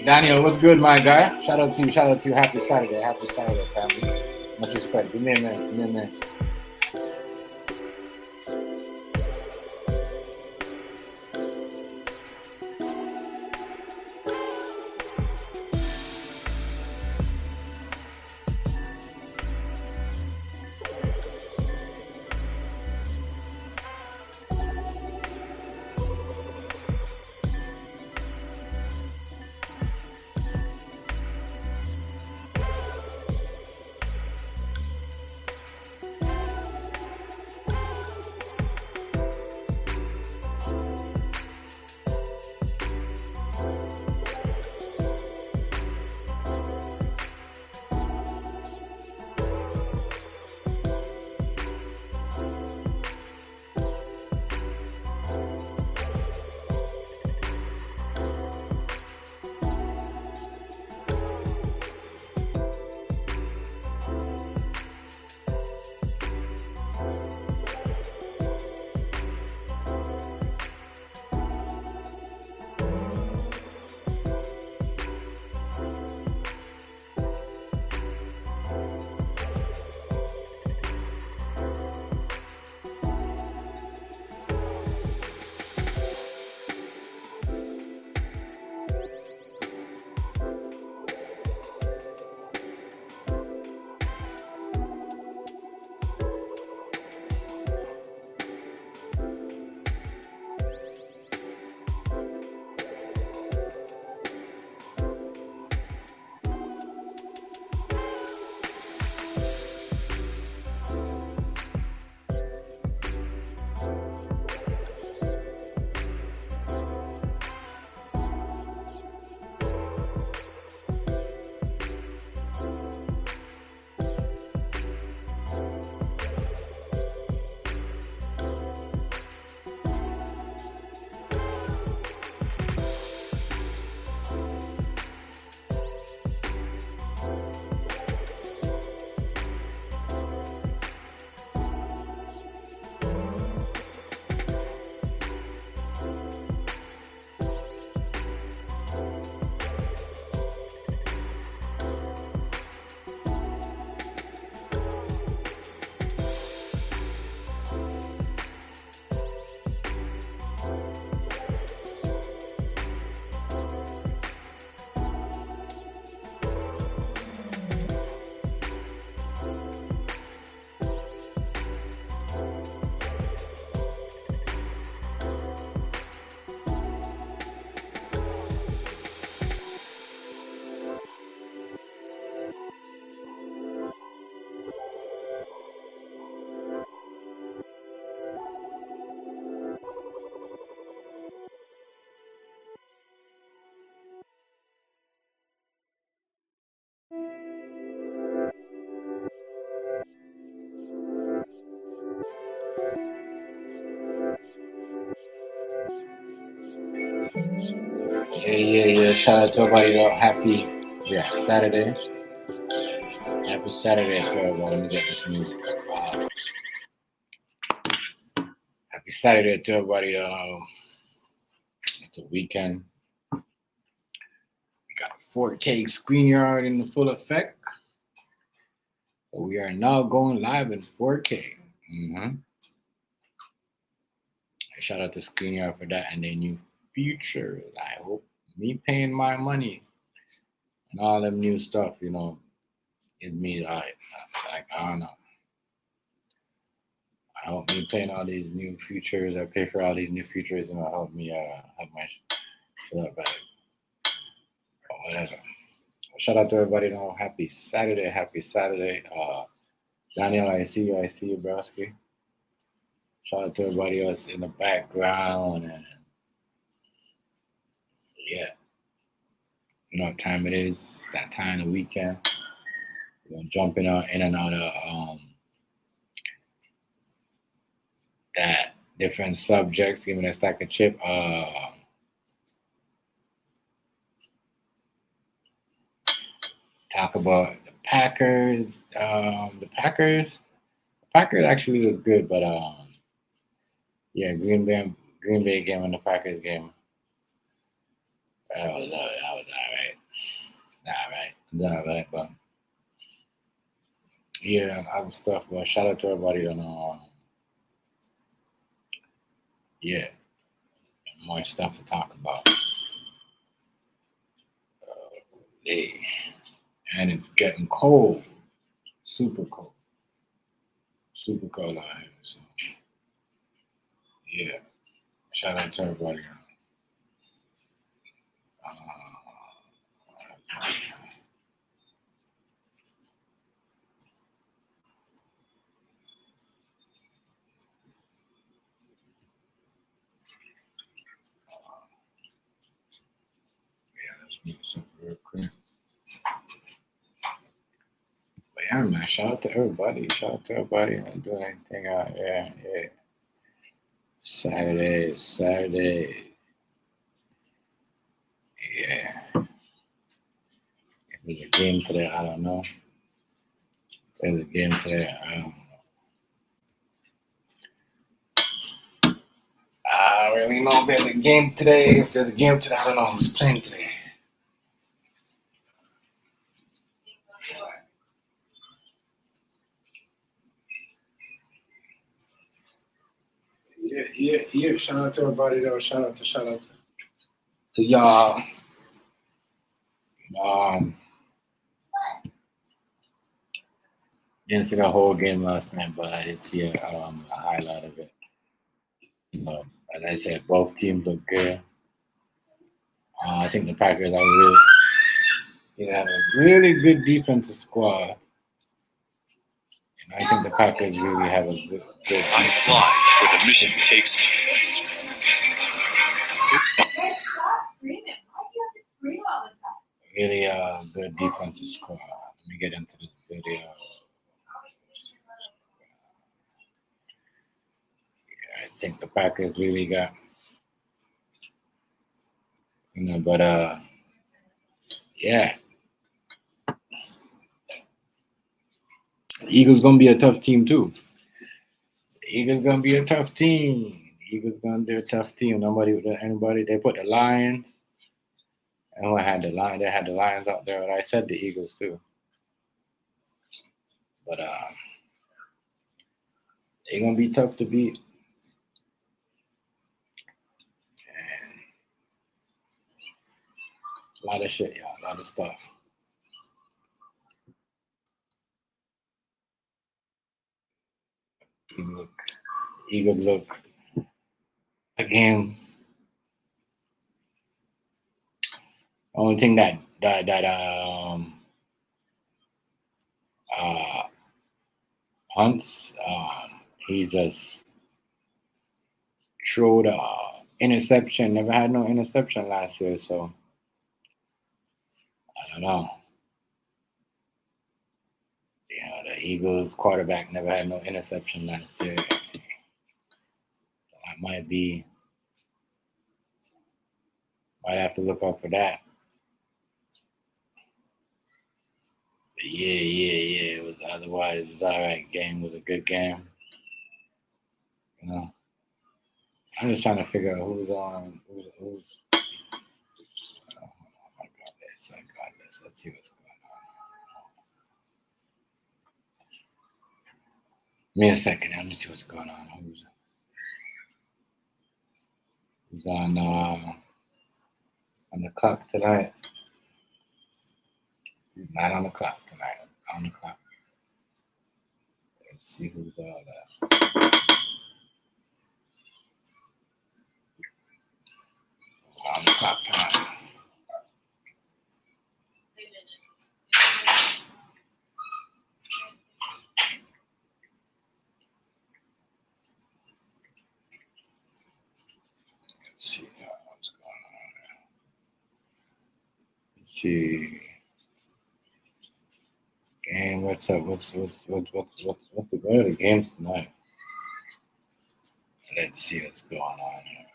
Daniel, what's good, my guy? Shout out to you. Shout out to you. Happy Saturday, family. Much respect. Give me a minute. Yeah. Shout out to everybody though. Happy Saturday. Happy Saturday to everybody. Let me get this music up. Happy Saturday to everybody though. It's a weekend. We got a 4K screen yard in full effect. So we are now going live in 4K. Shout out to ScreenYard for that and their new features. I hope me paying my money and all them new stuff, it me like I don't know. I hope me paying all these new features. I pay for all these new features, and help me have my shit up better. Or whatever. Shout out to everybody. Happy Saturday. Daniel, I see you, broski. Shout out to everybody else in the background, and yeah, you know what time it is. It's that time of the weekend. We're gonna jump in and out of that different subjects. Give me a stack of chip. Talk about the Packers. The Packers actually look good, but yeah, Green Bay game and the Packers game. That was all right. All right, but yeah, other stuff. But shout out to everybody on yeah, more stuff to talk about. Yeah. And it's getting cold, super cold out here. So yeah, shout out to everybody. Let's make something real quick. But yeah, man, shout out to everybody. Shout out to everybody and doing anything out here. Yeah. Saturday. Yeah. If there's a game today, I don't know. There's a game today, I don't know. I don't really know if there's a game today. If there's a game today, I don't know who's playing today. Yeah. Shout out to everybody though. Shout out to y'all. Didn't see the whole game last night, but I did see a highlight of it. As I said, both teams look good. I think the Packers have a really good defensive squad. And I think the Packers really have a good I fly where the mission takes me. Really good defensive squad. Let me get into this video. Yeah, I think the Packers really got, but yeah. The Eagles gonna be a tough team too. Eagles gonna be a tough team. Anybody. They put the Lions. And who had the Lions? They had the Lions out there, but I said the Eagles too. But they're gonna be tough to beat. And a lot of shit, y'all. A lot of stuff. Eagles look again. Only thing that Hunts, he just threw the interception. Never had no interception last year, so I don't know. The Eagles quarterback never had no interception last year. I might have to look out for that. But yeah. It was all right. Game was a good game. I'm just trying to figure out who's on. Who's. Oh my God, let's see what's going on. Give me a second. Let me see what's going on. Who's on the clock tonight? He's not on the clock tonight. On the clock. Let's see who's all that. On the clock tonight. Let's see what's going on there. Let's see. Game What's up? What are the games tonight? Let's see what's going on here.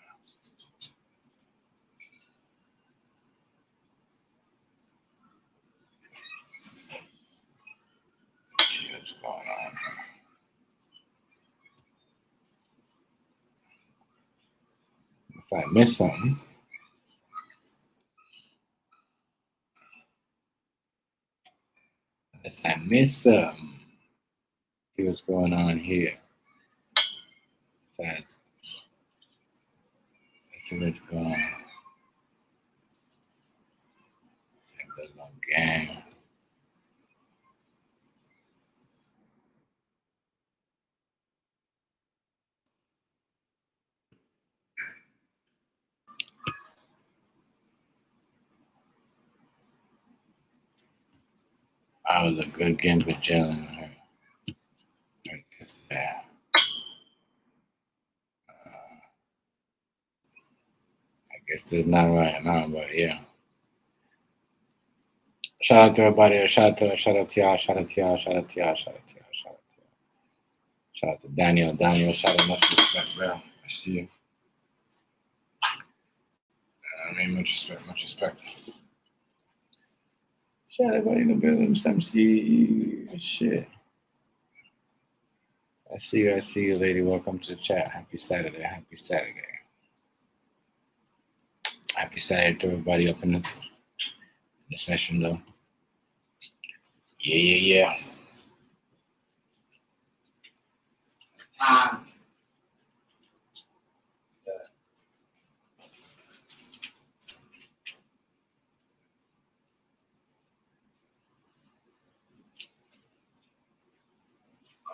Let's see what's going on here. If I miss something. If I miss something. See what's going on here. Let's see what's going on. Let's have a game. That was a good game for Jalen. Right there. I guess it's not right now, but yeah. Shout out to everybody. Shout out to y'all. Shout out to y'all. Shout out to y'all. Shout out to y'all. Shout out to y'all. Shout out to Daniel. Daniel, shout out, much respect, bro. I see you. I mean, much respect, much respect. Shout out everybody in the building. Some see shit. I see you, lady. Welcome to the chat. Happy Saturday. Happy Saturday. Happy Saturday to everybody up in the session, though. Yeah.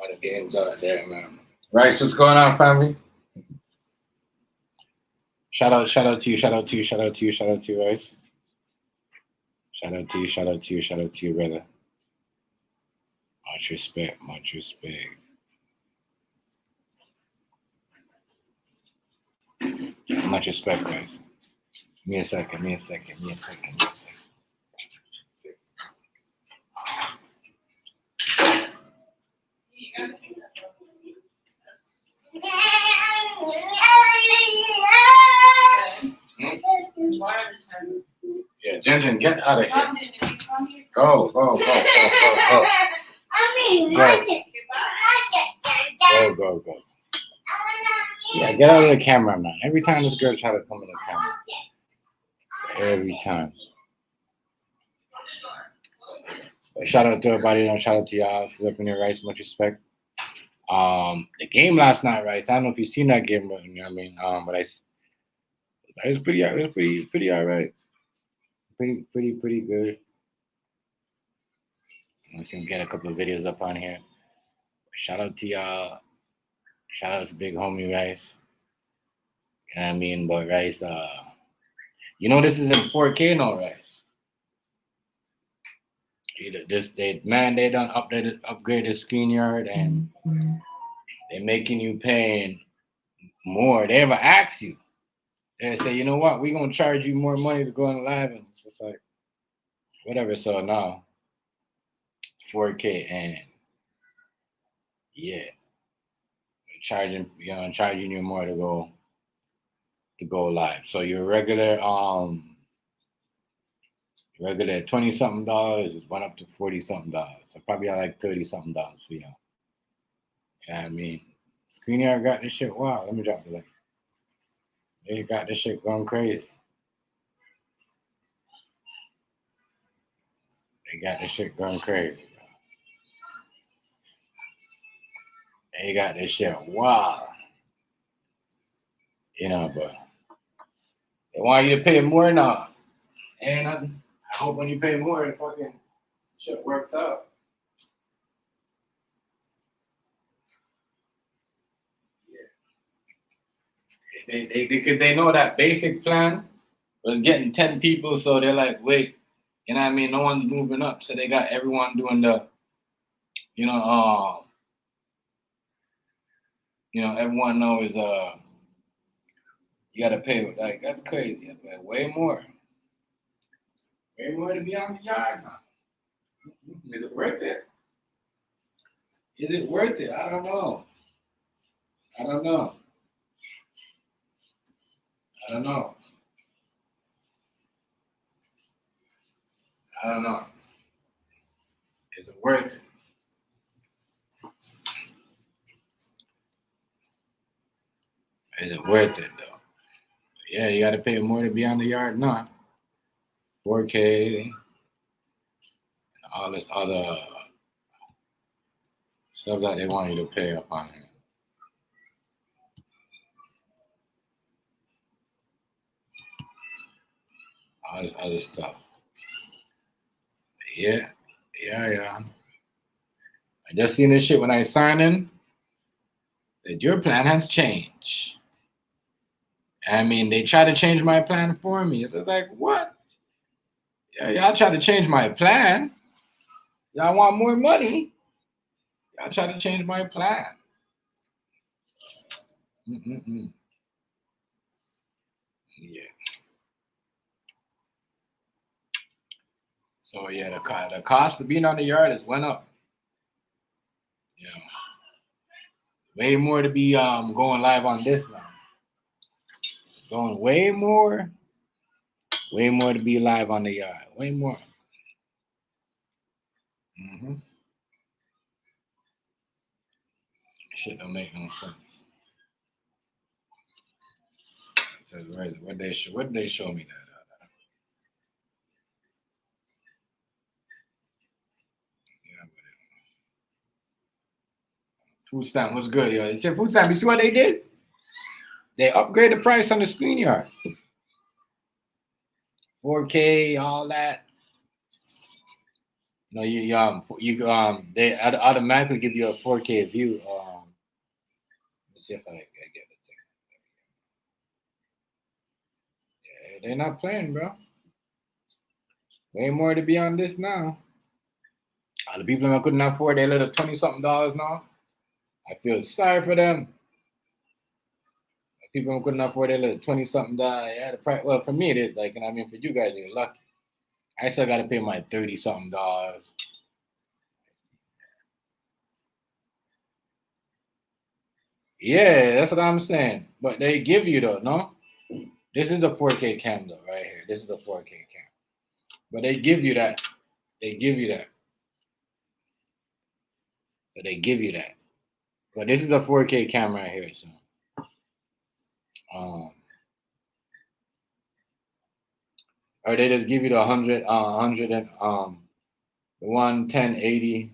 All the games out there, man. Rice, what's going on, family? Shout out to you, Rice. Shout out to you, brother. Much respect. Much respect, guys. Give me a second. Yeah, Jen, get out of here. Go. Go. Yeah, get out of the camera, man. Every time this girl try to come in the camera. Every time. But shout out to everybody. Shout out to y'all for flipping your rights. Much respect. The game last night, right? I don't know if you've seen that game, but you know what I mean. But it was pretty all right. Pretty good. We can get a couple of videos up on here. Shout out to y'all. Shout out to big homie Rice. You know what I mean? But Rice, this is in 4K now, Rice. They done upgraded screen yard, and they're making you paying more. They ever ask you. They say, you know what, we're gonna charge you more money to go on live, and it's just like whatever. So now 4K, and yeah, charging you more to go live. So your regular $20-something is went up to $40-something. So probably like $30-something for you. Yeah, I mean, ScreenYard got this shit. Wow, let me drop the link. They got this shit going crazy. They got this shit going crazy. They got this shit wow. But they want you to pay more now. And I hope when you pay more, the fucking shit works out. Yeah. They know that basic plan was getting 10 people, so they're like, wait, you know what I mean? No one's moving up, so they got everyone doing the, everyone knows you gotta pay. Like that's crazy. Like, way more to be on the yard now. Is it worth it? Is it worth it? I don't know. I don't know. I don't know. I don't know. Is it worth it? Is it worth it though? Yeah, you got to pay more to be on the yard. No, 4K, and all this other stuff that they want you to pay up on here. All this other stuff. Yeah. I just seen this shit when I signed in that your plan has changed. I mean, they try to change my plan for me. It's like, what? Yeah, y'all try to change my plan. Y'all want more money. Y'all try to change my plan. Mm-mm-mm. Yeah. So yeah, the cost of being on the yard has went up. Yeah. Way more to be going live on this now. Going way more to be live on the yard. Way more. Mm-hmm. Shit don't make no sense. It says, where is it? What did they show me that? Food stamp was good, yo. It said food stamp. You see what they did? They upgrade the price on the screen yard. 4K, all that. No, they automatically give you a 4K view. Let me see if I get it. Yeah, they're not playing, bro. Way more to be on this now. All the people that couldn't afford their little $20-something now. I feel sorry for them. People who couldn't afford their little $20-something. Yeah, the price. Well, for me it is like, and I mean for you guys, you're lucky. I still got to pay my $30-something. Yeah, that's what I'm saying. But they give you though, no? This is the 4K cam though, right here. This is the 4K cam. But they give you that. They give you that. So they give you that. But this is a 4K camera right here. So, or they just give you the 100 and the 1080p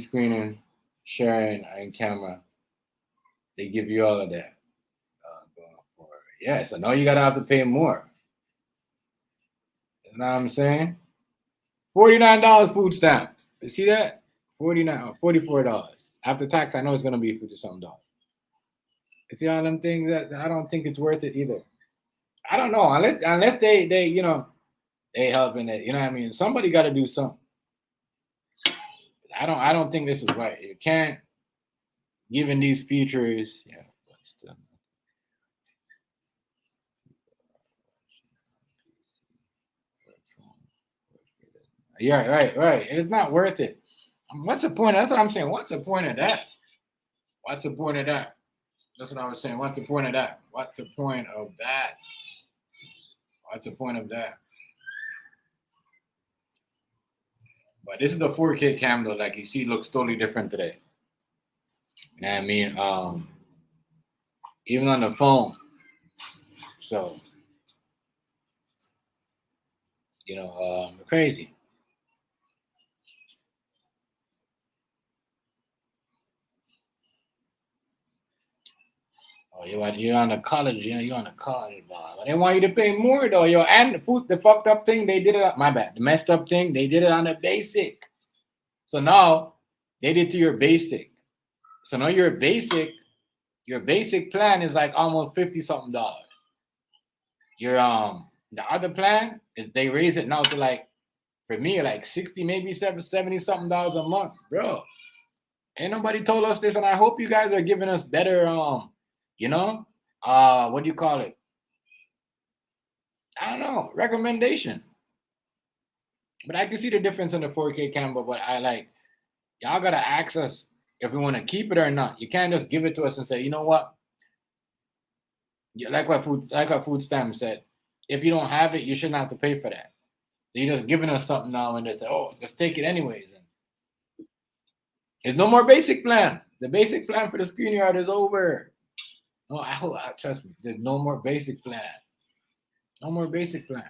screening, sharing, and camera. They give you all of that. Yeah, so now you gotta have to pay more. You know what I'm saying? $49 food stamp. You see that? $44. After tax, I know it's gonna be $50-something. You see all them things that I don't think it's worth it either. I don't know unless they they helping it. You know what I mean? Somebody got to do something. I don't think this is right. You can't given these features. Yeah. Yeah, right. It's not worth it. What's the point? That's what I'm saying. What's the point of that? What's the point of that? That's what I was saying. What's the point of that? What's the point of that? What's the point of that? But this is the 4K camera, like you see, looks totally different today. You know what I mean? Even on the phone. So, crazy. Oh, you're on a college, you're on a college bar. But they want you to pay more though, yo. And the fucked up thing, they did it. My bad. The messed up thing, they did it on the basic. So now they did to your basic. So now your basic plan is like almost $50-something. Your the other plan is they raise it now to like, for me, like 60, maybe $70-something a month, bro. Ain't nobody told us this, and I hope you guys are giving us better what do you call it? I don't know, recommendation. But I can see the difference in the 4K camera, but I like Y'all gotta ask us if we want to keep it or not. You can't just give it to us and say, you know what? Like what food stamp said, if you don't have it, you shouldn't have to pay for that. So you're just giving us something now and they say, oh, let's take it anyways. And there's no more basic plan. The basic plan for the screen yard is over. No, trust me, there's no more basic plan. No more basic plan.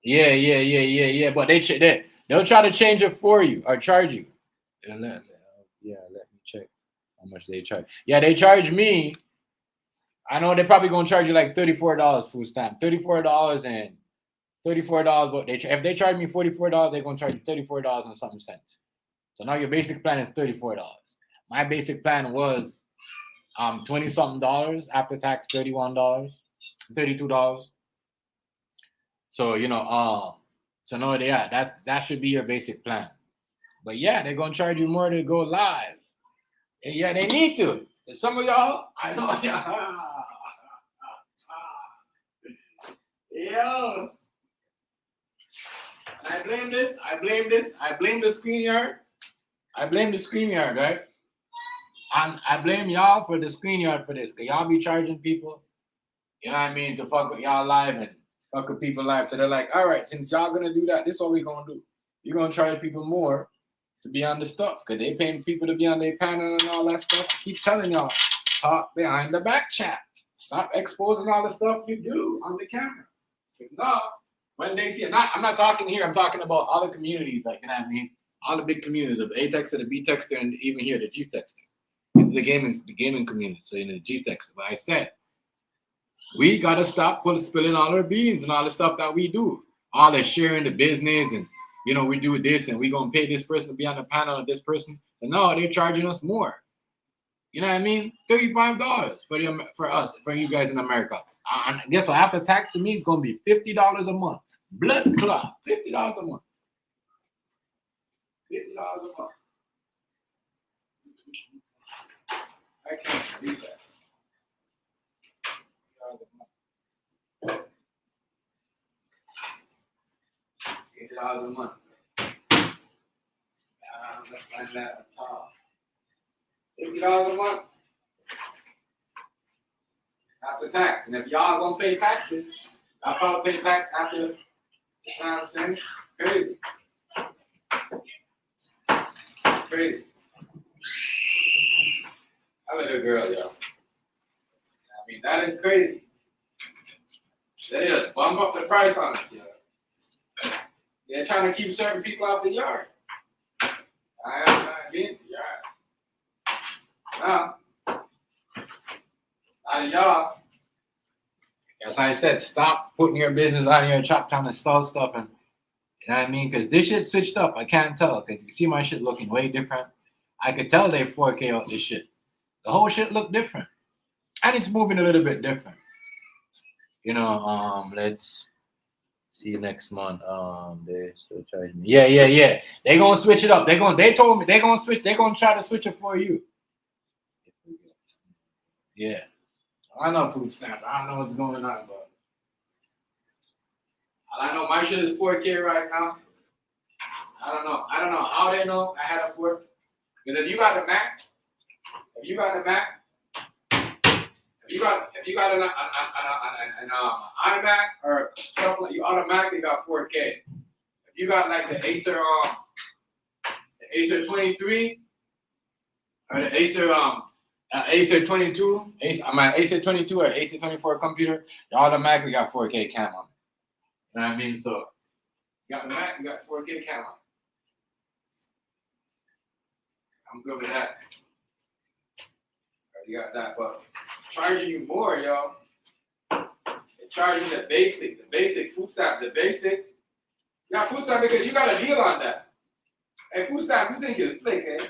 Yeah. But they'll try to change it for you or charge you. Let me check how much they charge. Yeah, they charge me. I know they're probably gonna charge you like $34 food stamp, $34 and $34. But if they charge me $44, they're gonna charge you $34 and something cents. So now your basic plan is $34. My basic plan was 20 something dollars after tax, $31, $32. So so no, that should be your basic plan. But yeah, they're gonna charge you more to go live. And yeah, they need to. And some of y'all, I know, yo. And I blame the screen yard. I blame the screen yard, right? And I blame y'all for the screen yard for this. Cause y'all be charging people, you know what I mean, to fuck with y'all live and fuck with people live. So they're like, all right, since y'all gonna do that, this is what we gonna do. You're gonna charge people more to be on the stuff. Cause they paying people to be on their panel and all that stuff. I keep telling y'all, talk behind the back chat. Stop exposing all the stuff you do on the camera. If not, when they see it, I'm not talking here, I'm talking about other communities, like, you know what I mean? All the big communities of A Texter, the B Texter, and even here, the G Texter. The gaming community. So the G Texter. But I said, we gotta stop spilling all our beans and all the stuff that we do. All the sharing the business and we do this and we gonna pay this person to be on the panel of this person. And no, they're charging us more. You know what I mean? $35 for us, for you guys in America. And guess what? After tax to me, it's gonna be $50 a month. Blood clot, $50 a month. $50 a month. I can't believe that. $80 a month. Let's find that at the top. $50 a month after tax. And if y'all gonna pay taxes, I'll probably pay tax after. You know what I'm saying? Crazy. Crazy. I'm a good girl, yo. I mean, that is crazy. They just bump up the price on us, yo. They're trying to keep certain people out the yard. I am not against the yard. Now, out of y'all, as I said, stop putting your business out of your shop trying to sell stuff and you know what I mean? Because this shit switched up. I can't tell. Because you see my shit looking way different. I could tell they 4K out this shit. The whole shit looked different. And it's moving a little bit different. Let's see you next month. They still charging me. Yeah. They gonna switch it up. They told me they gonna switch. They gonna try to switch it for you. Yeah. I know food stamp. I don't know what's going on, but I know my shit is 4K right now. I don't know how they know I had a 4. Because if you got a Mac, if you got an iMac or stuff like you automatically got 4K. If you got like the Acer 23 or the Acer 22, Acer 22 or Acer 24 computer, you automatically got 4K cam on it. You know what I mean? So you got the Mac, you got 4K cam on it. I'm good with that. You got that, but charging you more, yo. They're charging the basic food stamp, the basic. You got food stamp because you got a deal on that. Hey, food stamp, you think you're slick, eh?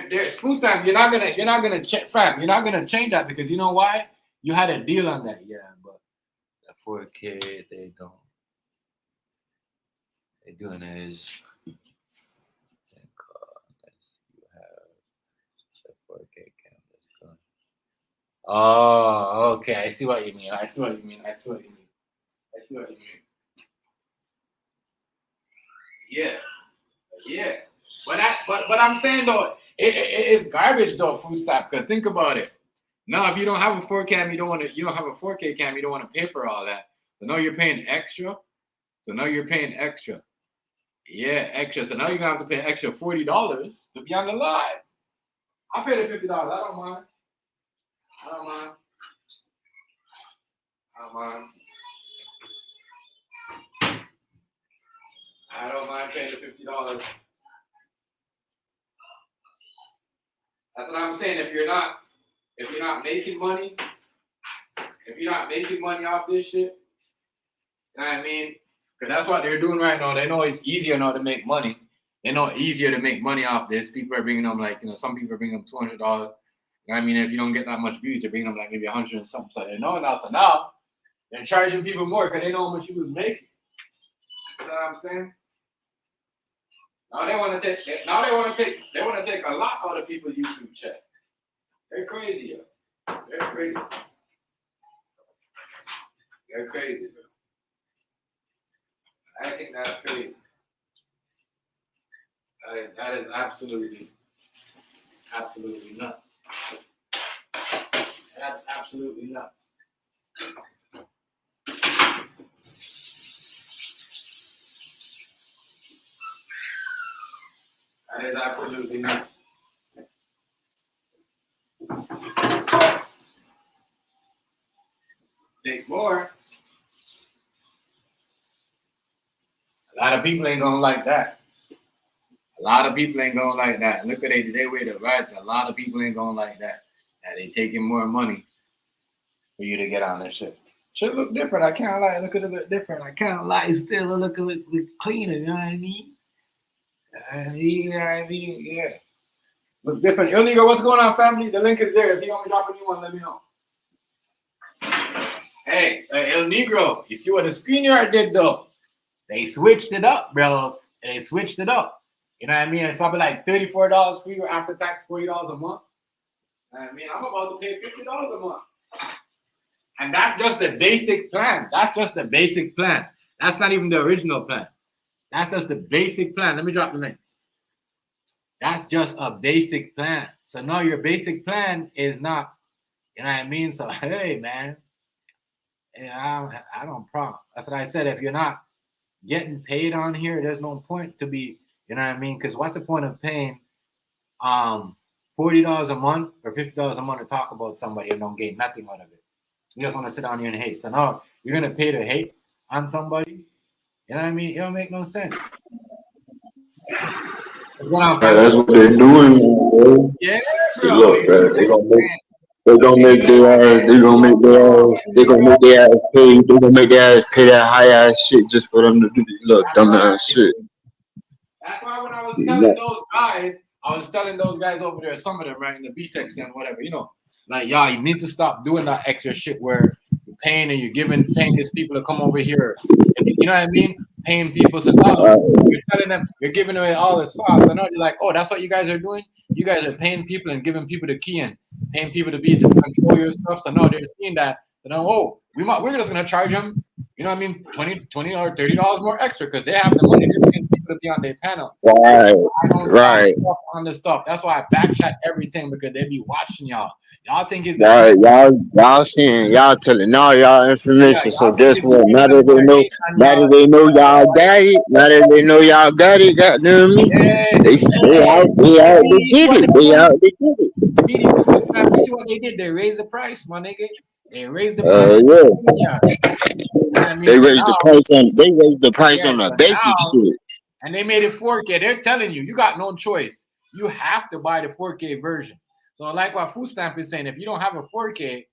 There's food stamp. You're not gonna check, fam. You're not gonna change that because you know why? You had a deal on that, yeah. But the 4K, they don't. They're doing it is. You have the 4K cam. Oh, okay. I see what you mean. I see what you mean. Yeah, yeah. But I'm saying though, it's garbage though. Food stop. Cause think about it. Now, if you don't have a 4K cam, you don't have a 4K cam, you don't want to pay for all that. So now you're paying extra. Yeah, extra. So now you're gonna have to pay extra $40 to be on the live. I'll pay the $50. I don't mind. I don't mind. I don't mind. I don't mind paying the $50. That's what I'm saying. If you're not making money, off this shit, you know what I mean? Because that's what they're doing right now. They know it's easier now to make money. They know it's easier to make money off this. People are bringing them some people are bringing them $200. You know what I mean? If you don't get that much views, they're bringing them like maybe 100 and something. So they know now. So now they're charging people more because they know how much you was making. You know what I'm saying? Now they want to take a lot out of people's YouTube check. They're crazy, yo. They're crazy. They're crazy, bro. I think that's crazy. That is absolutely nuts. That's absolutely nuts. That is absolutely nuts. Take more. A lot of people ain't gonna like that. Look at they way to right. A lot of people ain't gonna like that. And they taking more money for you to get on this shit. Should look different. I can't lie. Look at it look different. I can't lie. It still look a little cleaner. You know what I mean? Yeah. Look different. Yo, nigga, what's going on, family? The link is there. If you want me to drop a new one, let me know. Hey, El Negro, you see what the StreamYard did though? They switched it up, bro. You know what I mean? It's probably like $34 for you after tax, $40 a month. I mean, I'm about to pay $50 a month. And that's just the basic plan. That's not even the original plan. That's just the basic plan. Let me drop the link. That's just a basic plan. So now your basic plan is not, you know what I mean? So, hey, man, I don't problem. That's what I said. If you're not getting paid on here, there's no point to be, you know what I mean? Because what's the point of paying $40 a month or $50 a month to talk about somebody and don't gain nothing out of it? You just want to sit down here and hate. So now you're going to pay to hate on somebody? You know what I mean? It don't make no sense. That's what they're doing, bro. Yeah, bro. Look, bro, they're gonna make their ass pay that high ass shit just for them to do this little dumbass shit. That's why when I was telling those guys over there, some of them, right, in the BTEX and whatever, like, y'all, you need to stop doing that extra shit where you're paying and you're paying these people to come over here. You know what I mean? Paying people. So now you're telling them, you're giving away all the sauce. So now they're like, oh, that's what you guys are doing? You guys are paying people and giving people the key and paying people to control your stuff. So now they're seeing that. So now, we're just going to charge them, you know what I mean, $20 or $30 more extra because they have the money to pay people to be on their panel. Right. On the stuff. That's why I backchat everything because they be watching y'all. Y'all think it's right. Y'all seeing, y'all telling all y'all information. So guess what? Now that they know y'all got it. Now that they know y'all got it, goddamn me. They out to get it. You see what they did? They raised the price, my nigga. They raised the price. Yeah. They raised the price on the basic shit. And they made it 4K. They're telling you got no choice. You have to buy the 4K version. So like what Food Stamp is saying, if you don't have a 4K,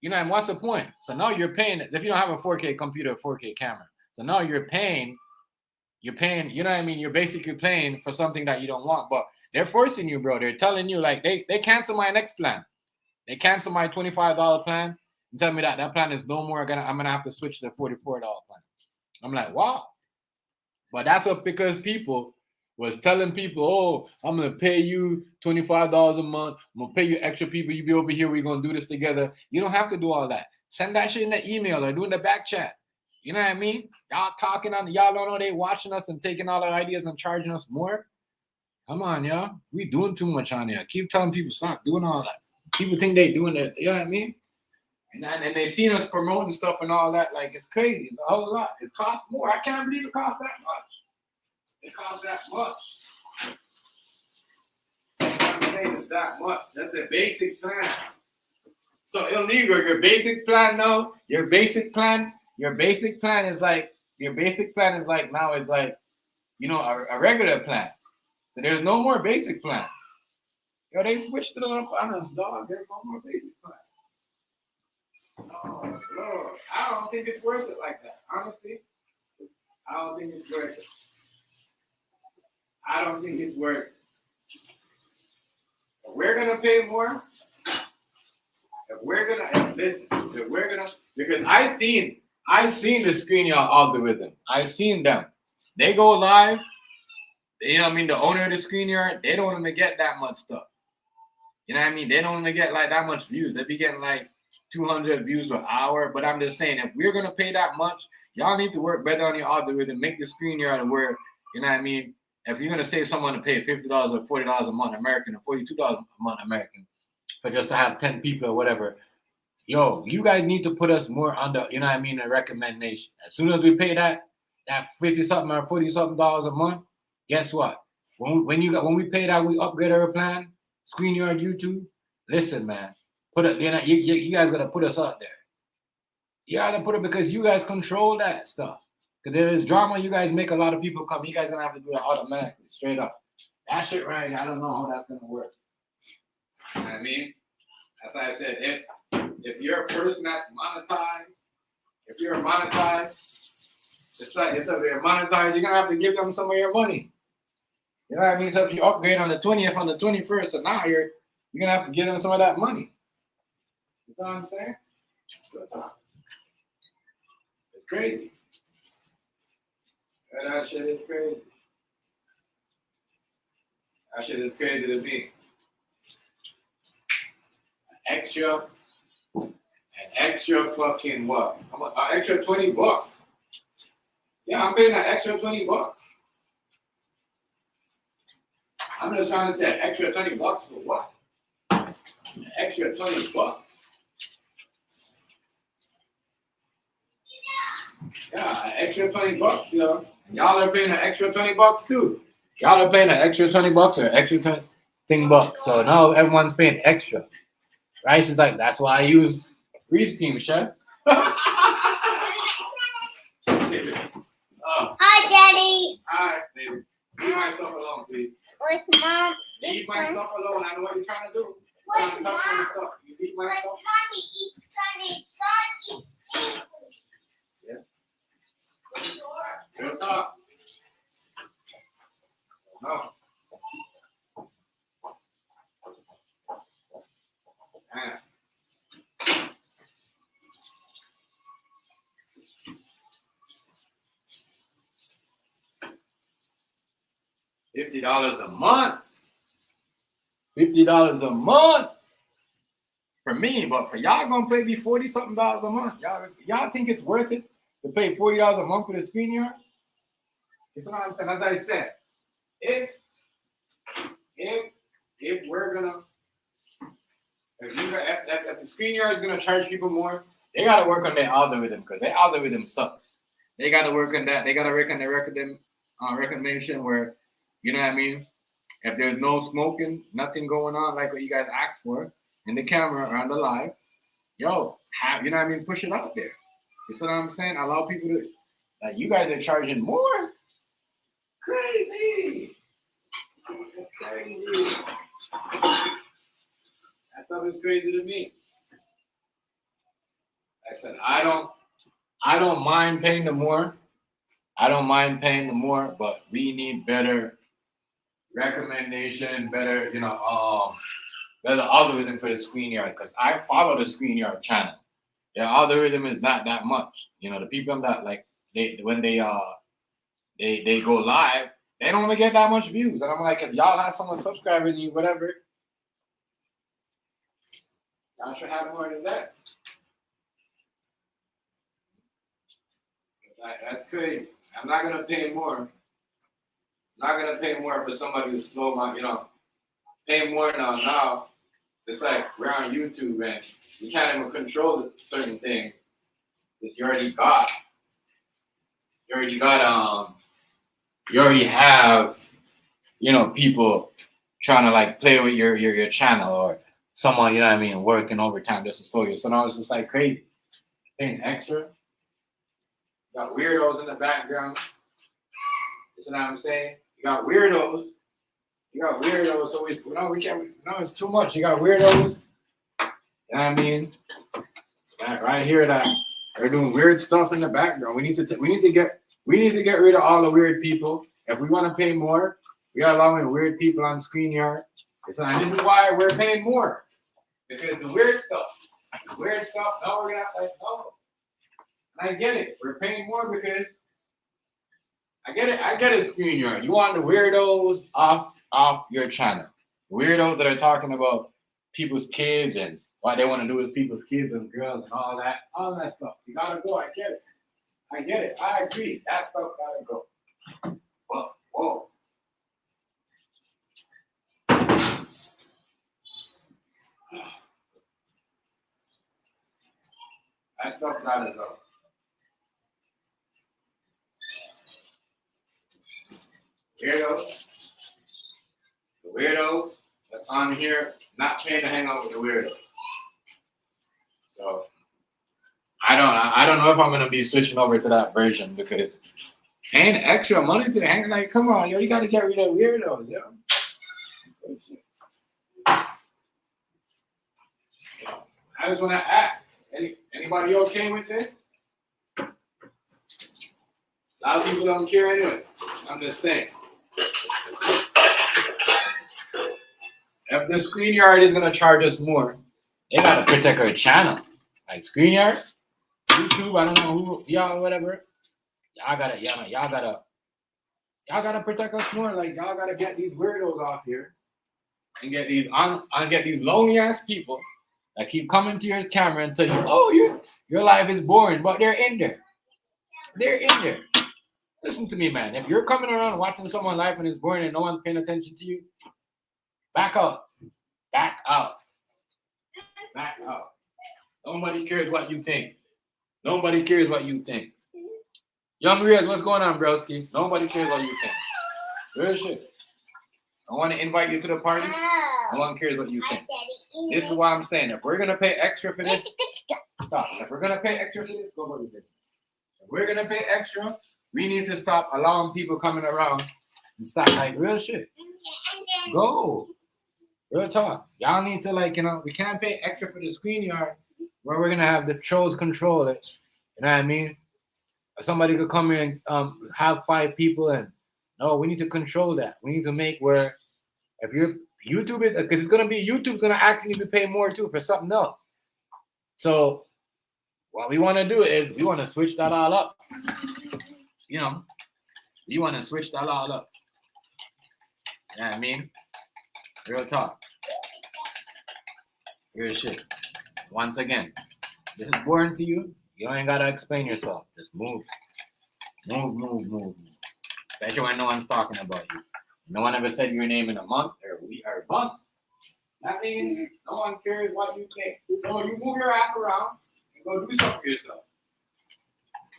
and what's the point? So now you're paying, if you don't have a 4K computer, 4K camera. So now you're paying, you know what I mean? You're basically paying for something that you don't want. But they're forcing you, bro. They're telling you, like, they cancel my next plan. They cancel my $25 plan and tell me that plan is no more. I'm gonna have to switch to the $44 plan. I'm like, wow. But that's because people was telling people, oh, I'm gonna pay you $25 a month. I'm gonna pay you extra people. You be over here. We're gonna do this together. You don't have to do all that. Send that shit in the email or do in the back chat. You know what I mean? Y'all talking on, y'all don't know they watching us and taking all our ideas and charging us more. Come on, y'all. We doing too much on here. Keep telling people stop doing all that. People think they doing it. You know what I mean? And they seen us promoting stuff and all that. Like, it's crazy. It's a whole lot. It costs more. I can't believe it costs that much. It costs that much. I'm saying it's that much. That's the basic plan. So illegal. Your basic plan now. Your basic plan is like now is like, you know, a regular plan. So there's no more basic plan. Yo, they switched it up on us, dog. There's no more basic plan. Oh, Lord. I don't think it's worth it like that. Honestly, I don't think it's worth it. I don't think it's worth it. If we're gonna pay more, because I seen the screen y'all algorithm. I seen them. They go live. You know what I mean? The owner of the screen yard, they don't even get that much stuff. You know what I mean? They don't even get like that much views. They be getting like 200 views per hour. But I'm just saying, if we're gonna pay that much, y'all need to work better on your algorithm. Make the screen yard where, you know what I mean? If you're gonna say someone to pay $50 or $40 a month American or $42 a month American for just to have 10 people or whatever, yo, you guys need to put us more on the, you know what I mean, a recommendation. As soon as we pay that 50 something or 40 something dollars a month, guess what? When we pay that, we upgrade our plan. ScreenYard, YouTube. Listen, man, put it. You know, you guys gotta put us out there. You gotta put it because you guys control that stuff. Because there is drama, you guys make a lot of people come. You guys gonna have to do that automatically, straight up. That shit right here, I don't know how that's gonna work. You know what I mean? As I said, if you're a person that's monetized, if you're monetized, it's like if you're monetized, you're gonna have to give them some of your money. You know what I mean? So if you upgrade on the 20th, on the 21st, so now you're gonna have to give them some of that money. You know what I'm saying? It's crazy. That shit is crazy. That shit is crazy to me. An extra fucking what? An extra $20. Yeah, I'm paying an extra $20. I'm just trying to say an extra $20 for what? An extra $20. Yeah, an extra $20, yo. Y'all are paying an extra $20 too. Y'all are paying an extra $20 or extra $20. So now everyone's paying extra. Rice is like, that's why I use Grease Team, chef. Hi, Daddy. Hi, baby. Leave my stuff alone, please. Where's Mom? Leave my stuff alone. I know what you're trying to do. Where's Mom? You leave my Where's stuff. Mommy? Eat Sunday. God eat English. Yeah. Real talk. No. Man. $50 a month. $50 a month for me, but for y'all gonna pay me $40-something a month. Y'all think it's worth it to pay $40 a month for the screen yard? That's what I'm saying. As I said, if we're gonna, if the screen yard is gonna charge people more, they gotta work on their algorithm because their algorithm sucks. They gotta work on that. They gotta work on their recommendation where, you know what I mean? If there's no smoking, nothing going on like what you guys asked for in the camera or on the live, yo, you know what I mean? Push it out there. You see what I'm saying? Allow people to, like, you guys are charging more? Crazy. Crazy. That stuff is crazy to me. Like I said, I don't mind paying the more. But we need better recommendation, better, better algorithm for the screen yard, because I follow the screen yard channel. Their algorithm is not that much. The people that like when they go live, They don't even get that much views. And I'm like, if y'all have someone subscribing to you, whatever, y'all should have more than that. That's crazy. I'm not gonna pay more. I'm not gonna pay more for somebody who's slow my, pay more now. It's like we're on YouTube and you can't even control certain things that you already have, people trying to like play with your channel or someone, working overtime just to slow you. So now it's just like crazy. Paying extra. Got weirdos in the background. You know what I'm saying? You got weirdos. So we can't. No, it's too much. You got weirdos. You know what I mean? Right here, that they're doing weird stuff in the background. We need to get rid of all the weird people. If we want to pay more, we are allowing weird people on ScreenYard. And this is why we're paying more, because the weird stuff. Now we're gonna have to no. And I get it. We're paying more because I get it, ScreenYard. You want the weirdos off your channel. Weirdos that are talking about people's kids and what they want to do with people's kids and girls and all that stuff. You gotta go. I get it. I agree. That stuff gotta go. Whoa. That stuff gotta go. The weirdos that's on here, not paying to hang out with the weirdos. So I don't know if I'm gonna be switching over to that version because paying extra money to hang, like, come on, yo, you gotta get rid of weirdos, yo. I just wanna ask, anybody okay with this? A lot of people don't care anyway. I'm just saying. If the ScreenYard is gonna charge us more, they gotta protect our channel. Like ScreenYard, YouTube, I don't know who y'all, whatever. Y'all gotta protect us more. Like y'all gotta get these weirdos off here and get these lonely ass people that keep coming to your camera and tell you, oh, your life is boring, but they're in there. Listen to me, man. If you're coming around watching someone's life and it's boring and no one's paying attention to you, back out. Nobody cares what you think. Young Riaz, what's going on, broski? Nobody cares what you think. Real shit. I want to invite you to the party. No one cares what you think. This is why I'm saying, if we're gonna pay extra for this, stop. If we're gonna pay extra for this, go over there. If we're gonna pay extra, we need to stop allowing people coming around and stop, like, real shit. Go. Real talk. Y'all need to, like, we can't pay extra for the ScreenYard where we're gonna have the trolls control it. You know what I mean? Somebody could come in and have 5 people, and no, we need to control that. We need to make where if you're YouTube is, because YouTube's gonna actually be paying more too for something else. So what we want to do is we want to switch that all up. We want to switch that all up. You know what I mean? Real talk. Real shit. Once again, this is boring to you. You ain't gotta explain yourself. Just move. Move. Especially when no one's talking about you. No one ever said your name in a month or a week or a month. That means no one cares what you think. So you move your ass around and go do something for yourself.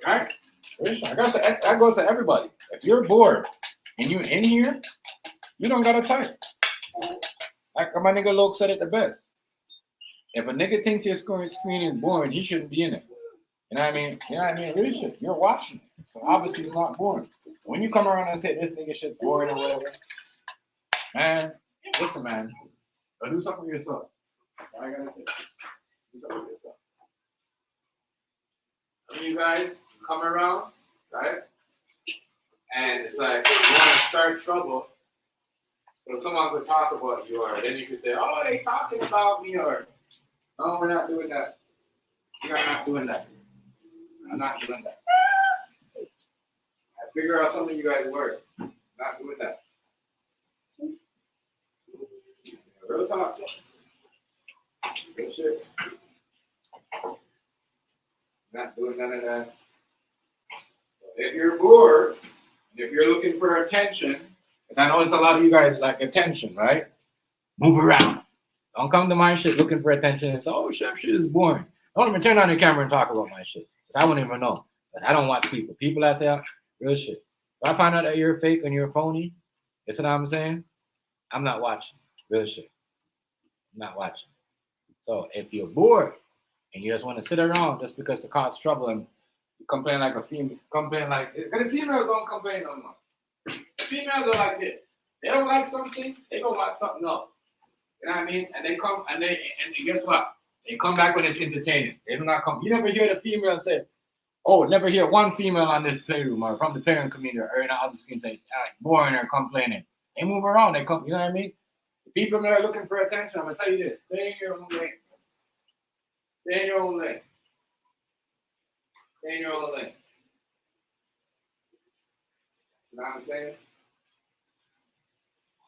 Right? That goes to everybody. If you're bored and you're in here, you don't gotta type. Like my nigga Loke said it the best. If a nigga thinks his screen is boring, he shouldn't be in it. You know what I mean? Really shit. You're watching it. So obviously it's not boring. When you come around and say this nigga shit's boring or whatever, man, listen, man. Go do something for yourself. All I gotta say. Do something for yourself. Some of you guys come around, right? And it's like you want to start trouble. So someone could talk about you, or then you could say, oh, they talking about me, or no, we're not doing that. We are not doing that. I'm not doing that. I figure out some of you guys work. Not doing that. Real talk. Real shit. Not doing none of that. If you're bored, and if you're looking for attention, because I know it's a lot of you guys like attention, right? Move around. Don't come to my shit looking for attention and say, oh, chef shit is boring. Don't even turn on your camera and talk about my shit. Because I wouldn't even know. I don't watch people. People that say real shit. If I find out that you're fake and you're phony, you see what I'm saying? I'm not watching. Real shit. I'm not watching. So if you're bored and you just want to sit around just because the cause trouble and you complain like a female, because the females don't complain no more. Females are like this. They don't like something, they go watch something else. You know what I mean? And they come and guess what? They come back when it's entertaining. They do not come. You never hear the female say, oh, never hear one female on this playroom or from the parent community or in the other screen say, boring or complaining. They move around, they come, you know what I mean? The people that are looking for attention, I'm gonna tell you this, stay in your own lane. Stay in your own lane. Stay in your own lane. You know what I'm saying?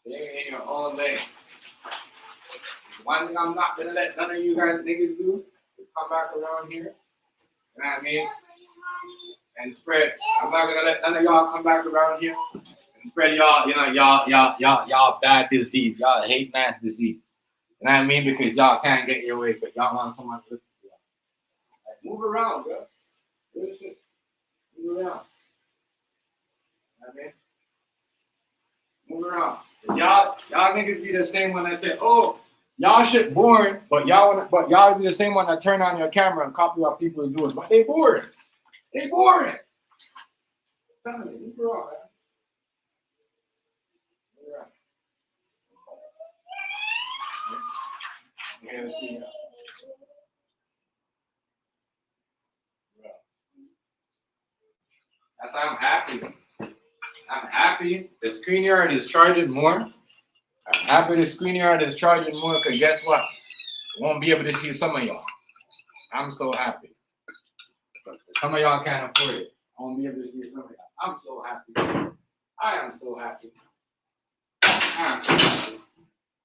Stay in your own lane. One thing I'm not gonna let none of you guys niggas do is come back around here. You know what I mean? And spread. I'm not gonna let none of y'all come back around here and spread y'all, y'all bad disease, y'all hate mass disease. You know what I mean? Because y'all can't get your way, but y'all want someone to listen to y'all. Like, move around, bro. Move around. You know what I mean? Move around. Y'all niggas be the same one that say, oh, y'all shit boring, but y'all be the same one that turn on your camera and copy what people are doing. But they boring. They boring. Tell me, move around, man. Move around. Yeah, let's see now. That's why I'm happy. I'm happy the ScreenYard is charging more. I'm happy the ScreenYard is charging more because guess what? I won't be able to see some of y'all. I'm so happy. Some of y'all can't afford it. I won't be able to see some of y'all. I'm so happy. I am so happy. I am so happy.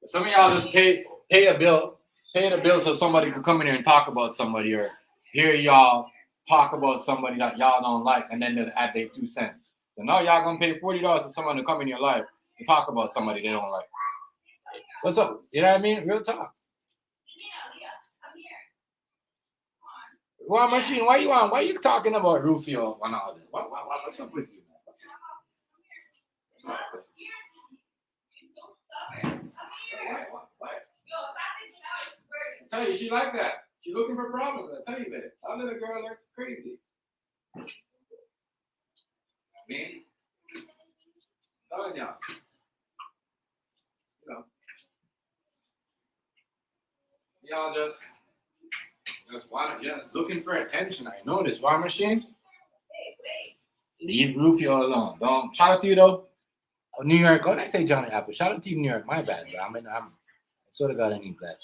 Some of y'all just pay the bill so somebody could come in here and talk about somebody or hear y'all talk about somebody that y'all don't like and then they'll add their 2 cents. So now y'all gonna pay $40 for someone to come in your life to talk about somebody they don't like. What's up? You know what I mean? Real talk. Well, Machine, why you talking about Rufio and all this? What's up with you, man? What? I tell you, she like that. She looking for problems. I tell you that. That little girl like crazy. I mean, I'm telling y'all. You know, y'all just looking for attention. I know this. War Machine. Leave Rufio alone. Don't shout out to you though. New York. Oh, I say Johnny Apple. Shout out to you, New York. My bad, bro. I sort of got any that.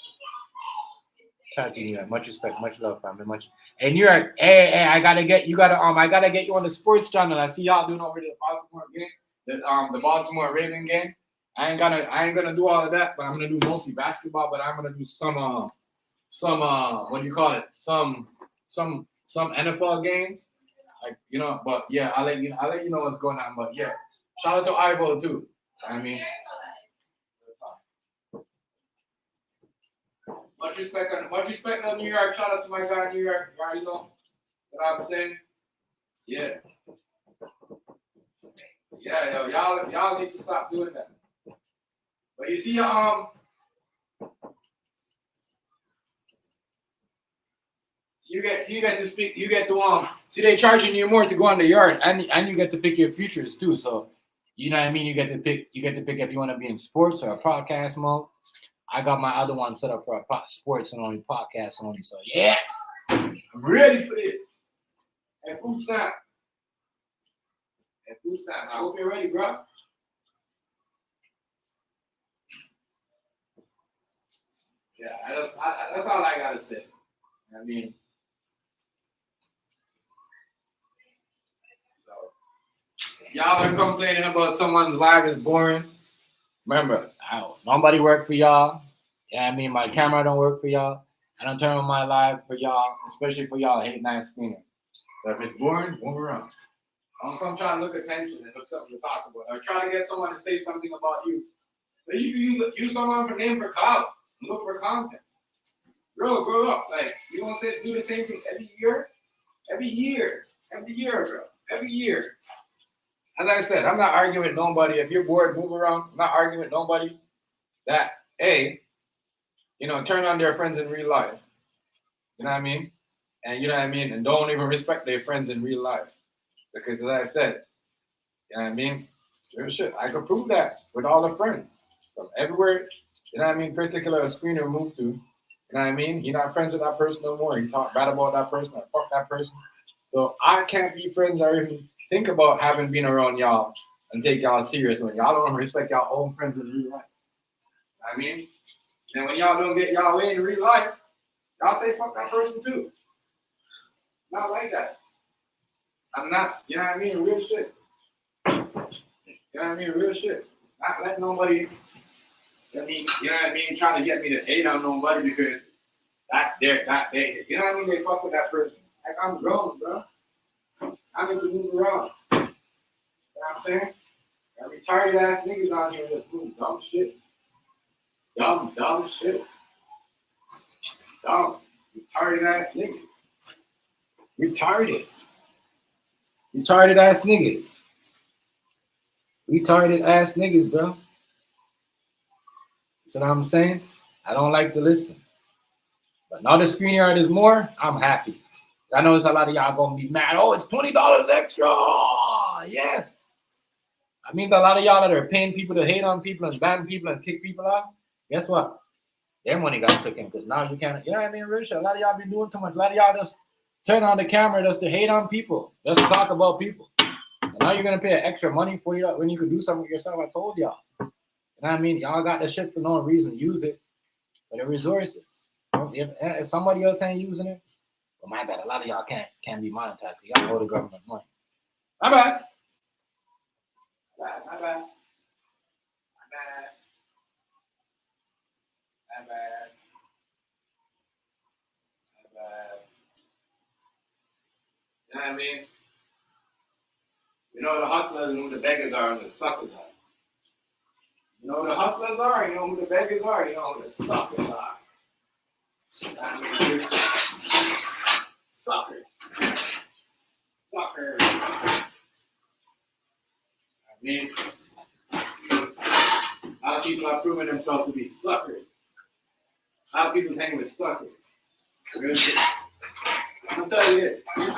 Shout out to you, New York. Much respect, much love, family. Much. Hey, New York. Hey, I gotta get you on the sports channel. I see y'all doing over the Baltimore game, the Baltimore Raven game. I ain't gonna do all of that, but I'm gonna do mostly basketball. But I'm gonna do some what do you call it? Some NFL games, like But yeah, I'll let you know what's going on. But yeah, shout out to Ivo too. I mean, much respect on New York. Shout out to my guy in New York. You already know what I'm saying. Yeah, yo, y'all need to stop doing that. But you see, you get to speak. You get to see they charging you more to go on the yard, and you get to pick your futures too. So you know what I mean. You get to pick if you want to be in sports or a podcast mode. I got my other one set up for a sports and only podcast only. So yes, I'm ready for this. And food stamp. I hope you're ready, bro. Yeah, that's all I gotta say. I mean. So, y'all are complaining about someone's life is boring. Remember, nobody work for y'all. Yeah, I mean, my camera don't work for y'all. I don't turn on my live for y'all, especially for y'all hate night screening. So if it's boring, move around. Don't come trying to look attention and look something to talk about. Or try to get someone to say something about you. But you can use someone for name for clout. Look for content. Grow up. Like, you gonna do the same thing every year? Every year, bro. Every year. As I said, I'm not arguing with nobody. If you're bored, move around. I'm not arguing with nobody that, hey, turn on their friends in real life. You know what I mean? And you know what I mean? And don't even respect their friends in real life. Because as I said, you know what I mean? Real shit. I could prove that with all the friends. From everywhere, you know what I mean? Particular a screener moved to. You know what I mean? You're not friends with that person no more. You talk bad about that person or fuck that person. So I can't be friends or even think about having been around y'all and take y'all serious when y'all don't respect y'all own friends in real life. You know what I mean? And when y'all don't get y'all way in real life, y'all say fuck that person too. Not like that. I'm not, you know what I mean? Real shit. You know what I mean? Real shit. Not let nobody, you know what I mean? Trying to get me to hate on nobody because that's their, that they, you know what I mean? They fuck with that person. Like, I'm grown, bro. I need to move around. You know what I'm saying? Got retarded ass niggas out here just doing dumb shit. Dumb shit. Dumb. Retarded ass niggas. Retarded ass niggas. Retarded ass niggas, bro. That's what I'm saying. I don't like to listen. But now the screen yard is more, I'm happy. I know there's a lot of y'all gonna be mad. Oh, it's $20 extra. Oh, yes. I mean, a lot of y'all that are paying people to hate on people and ban people and kick people out. Guess what? Their money got taken because now you can't. You know what I mean, Rich? A lot of y'all be doing too much. A lot of y'all just turn on the camera just to hate on people, just to talk about people. And now you're gonna pay extra money for you when you could do something yourself. I told y'all. You know what I mean? Y'all got the shit for no reason. Use it for the resources. If somebody else ain't using it, well, my bad. A lot of y'all can't be monetized. Y'all owe the government money. My bad. My bad. You know what I mean? You know who the hustlers and who the beggars are and the suckers are. You know who the hustlers are, you know who the beggars are, you know who the suckers are. I mean, sucker. I mean, a lot of people are proving themselves to be suckers. A lot of people hang with suckers. Real shit. I'm gonna tell you this. You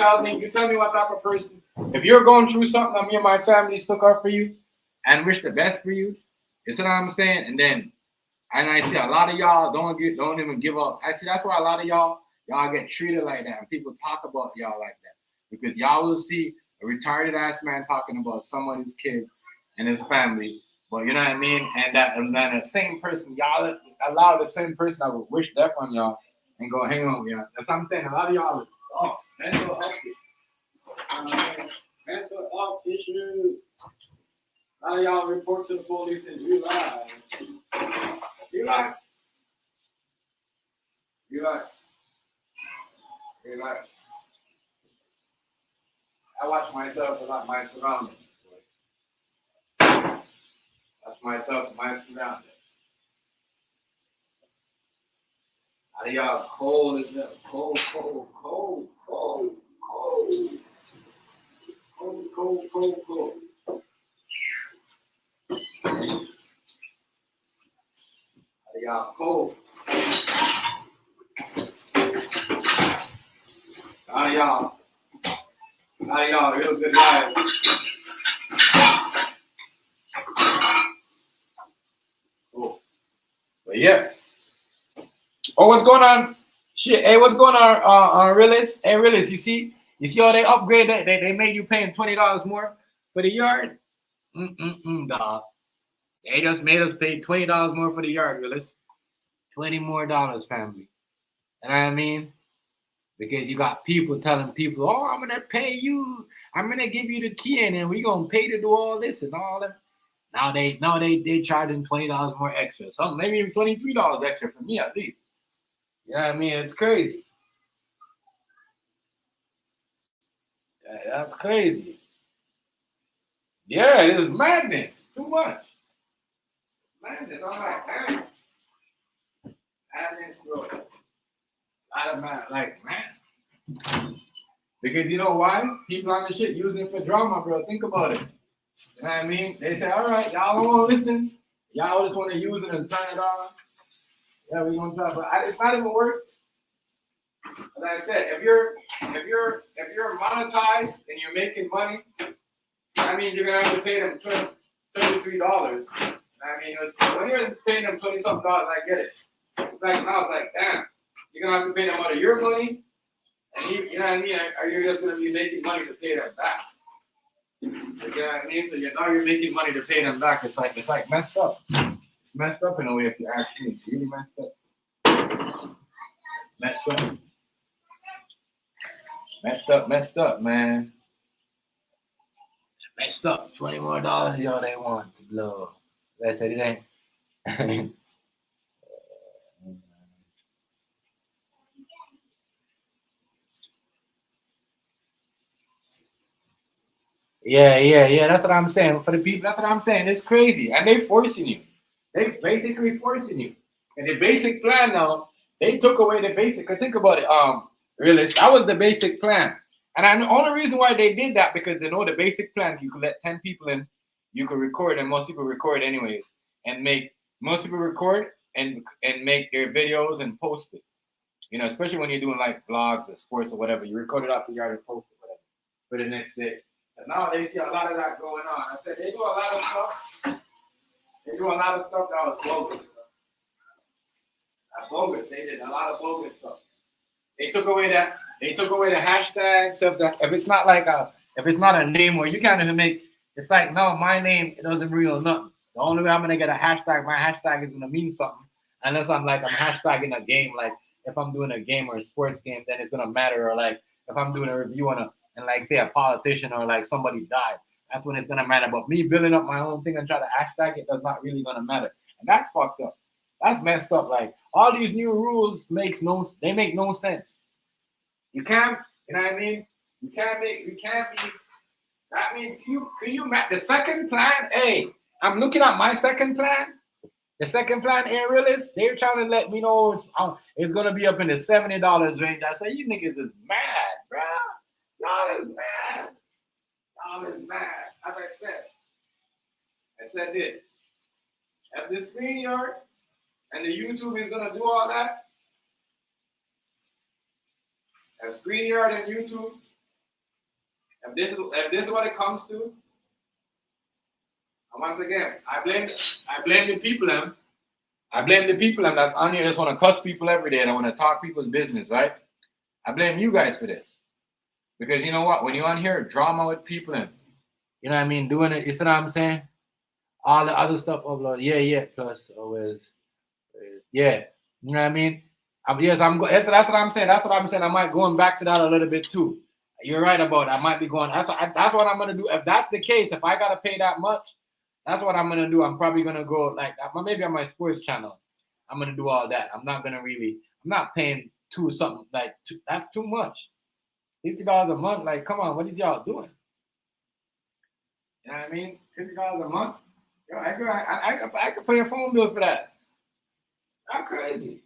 tell me what type of person. If you're going through something that me and my family stuck up for you and wish the best for you, you see what I'm saying? And I see a lot of y'all don't even give up. I see that's why a lot of y'all get treated like that and people talk about y'all like that. Because y'all will see a retarded ass man talking about somebody's kid and his family. But you know what I mean? And then the same person, y'all allow the same person that would wish death on y'all and go hang on with y'all. That's what I'm saying. A lot of y'all mental health issues. Mental health issues. A lot of y'all report to the police and you lie. You lie. I watch myself a lot, my surroundings. Watch myself and my surroundings. A lot of y'all cold as hell. Cold. Y'all cold. A lot of y'all real good guys. Cool. But yeah. Oh, what's going on? Shit. Hey, what's going on Realist? Hey, Realist, you see how they upgrade that? They made you paying $20 more for the yard? Dog. They just made us pay $20 more for the yard, Realist. $20 more, family. You know what I mean? Because you got people telling people, oh, I'm going to pay you I'm gonna give you the key and then we're gonna pay to do all this and all that. Now they charging $20 more extra. Some maybe even $23 extra for me at least. You know what I mean? It's crazy. That's crazy. Yeah, it is madness. Too much. Madness. I'm like, man. Madness, bro. Out of man, like, man. Because you know why? People on the shit using it for drama, bro. Think about it. You know what I mean? They say, all right, y'all don't want to listen. Y'all just want to use it and turn it on. Yeah, we're gonna try, but it's not even worth. As I said, if you're monetized and you're making money, that means you're gonna have to pay them $33. I mean, when you're paying them $20-something, I get it. It's like now, it's like, damn, you're gonna have to pay them out of your money, and you know what I mean? Or you're just gonna be making money to pay them back. You know what I mean? So now you're making money to pay them back. It's like messed up. It's messed up in a way if you ask me. It's really messed up. Messed up, man. Messed up. $20 more, yo, they want to blow. They said it ain't. Yeah. That's what I'm saying. For the people, that's what I'm saying. It's crazy. And they forcing you. They basically forcing you. And the basic plan now, they took away the basic. Think about it. Realist, that was the basic plan. And the only reason why they did that because they know the basic plan, you could let 10 people in, you could record, and most people record anyways, and most people record and make their videos and post it. You know, especially when you're doing like vlogs or sports or whatever, you record it off the yard and post it, whatever, for the next day. And now they see a lot of that going on. I said they do a lot of stuff. They do a lot of stuff that was bogus. That's bogus. They did a lot of bogus stuff. They took away the hashtag stuff. That if it's not a name where you can't even make, it's like no, my name it doesn't mean nothing. The only way I'm gonna get a hashtag, my hashtag is gonna mean something. Unless I'm hashtagging a game, like if I'm doing a game or a sports game, then it's gonna matter. Or like if I'm doing a review on and like say a politician or like somebody died, that's when it's gonna matter. But me building up my own thing and try to hashtag it does not really gonna matter. And that's fucked up. That's messed up. Like all these new rules make no sense. You can't, you know what I mean? You can't be. That means can you the second plan? Hey, I'm looking at my second plan. The second plan, realist, they're trying to let me know it's gonna be up in the $70 range. I say you niggas is mad, bro. Y'all is mad. As I said this. If the StreamYard and the YouTube is gonna do all that, if StreamYard and YouTube, if this is what it comes to, and once again, I blame the people them. I blame the people them that's on here just want to cuss people every day and I want to talk people's business, right? I blame you guys for this. Because you know what? When you're on here, drama with people and you know what I mean, doing it, you see what I'm saying? All the other stuff upload, plus always, yeah. You know what I mean? That's what I'm saying. That's what I'm saying. I might going back to that a little bit too. You're right about it. I might be going. That's what I'm gonna do. If that's the case, if I gotta pay that much, that's what I'm gonna do. I'm probably gonna go like maybe on my sports channel. I'm gonna do all that. I'm not paying something like that's too much. $50 a month. Like, come on, what is y'all doing? You know what I mean? $50 a month. Yo, I could pay a phone bill for that. That's crazy.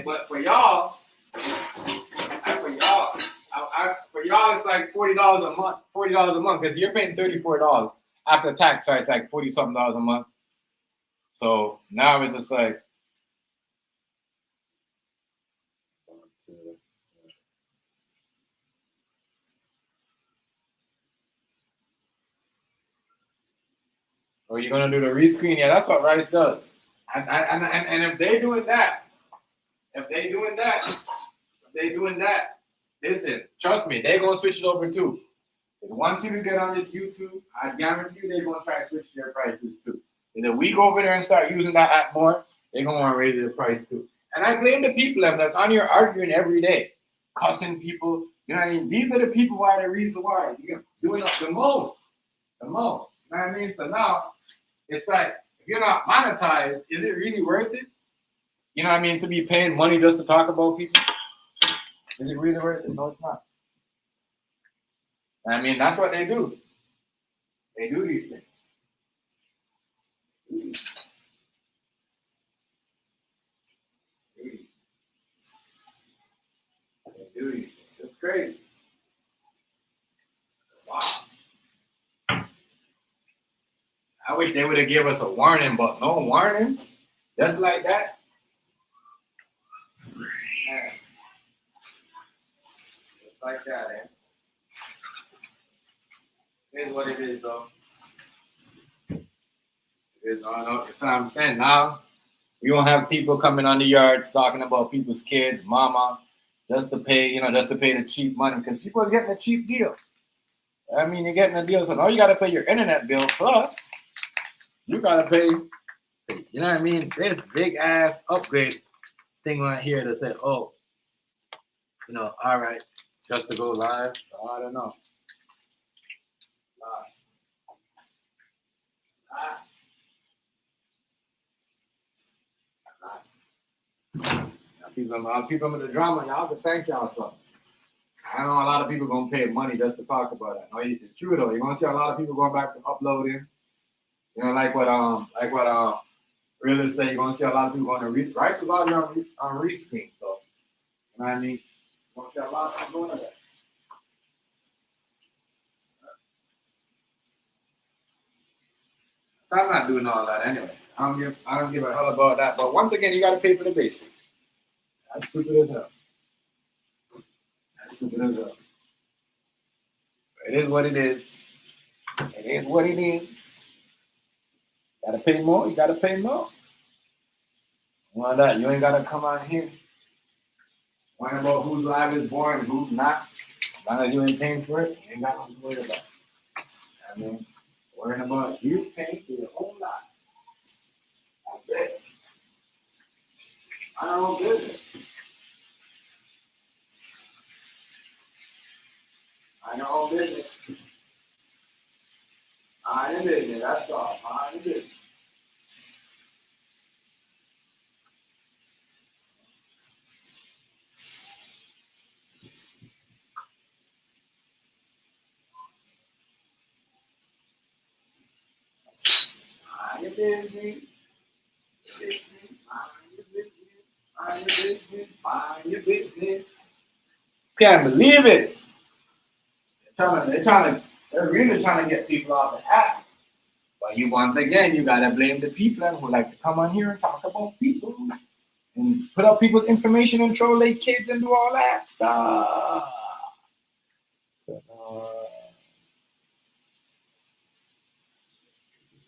But for y'all, it's like $40 a month. $40 a month because you're paying $34 after tax, so it's like $40-something a month. So now it's just like. Or you're gonna do the rescreen? Yeah, that's what Rice does. And if they're doing that, listen, trust me, they're gonna switch it over too. Once you get on this YouTube, I guarantee you they're gonna try to switch their prices too. And if we go over there and start using that app more, they're gonna want to raise their price too. And I blame the people that's on here arguing every day, cussing people. You know what I mean? These are the people why the reason why you're doing up the most. The most. You know what I mean? So now it's like, if you're not monetized, is it really worth it? You know what I mean? To be paying money just to talk about people? Is it really worth it? No, it's not. I mean, that's what they do. They do these things. They do these things. It's crazy. Wow. I wish they would have given us a warning, but no warning. Just like that. Man. Just like that, eh? It is what it is, though. It is, no, it's what I'm saying. Now, we don't have people coming on the yards talking about people's kids, mama, just to pay, just to pay the cheap money, because people are getting a cheap deal. I mean, you're getting a deal, so now you got to pay your internet bill, plus you got to pay, you know what I mean? This big ass upgrade thing right here to say, oh, all right, just to go live. I don't know. People in the drama, y'all can thank y'all something. I know a lot of people gonna pay money just to talk about it. No, it's true though. You're gonna see a lot of people going back to uploading. Like what real estate. You're gonna see a lot of people going to Rice was out here on Rescreen. So you know what I mean. You're gonna see a lot of people going to that. So I'm not doing all that anyway. I don't give a hell about that. But once again, you gotta pay for the basics. That's stupid as hell. That's stupid as hell. It is what it is. It is what it is. Gotta pay more. You gotta pay more. Why that? You ain't gotta come on here. Worrying about whose live is born and who's not. As long as you ain't paying for it, you ain't got nothing to worry about. I mean, worrying about you paying for your own life. That's it. I don't know business. I know business. I am business. That's all. I am business. I am business. Mind your business. Can't believe it. They're really trying to get people off the app. But once again, you gotta blame the people who like to come on here and talk about people and put up people's information and troll their kids and do all that stuff.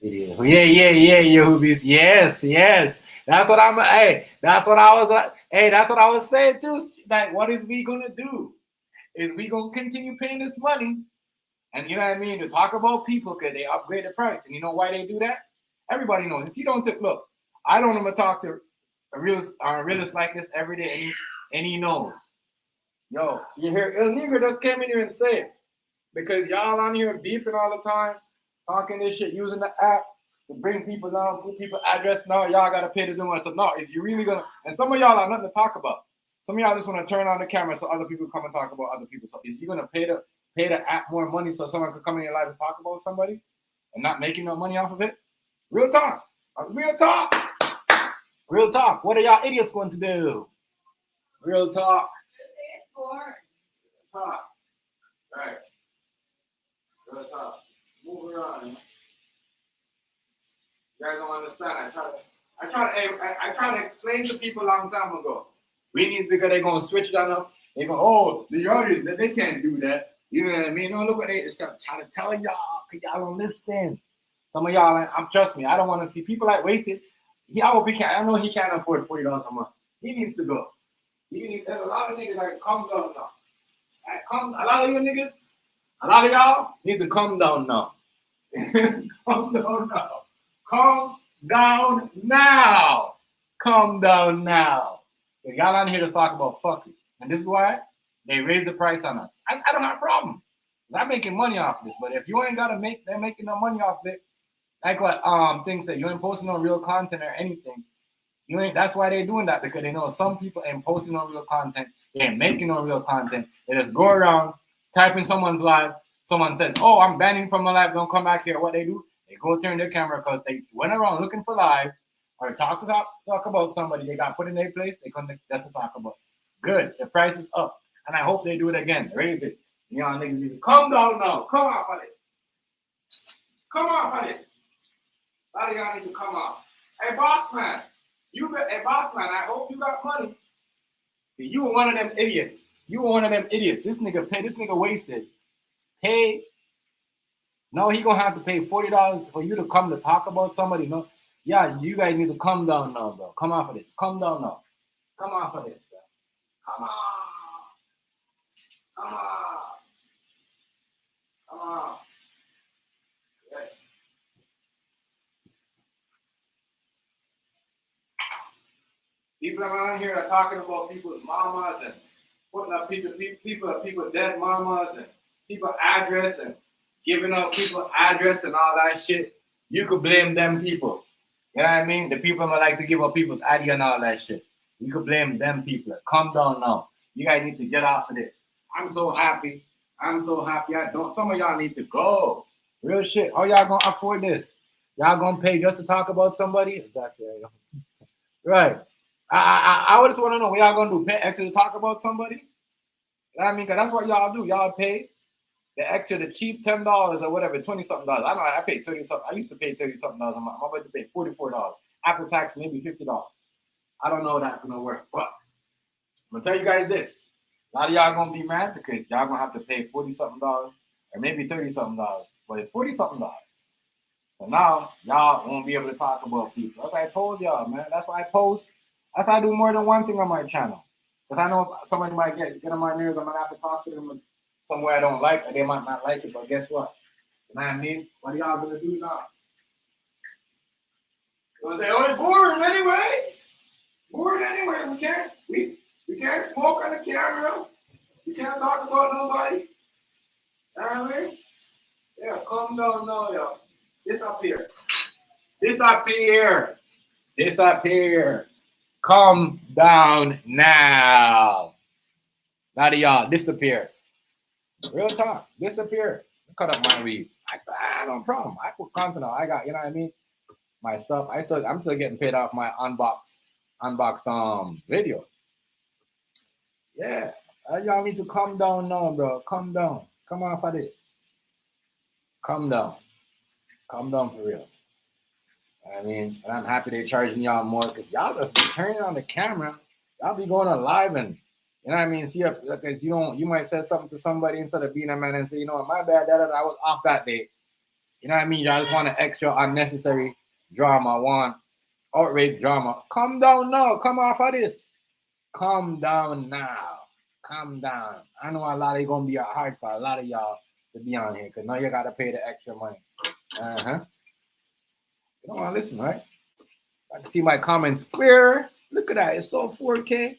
Yes. That's what that's what I was saying too. Like, what is we gonna do? Is we gonna continue paying this money? And you know what I mean? To talk about people because they upgrade the price. And you know why they do that? Everybody knows. You don't look, I don't even talk to a realist like this every day, and he knows. Yo, you hear illegal just came in here and say it. Because y'all on here beefing all the time, talking this shit, using the app to bring people down, put people address. No, y'all gotta pay to do it. So no, if you really gonna, and some of y'all are nothing to talk about. Some of y'all just want to turn on the camera so other people come and talk about other people. So is you gonna pay the app more money so someone can come in your life and talk about somebody and not making no money off of it? Real talk. Real talk. Real talk. What are y'all idiots going to do? Real talk. Talk. Right. Real talk. Move around. You guys don't understand. I try to explain to people a long time ago. We need, because they're gonna switch that up. They go, oh, the audience, they can't do that. You know what I mean? No, look what they trying to tell y'all, because y'all don't listen. Some of y'all, trust me, I don't want to see people like wasted. I know he can't afford $40 a month. He needs to go. There's a lot of niggas like calm down now. A lot of you niggas, a lot of y'all need to calm down now. Calm down now. Calm down now. Calm down now. So y'all on here to talk about fucking. And this is why they raised the price on us. I don't have a problem. I'm making money off this. But if you ain't gotta make, they're making no money off it. Like what things that you ain't posting no real content or anything. You ain't. That's why they're doing that, because they know some people ain't posting no real content. They ain't making no real content. They just go around, type in someone's live. Someone said, "Oh, I'm banning from the live. Don't come back here." What they do? They go turn their camera because they went around looking for live or talk about somebody. They got put in their place. They couldn't just to talk about. Good. The price is up, and I hope they do it again. Raise it. Y'all niggas need to come down now. Come off of it. Come off of it. A lot of y'all need to come off. Hey, boss man. I hope you got money. You were one of them idiots. This nigga wasted. Hey, no, he gonna have to pay $40 for you to come to talk about somebody. No, yeah, you guys need to come down now, bro. Come off of this. Come down now. Come off of this, bro. Come on. Come on. Come on. Yes. People around here are talking about people's mamas and putting up people's dead mamas and people's address and giving up people's address and all that shit. You could blame them people. You know what I mean? The people that like to give up people's ID and all that shit. You could blame them people. Come down now. You guys need to get off of this. I'm so happy. Some of y'all need to go. Real shit. How y'all gonna afford this? Y'all gonna pay just to talk about somebody? Exactly. Right. I just want to know what y'all gonna do. Pay extra to talk about somebody? You know what I mean? Because that's what y'all do. Y'all pay the extra, the cheap $10 or whatever, $20-something. I know I paid $30-something. I used to pay $30-something a month. I'm about to pay $44. After tax, maybe $50. I don't know how that's gonna work, but I'm gonna tell you guys this. A lot of y'all gonna be mad because y'all gonna have to pay $40-something or maybe $30-something, but it's $40-something. So now y'all won't be able to talk about people. That's what I told y'all, man. That's why I post. That's why I do more than one thing on my channel. Because I know somebody might get on my nerves. I'm gonna have to talk to them somewhere I don't like, or they might not like it. But guess what? You know what I mean? What are y'all gonna do now? Because they only boring anyway. We can't smoke on the camera. We can't talk about nobody. You know what I mean? Yeah, calm down now, y'all. Disappear. Calm down now. Now y'all disappear. Real talk. Disappear. Cut up my weed. I no problem. I put content out. I got, you know what I mean? My stuff. I'm still getting paid off my unbox video. Yeah. Y'all need to calm down now, bro. Calm down. Come off of this. Calm down. Calm down for real. I mean, and I'm happy they're charging y'all more because y'all just be turning on the camera. Y'all be going on live and, you know what I mean? See, because you might say something to somebody instead of being a man and say, you know what, my bad, I was off that day. You know what I mean? Y'all just want an extra unnecessary drama, want outrage drama. Calm down now. Come off of this. Calm down now. Calm down. I know a lot of it's going to be hard for a lot of y'all to be on here because now you got to pay the extra money. You don't want to listen, right? I can see my comments clear. Look at that. It's so 4K.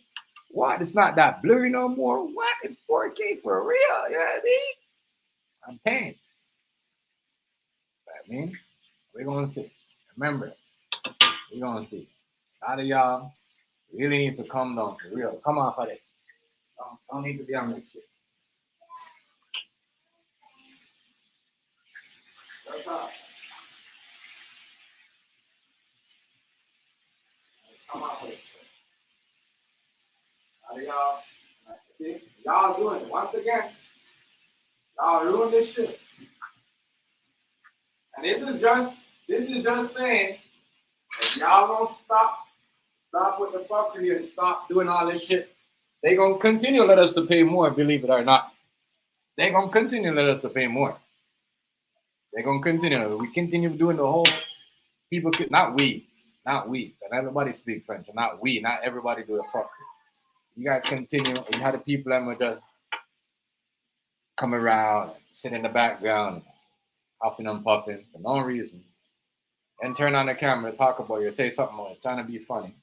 What? It's not that blurry no more. What? It's 4K for real. You know what I mean? I'm paying. I mean, we're going to see. Remember, we're going to see. A lot of y'all really need to come down for real. Come off of this. Don't need to be on this shit. What's up? Come off of this. A lot of y'all, see, y'all doing it. Once again, y'all ruin this shit. And this is just saying, if y'all don't stop with the fuckery and stop doing all this shit, they gonna continue to let us to pay more, believe it or not. They gonna continue to let us to pay more. They gonna continue. We continue doing the whole people, not we, and everybody speak French, and not everybody do the fuckery. You guys continue, and you have the people that will just come around, sit in the background, huffing and puffing for no reason, and turn on the camera, talk about you, say something, trying to be funny.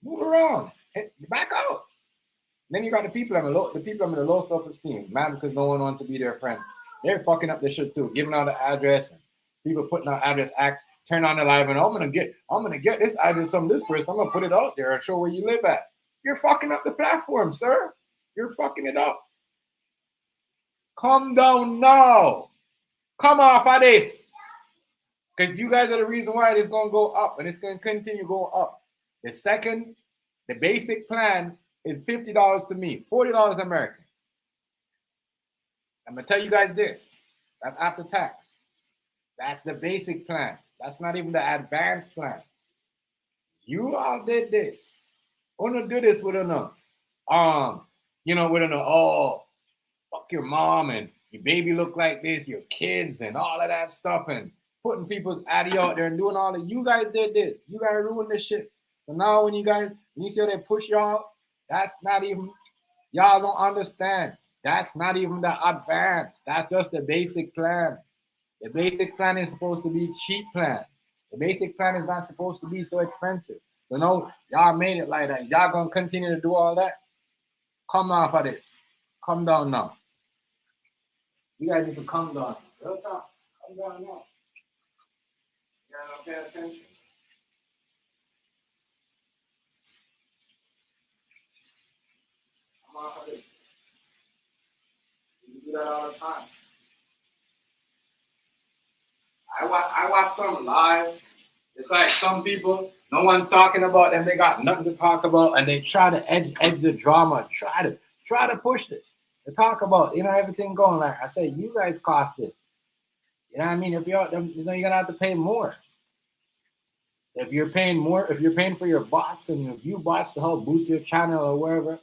Move around. Back out. Then you got the people that have the low self-esteem, mad because no one wants to be their friend. They're fucking up this shit too, giving out the address and people putting out address act, turn on the live and I'm gonna get this address from this person. I'm gonna put it out there and show where you live at. You're fucking up the platform, sir. You're fucking it up. Come down now. Come off of this. Because you guys are the reason why it's gonna go up and it's gonna continue going up. The basic plan is $50 to me, $40 American. I'm gonna tell you guys this. That's after tax. That's the basic plan. That's not even the advanced plan. You all did this. Wanna do this with enough. With enough, oh, fuck your mom and your baby look like this, your kids and all of that stuff and putting people's addy out there and doing all that. You guys did this. You guys ruined this shit. So now when you see how they push y'all, that's not even, y'all don't understand. That's not even the advance. That's just the basic plan. The basic plan is supposed to be cheap plan. The basic plan is not supposed to be so expensive. So no, y'all made it like that. Y'all gonna continue to do all that? Come off of this. Come down now. You guys need to come down. Real talk. Come down now. You gotta pay attention. Come off of this. You do that all the time. I watch some live. It's like some people, no one's talking about them. They got nothing to talk about, and they try to edge the drama. Try to push this. They talk about everything going like I say. You guys cost this. You know what I mean? If you're gonna have to pay more. If you're paying more, if you're paying for your bots and your view bots to help boost your channel or wherever,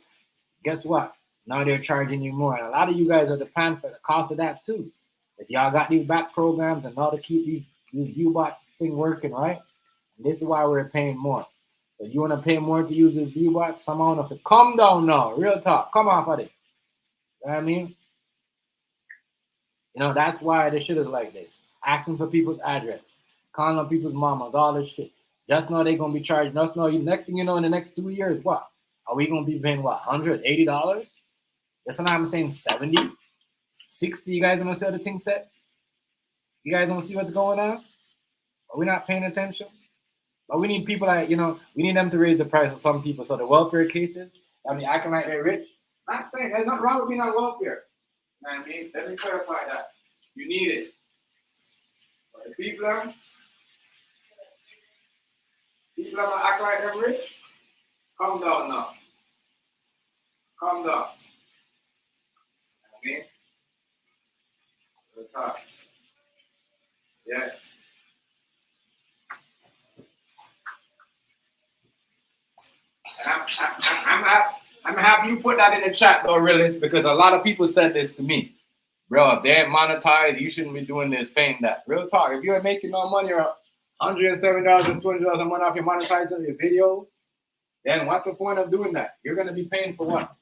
guess what? Now they're charging you more, and a lot of you guys are paying for the cost of that too. If y'all got these back programs and how to keep these view bots thing working, right? And this is why we're paying more. If you want to pay more to use this view bot, someone have to come down now. Real talk. Come off of it. You know what I mean? That's why this shit is like this. Asking for people's address. Calling on people's mamas. All this shit. Just know they're going to be charging us. Next thing you know, in the next 2 years, what? Are we going to be paying, what, $180? That's what I'm saying, 70 60 You guys gonna see how the thing set? You guys don't see what's going on? Are we not paying attention? But we need people like, we need them to raise the price of some people. So the welfare cases, acting like they're rich. I'm not saying there's nothing wrong with being on welfare. You know what I mean? Let me clarify that. You need it. But the people are act like they're rich. Calm down now. Calm down. You know what I mean? Yeah. I'm happy you put that in the chat though, realist, because a lot of people said this to me. Bro, if they're monetized, you shouldn't be doing this, paying that. Real talk. If you're making no money or $107 and $20 a month off your monetizing your videos, then what's the point of doing that? You're gonna be paying for what?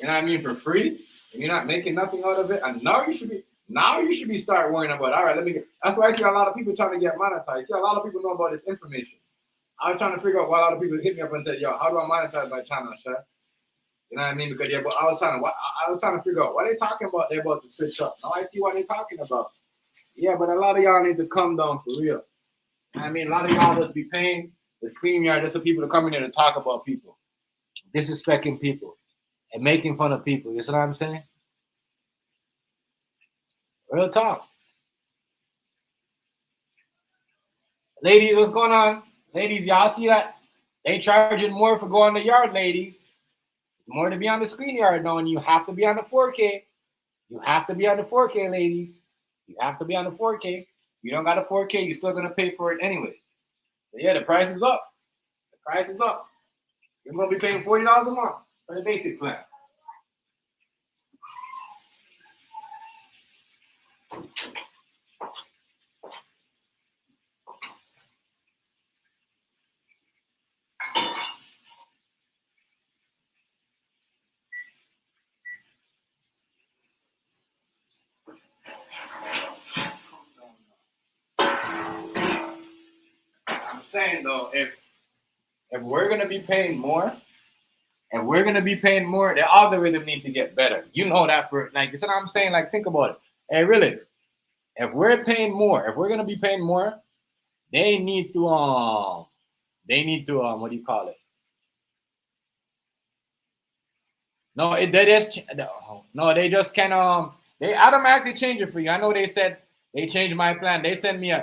You know what I mean? For free? And you're not making nothing out of it. And now you should be start worrying about, all right, that's why I see a lot of people trying to get monetized. See, a lot of people know about this information. I was trying to figure out why a lot of people hit me up and said, yo, how do I monetize my channel, Chef? You know what I mean? Because I was trying to figure out what they're talking about. They're about to switch up. Now I see what they're talking about. Yeah, but a lot of y'all need to come down for real. I mean, a lot of y'all just be paying the StreamYard just for people to come in here to talk about people, disrespecting people, and making fun of people. You see what I'm saying? Real talk. Ladies, what's going on? Ladies, y'all see that? They charging more for going to yard, ladies. It's more to be on the screen yard now, and you have to be on the 4K. You have to be on the 4K, ladies. You have to be on the 4K. You don't got a 4K, you're still gonna pay for it anyway. So yeah, the price is up. The price is up. You're gonna be paying $40 a month for the basic plan. I'm saying though, if we're gonna be paying more, if we're gonna be paying more, the algorithm needs to get better. You know that for like that's what I'm saying. Like think about it. Hey, really, if we're paying more, if we're gonna be paying more, they need to what do you call it? No, they just no, they just can they automatically change it for you. I know they said they changed my plan. They send me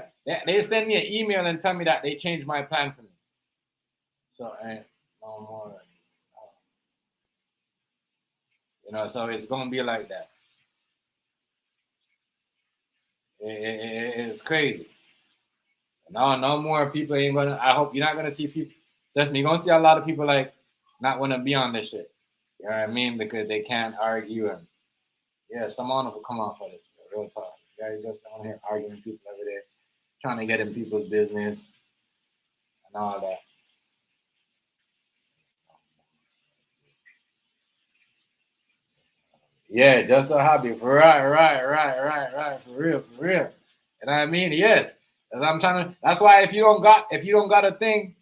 they send me an email and tell me that they changed my plan for me. So no more. So it's gonna be like that. It's crazy. No more people ain't gonna. I hope you're not gonna see people. Trust me, you're gonna see a lot of people like not wanna be on this shit. You know what I mean? Because they can't argue and yeah, someone will come off of this. Real talk. You guys just on here arguing people over there, trying to get in people's business and all that. Yeah, just a hobby. Right. For real. You know what I mean? Yes. As I'm trying to. That's why if you don't got a thing,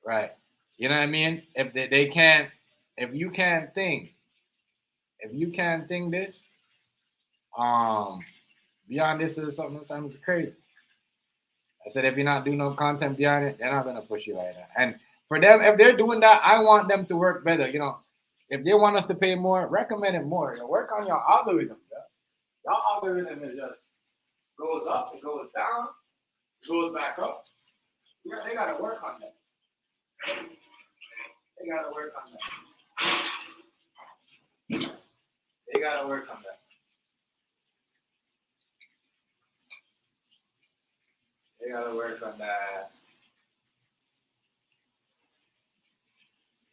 right? You know what I mean? If they can't, if you can't think this, beyond this is something sometimes crazy. I said if you're not doing no content beyond it, they're not gonna push you like that. And for them, if they're doing that, I want them to work better. If they want us to pay more, recommend it more. Work on your algorithm. Your algorithm is just goes up, it goes down, it goes back up. Yeah, they gotta work on that. They gotta work on that. They gotta work on that. They gotta work on that.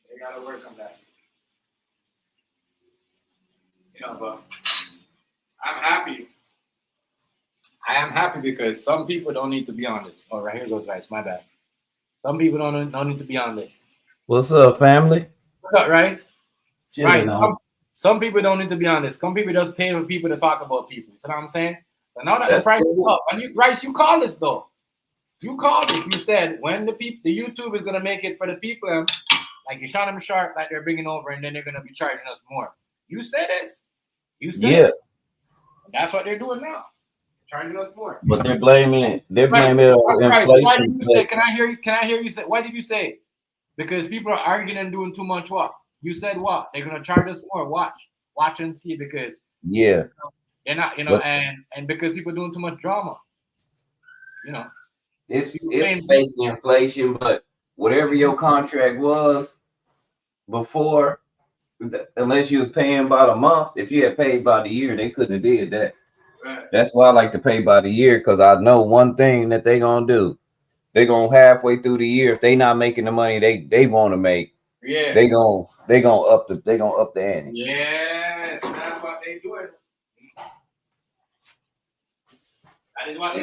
They gotta work on that. But I'm happy. I am happy because some people don't need to be on this. Oh, right here goes Rice. My bad. Some people don't need to be on this. What's up, family? What's up, Rice? Chilling Right. Some people don't need to be on this. Some people just pay for people to talk about people. You know what I'm saying? But now that the price is up, and Rice, you called this though. You called this. You said when the YouTube is gonna make it for the people, like you shot them sharp, like they're bringing over, and then they're gonna be charging us more. You said this. You said it. And that's what they're doing now. Charging us more. But they're blaming it. They're blaming it on inflation. Why did you say? Can I hear you say? Why did you say it? Because people are arguing and doing too much what? You said what? They're gonna charge us more. Watch and see because they're not, and because people are doing too much drama. It's fake inflation, but whatever your contract was before, unless you was paying by the month, if you had paid by the year, they couldn't have did that. Right. That's why I like to pay by the year, because I know one thing that they gonna do. They gonna halfway through the year, if they not making the money they want to make, they gonna up the ante. Yeah, that's what they doing.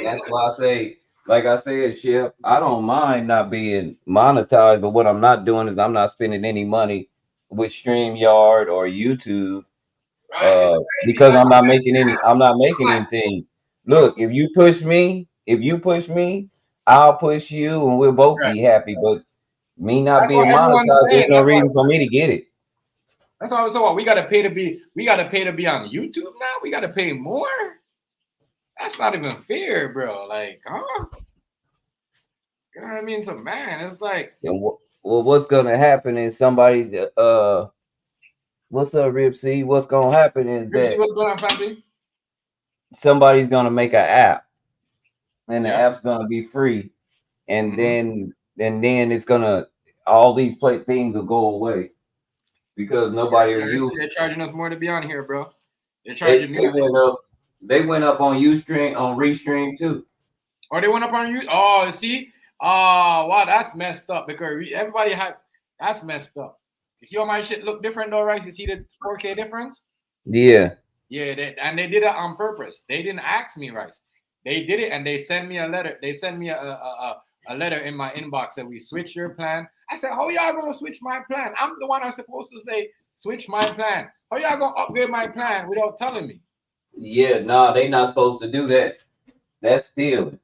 That's why I say, like I said, Shep, I don't mind not being monetized, but what I'm not doing is I'm not spending any money with StreamYard or YouTube, because I'm not making anything. Look, if you push me, I'll push you, and we'll both be happy. But me not being monetized, there's no reason for me to get it. That's all. So what? We gotta pay to be on YouTube now. We gotta pay more. That's not even fair, bro. Like, huh? You know what I mean? So, man, it's like. Well, what's gonna happen is somebody's what's up, Rip C? What's gonna happen is Rip C, what's going on, Family? Somebody's gonna make an app, and the app's gonna be free, and then it's gonna all these things will go away because nobody will use. They're charging us more to be on here, bro. They're charging me. They went up on Restream too. Or they went up on you. Oh, see? Oh, wow, that's messed up because everybody that's messed up. You see how my shit look different though, right? You see the 4K difference? Yeah. Yeah, and they did it on purpose. They didn't ask me, right? They did it and they sent me a letter. They sent me a letter in my inbox that we switch your plan. I said, how y'all gonna switch my plan? I'm the one that's supposed to say switch my plan. How y'all gonna upgrade my plan without telling me? Yeah, nah, they not supposed to do that. That's stealing.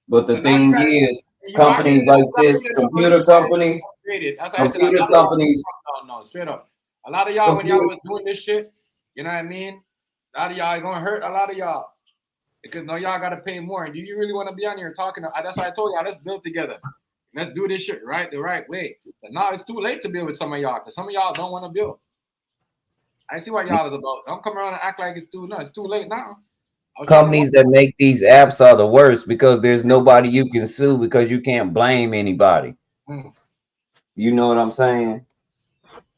But the thing is, companies like this, computer companies, That's why I said a computer lot of companies. y'all, no, straight up. A lot of y'all, when y'all was doing this shit, you know what I mean? A lot of y'all gonna hurt a lot of y'all. Because no, y'all gotta pay more. And do you really want to be on here talking? That's why I told y'all, let's build together. Let's do this shit the right way. But now it's too late to build with some of y'all, because some of y'all don't want to build. I see what y'all is about. Don't come around and act like it's too late now. Companies that make these apps are the worst because there's nobody you can sue because you can't blame anybody. You know what I'm saying?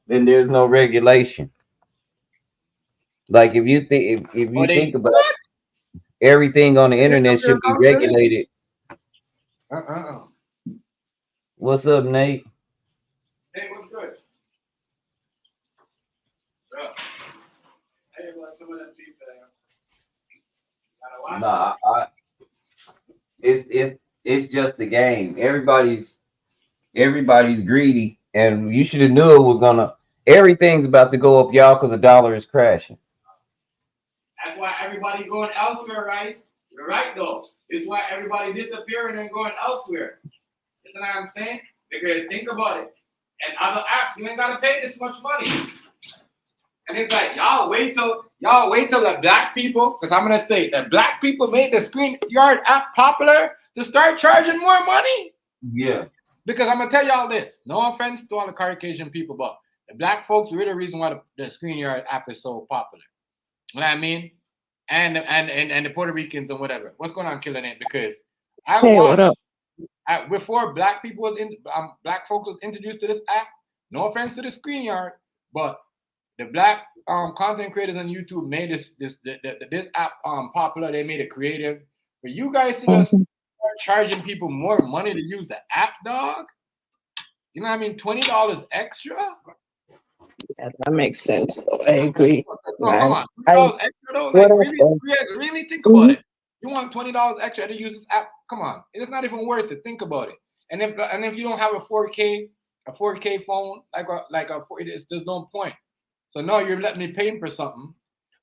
Then there's no regulation. Like if you think think about everything on the internet should be regulated. What's up, Nate? Hey, what's good? Hey, what's some of that beef there? Nah, it's just the game. Everybody's greedy, and you should have knew it was gonna. Everything's about to go up, y'all, because the dollar is crashing. That's why everybody going elsewhere, right? You're right, though. It's why everybody disappearing and going elsewhere. You know what I'm saying? Because think about it. And other apps, you ain't gotta pay this much money. And it's like y'all wait till the black people, because I'm gonna state that black people made the StreamYard app popular to start charging more money. Yeah. Because I'm gonna tell y'all this. No offense to all the Caucasian people, but the black folks are the reason why the StreamYard app is so popular. You know what I mean? And the Puerto Ricans and whatever. What's going on, Killing It? Because what up? Before black folks was introduced to this app. No offense to the StreamYard, but the black content creators on YouTube made this app popular. They made it creative. For you guys to just start charging people more money to use the app, dog. You know what I mean? $20 extra. Yeah, that makes sense. Though. I agree. No, come on. $20 extra though. Like really think about it. You want $20 extra to use this app? Come on, it's not even worth it. Think about it. And if you don't have a 4K phone, there's no point. So no, you're letting me pay for something,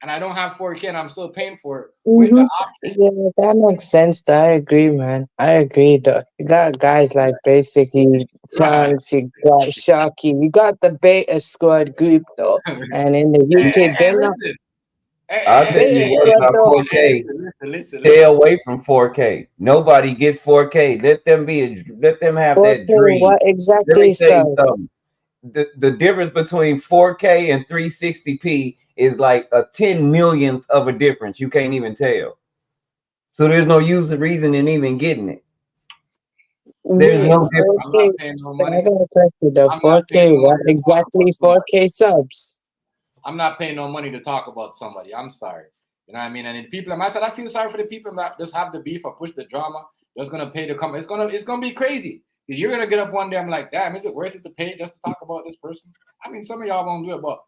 and I don't have 4K, and I'm still paying for it. With the option. Yeah, that makes sense. Though. I agree, man. I agree. Though. You got guys like basically Chunks, you got Shocky, you got the Beta Squad group though, and in the UK, they're not. I'll tell you what about 4K. Listen. Stay away from 4K. Nobody get 4K. Let them have 4K, that dream. what exactly, Let me tell you sir? something. The difference between 4K and 360p is like a 10 millionth of a difference. You can't even tell. So there's no reason in even getting it. There's no difference. I'm not paying no money. I gotta check you the 4K. What exactly 4K subs? I'm not paying no money to talk about somebody. I'm sorry. You know what I mean? And the people, I said, I feel sorry for the people that just have the beef or push the drama. Just gonna pay to come. It's gonna be crazy. You're gonna get up one day. I'm like, damn, is it worth it to pay just to talk about this person? I mean, some of y'all won't do it, but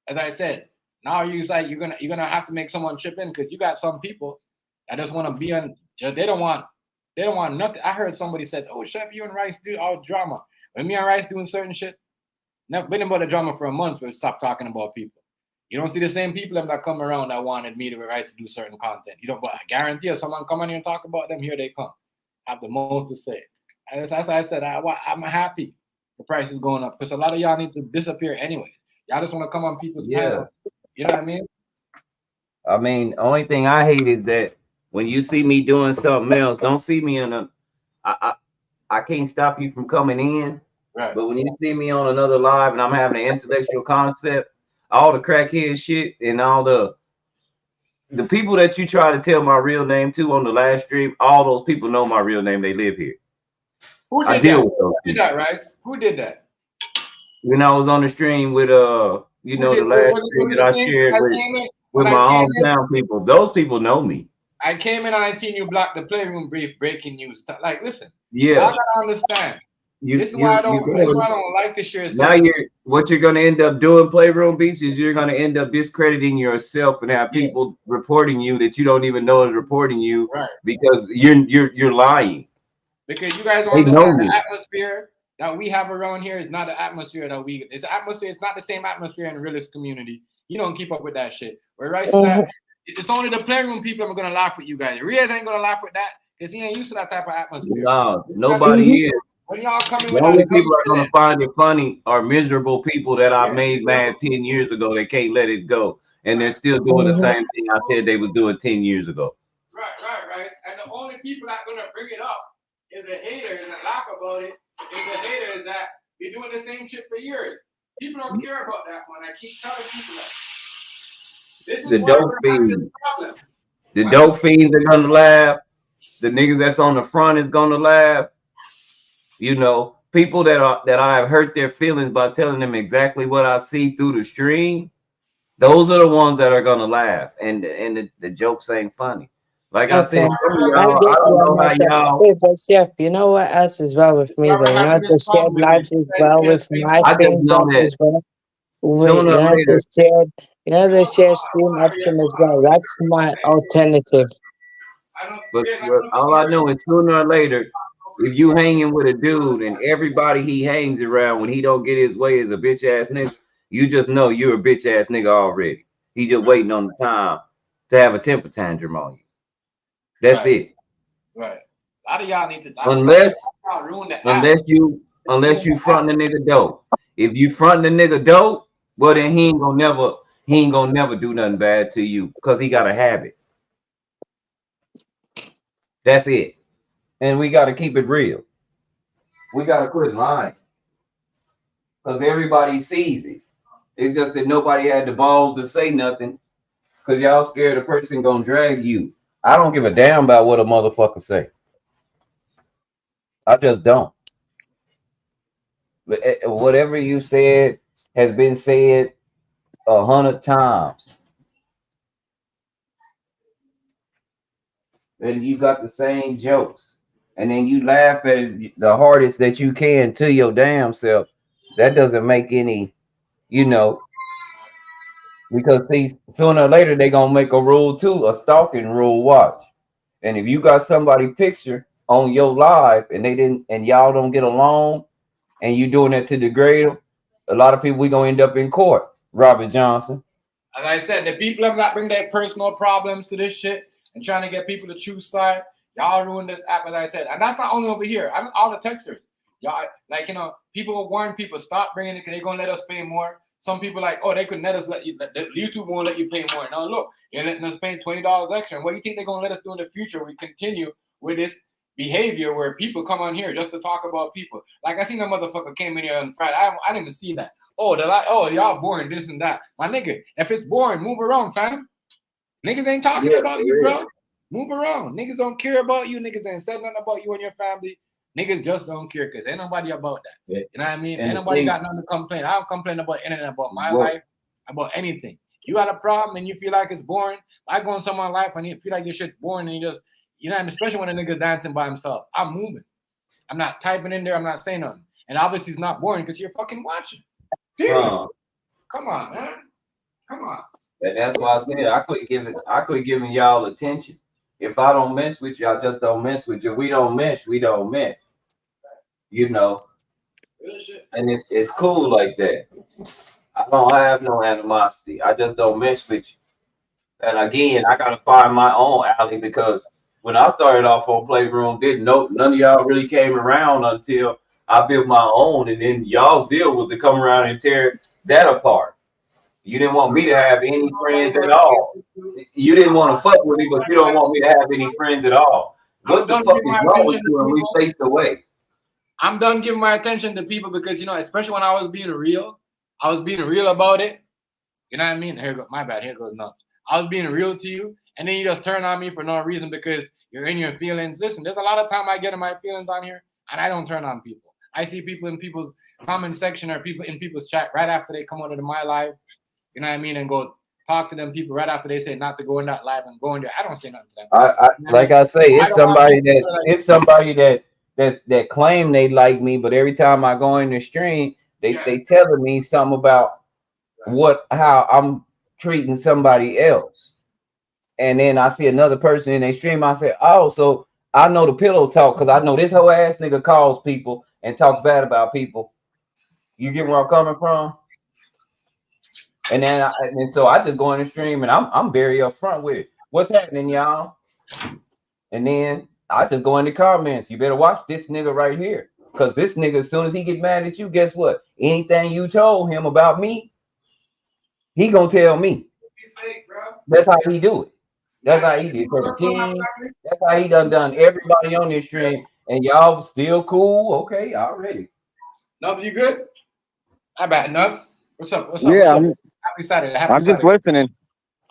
as I said, now you're gonna have to make someone chip in because you got some people that just want to be on. They don't want nothing. I heard somebody said, "Oh, Chef, you and Rice do all drama." When me and Rice doing certain shit, never been about the drama for a month, but stop talking about people. You don't see the same people that come around that wanted me to Rice to do certain content. You don't, but I guarantee you, someone come on here and talk about them. Here they come, have the most to say. As I said, I'm happy the price is going up because a lot of y'all need to disappear anyway. Y'all just want to come on people's panel. You know what I mean? I mean, only thing I hate is that when you see me doing something else, don't see me in a. I can't stop you from coming in. Right. But when you see me on another live and I'm having an intellectual concept, all the crackhead shit and all the people that you try to tell my real name to on the last stream, all those people know my real name. They live here. Who did that? Who did that, Rice? Who did that? When I was on the stream with the last stream that I shared with my hometown people, those people know me. I came in and I seen you block the playroom brief breaking news. Like, listen, yeah, y'all gotta understand. This is why I don't like to share. Now what you're gonna end up doing, playroom beats, is you're gonna end up discrediting yourself and have people reporting you that you don't even know is reporting you, right? Because you're lying. Because you guys don't understand the atmosphere that we have around here is not the atmosphere that we. It's the atmosphere. It's not the same atmosphere in the realist community. You don't keep up with that shit. Where Rice is that, it's only the playroom people are gonna laugh with you guys. Riaz ain't gonna laugh with that because he ain't used to that type of atmosphere. No, nobody is. When y'all coming The with only that people are feeling, gonna find it funny are miserable people that I Yeah. made mad 10 years ago. They can't let it go, and they're still doing the same thing I said they was doing 10 years ago. right. And the only people that gonna bring it up is the haters and laugh about it. Is the haters that be doing the same shit for years. People don't care about that one. I keep telling people that. This is The why dope we're having this fiends, problem. the dope fiends are gonna laugh. The niggas that's on the front is gonna laugh. You know, people that I have hurt their feelings by telling them exactly what I see through the stream. Those are the ones that are gonna laugh, and the jokes ain't funny. Like I said, Okay. some of I y'all, get I you don't know on how that. y'all. Hey, but Chef, you know what else is well with That's me why though? we're You know having this the shared problem because lives you is said well you can't with say my I nothing. just thing know that that as well. Wait, sooner you or know later, the shared stream option as well. That's my alternative. I don't. but Yes, I but don't think all you I heard know is sooner or later, if you hanging with a dude and everybody he hangs around when he don't get his way is a bitch ass nigga, you just know you're a bitch ass nigga already. He just waiting on the time to have a temper tantrum on you. That's Right. it. Right. A lot of y'all need to. Unless Y'all ruin the app. unless you front the nigga dope. If you front the nigga dope, well then he ain't gonna never do nothing bad to you because he got a habit. That's it. And we gotta keep it real. We gotta quit lying. Because everybody sees it. It's just that nobody had the balls to say nothing because y'all scared a person gonna drag you. I don't give a damn about what a motherfucker say. I just don't. But, whatever you said has been said 100 times. And you got the same jokes. And then you laugh at it the hardest that you can to your damn self. That doesn't make any, you know, because see, sooner or later they gonna make a rule too, a stalking rule. Watch, and if you got somebody picture on your live and they didn't, and y'all don't get along, and you doing that to degrade them, a lot of people we gonna end up in court. Robert Johnson. As I said, the people have not bring their personal problems to this shit and trying to get people to choose side. Y'all ruin this app, as I said, and that's not only over here. I mean, all the texters. Y'all, like people will warn people stop bringing it because they're gonna let us pay more. Some people like, oh, they could let us let you. YouTube won't let you pay more. Now look, you're letting us pay $20 extra. And what do you think they're gonna let us do in the future? We continue with this behavior where people come on here just to talk about people. Like I seen a motherfucker came in here on Friday. I didn't even see that. Oh, they're like, oh, y'all boring, this and that. My nigga, if it's boring, move around, fam. Niggas ain't talking about you, bro. Move around. Niggas don't care about you. Niggas ain't said nothing about you and your family. Niggas just don't care because ain't nobody about that. Yeah. You know what I mean? And Ain't nobody got nothing to complain. I don't complain about anything, about my life, about anything. You got a problem and you feel like it's boring. I go in someone's life and you feel like your shit's boring and you just, you know what I mean? Especially when a nigga's dancing by himself. I'm moving. I'm not typing in there. I'm not saying nothing. And obviously it's not boring because you're fucking watching. Period. Come on, man. Come on. And that's why I said I quit giving y'all attention. If I don't mess with you, I just don't mess with you. We don't mesh, we don't mesh. You know, and it's cool like that. I don't have no animosity. I just don't mess with you. And again, I gotta find my own alley because when I started off on Playroom, didn't know none of y'all really came around until I built my own, and then y'all's deal was to come around and tear that apart. You didn't want me to have any friends at all. You didn't want to fuck with me, but you don't want me to have any friends at all. I'm What the done fuck giving is my wrong with attention to you? And we people. faced away. I'm done giving my attention to people because especially when I was being real about it. You know what I mean? Here goes my bad. Here goes nuts. I was being real to you, and then you just turn on me for no reason because you're in your feelings. Listen, there's a lot of time I get in my feelings on here, and I don't turn on people. I see people in people's comment section or people in people's chat right after they come out of my live. You know what I mean? And go talk to them people right after they say not to go in that live and go in there. I don't say nothing to them. Like I say, it's somebody that claim they like me, but every time I go in the stream, they telling me something about how I'm treating somebody else. And then I see another person in their stream, I say, oh, so I know the pillow talk because I know this whole ass nigga calls people and talks bad about people. You get where I'm coming from? And then so I just go in the stream and I'm very upfront with it. What's happening, y'all? And then I just go in the comments. You better watch this nigga right here. Because this nigga, as soon as he get mad at you, guess what? Anything you told him about me, he gonna tell me. That's how he do it. That's how he did. That's how he done everybody on this stream. And y'all still cool? Okay, already. Nubs, you good? How about Nubs? What's up? What's up? Yeah, What's up? Happy Saturday. Happy I'm just Saturday. listening.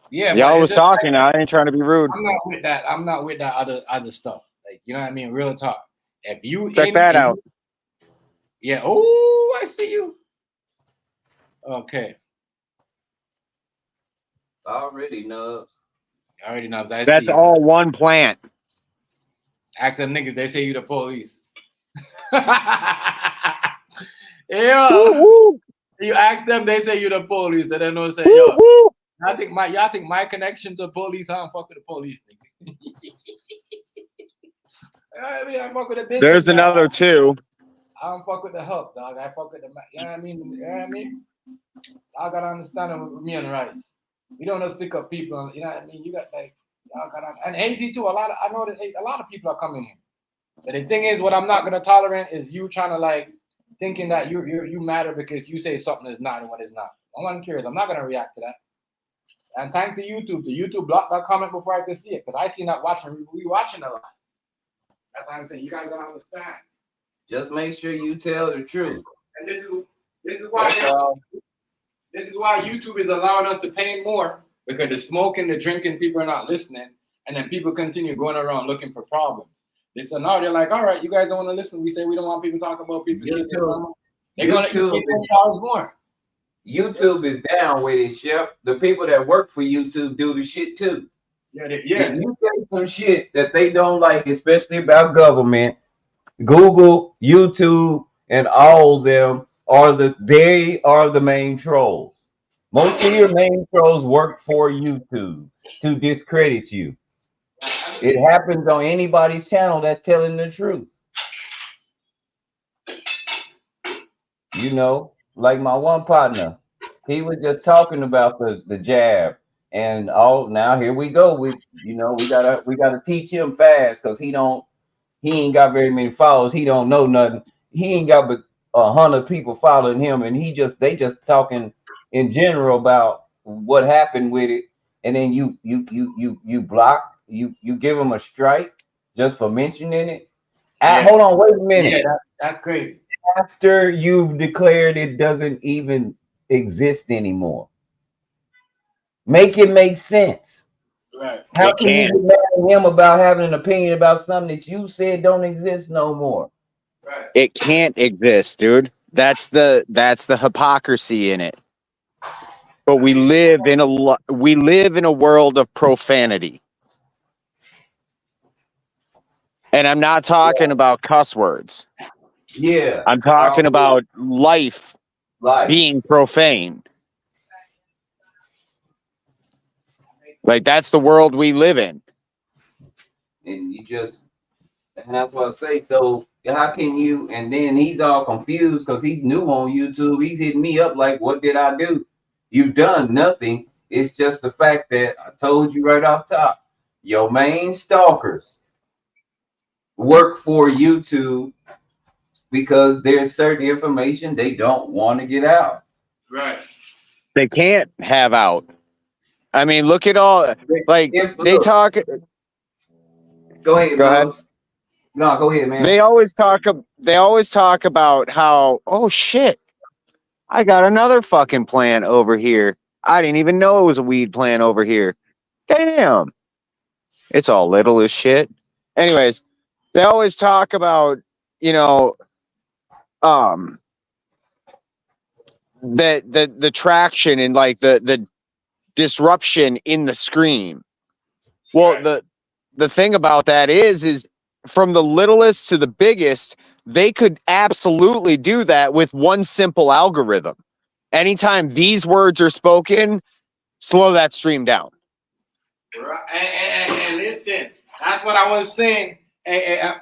Yeah, but Y'all it's was just like, talking. I ain't trying to be rude. I'm not with that. I'm not with that other stuff. Like, you know what I mean? Real talk. If you Check that out. Yeah. Oh, I see you. Okay. Already, Nubs. I already know. I That's see you. all one plant. Ask them niggas. They say you the police. Yeah. Woo-hoo. You ask them. They say you the police. They don't know. Say, yo. Woo-hoo. Y'all think my connection to police? I don't fuck with the police, nigga. I mean, I fuck with the business. There's another two. I don't fuck with the help, dog. I fuck with the, you know what I mean? You know what I mean? I gotta understand with me and rights. We don't know pick up people. You know what I mean? You got like, y'all gotta, and AZ too. I know that a lot of people are coming here. But the thing is, what I'm not gonna tolerate is you trying to like thinking that you matter because you say something is not and what is not. No one cares. I'm not gonna react to that. And thanks to YouTube. The YouTube blocked that comment before I could see it because I seen that we watching a lot. That's what I'm saying. You guys gotta understand. Just make sure you tell the truth. And this is why YouTube is allowing us to pay more because the smoking, the drinking, people are not listening, and then people continue going around looking for problems. So now they're like, all right, you guys don't want to listen. We say we don't want people talking about people. They're gonna get $10 more. YouTube is down with it, Chef. The people that work for YouTube do the shit too. Yeah. If you say some shit that they don't like, especially about government, Google, YouTube, and all of them are the main trolls. Most of your main trolls work for YouTube to discredit you. It happens on anybody's channel that's telling the truth. You know, like my one partner, he was just talking about the jab and all. Now here we go. We gotta teach him fast because he ain't got very many followers. He don't know nothing. He ain't got but 100 people following him, and they just talking in general about what happened with it, and then you block, you give him a strike just for mentioning it. Hold on, wait a minute. Yeah, that's crazy. After you've declared it doesn't even exist anymore, make it make sense. Right. How can you get mad at him about having an opinion about something that you said don't exist no more? Right. It can't exist, dude. That's the hypocrisy in it. But we live in a world of profanity. And I'm not talking about cuss words. Yeah. I'm talking about life being profane. Like that's the world we live in. And that's what I say. So how can you, and then he's all confused because he's new on YouTube. He's hitting me up like, what did I do? You've done nothing. It's just the fact that I told you right off top, your main stalkers work for YouTube because there's certain information they don't want to get out. Right. They can't have out. I mean, look at all like they talk. Go ahead. No, go ahead, man. They always talk about how, oh shit, I got another fucking plant over here. I didn't even know it was a weed plant over here. Damn. It's all little as shit. Anyways, they always talk about, the traction and like the disruption in the screen. Well, the thing about that is from the littlest to the biggest, they could absolutely do that with one simple algorithm. Anytime these words are spoken, slow that stream down. And listen, that's what I was saying. I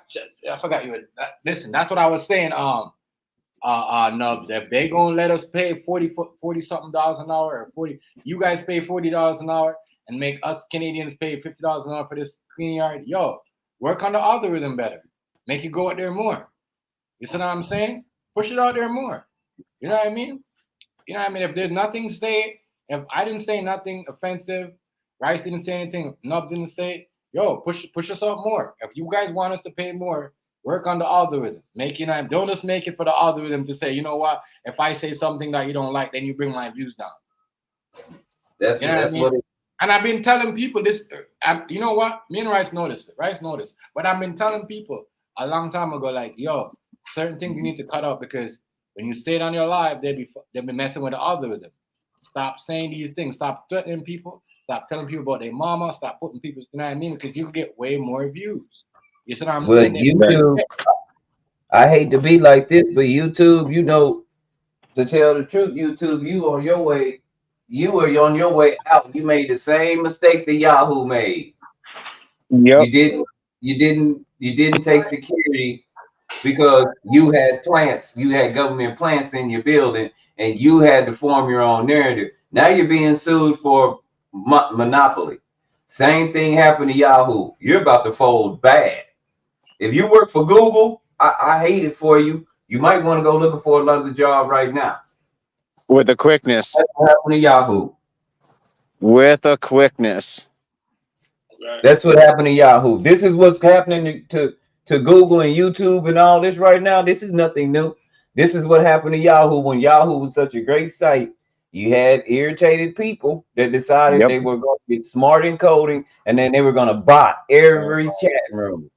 forgot you. Listen, that's what I was saying. Nubs, if they gonna let us pay 40 something dollars an hour, or 40, you guys pay $40 an hour and make us Canadians pay $50 an hour for this clean yard. Yo, Work on the algorithm better. Make it go out there more. You see what I'm saying? Push it out there more. You know what I mean? You know what I mean? If there's nothing say, if I didn't say nothing offensive, Rice didn't say anything, Nub didn't say, yo, push us out more. If you guys want us to pay more, work on the algorithm. Make it, don't just make it for the algorithm to say, you know what? If I say something that you don't like, then you bring my views down. That's You know that's what I mean? what it, And I've been telling people this. You know what? Me and Rice noticed it. Rice noticed. But I've been telling people a long time ago, like, yo, certain things you need to cut out because when you say it on your live, they'll be messing with the algorithm. Stop saying these things. Stop threatening people. Stop telling people about their mama. Stop putting people. You know what I mean? Because you get way more views. You see what I'm well, saying? YouTube. I hate to be like this, but YouTube, you know, to tell the truth, YouTube, you on your way. You were on your way out. You made the same mistake that Yahoo made. Yep. You didn't take security because you had plants, you had government plants in your building, and you had to form your own narrative. Now you're being sued for monopoly. Same thing happened to Yahoo. You're about to fold bad. If you work for Google, I hate it for you. You might want to go looking for another job right now. With a quickness. That's what happened to Yahoo. With a quickness. That's what happened to Yahoo. This is what's happening to Google and YouTube and all this right now. This is nothing new. This is what happened to Yahoo when Yahoo was such a great site. You had irritated people that decided Yep. they were going to get smart in coding, and then they were going to bot every chat room.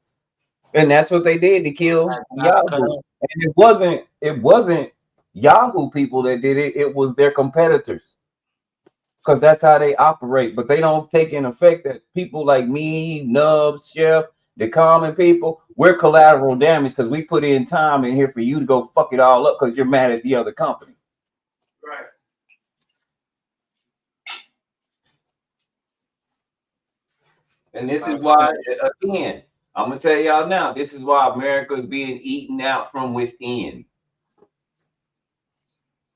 And that's what they did to kill Yahoo. And it wasn't Yahoo people that did it. It was their competitors. Because that's how they operate. But they don't take in effect that people like me, Nubs, Chef, the common people, we're collateral damage because we put in time in here for you to go fuck it all up because you're mad at the other company. Right. And this is why, again, I'm gonna tell y'all now, this is why America is being eaten out from within.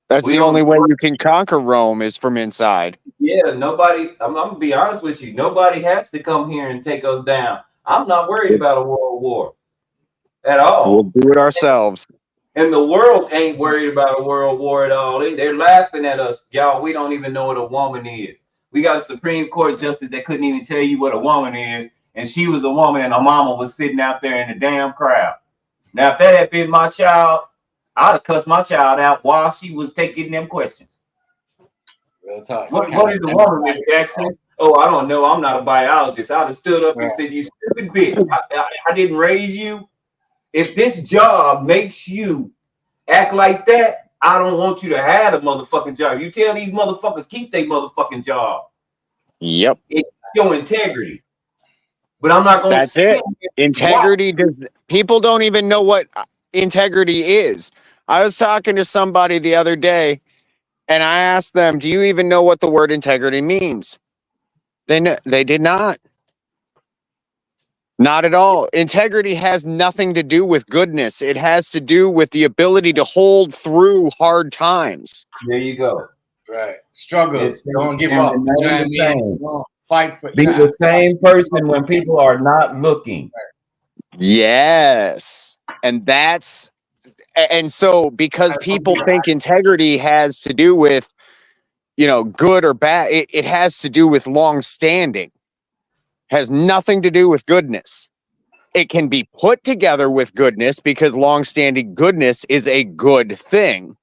That's the only way you can conquer Rome is from inside. Yeah, nobody, I'm gonna be honest with you, nobody has to come here and take us down. I'm not worried about a world war at all. We'll do it ourselves. And the world ain't worried about a world war at all. They're laughing at us. Y'all, we don't even know what a woman is. We got a Supreme Court justice that couldn't even tell you what a woman is. And she was a woman and her mama was sitting out there in the damn crowd. Now, if that had been my child, I'd have cussed my child out while she was taking them questions. Real talk. What is a woman, Miss Jackson? Oh, I don't know. I'm not a biologist. I'd have stood up and said, you stupid bitch. I didn't raise you. If this job makes you act like that, I don't want you to have a motherfucking job. You tell these motherfuckers keep their motherfucking job. Yep. It's your integrity. But I'm not going to. That's it. Integrity does. People don't even know what integrity is. I was talking to somebody the other day, and I asked them, "Do you even know what the word integrity means?" They did not. Not at all. Integrity has nothing to do with goodness. It has to do with the ability to hold through hard times. There you go. Right. Struggles. Don't give up. You know what I mean? Don't fight for. Be the same person when people are not looking. Yes. And so because people think integrity has to do with, good or bad, it has to do with long standing. Has nothing to do with goodness. It can be put together with goodness because long-standing goodness is a good thing,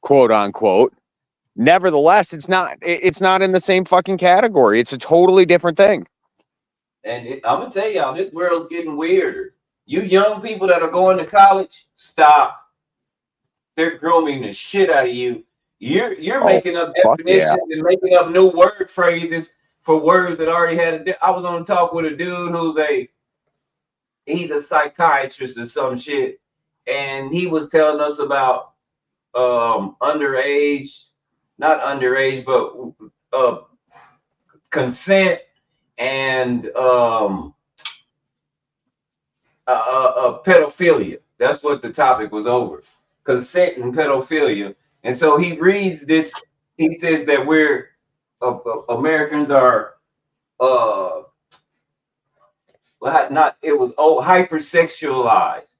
quote unquote. Nevertheless, it's not in the same fucking category. It's a totally different thing. And I'm gonna tell y'all, this world's getting weirder. You young people that are going to college, stop. They're grooming the shit out of you. You're making up definitions and making up new word phrases for words that already had I was on a talk with a dude who's he's a psychiatrist or some shit, and he was telling us about underage, not underage, but consent and pedophilia. That's what the topic was over. Consent and pedophilia. And so he reads this. He says that Americans are not it was hypersexualized.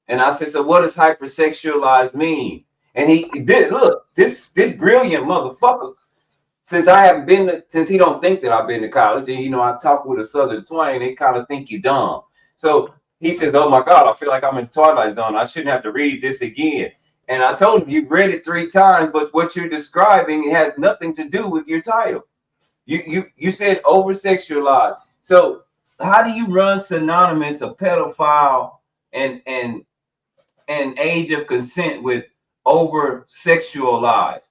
And I said, so what does hypersexualized mean? And he did look, this brilliant motherfucker, since he don't think that I've been to college, and you know, I talk with a southern twang, they kind of think you dumb. So he says, oh my God, I feel like I'm in the Twilight Zone. I shouldn't have to read this again. And I told him, you've read it 3 times, but what you're describing has nothing to do with your title. You said over sexualized. So how do you run synonymous a pedophile and age of consent with over sexualized?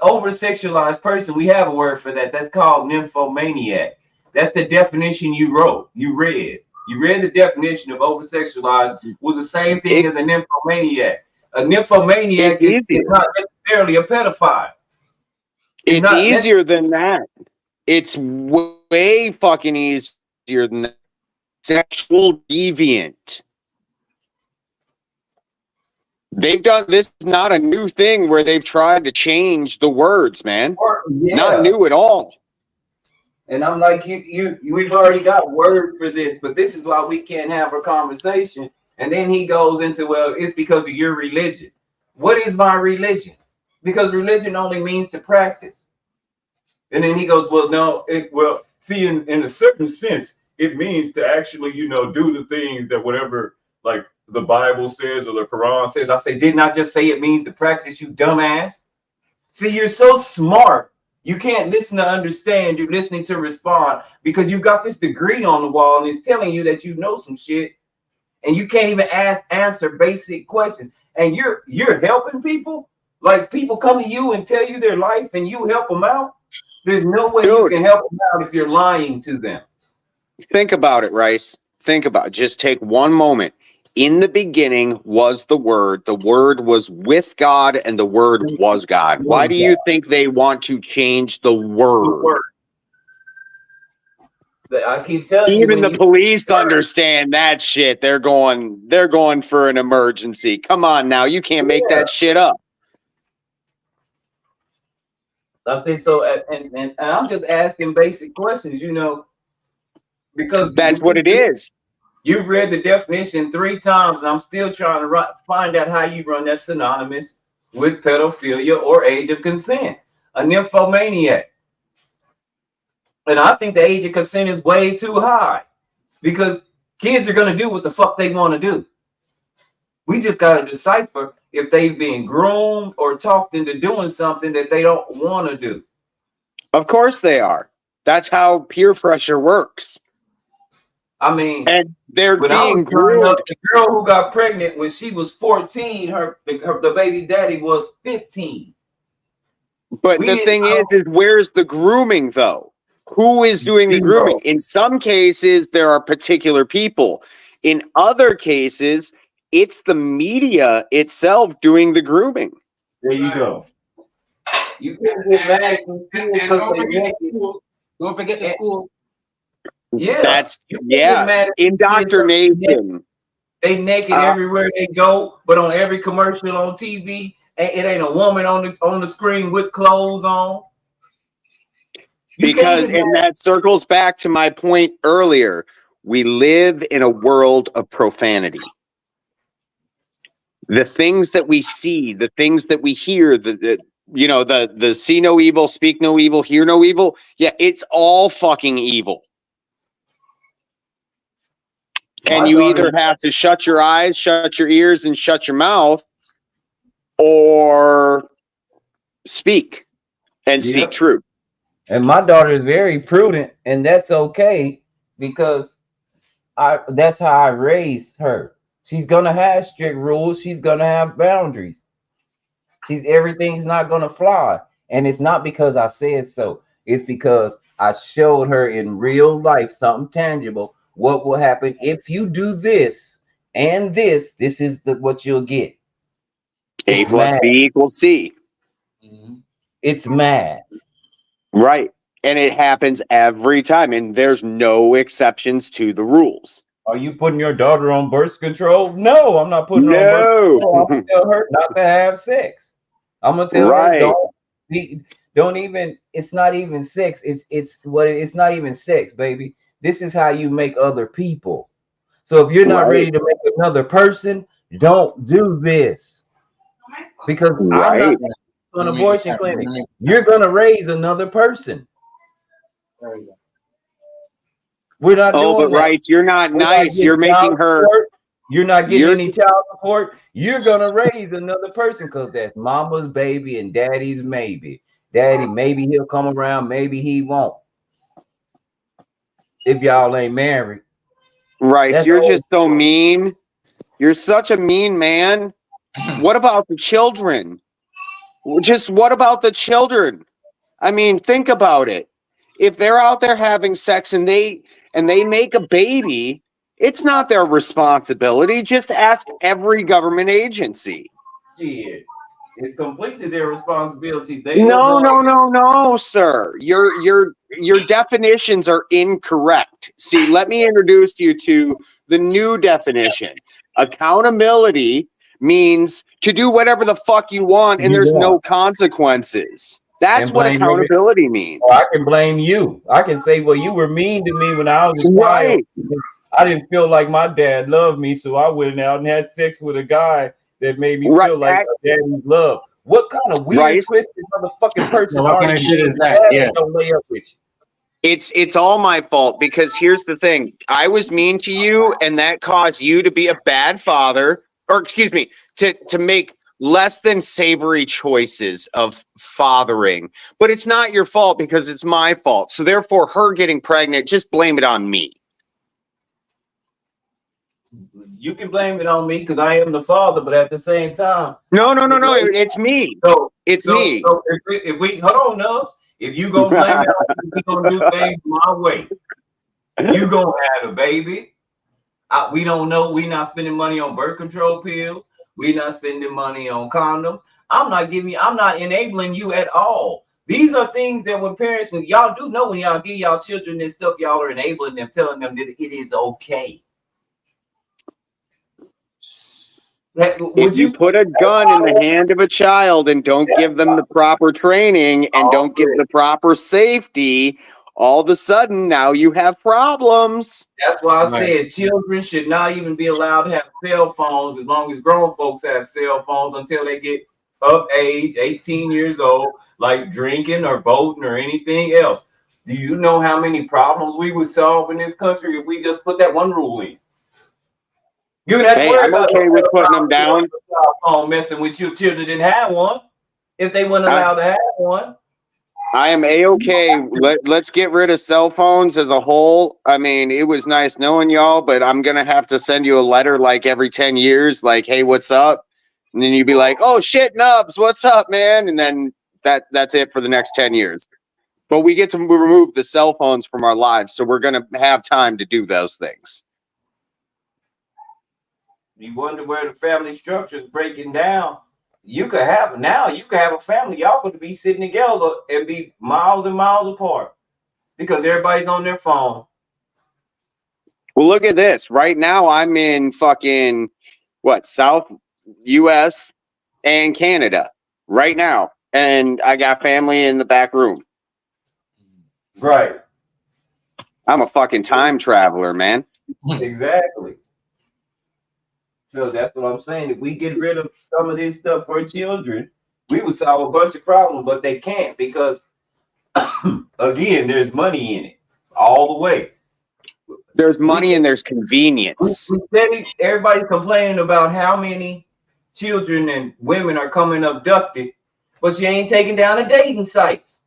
Over sexualized person, we have a word for that. That's called nymphomaniac. That's the definition you wrote. You read the definition of over sexualized was the same thing as a nymphomaniac. A nymphomaniac is not necessarily a pedophile. It's easier than that. It's way fucking easier than that. Sexual deviant. They've done this, is not a new thing where they've tried to change the words, man. Yeah. Not new at all. And I'm like, we've already got word for this, but this is why we can't have a conversation. And then he goes into, well, it's because of your religion. What is my religion? Because religion only means to practice. And then he goes, well, no, see, in a certain sense, it means to actually, you know, do the things that whatever, like the Bible says or the Quran says. I say, didn't I just say it means to practice, you dumbass? See, you're so smart. You can't listen to understand. You're listening to respond because you got this degree on the wall and it's telling you that you know some shit, and you can't even answer basic questions. And you're helping people. Like people come to you and tell you their life, and you help them out. There's no way you can help them out if you're lying to them. Think about it, Rice. Think about it. Just take one moment. In the beginning was the Word. The Word was with God, and the Word was God. Why do you think they want to change the word? I keep telling you. Even the police understand that shit. They're going for an emergency. Come on now. You can't make that shit up. I say so, and I'm just asking basic questions, you know, because that's what it is. You've read the definition 3 times, and I'm still trying to find out how you run that synonymous with pedophilia or age of consent, a nymphomaniac. And I think the age of consent is way too high because kids are going to do what the fuck they want to do. We just got to decipher if they've been groomed or talked into doing something that they don't want to do. Of course they are. That's how peer pressure works. I mean, and they're being groomed. Up, the girl who got pregnant when she was 14, the baby's daddy was 15. But the thing is where's the grooming though? Who is doing the grooming? In some cases, there are particular people. In other cases, it's the media itself doing the grooming. There you go. You can't get mad at them because don't forget the schools. Yeah, that's indoctrination. They naked everywhere they go, but on every commercial on TV, it ain't a woman on the screen with clothes on. And that circles back to my point earlier. We live in a world of profanity. The things that we see, the things that we hear, the see no evil, speak no evil, hear no evil. Yeah, it's all fucking evil. And you either have to shut your eyes, shut your ears, and shut your mouth, or speak and speak truth. And my daughter is very prudent, and that's okay because that's how I raised her. She's gonna have strict rules. She's gonna have boundaries. Everything's not gonna fly, and it's not because I said so. It's because I showed her in real life something tangible. What will happen if you do this and this? This is what you'll get. A plus B equals C. It's math. Right. And it happens every time. And there's no exceptions to the rules. Are you putting your daughter on birth control? No, I'm not putting her on birth control. I'm going to tell her not to have sex. I'm going to tell her don't even, it's not even sex. It's not even sex, baby. This is how you make other people. So if you're not Right. ready to make another person, don't do this. Because I'm Right. not an abortion clinic. You're gonna raise another person. There we go. We're not Oh, doing but that. Rice, you're not We're not nice. You're getting child making her. support. You're not getting You're any child support. You're gonna raise another person because that's mama's baby and daddy's maybe. Daddy, maybe he'll come around, maybe he won't. If y'all ain't married. Rice. That's You're all. just so mean. You're such a mean man. What about the children? Just what about the children? I mean, think about it. If they're out there having sex and they make a baby, it's not their responsibility. Just ask every government agency. Shit. It's completely their responsibility. They don't No, know. no, sir. Your definitions are incorrect. See, let me introduce you to the new definition. Accountability means to do whatever the fuck you want and You there's no want consequences. That's and what blame every accountability means. or I can blame you. I can say, well, you were mean to me when I was a child. Right. I didn't feel like my dad loved me, so I went out and had sex with a guy that made me Right. feel like my daddy's love. What kind of weird, Rice. twisted motherfucking person So what are kind you? of shit is Dad that? Yeah. ain't gonna lay up with you. It's all my fault because here's the thing. I was mean to you and that caused you to be a bad father, or excuse me, to make less than savory choices of fathering. But it's not your fault because it's my fault. So therefore her getting pregnant, just blame it on me. You can blame it on me because I am the father, but at the same time, No, it's me. so It's me. if we hold on, Nubs, if you gonna blame it on me, we gonna do things my way. You gonna have a baby. We don't know. We not spending money on birth control pills. We not spending money on condoms. I'm not enabling you at all. These are things that when parents, when y'all do know when y'all give y'all children this stuff, y'all are enabling them, telling them that it is okay. If you put a gun in the hand of a child and don't give them the proper training and don't give the proper safety, all of a sudden now you have problems. That's why I Right. said children should not even be allowed to have cell phones as long as grown folks have cell phones until they get of age, 18 years old, like drinking or voting or anything else. Do you know how many problems we would solve in this country if we just put that one rule in? You would have to Hey, worry I'm about okay with putting them down. cell phone messing with your children didn't have one if they weren't allowed to have one. I am A-okay. Let's get rid of cell phones as a whole. I mean, it was nice knowing y'all, but I'm going to have to send you a letter like every 10 years, like, hey, what's up? And then you'd be like, oh, shit, Nubs, what's up, man? And then that's it for the next 10 years. But we get to remove the cell phones from our lives, so we're going to have time to do those things. You wonder where the family structure is breaking down. You could have a family. Y'all could be sitting together and be miles and miles apart because everybody's on their phone. Well, look at this. Right now, I'm in fucking South U.S. and Canada right now, and I got family in the back room. Right. I'm a fucking time traveler, man. Exactly. So that's what I'm saying. If we get rid of some of this stuff for children, we would solve a bunch of problems, but they can't because, again, there's money in it all the way. There's money and there's convenience. Everybody's complaining about how many children and women are coming abducted, but you ain't taking down the dating sites.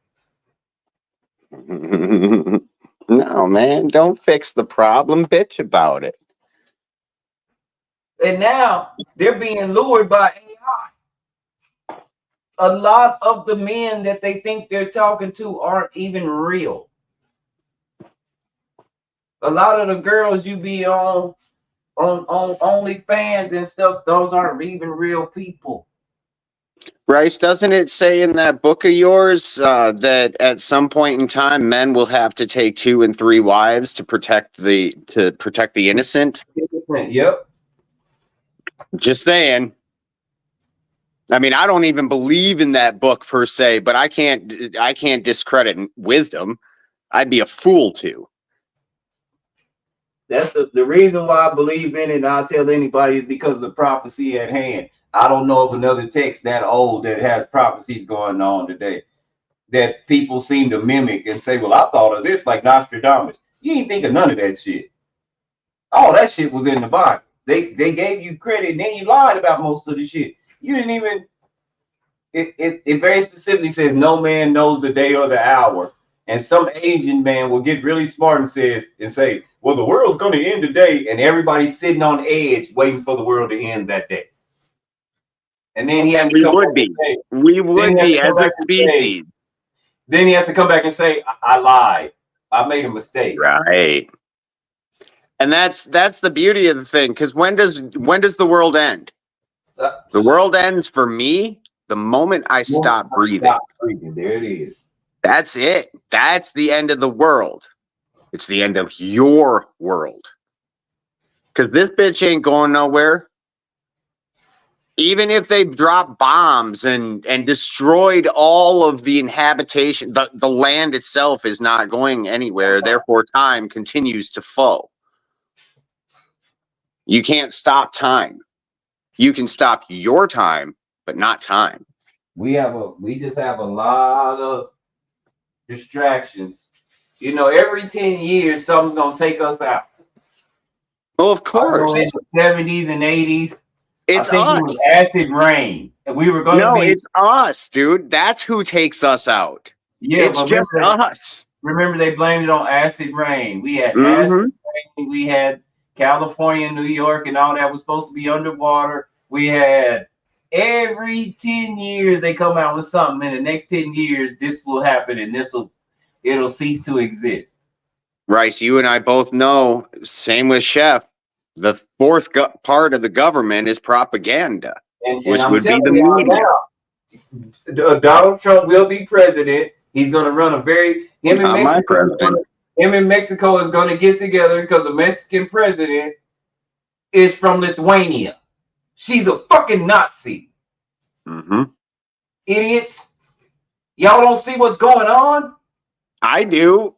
No, man, don't fix the problem, bitch about it. And now they're being lured by AI. A lot of the men that they think they're talking to aren't even real. A lot of the girls you be on OnlyFans and stuff, those aren't even real people. Bryce, doesn't it say in that book of yours that at some point in time men will have to take 2 and 3 wives to protect the innocent? Yep. Just saying. I mean, I don't even believe in that book per se, but I can't discredit wisdom. I'd be a fool to. That's the reason why I believe in it, and I'll tell anybody, is because of the prophecy at hand. I don't know of another text that old that has prophecies going on today that people seem to mimic and say, well, I thought of this like Nostradamus. You ain't think of none of that shit. All that shit was in the Bible. They gave you credit, and then you lied about most of the shit. You didn't even. It very specifically says no man knows the day or the hour. And some Asian man will get really smart and say, well, the world's going to end today, and everybody's sitting on edge waiting for the world to end that day. And then he has And to we come would back be. and say, We would then he has be to come as a back and say- species. then he has to come back and say, I lied. I made a mistake. Right. And that's the beauty of the thing, because when does the world end? The world ends for me the moment I stop breathing. Stop breathing. There it is. That's it. That's the end of the world. It's the end of your world. Because this bitch ain't going nowhere. Even if they've dropped bombs and destroyed all of the inhabitation, the land itself is not going anywhere. Therefore, time continues to flow. You can't stop time. You can stop your time, but not time. We just have a lot of distractions. You know, every 10 years, something's gonna take us out. Well, of course. In the 70s and 80s, It's I think us. it was acid rain. And we were gonna No, be it's us, dude. That's who takes us out. yeah, It's but just us. remember they blamed it on acid rain. We had Mhm. acid rain, we had California and New York and all that was supposed to be underwater. We had every 10 years they come out with something. In the next 10 years, this will happen and it'll cease to exist. Rice, you and I both know, same with Chef, the fourth part of the government is propaganda, And which I'm would be telling the y'all media. now, Donald Trump will be president. He's going to run him and Mexico is going to get together because the Mexican president is from Lithuania. She's a fucking Nazi. Mm-hmm. Idiots. Y'all don't see what's going on? I do.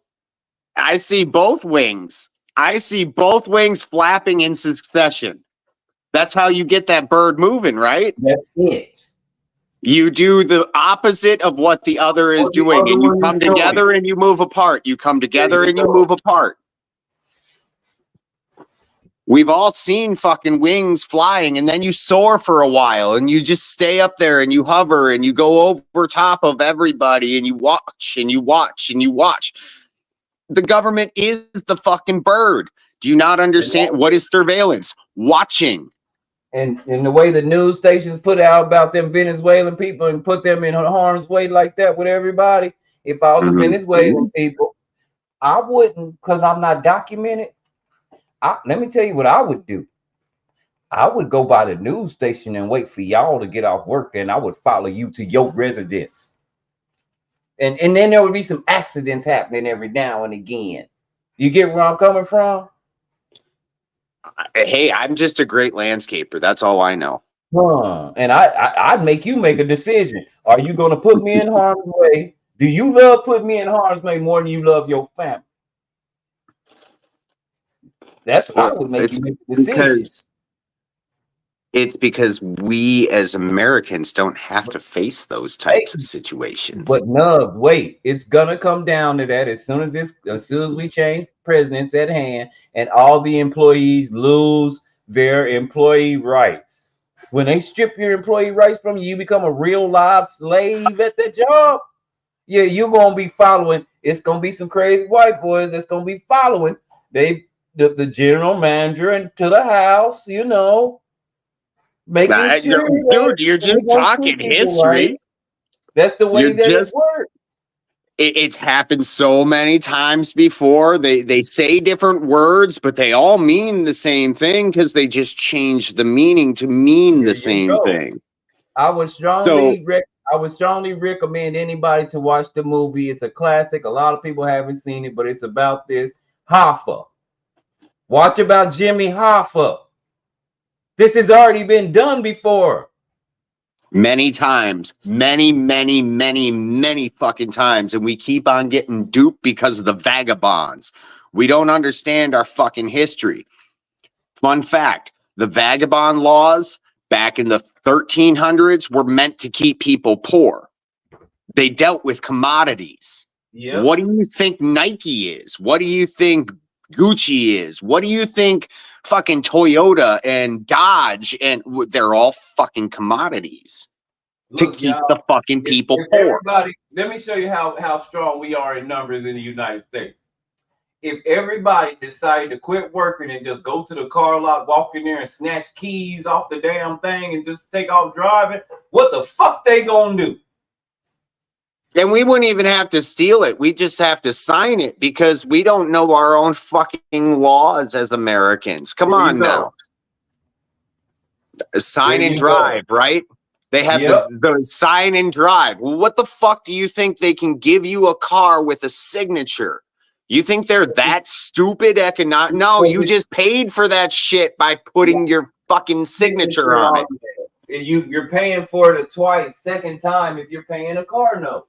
I see both wings. I see both wings flapping in succession. That's how you get that bird moving, right? That's it. You do the opposite of what the other is doing, and you come together and you move apart. You come together and you move apart. We've all seen fucking wings flying, and then you soar for a while, and you just stay up there, and you hover, and you go over top of everybody, and you watch, and you watch, and you watch. The government is the fucking bird. Do you not understand? What is surveillance? Watching. And the way the news stations put out about them Venezuelan people and put them in harm's way like that with everybody. If I was a Venezuelan people, I wouldn't, because I'm not documented. Let me tell you what I would do. I would go by the news station and wait for y'all to get off work, and I would follow you to your residence. And then there would be some accidents happening every now and again. You get where I'm coming from? Hey, I'm just a great landscaper. That's all I know. And I'd make you make a decision. Are you going to put me in harm's way? Do you love putting me in harm's way more than you love your family? That's what I would make you make a decision. It's because we as Americans don't have to face those types of situations. But no, wait, it's gonna come down to that as soon as we change presidents at hand and all the employees lose their employee rights. When they strip your employee rights from you, you become a real live slave at the job. Yeah, you're gonna be following. It's gonna be some crazy white boys that's gonna be following. The general manager into the house, you know. Making sure dude, you're just talking history. Right. That's the way it works. It's happened so many times before. They say different words, but they all mean the same thing because they just change the meaning to mean the same thing. I would strongly recommend anybody to watch the movie. It's a classic. A lot of people haven't seen it, but it's about this Hoffa. Watch about Jimmy Hoffa. This has already been done before. Many times. Many fucking times. And we keep on getting duped because of the vagabonds. We don't understand our fucking history. Fun fact, the vagabond laws back in the 1300s were meant to keep people poor. They dealt with commodities. Yep. What do you think Nike is? What do you think Gucci is? What do you think fucking Toyota and Dodge, and they're all fucking commodities to Look, keep y'all, the fucking people poor. Let me show you how strong we are in numbers in the United States. If everybody decided to quit working and just go to the car lot, walk in there and snatch keys off the damn thing and just take off driving, what the fuck they gonna do? And we wouldn't even have to steal it. We just have to sign it because we don't know our own fucking laws as Americans. Come on now. Sign and drive, right? They have the sign and drive. Well, what the fuck do you think they can give you a car with a signature? You think they're that stupid economic? No, you just paid for that shit by putting your fucking signature on it. You're paying for it second time if you're paying a car note.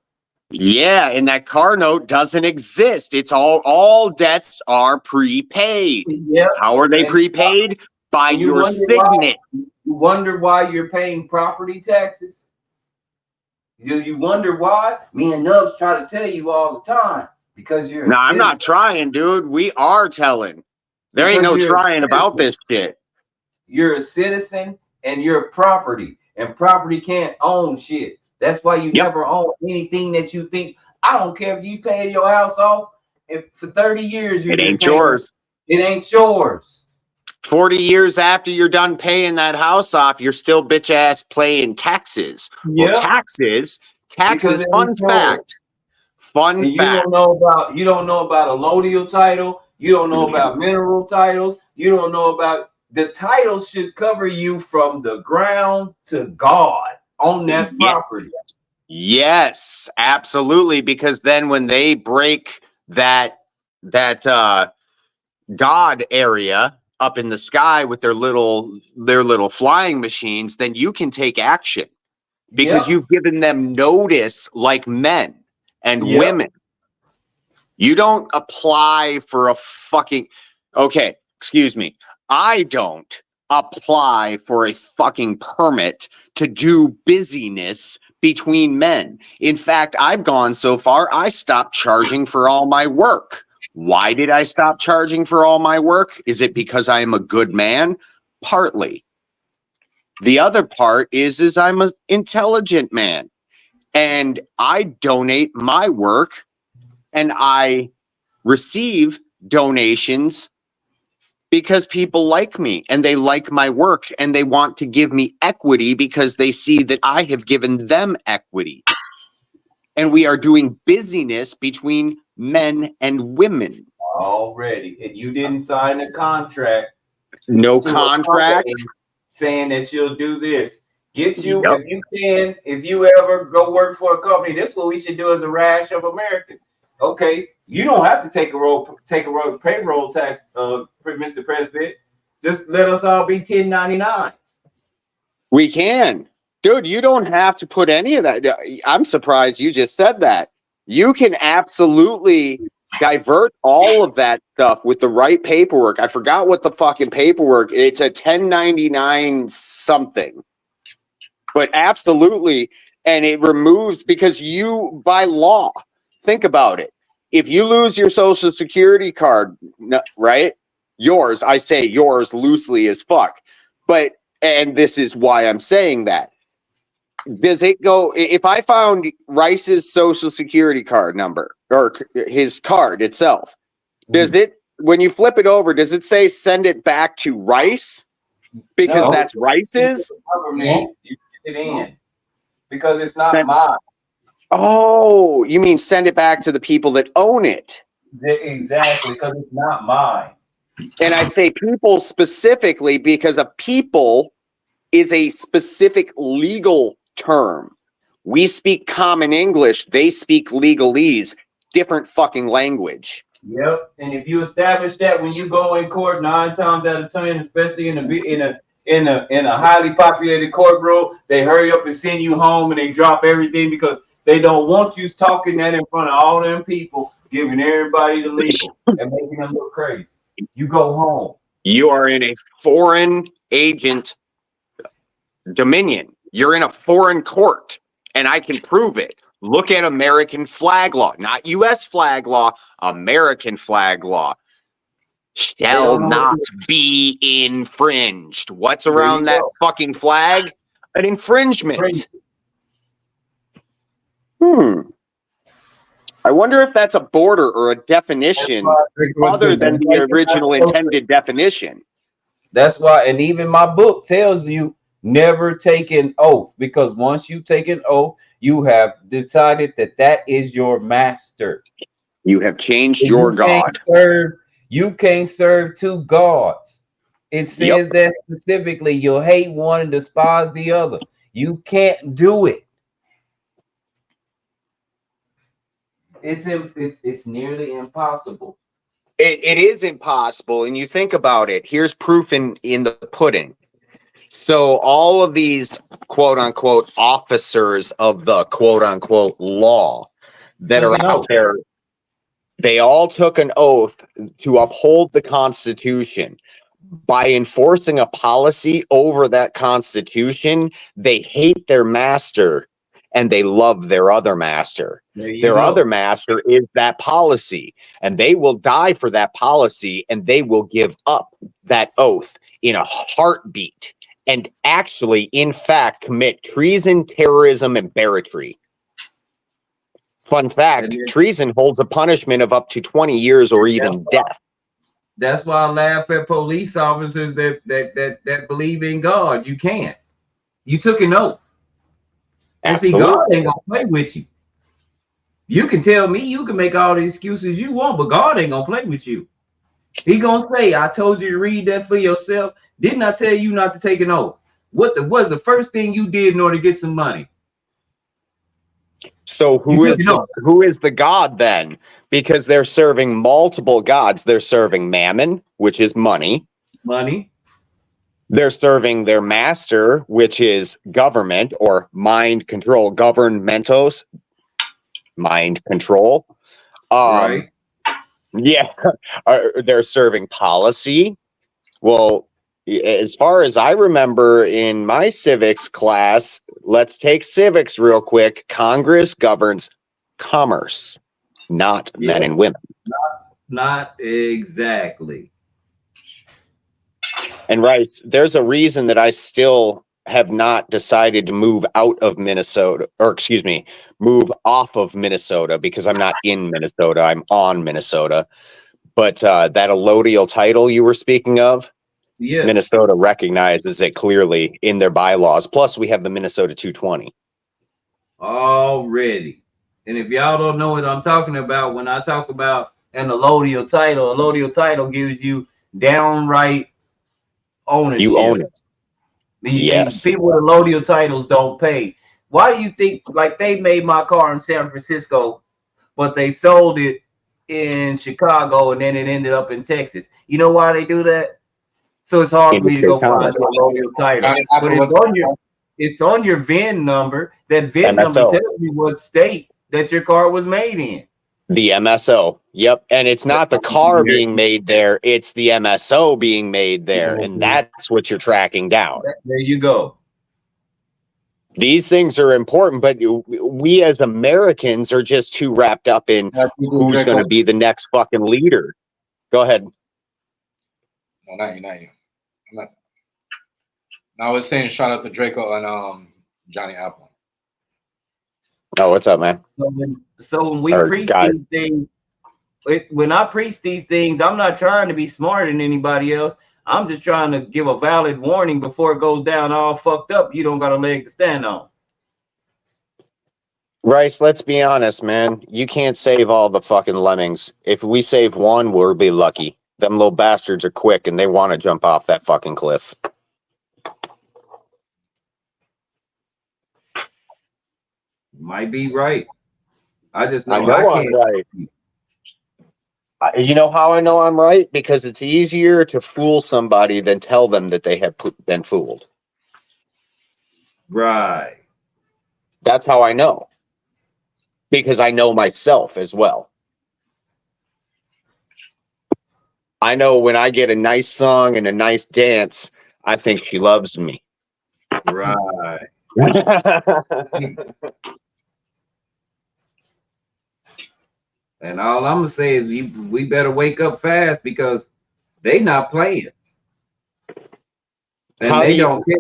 Yeah, and that car note doesn't exist. It's all debts are prepaid. Yep. How are they prepaid? By your signet. You wonder why you're paying property taxes? Do you wonder why? Me and Nubs try to tell you all the time. Because you're No, I'm not trying, dude. We are telling. There ain't no trying about this shit. You're a citizen and you're property. And property can't own shit. That's why you never own anything that you think. I don't care if you pay your house off and for 30 years. It ain't yours. It ain't yours. 40 years after you're done paying that house off, you're still bitch ass paying taxes. Well, taxes, fun fact. Fun fact. You don't know about allodial title. You don't know about mineral titles. You don't know about the titles should cover you from the ground to God on that property. Yes, absolutely. Because then when they break that God area up in the sky with their little flying machines, then you can take action because you've given them notice like men and women. You don't apply for a fucking excuse me. I don't apply for a fucking permit to do business between men. In fact, I've gone so far, I stopped charging for all my work. Why did I stop charging for all my work? Is it because I am a good man? Partly. The other part is I'm an intelligent man. And I donate my work and I receive donations because people like me and they like my work and they want to give me equity because they see that I have given them equity. And we are doing business between men and women. Already. And you didn't sign a contract. No contract. Saying that you'll do this. Get you, if you can, if you ever go work for a company, this is what we should do as a rash of Americans. Okay, you don't have to take a payroll tax, Mr. President. Just let us all be 1099s. We can. Dude, you don't have to put any of that. I'm surprised you just said that. You can absolutely divert all of that stuff with the right paperwork. I forgot what the fucking paperwork. It's a 1099 something. But absolutely, and it removes, because you, by law, think about it. If you lose your social security card, right? Yours, I say yours loosely as fuck. But, and this is why I'm saying that. Does it go, if I found Rice's social security card number or his card itself, does it, when you flip it over, does it say send it back to Rice? Because that's Rice's? You get it in because it's not mine. Oh, you mean send it back to the people that own it? Exactly, because it's not mine. And I say people specifically because a people is a specific legal term. We speak common English, they speak legalese, different fucking language. Yep. And if you establish that when you go in court 9 times out of 10, especially in a highly populated courtroom, they hurry up and send you home and they drop everything because They don't want you talking that in front of all them people, giving everybody the legal and making them look crazy. You go home. You are in a foreign agent dominion. You're in a foreign court, and I can prove it. Look at American flag law, not U.S. flag law, American flag law. Shall not be infringed. What's around that fucking flag? An infringement. I wonder if that's a border or a definition other than the original intended definition. That's why, and even my book tells you never take an oath, because once you take an oath, you have decided that that is your master. You have changed your God. You can't serve two gods. It says that specifically. You'll hate one and despise the other. You can't do it. It's nearly impossible. It is impossible, and you think about it. Here's proof in the pudding. So all of these quote unquote officers of the quote unquote law that are out there, they all took an oath to uphold the Constitution. By enforcing a policy over that Constitution, they hate their master and they love their other master. Their other master is that policy, and they will die for that policy, and they will give up that oath in a heartbeat and actually, in fact, commit treason, terrorism, and barratry. Fun fact, treason holds a punishment of up to 20 years or even death. That's why I laugh at police officers that believe in God. You can't. You took an oath. And see, God ain't gonna play with you. You can tell me, you can make all the excuses you want, but God ain't gonna play with you. He gonna say, I told you to read that for yourself. Didn't I tell you not to take an oath? What was the first thing you did in order to get some money? So who is the God then? Because they're serving multiple gods. They're serving mammon, which is money. They're serving their master, which is government or mind control. Governmentos, mind control. Right. Yeah, they're serving policy. Well, as far as I remember in my civics class, let's take civics real quick. Congress governs commerce, not men and women. Not exactly. And Rice, there's a reason that I still have not decided to move out of Minnesota, or excuse me, move off of Minnesota, because I'm not in Minnesota. I'm on Minnesota. But that allodial title you were speaking of, Minnesota recognizes it clearly in their bylaws. Plus, we have the Minnesota 220. Already. And if y'all don't know what I'm talking about, when I talk about an allodial title gives you downright ownership. You own it. Yes. People with allodial titles don't pay. Why do you think, like, they made my car in San Francisco, but they sold it in Chicago and then it ended up in Texas? You know why they do that? So it's hard for me to go find the allodial title. But it's on your VIN number. That VIN number tells you what state that your car was made in. The MSO. Yep. And it's not the car being made there, it's the MSO being made there. And that's what you're tracking down. There you go. These things are important, but we as Americans are just too wrapped up in who's going to be the next fucking leader. Go ahead. No, not you. I'm not. I was saying shout out to Draco and Johnny Apple. Oh, what's up, man? So when we preach these things, when I preach these things, I'm not trying to be smarter than anybody else. I'm just trying to give a valid warning before it goes down all fucked up. You don't got a leg to stand on. Rice, let's be honest, man. You can't save all the fucking lemmings. If we save one, we'll be lucky. Them little bastards are quick and they want to jump off that fucking cliff. Might be right. I just know I'm right. You know how I know I'm right? Because it's easier to fool somebody than tell them that they have been fooled. Right. That's how I know. because I know myself as well. I know when I get a nice song and a nice dance, I think she loves me. Right. And all I'm gonna say is we better wake up fast because they not playing. And How do they you- don't care.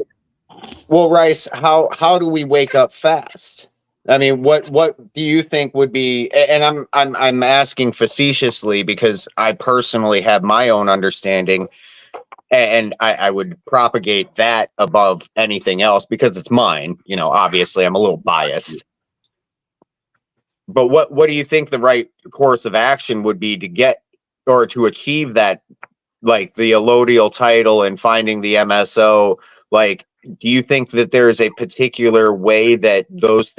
Well, Rice, how do we wake up fast? I mean, what do you think would be? And I'm asking facetiously because I personally have my own understanding, and I would propagate that above anything else because it's mine. You know, obviously, I'm a little biased. But what do you think the right course of action would be to get or to achieve that, like the allodial title and finding the MSO? Like, do you think that there is a particular way that those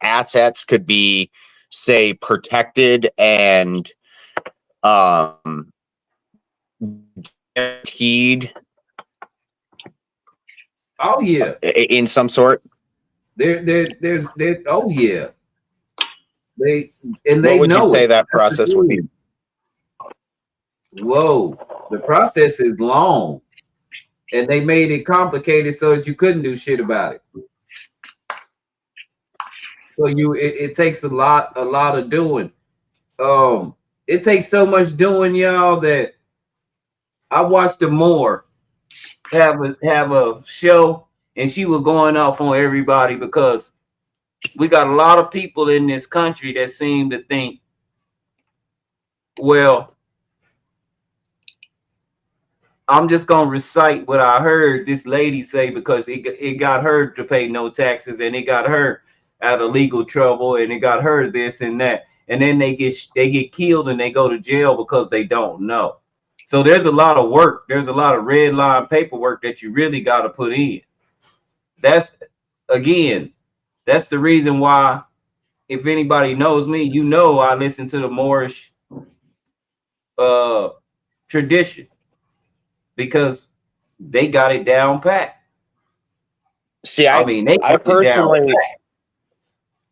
assets could be, say, protected and guaranteed Oh yeah. in some sort? There's oh yeah. They What would you know say it. that That's the process would be? thing. Whoa, the process is long, and they made it complicated so that you couldn't do shit about it. So it takes a lot of doing. It takes so much doing, y'all, that I watched a Moore have a show, and she was going off on everybody because we got a lot of people in this country that seem to think, well, I'm just gonna recite what I heard this lady say because it got her to pay no taxes and it got her out of legal trouble and it got her this and that, and then they get killed and they go to jail because they don't know. So there's a lot of work. There's a lot of red line paperwork that you really got to put in. That's again, that's the reason why. If anybody knows me, you know I listen to the Moorish tradition because they got it down pat. See, I mean, they I got it down personally, pat.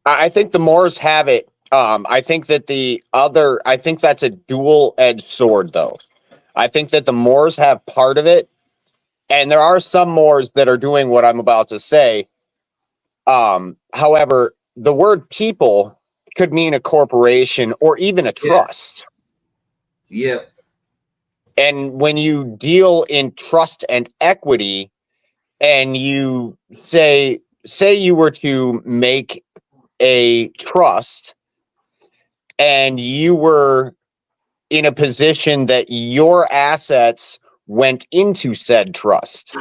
I think the Moors have it. I think that I think that's a dual-edged sword, though. I think that the Moors have part of it, and there are some Moors that are doing what I'm about to say. However, the word people could mean a corporation or even a trust. Yeah. And when you deal in trust and equity, and you say you were to make a trust and you were in a position that your assets went into said trust,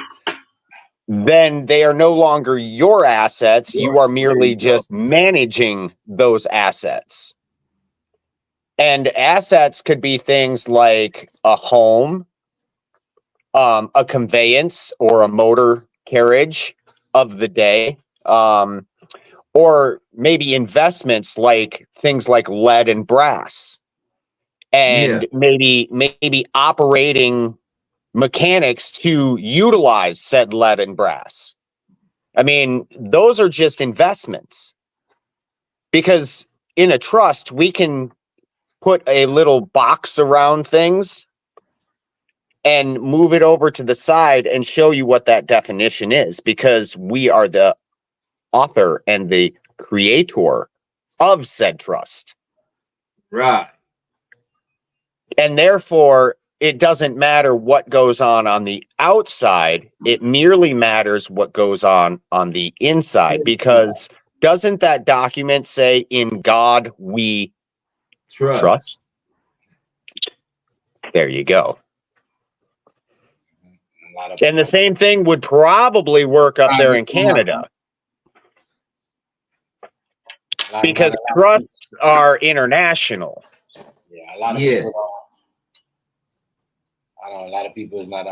then they are no longer your assets. You are merely just managing those assets. And assets could be things like a home, a conveyance or a motor carriage of the day, or maybe investments like things like lead and brass, and maybe operating mechanics to utilize said lead and brass. I mean, those are just investments, because in a trust we can put a little box around things and move it over to the side and show you what that definition is, because we are the author and the creator of said trust. Right. And therefore, it doesn't matter what goes on the outside. It merely matters what goes on the inside, because doesn't that document say, "In God we trust"? There you go. And the same thing would probably work up there in Canada, because trusts are international. Yeah, a lot of people. I know a lot of people is not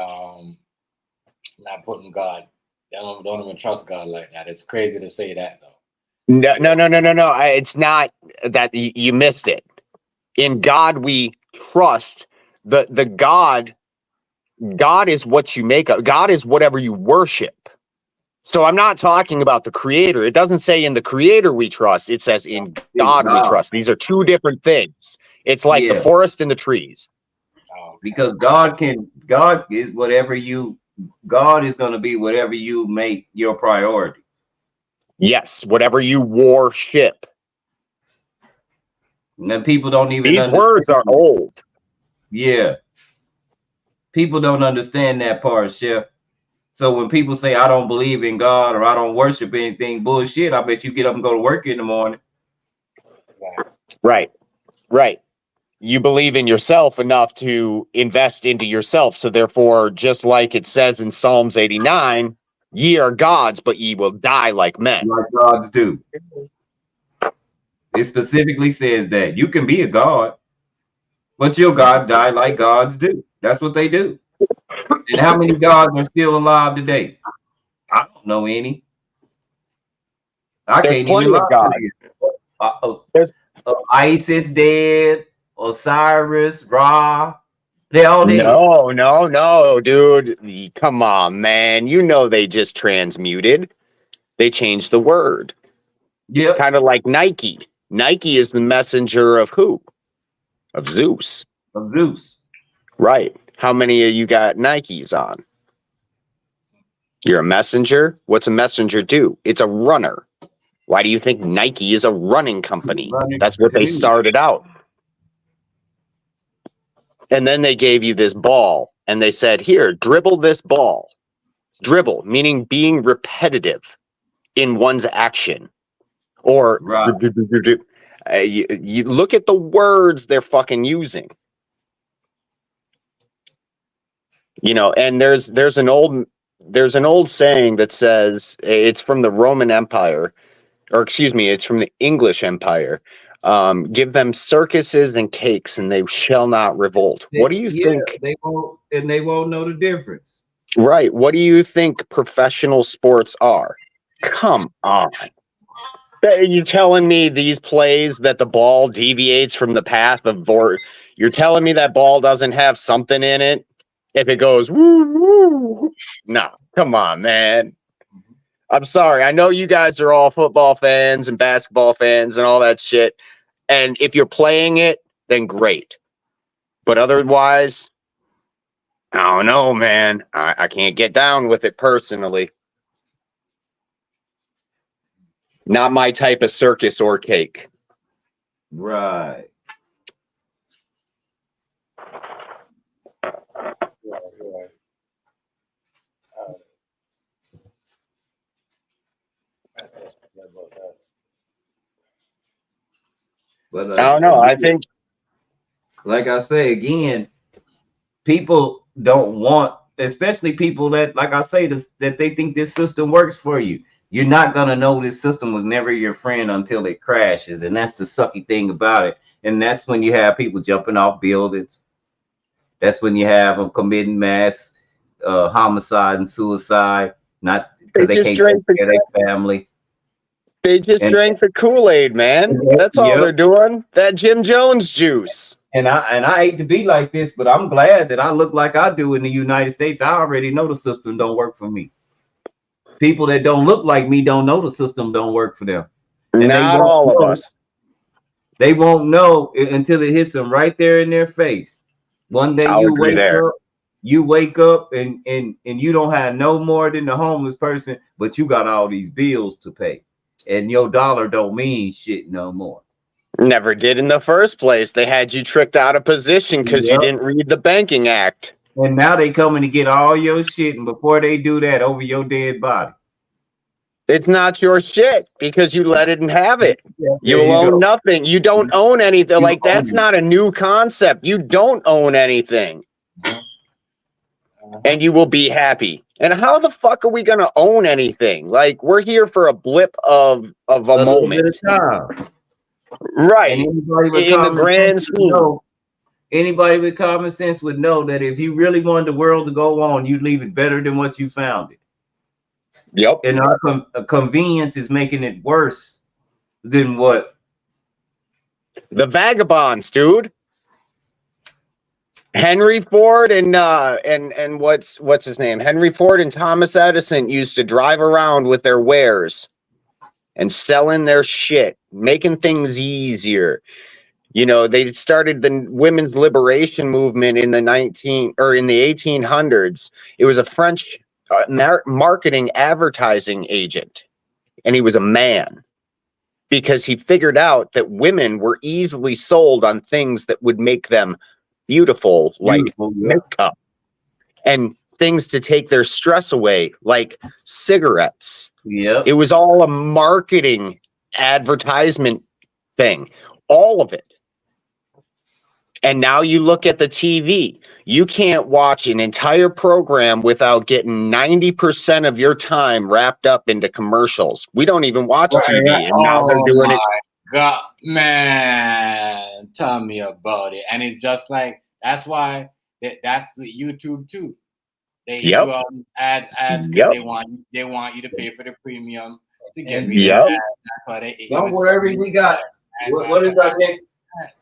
putting God. They don't even trust God like that. It's crazy to say that though. No. It's not that. You missed it. In God we trust. The God is what you make of. God is whatever you worship. So I'm not talking about the creator. It doesn't say in the creator we trust. It says in God we trust. These are two different things. It's like the forest and the trees. Because God is God is going to be whatever you make your priority. Yes, whatever you worship. And then people don't even These understand. words are old. Yeah. People don't understand that part, Chef. So when people say, I don't believe in God or I don't worship anything, bullshit, I bet you get up and go to work in the morning. Right. Right. You believe in yourself enough to invest into yourself. So therefore, just like it says in Psalms 89, ye are gods, but ye will die like men. Like gods do. It specifically says that you can be a god, but your God die like gods do. That's what they do. And how many gods are still alive today? I don't know any. I There's can't plenty even lie of gods. to you. There's Isis dead, Osiris, Ra, they all dead. no, dude. Come on, man. You know they just transmuted. They changed the word. Yep. Kind of like Nike. Nike is the messenger of who? Of Zeus. Of Zeus. Right. How many of you got Nikes on? You're a messenger? What's a messenger do? It's a runner. Why do you think Nike is a running company? That's what they started out. And then they gave you this ball and they said, here, dribble this ball. Dribble, meaning being repetitive in one's action. Or right. You look at the words they're fucking using. You know, and there's an old saying that says, it's from the Roman Empire, or excuse me, it's from the English Empire. Give them circuses and cakes and they shall not revolt. What do you think? They won't know the difference. Right. What do you think professional sports are? Come on. Are you telling me these plays that the ball deviates from the path of you're telling me that ball doesn't have something in it? If it goes woo woo. No, come on, man. I'm sorry. I know you guys are all football fans and basketball fans and all that shit. And if you're playing it, then great. But otherwise, I don't know, man. I can't get down with it personally. Not my type of circus or cake. Right. But I don't know. I think, like I say again, people don't want, especially people that, like I say, that they think this system works for you. You're not gonna know this system was never your friend until it crashes, and that's the sucky thing about it. And that's when you have people jumping off buildings. That's when you have them committing mass homicide and suicide, not because they can't take care of their family. They just drank the Kool-Aid, man. That's all they're doing. That Jim Jones juice. And I hate to be like this, but I'm glad that I look like I do in the United States. I already know the system don't work for me. People that don't look like me don't know the system don't work for them. And not all of us. They won't know until it hits them right there in their face. One day you wake up and you don't have no more than the homeless person, but you got all these bills to pay. And your dollar don't mean shit no more. Never did in the first place. They had you tricked out of position because you didn't read the Banking Act. And now they coming to get all your shit, and before they do that, over your dead body. It's not your shit because you let it and have it. You own nothing. You don't own anything. Like, that's not a new concept. You don't own anything. And you will be happy. And how the fuck are we going to own anything? Like, we're here for a blip of a moment. Right. In the grand scheme. Anybody with common sense would know that if you really wanted the world to go on, you'd leave it better than what you found it. Yep. And our convenience is making it worse than what? The vagabonds, dude. Henry Ford and what's his name? Henry Ford and Thomas Edison used to drive around with their wares and selling their shit, making things easier. You know, they started the women's liberation movement in the 1800s. It was a French marketing advertising agent, and he was a man because he figured out that women were easily sold on things that would make them beautiful, like makeup, and things to take their stress away, like cigarettes. Yeah. It was all a marketing advertisement thing, all of it. And now you look at the TV, you can't watch an entire program without getting 90% of your time wrapped up into commercials. We don't even watch TV, and now they're doing it. God, man, tell me about it. And it's just like, that's why that's YouTube too. They do ads because they want you to pay for the premium to get rid of ads. That's why they. Don't worry, we got. What is our next?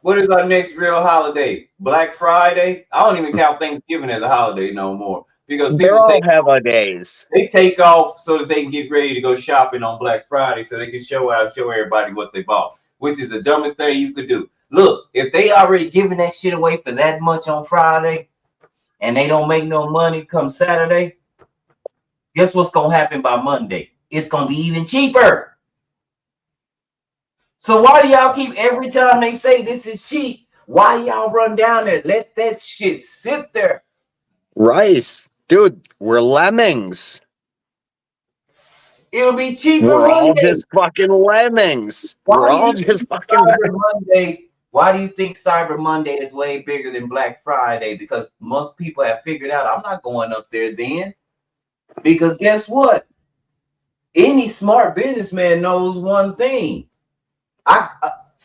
What is our next real holiday? Black Friday. I don't even count Thanksgiving as a holiday no more because they're all holidays. They take off so that they can get ready to go shopping on Black Friday, so they can show everybody what they bought, which is the dumbest thing you could do. Look, if they already giving that shit away for that much on Friday, and they don't make no money come Saturday, guess what's gonna happen by Monday? It's gonna be even cheaper. So why do y'all keep, every time they say this is cheap, why y'all run down there? Let that shit sit there. Rice, dude, we're lemmings. It'll be cheaper. We're all just fucking lemmings. We're all just fucking Monday. Why do you think Cyber Monday is way bigger than Black Friday? Because most people have figured out I'm not going up there then. Because guess what? Any smart businessman knows one thing.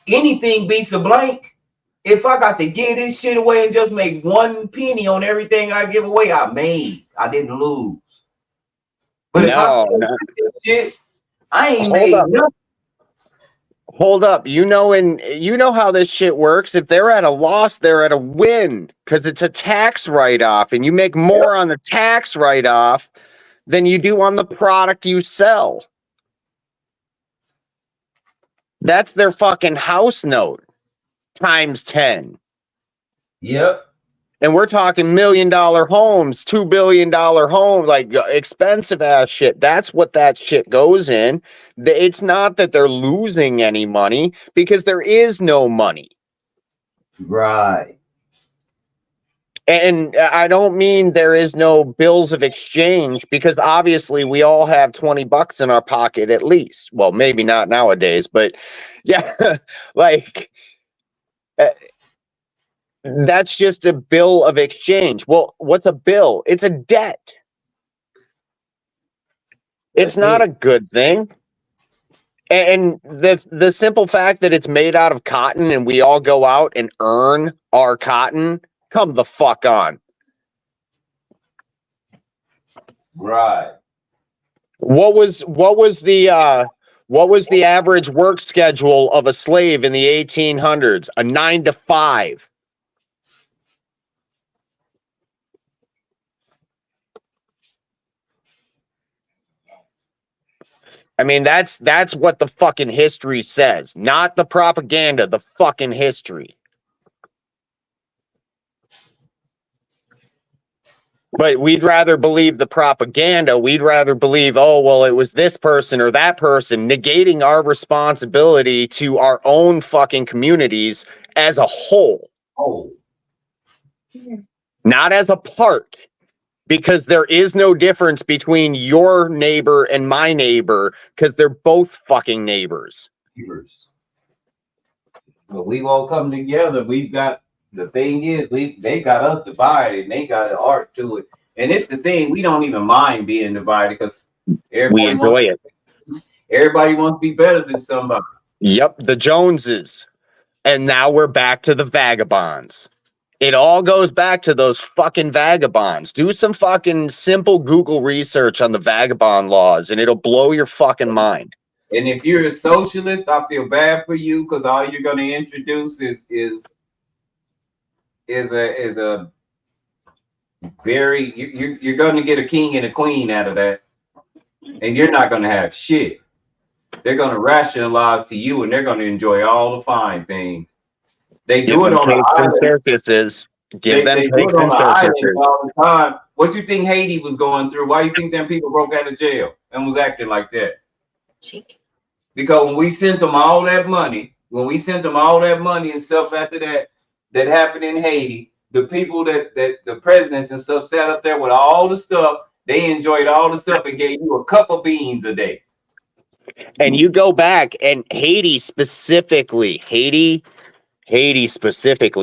Anything beats a blank. If I got to give this shit away and just make 1 penny on everything I give away, I didn't lose. But if I this shit, I ain't made nothing. Hold up. You know how this shit works. If they're at a loss, they're at a win because it's a tax write-off, and you make more on the tax write-off than you do on the product you sell. That's their fucking house note times 10. Yep. And we're talking $1 million homes, $2 billion homes, like expensive ass shit. That's what that shit goes in. It's not that they're losing any money because there is no money. Right. And I don't mean there is no bills of exchange, because obviously we all have $20 in our pocket at least. Well, maybe not nowadays, but yeah, like that's just a bill of exchange. Well, what's a bill? It's a debt. It's not a good thing. And the simple fact that it's made out of cotton and we all go out and earn our cotton, come the fuck on. Right. What was the average work schedule of a slave in the 1800s? A 9 to 5. I mean, that's what the fucking history says, not the propaganda, the fucking history. But we'd rather believe the propaganda. We'd rather believe, oh, well, it was this person or that person, negating our responsibility to our own fucking communities as a whole. Oh. Not as a part. Because there is no difference between your neighbor and my neighbor, because they're both fucking neighbors. But we won't come together. We've got, the thing is, they got us divided, and they got an art to it. And it's the thing, we don't even mind being divided because we enjoy it. Everybody wants to be better than somebody. Yep, the Joneses. And now we're back to the vagabonds. It all goes back to those fucking vagabonds. Do some fucking simple Google research on the vagabond laws, and it'll blow your fucking mind. And if you're a socialist, I feel bad for you, because all you're going to introduce is a You're going to get a king and a queen out of that, and you're not going to have shit. They're going to rationalize to you, and they're going to enjoy all the fine things. They Give do it them on the cakes and island. circuses. Give them They do it cakes on and the island circuses. all the time. What you think Haiti was going through? Why you think them people broke out of jail and was acting like that? Because when we sent them all that money, and stuff after that happened in Haiti, the people that the presidents and stuff sat up there with all the stuff, they enjoyed all the stuff and gave you a cup of beans a day. And you go back and Haiti specifically,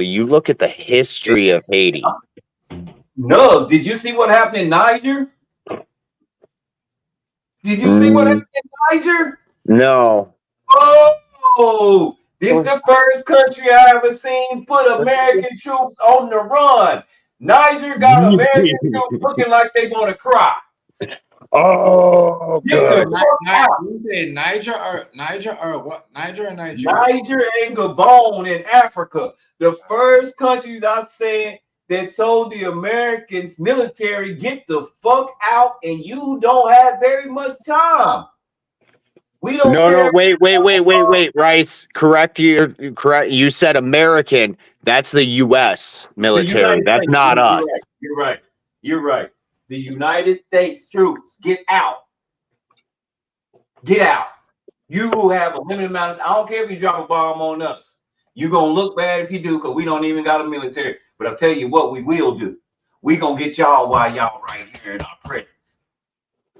you look at the history of Haiti. Nubs, did you see what happened in Niger? Did you see what happened in Niger? No. Oh, this is the first country I ever seen put American troops on the run. Niger got American troops looking like they want to cry. Oh, Get good. the fuck out. You say Niger or what? Niger or Nigeria? Niger and Gabon in Africa. The first countries I said that sold the Americans military, get the fuck out, and you don't have very much time. We don't No, care. wait, Rice. Correct. You said American. That's the U.S. military. United That's States. not You're us. right. You're right. The United States troops, get out. Get out. You will have a limited amount of, I don't care if you drop a bomb on us. You're going to look bad if you do, because we don't even got a military. But I'll tell you what we will do. We going to get y'all while y'all right here in our presence.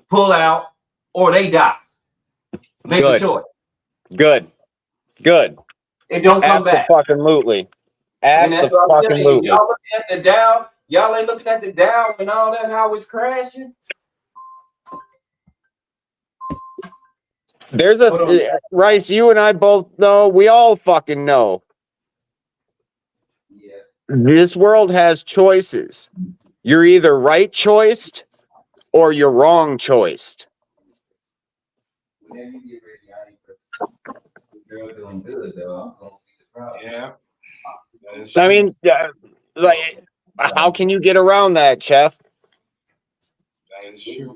Pull out or they die. Make a choice. Good. And don't come back. Absolutely. And that's what I'm telling you. Absolutely. Y'all looking at the Dow. Y'all ain't looking at the Dow and all that, how it's crashing. There's Rice, you and I both know, we all fucking know. Yeah. This world has choices. You're either right choiced or you're wrong choiced. Whenever you get ready, girl doing good though. I'm gonna be surprised. Yeah. I mean, like, how can you get around that, Chef? That is true.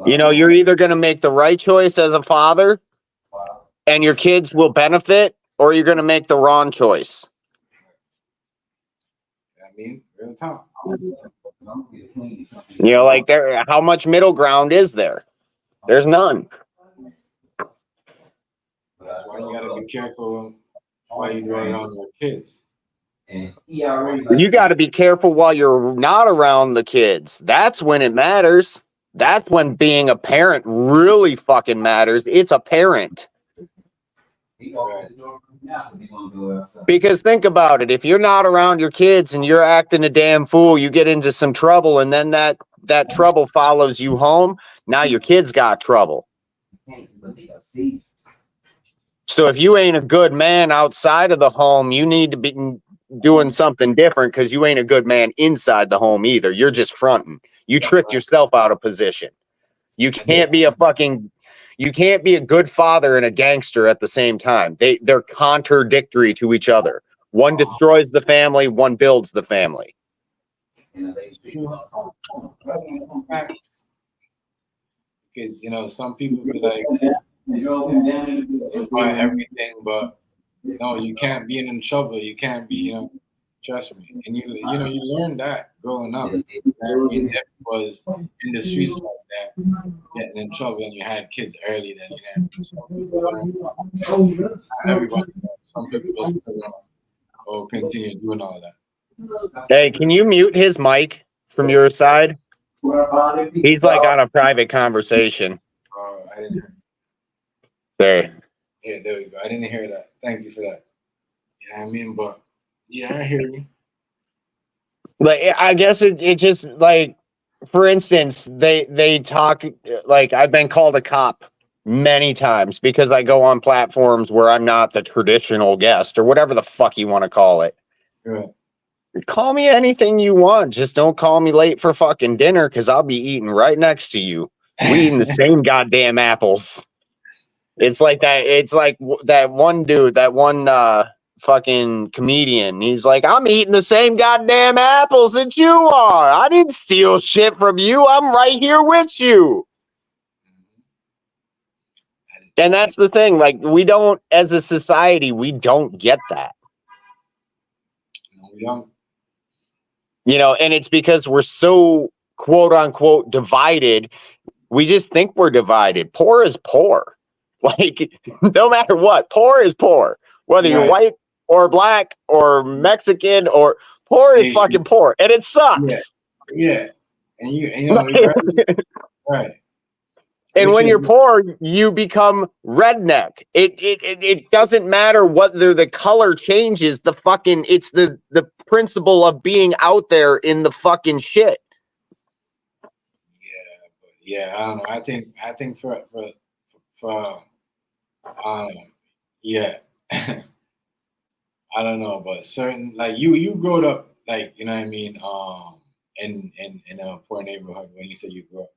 You know, you're either going to make the right choice as a father and your kids will benefit, or you're going to make the wrong choice. I mean, real talk. You know, like how much middle ground is there? There's none. That's why you gotta be careful while you do it on your kids. You got to be careful while you're not around the kids. That's when it matters. That's when being a parent really fucking matters. It's a parent. Because think about it. If you're not around your kids and you're acting a damn fool, you get into some trouble, and then that trouble follows you home. Now your kids got trouble. So if you ain't a good man outside of the home, you need to be doing something different, because you ain't a good man inside the home either. You're just fronting. You tricked yourself out of position. You can't be a good father and a gangster at the same time. They're contradictory to each other. One destroys the family, one builds the family. Because some people be like about everything, but no, you can't be in trouble. You can't be, trust me. And you learn that growing up. I mean, that was in the streets like that, getting in trouble, and you had kids early. Then everybody. Some people just will continue doing all that. Hey, can you mute his mic from your side? He's like on a private conversation. I didn't hear. There. Yeah, there we go. I didn't hear that. Thank you for that. Yeah, I mean, but yeah, I hear you. Like, I guess it just, like, for instance, they talk, like, I've been called a cop many times because I go on platforms where I'm not the traditional guest, or whatever the fuck you want to call it. Right. Call me anything you want. Just don't call me late for fucking dinner, because I'll be eating right next to you. We eating the same goddamn apples. It's like that. It's like that one dude, that one fucking comedian. He's like, I'm eating the same goddamn apples that you are. I didn't steal shit from you. I'm right here with you. And that's the thing. Like, we don't, as a society, we don't get that. No, we don't. You know, and it's because we're so quote unquote divided. We just think we're divided. Poor is poor. Like, no matter what, poor is poor. Whether you're Right. white or black or Mexican or poor is fucking poor. And it sucks. Yeah. And you know, right. And Which when is- you're poor, you become redneck. It doesn't matter whether the color changes. It's the principle of being out there in the fucking shit. Yeah, I don't know. I think for yeah. I don't know, but certain like you growed up like, you know what I mean, in a poor neighborhood when you said you grew up.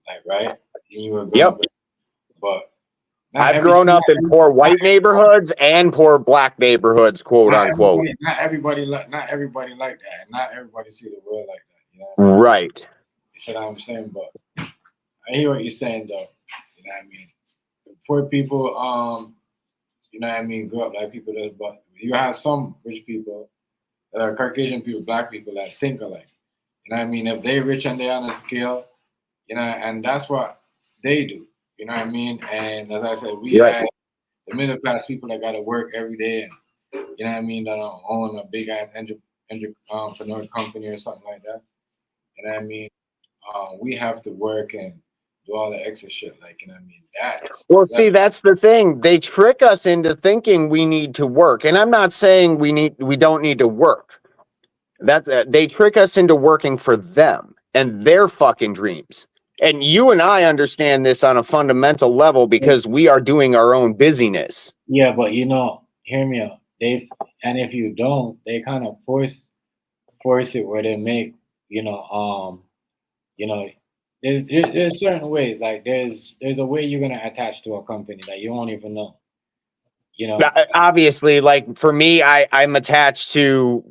Like, right? And you were growing up, but I've grown up in poor white neighborhoods and poor black neighborhoods, quote unquote. Not everybody like that. Not everybody see the world like that. You know what I mean? Right. You see what I'm saying? But I hear what you're saying though. You know what I mean? Poor people, you know what I mean, grow up like people does, but you have some rich people that are Caucasian people, black people that think alike. You know what I mean? If they're rich and they're on a scale, you know, and that's what they do. You know what I mean? And as I said, we have the middle class people that got to work every day, and you know what I mean, that own a big ass entrepreneur company or something like that. You know what I mean? We have to work and do all the extra shit. Like, you know what I mean? See, that's the thing. They trick us into thinking we need to work, and I'm not saying we don't need to work. They trick us into working for them and their fucking dreams. And you and I understand this on a fundamental level because we are doing our own busyness. Yeah, but you know, hear me out. And if you don't, they kind of force it where they make, you know, there's certain ways. Like there's a way you're gonna attach to a company that you don't even know. You know, obviously, like for me, I'm attached to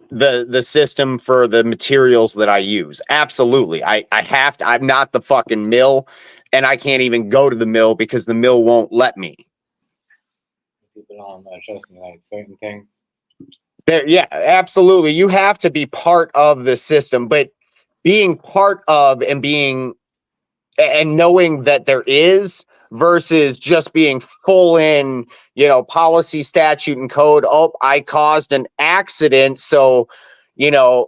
the system for the materials that I use. Absolutely. I have to. I'm not the fucking mill, and I can't even go to the mill because the mill won't let me. People don't trust me, like certain things. Yeah, absolutely. You have to be part of the system, but being part of and knowing that there is versus just being full in, you know, policy, statute, and code. Oh, I caused an accident, so, you know,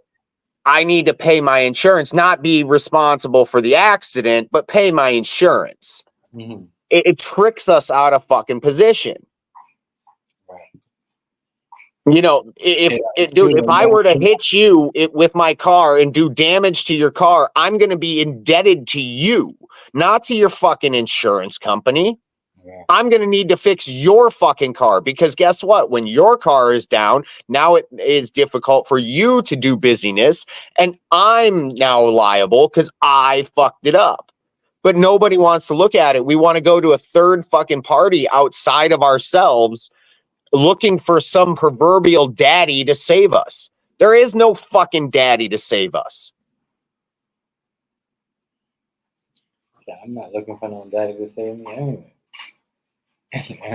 I need to pay my insurance, not be responsible for the accident, but pay my insurance. Mm-hmm. It tricks us out of fucking position. You know, if I were to hit you with my car and do damage to your car, I'm going to be indebted to you, not to your fucking insurance company. Yeah. I'm going to need to fix your fucking car because guess what? When your car is down, now it is difficult for you to do busyness, and I'm now liable because I fucked it up. But nobody wants to look at it. We want to go to a third fucking party outside of ourselves, looking for some proverbial daddy to save us. There is no fucking daddy to save us. Yeah, I'm not looking for no daddy to save me anyway.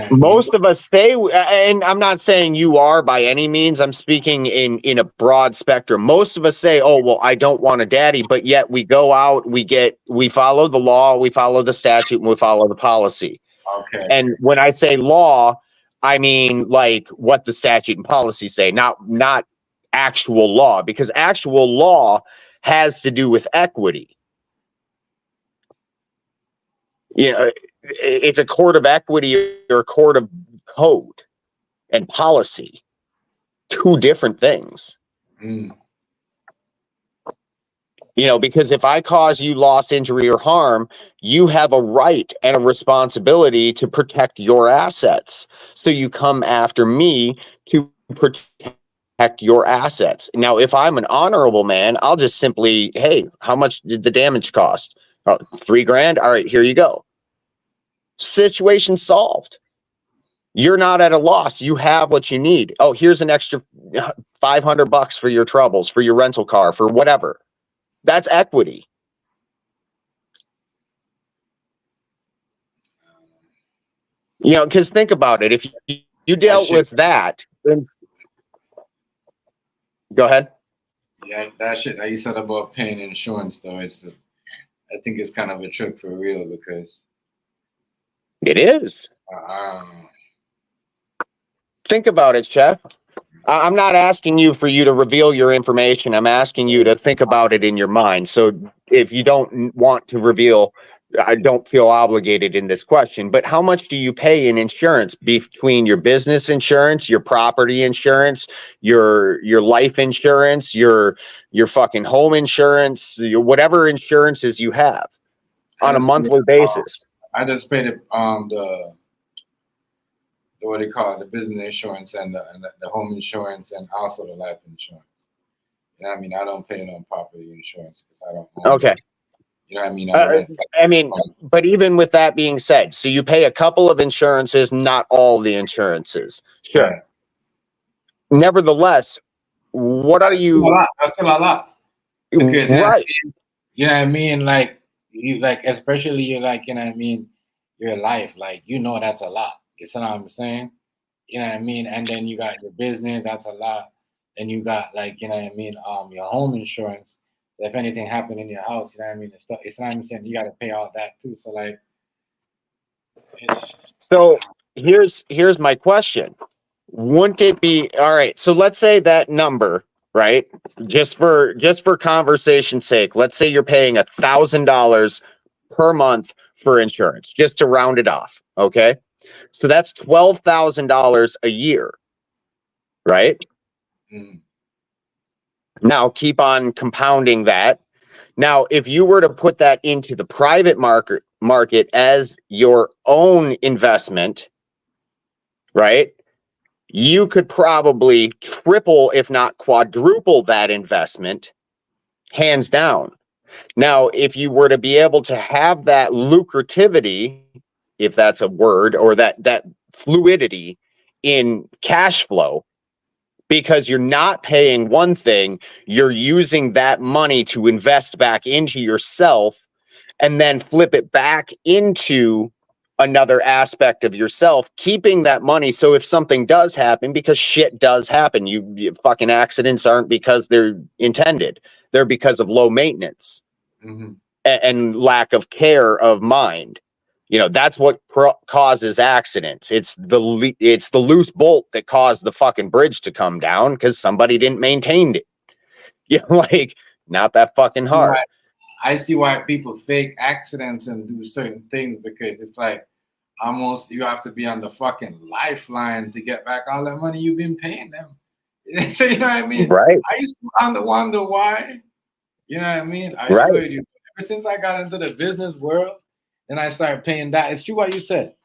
Most of us say, and I'm not saying you are by any means, I'm speaking in a broad spectrum. Most of us say, oh, well, I don't want a daddy, but yet we go out, we follow the law, we follow the statute, and we follow the policy. Okay. And when I say law, I mean like what the statute and policy say, not actual law, because actual law has to do with equity. You know, it's a court of equity or a court of code and policy. Two different things. Mm. You know, because if I cause you loss, injury, or harm, you have a right and a responsibility to protect your assets. So you come after me to protect your assets. Now, if I'm an honorable man, I'll just simply, hey, how much did the damage cost? $3,000. All right, here you go. Situation solved. You're not at a loss. You have what you need. Oh, here's an extra $500 for your troubles, for your rental car, for whatever. That's equity. You know, because think about it. If you dealt with that, then go ahead. Yeah, that shit that you said about paying insurance, though, I think it's kind of a trick for real because It is. um, Think about it, Chef. I'm not asking you for you to reveal your information. I'm asking you to think about it in your mind. So if you don't want to reveal, I don't feel obligated in this question, but how much do you pay in insurance between your business insurance, your property insurance, your life insurance, your fucking home insurance, whatever insurances you have on a monthly basis? I just paid the what do you call it, the business insurance and the home insurance and also the life insurance. You know what I mean? I don't pay no property insurance because I don't own Okay. it. You know what I mean? I rent. I mean, but even with that being said, so you pay a couple of insurances, not all the insurances. Sure. Right. Nevertheless, what are you? That's still a lot. Because, Right. you know what I mean? Like you like especially you like, you know what I mean, your life, like that's a lot. You see what I'm saying? You know what I mean? And then you got your business, that's a lot. And you got like, you know what I mean, your home insurance. If anything happened in your house, you know what I mean, it's not I'm saying you gotta pay all that too. So like So here's my question. Wouldn't it be all right? So let's say that number, right? Just for conversation's sake, let's say you're paying $1,000 per month for insurance, just to round it off. Okay. So that's $12,000 a year, right? Now keep on compounding that. Now, if you were to put that into the private market as your own investment, right? You could probably triple, if not quadruple that investment, hands down. Now, if you were to be able to have that lucrativity, if that's a word, or that fluidity in cash flow, because you're not paying one thing, you're using that money to invest back into yourself and then flip it back into another aspect of yourself, keeping that money. So if something does happen, because shit does happen, you fucking accidents aren't because they're intended. They're because of low maintenance and lack of care of mind. That's what causes accidents. It's the loose bolt that caused the fucking bridge to come down because somebody didn't maintain it. Like, not that fucking hard. I see why people fake accidents and do certain things because it's like almost you have to be on the fucking lifeline to get back all that money you've been paying them. So you know what I mean? Right. I used to wonder why. You know what I mean? I Right. swear to you, ever since I got into the business world, then I started paying that. It's true what you said.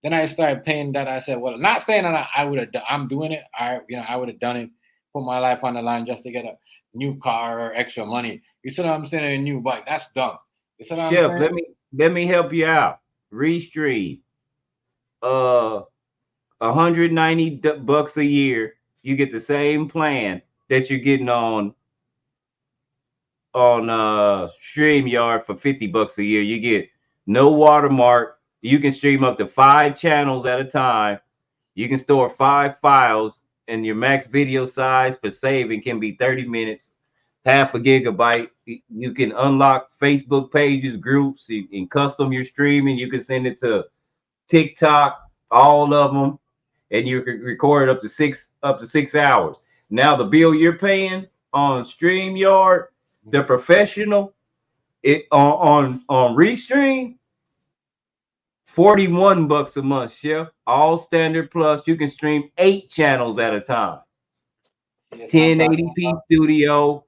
Then I started paying that. I said, well, not saying that I would have. I'm doing it. I would have done it, put my life on the line just to get a new car or extra money. You see what I'm saying? A new bike. That's dumb. You see what I'm Chef, saying? let me help you out. Restream. $190 a year. You get the same plan that you're getting on StreamYard for $50 a year. You get no watermark. You can stream up to 5 channels at a time. You can store 5 files, and your max video size for saving can be 30 minutes, half a gigabyte. You can unlock Facebook pages, groups, you can custom your streaming. You can send it to TikTok, all of them, and you can record it up to 6 hours. Now the bill you're paying on StreamYard, the professional, it on Restream, $41 a month, Chef. All standard plus. You can stream 8 channels at a time. 1080p studio,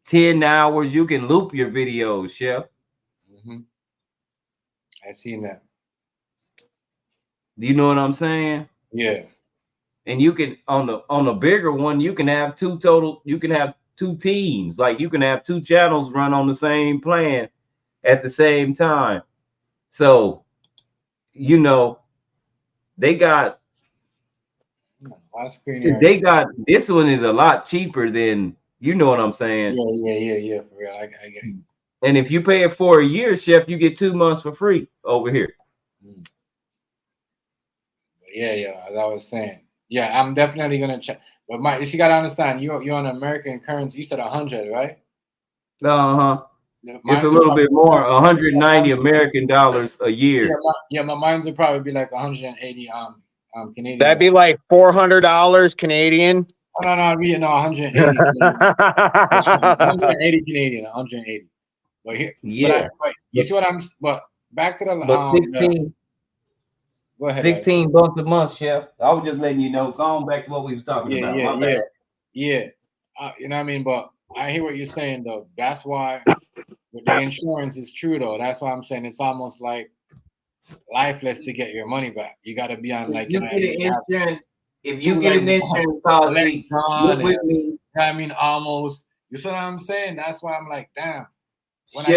10 hours. You can loop your videos, Chef. I seen that. Do you know what I'm saying? Yeah. And you can on the bigger one, you can have two teams. Like you can have 2 channels run on the same plan at the same time. So, They got this one is a lot cheaper than, you know what I'm saying? Yeah, for real. I get it. And if you pay it for a year, Chef, you get 2 months for free over here. Yeah, as I was saying. Yeah, I'm definitely gonna check. But you gotta understand, you're on American currency. You said 100, right? It's a little bit more, 190 American dollars a year. Yeah, my mine's would probably be like 180 Canadian. That'd be like $400 Canadian. No, 180. 180 Canadian, 180. But here, but you see what I'm. But back to the 16. Go ahead, 16 bucks a month, Chef. I was just letting you know. Going back to what we was talking about. Yeah. You know what I mean? But I hear what you're saying, though. That's why with the insurance is true, though. That's why I'm saying it's almost like lifeless to get your money back. You got to be on like. You get an insurance. If you get an insurance policy, with me. I mean, almost. You see what I'm saying? That's why I'm like, damn. If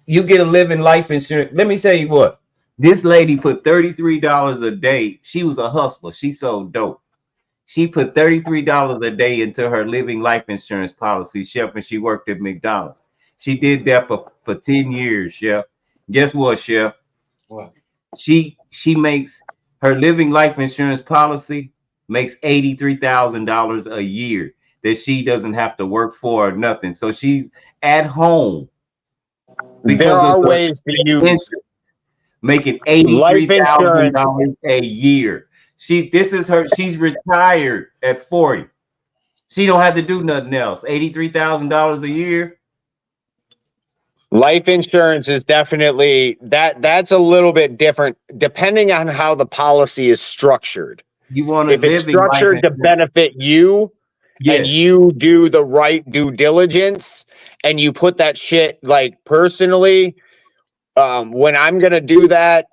you get a living life insurance. Let me tell you what. This lady put $33 a day. She was a hustler. She sold dope. She put $33 a day into her living life insurance policy, Chef, and she worked at McDonald's. She did that for 10 years, Chef. Guess what, Chef? What? She makes her living life insurance policy makes $83,000 a year that she doesn't have to work for or nothing. So she's at home. There are ways to use making $83,000 a year. She's retired at 40. She don't have to do nothing else. $83,000 a year. Life insurance is definitely that's a little bit different depending on how the policy is structured. You want if it's structured to benefit you, and you do the right due diligence, and you put that shit like personally. When I'm gonna do that,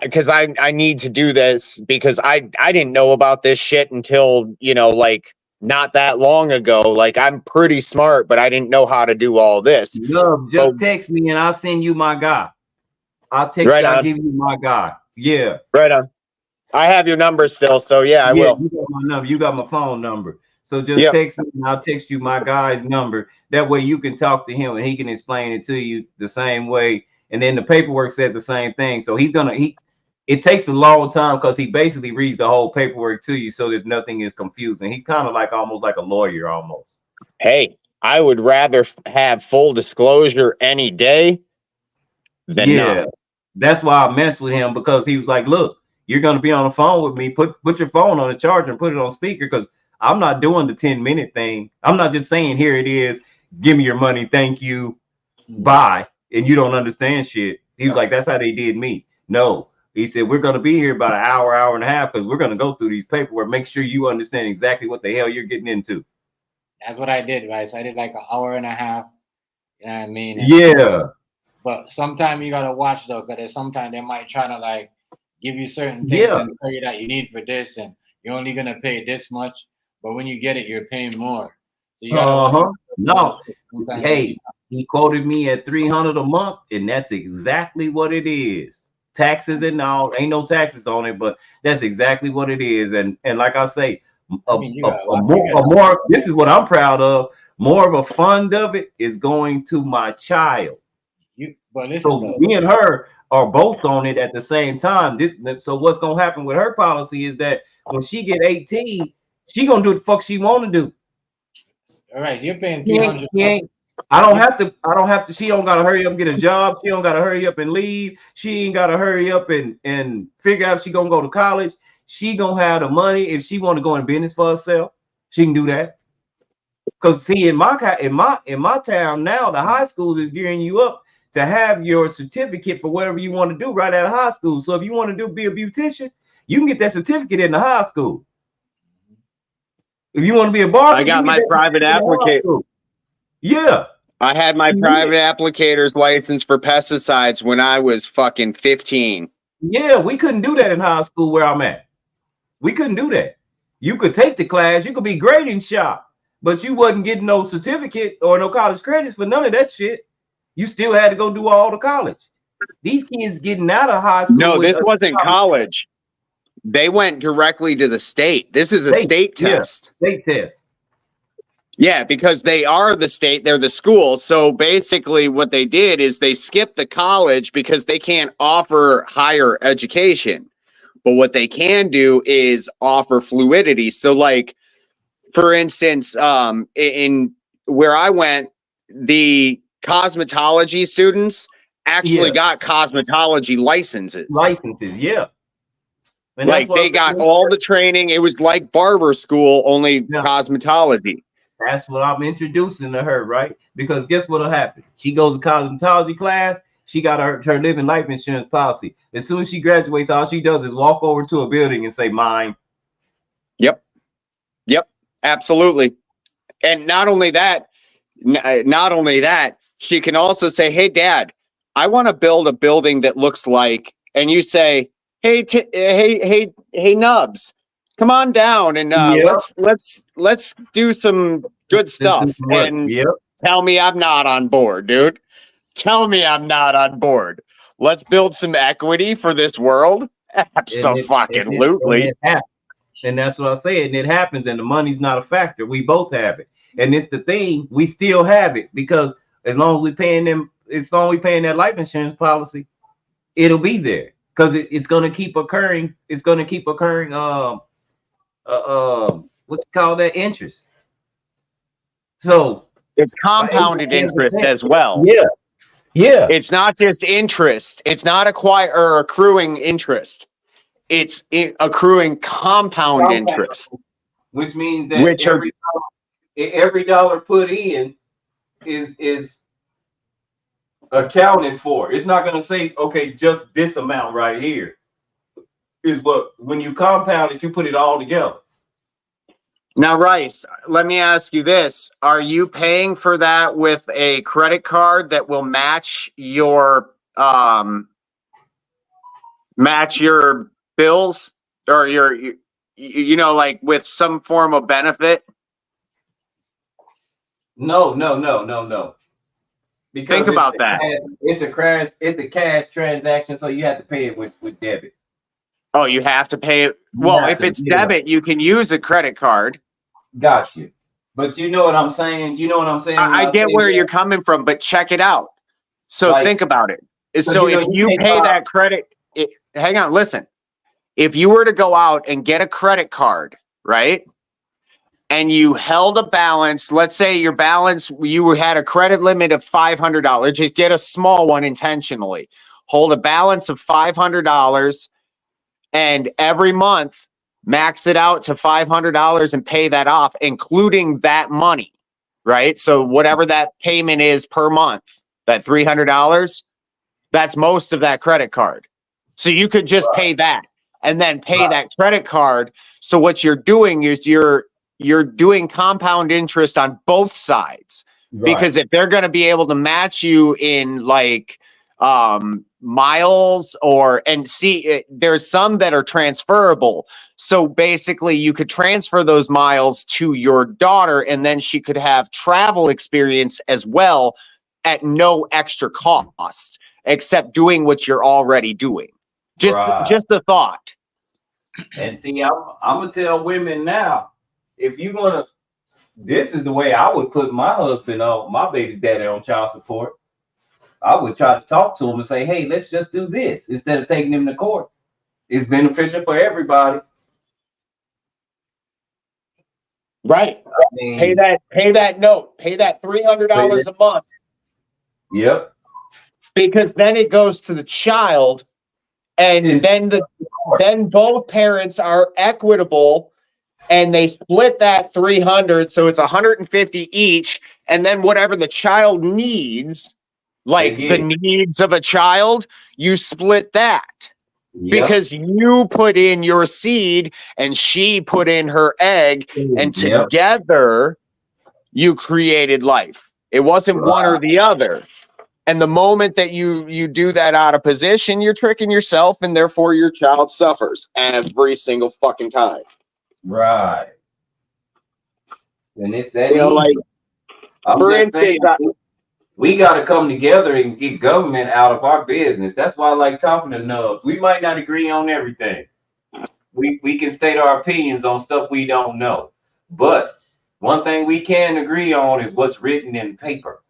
because I need to do this because I didn't know about this shit until like not that long ago. Like I'm pretty smart, but I didn't know how to do all this. Just text me and I'll send you my guy. I'll text you. I'll give you my guy. Yeah, right on. I have your number still, so yeah, I will. You got my number. You got my phone number. So just text me and I'll text you my guy's number. That way you can talk to him and he can explain it to you the same way. And then the paperwork says the same thing. So it takes a long time because he basically reads the whole paperwork to you so that nothing is confusing. He's kind of like almost like a lawyer almost. Hey, I would rather have full disclosure any day than not. That's why I messed with him, because he was like, look, you're going to be on the phone with me. Put your phone on the charger and put it on speaker, because I'm not doing the 10-minute thing. I'm not just saying, here it is. Give me your money. Thank you. Bye. And you don't understand shit. He was like, that's how they did me. No. He said, we're going to be here about an hour and a half, because we're going to go through these paperwork. Make sure you understand exactly what the hell you're getting into. That's what I did, right? So I did like an hour and a half. You know what I mean? But sometimes you got to watch, though, because sometimes they might try to like give you certain things and tell you that you need for this, and you're only going to pay this much. But when you get it, you're paying more. So you gotta no. Hey, he quoted me at $300 a month, and that's exactly what it is. Taxes and all, ain't no taxes on it, but that's exactly what it is. And like I say, more. This is what I'm proud of. More of a fund of it is going to my child. So me and her are both on it at the same time. So what's gonna happen with her policy is that when she get 18, she gonna do what the fuck she want to do. All right, you're paying $300. I don't have to. She don't gotta hurry up and get a job. She don't gotta hurry up and leave. She ain't gotta hurry up and figure out if she gonna go to college. She gonna have the money. If she want to go in business for herself, she can do that. Because see, in my town now, the high school is gearing you up to have your certificate for whatever you want to do right out of high school. So if you want to be a beautician, you can get that certificate in the high school. If you want to be a barber, I got my private applicator. Yeah. I had my private applicator's license for pesticides when I was fucking 15. Yeah, we couldn't do that in high school where I'm at. We couldn't do that. You could take the class, you could be grading shop, but you wasn't getting no certificate or no college credits for none of that shit. You still had to go do all the college. These kids getting out of high school. No, with this a wasn't college. They went directly to the state. This is a state test. State test. Yeah, because they are the state, they're the school. So basically what they did is they skipped the college because they can't offer higher education. But what they can do is offer fluidity. So like, for instance, in where I went, the cosmetology students actually got cosmetology licenses. Yeah. And like they got all the training. It was like barber school, only cosmetology. That's what I'm introducing to her, right? Because guess what'll happen? She goes to cosmetology class. She got her living life insurance policy. As soon as she graduates, all she does is walk over to a building and say, "Mine." Yep. Absolutely. And not only that, she can also say, "Hey, Dad, I want to build a building that looks like," and you say, "Hey, hey, Nubs, come on down and let's do some good stuff." And tell me I'm not on board, dude. Tell me I'm not on board. Let's build some equity for this world. Absolutely. And that's what I said. And it happens, and the money's not a factor. We both have it. And it's the thing, we still have it because as long as we paying them, as long as we paying that life insurance policy, it'll be there because it's going to keep occurring. It's going to keep occurring. What's it called, that interest? So it's compounded interest as well. Yeah. It's not just interest. It's not accruing interest. It's accruing compound interest, which means that every dollar put in is accounted for. It's not going to say, okay, just this amount right here is what, when you compound it, you put it all together. Now, Rice, let me ask you this. Are you paying for that with a credit card that will match your bills or your like with some form of benefit? No. Because think about that. It's a cash transaction, so you have to pay it with debit. Oh, you have to pay it. Well, if it's debit, you can use a credit card. Got you. But you know what I'm saying? I get where you're coming from, but check it out. So think about it. So if you pay that credit, hang on, listen. If you were to go out and get a credit card, right? And you held a balance, let's say your balance, you had a credit limit of $500. Just get a small one intentionally. Hold a balance of $500 and every month max it out to $500 and pay that off, including that money, right? So whatever that payment is per month, that $300, that's most of that credit card. So you could just pay that and then pay that credit card. So what you're doing is you're doing compound interest on both sides, because if they're going to be able to match you in like miles there's some that are transferable. So basically you could transfer those miles to your daughter and then she could have travel experience as well at no extra cost, except doing what you're already doing. Just the thought. And see, I'm gonna tell women now, if you're gonna, this is the way I would put my husband on, my baby's daddy on child support. I would try to talk to him and say, hey, let's just do this instead of taking him to court. It's beneficial for everybody. Right. I mean, pay that note. Pay that $300 a month. Yep. Because then it goes to the child, and then both parents are equitable, and they split that 300, so it's 150 each, and then whatever the child needs, like the needs of a child, you split that. Yep. Because you put in your seed and she put in her egg, and together you created life. It wasn't one or the other. And the moment that you do that out of position, you're tricking yourself, and therefore your child suffers every single fucking time. Right. And it's that like, for instance, We got to come together and get government out of our business. That's why I like talking to Nubs. We might not agree on everything. We can state our opinions on stuff we don't know. But one thing we can agree on is what's written in paper.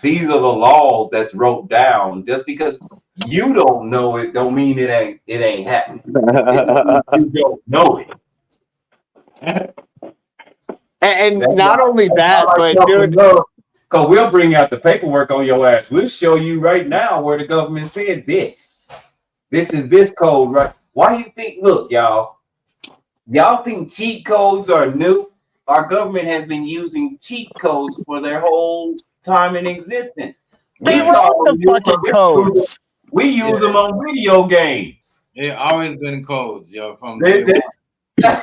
These are the laws that's wrote down. Just because you don't know it, don't mean it ain't happening. It means you don't know it. And That's not why, only that's why I that, like but talking dude, to because we'll bring out the paperwork on your ass. We'll show you right now where the government said this. This is this code, right? Why you think? Look, y'all think cheat codes are new? Our government has been using cheat codes for their whole time in existence. they We Right. wrote call the them new fucking because codes. we use them on video games. It always been codes, yo. From They- day one,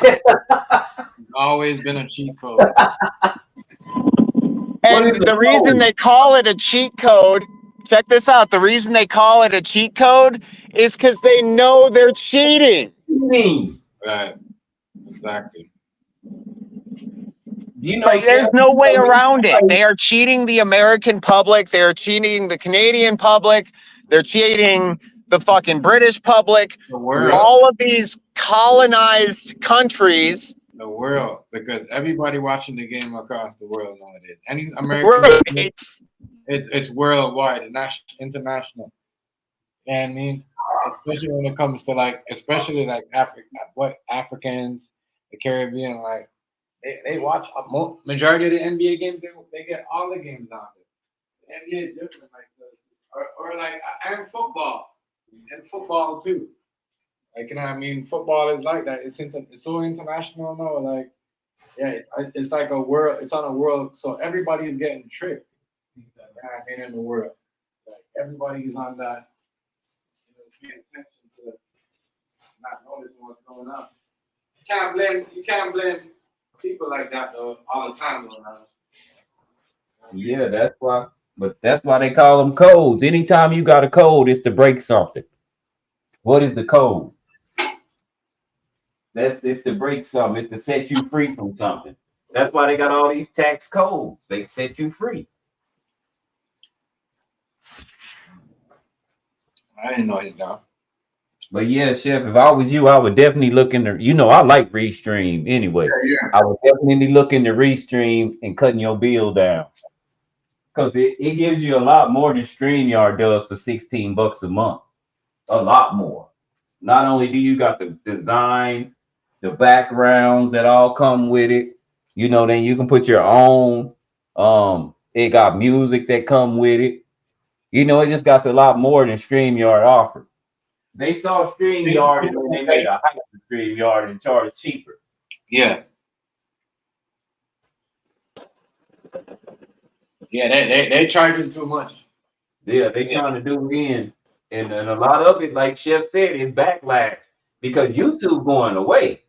they- it's always been a cheat code. What is And the the reason code? they call it a cheat code, check this out. The reason they call it a cheat code is because they know they're cheating. Mean? Right. Exactly. You know, Like, Chef, there's no way you around it. know, They are cheating the American public. They are cheating the Canadian public. They're cheating the fucking British public. The world. All of these colonized countries. The world. Because everybody watching the game across the world nowadays. Any American game, Right. it's worldwide, international. And I mean, especially when it comes to like, especially like Africans, the Caribbean, like they watch majority of the NBA games. They get all the games on it. The NBA is different, like this, or like and football too. Like you know, what I mean, football is like that. It's so international now. Like yeah, it's like a world. It's on a world, so everybody's getting tricked. You know what I mean, in the world, like everybody's on that. Paying attention to not noticing what's going on. You can't blame people like that though all the time though. Man. yeah, that's why. But that's why they call them codes. Anytime you got a code, it's to break something. What is the code? It's to break something. It's to set you free from something. That's why they got all these tax codes. They set you free. I didn't know he's down. But yeah, Chef, if I was you, I would definitely look into, I like Restream anyway. Yeah. I would definitely look into Restream and cutting your bill down. Because it gives you a lot more than StreamYard does for $16 a month. A lot more. Not only do you got the designs, the backgrounds that all come with it, then you can put your own. It got music that come with it. It just got a lot more than StreamYard offered. They saw StreamYard and then they made a hype for StreamYard and charged cheaper. Yeah. Yeah, they charging too much. Yeah, they trying to do it in. And a lot of it, like Chef said, is backlash because YouTube going away.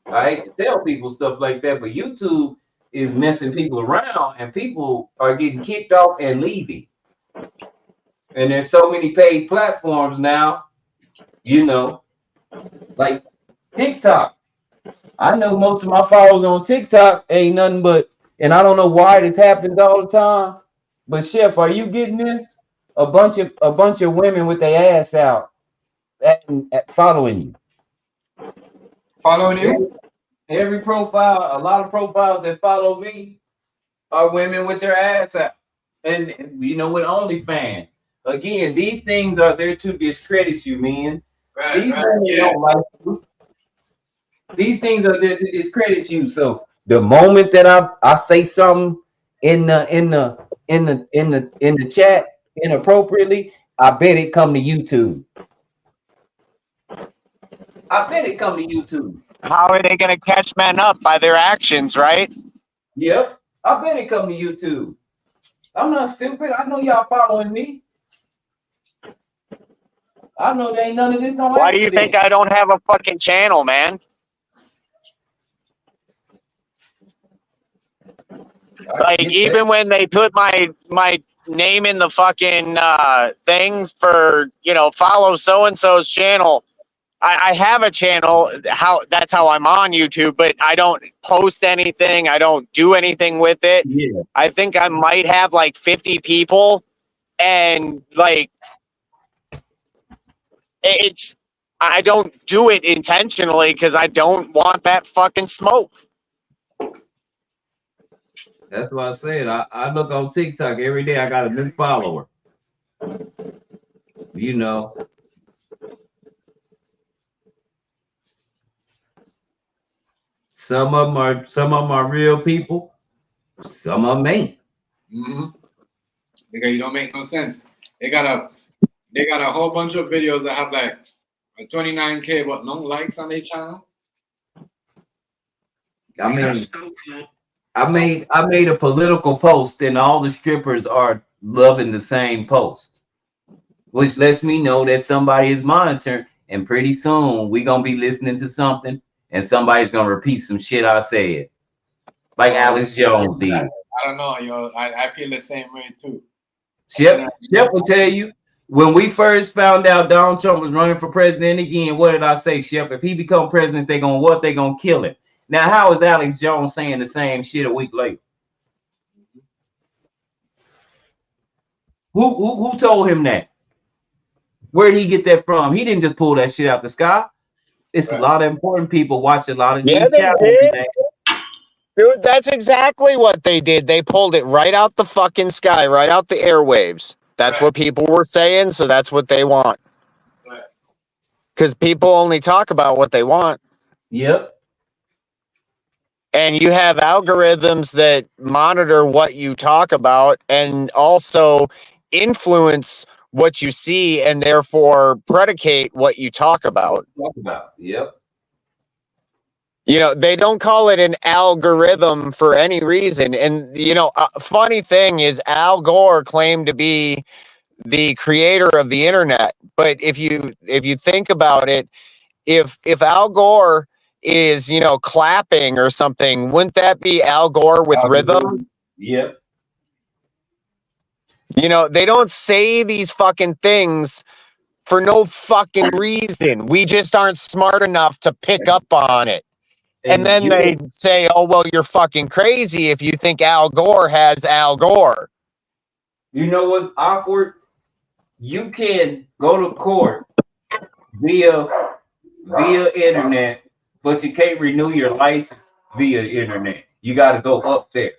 I hate to tell people stuff like that, but YouTube is messing people around and people are getting kicked off and leaving. And there's so many paid platforms now, like TikTok. I know most of my followers on TikTok ain't nothing but, and I don't know why this happens all the time, but Chef, are you getting this? A bunch of women with their ass out following you. Following you? Every profile, a lot of profiles that follow me are women with their ass out. And with OnlyFans. Again, these things are there to discredit you, man. These women don't like you. These things are there to discredit you. So the moment that I say something in the chat inappropriately, I bet it come to YouTube. I bet it come to YouTube. How are they going to catch men up by their actions, right? Yep. I bet it come to YouTube. I'm not stupid. I know y'all following me. I know there ain't none of this no Why do you think I don't have a fucking channel, man? Like, even when they put my name in the fucking things for, follow so-and-so's channel, I have a channel. That's how I'm on YouTube, but I don't post anything. I don't do anything with it. Yeah. I think I might have like 50 people, and like it's I don't do it intentionally because I don't want that fucking smoke. That's what I said. I look on TikTok every day. I got a new follower. You know. Some of them are real people. Some of them ain't. Because you don't make no sense. They got a whole bunch of videos that have like a 29K but no likes on their channel. I mean, I made a political post, and all the strippers are loving the same post, which lets me know that somebody is monitoring. And pretty soon we gonna be listening to something, and somebody's gonna repeat some shit I said, like Alex Jones did. I don't know, yo. I feel the same way too. Shep will tell you, when we first found out Donald Trump was running for president again, what did I say, Shep? If he become president, they gonna kill him. Now, how is Alex Jones saying the same shit a week later? Who told him that? Where did he get that from? He didn't just pull that shit out the sky. It's a lot of important people watch a lot of news channels. Dude, that's exactly what they did. They pulled it right out the fucking sky, right out the airwaves. That's what people were saying, so that's what they want. Because people only talk about what they want. Yep. And you have algorithms that monitor what you talk about and also influence what you see and therefore predicate what you talk about. Yep. You know, they don't call it an algorithm for any reason. And, you know, a funny thing is Al Gore claimed to be the creator of the internet. But if you think about it, if Al Gore is, you know, clapping or something, wouldn't that be Al Gore with rhythm? Yep. You know, they don't say these fucking things for no fucking reason. We just aren't smart enough to pick up on it. And then they say, oh, well, you're fucking crazy if you think Al Gore has Al Gore. You know what's awkward? You can go to court via internet, but you can't renew your license via internet. You got to go up there.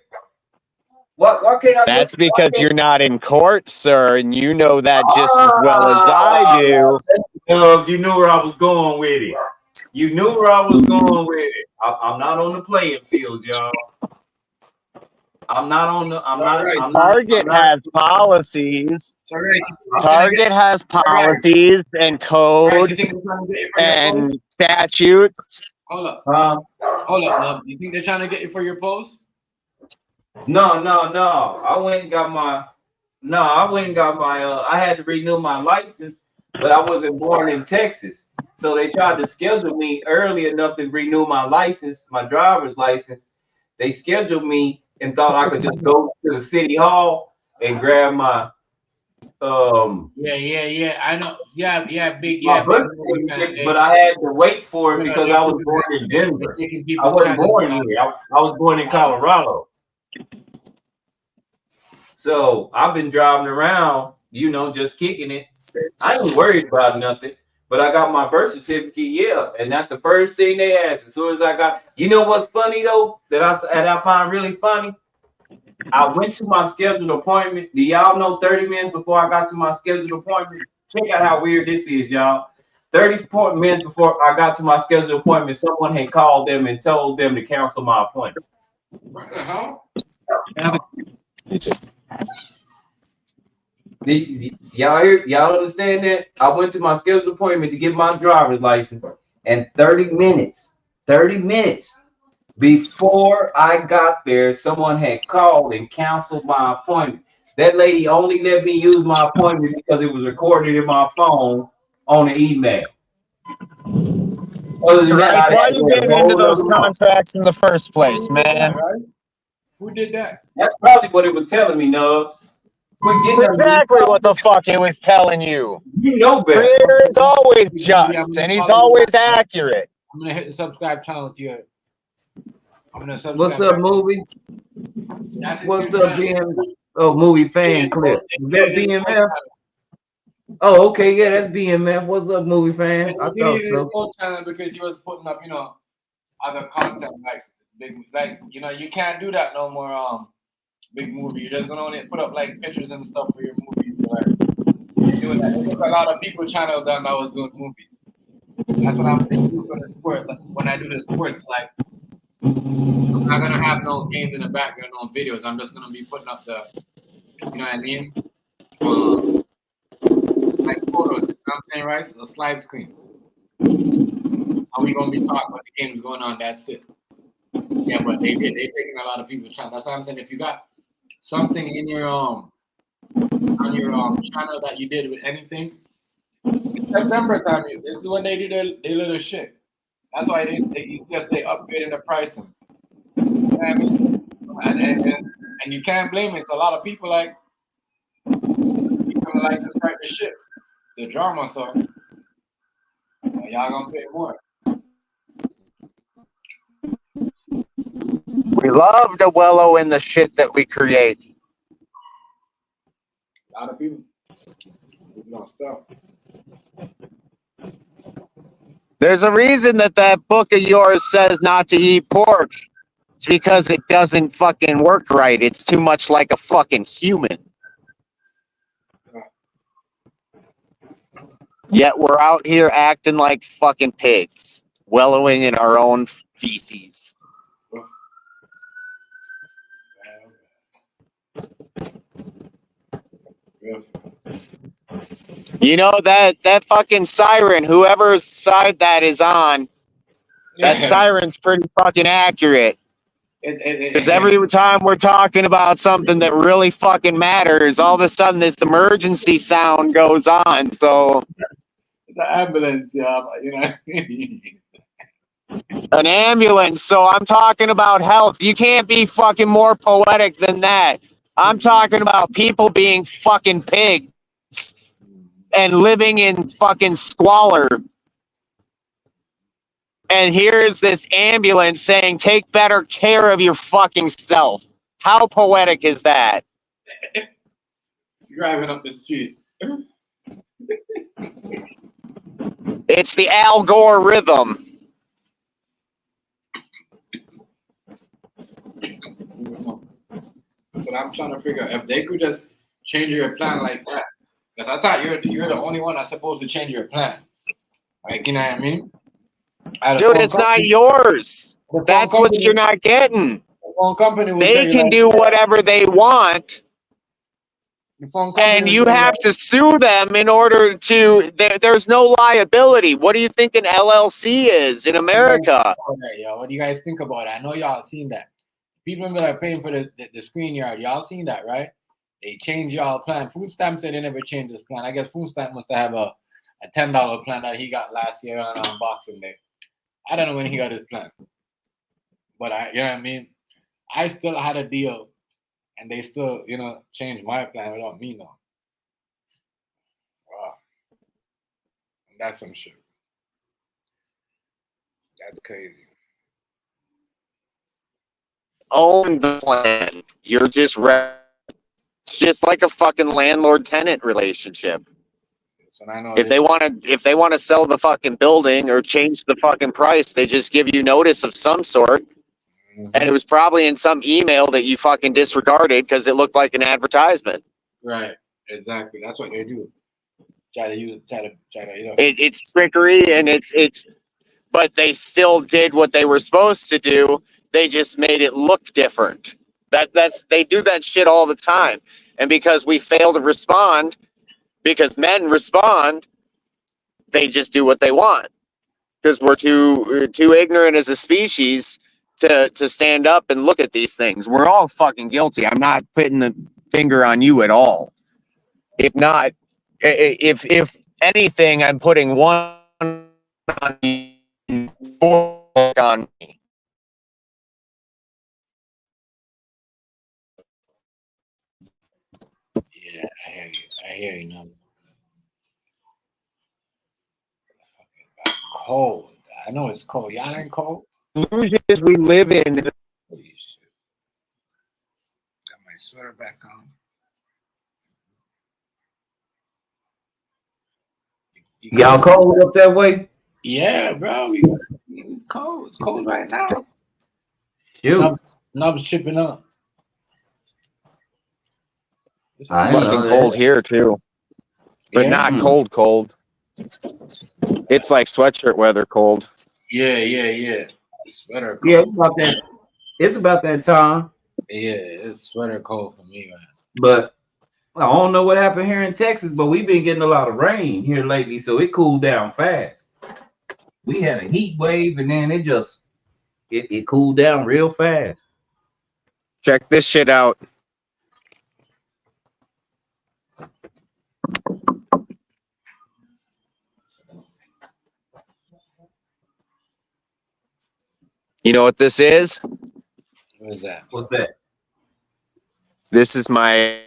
Why can't I? That's because you're not in court, sir, and you know that just as well as I do. You knew where I was going with it. You knew where I was going with it. I'm not on the playing field, y'all. I'm not on the. Target has policies. Target has policies and code and statutes. Hold up, love. Do you think they're trying to get you for your post? No. I went and got my. I had to renew my license, but I wasn't born in Texas, so they tried to schedule me early enough to renew my license, my driver's license. They scheduled me and thought I could just go to the city hall and grab my Yeah. I know. Yeah. But I had to wait for it because I was born in Denver. I wasn't born here. I was born in Colorado. So I've been driving around, you know, just kicking it. I ain't worried about nothing. But I got my birth certificate, and that's the first thing they asked. As soon as I got, you know what's funny though, that I find really funny? I went to my scheduled appointment. Do y'all know 30 minutes before I got to my scheduled appointment? Check out how weird this is, y'all. 30 minutes before I got to my scheduled appointment, someone had called them and told them to cancel my appointment. What the hell? Y'all understand that? I went to my scheduled appointment to get my driver's license, and 30 minutes before I got there, someone had called and canceled my appointment. That lady only let me use my appointment because it was recorded in my phone on the email. Other than that, why you get into those contracts in the first place, man? Who did that? That's probably what it was telling me, Nubs. Quit getting them. Exactly what the fuck it was telling you. You know better. Creator is always I'm just, gonna and he's follow you always back. accurate. I'm gonna hit the subscribe channel to you. I'm gonna What's subscribe up, back. movie? That's his What's new up, channel. BM? Oh, movie fan clip. Is that BMF? Oh, okay, yeah, that's BMF. What's up, movie fan? I He thought needed his so. own channel because he was putting up, other content like big, like you can't do that no more. Big movie. You're just gonna only put up like pictures and stuff for your movies. So, like, doing that. It took a lot of people channel down that was doing movies. That's what I'm thinking for the sport. Like, when I do the sports, like I'm not gonna have no games in the background, no videos. I'm just gonna be putting up the, you know what I mean? Like photos. You know what I'm saying, right? So a slide screen. How we gonna be talking about the games going on? That's it. Yeah, but they taking a lot of people channel. That's what I'm saying. If you got something in your on your channel that you did with anything, September time, this is when they do their little shit. That's why it's just they upgrading the pricing. You know what I mean? And you can't blame it. It's a lot of people like to start the shit, the drama. So y'all gonna pay more. We love to wallow in the shit that we create. A lot of people don't stop. There's a reason that book of yours says not to eat pork. It's because it doesn't fucking work right. It's too much like a fucking human. Yet we're out here acting like fucking pigs, wallowing in our own feces. Yeah. You know that fucking siren, whoever's side that is on, that siren's pretty fucking accurate. Because every time we're talking about something that really fucking matters, all of a sudden this emergency sound goes on. So it's an ambulance, yeah, you know. an ambulance. So I'm talking about health. You can't be fucking more poetic than that. I'm talking about people being fucking pigs and living in fucking squalor. And here's this ambulance saying, take better care of your fucking self. How poetic is that? Driving up the street. It's the Al Gore rhythm. But I'm trying to figure out if they could just change your plan like that. Because I thought you're the only one that's supposed to change your plan. Like, you know what I mean? Dude, it's not yours. That's what you're not getting. The phone company will They tell can you do whatever they want, the phone company and will you tell have to sue them in order to. There's no liability. What do you think an LLC is in America? What do you guys think about it? I know y'all seen that. People that are paying for the screen yard, y'all seen that, right? They change y'all plan. Food Stamp said they never changed this plan. I guess Food Stamp must have a $10 plan that he got last year on Boxing Day. I don't know when he got his plan. But you know what I mean? I still had a deal and they still, changed my plan without me knowing. Wow. That's some shit. That's crazy. Own the plan. You're just it's just like a fucking landlord-tenant relationship. If they want to sell the fucking building or change the fucking price, they just give you notice of some sort. Mm-hmm. And it was probably in some email that you fucking disregarded because it looked like an advertisement. Right. Exactly. That's what they do. Try to It's trickery and it's but they still did what they were supposed to do. They just made it look different. They do that shit all the time. And because we fail to respond, because men respond, they just do what they want. Because we're too ignorant as a species to stand up and look at these things. We're all fucking guilty. I'm not putting the finger on you at all. If not, if anything, I'm putting one on you, four on me. hear you now. Cold. I know it's cold. Y'all ain't cold? Illusions we live in. Holy shit. Got my sweater back on. You Y'all cold up that way? Yeah, bro. We cold. It's cold right now. Shoot. Nubs chipping up. It's I ain't Fucking know cold that. here too, but Yeah? not cold. It's like sweatshirt weather cold. Yeah. Sweater cold. Yeah, it's about that time. Yeah, it's sweater cold for me, man. But I don't know what happened here in Texas, but we've been getting a lot of rain here lately, so it cooled down fast. We had a heat wave, and then it cooled down real fast. Check this shit out. You know what this is? What is that? What's that? This is my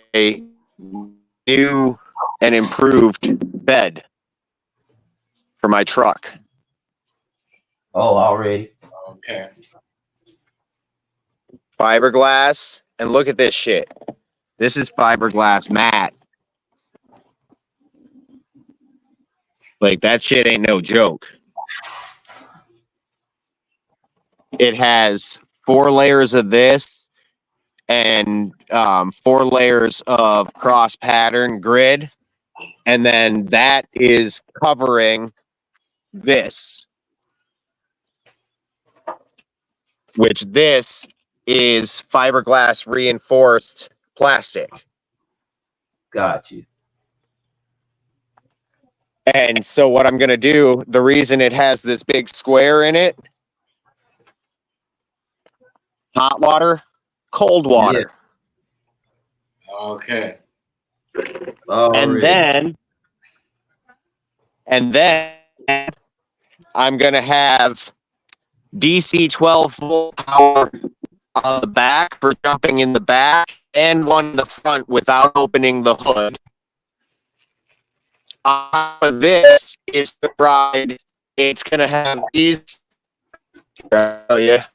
new and improved bed for my truck. Oh, already. Okay. Fiberglass. And look at this shit. This is fiberglass mat. Like, that shit ain't no joke. It has 4 layers of this and 4 layers of cross pattern grid. And then that is covering this, which this is fiberglass reinforced plastic. Got you. And so what I'm going to do, the reason it has this big square in it, hot water, cold water. Okay. Already. And then I'm going to have DC 12 volt power on the back for jumping in the back and one in the front without opening the hood. This is the ride. It's going to have these. Oh, yeah.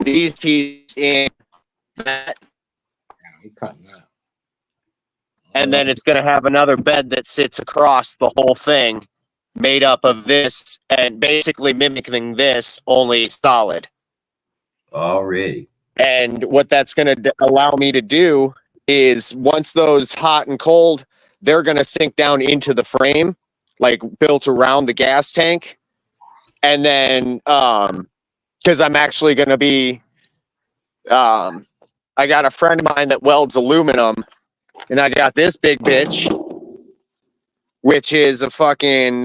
These pieces in that. We cutting out. And then it's going to have another bed that sits across the whole thing, made up of this and basically mimicking this, only solid. Already. And what that's going to allow me to do is once those hot and cold, they're going to sink down into the frame, like built around the gas tank. And then, because I'm actually going to be, I got a friend of mine that welds aluminum, and I got this big bitch, which is a fucking,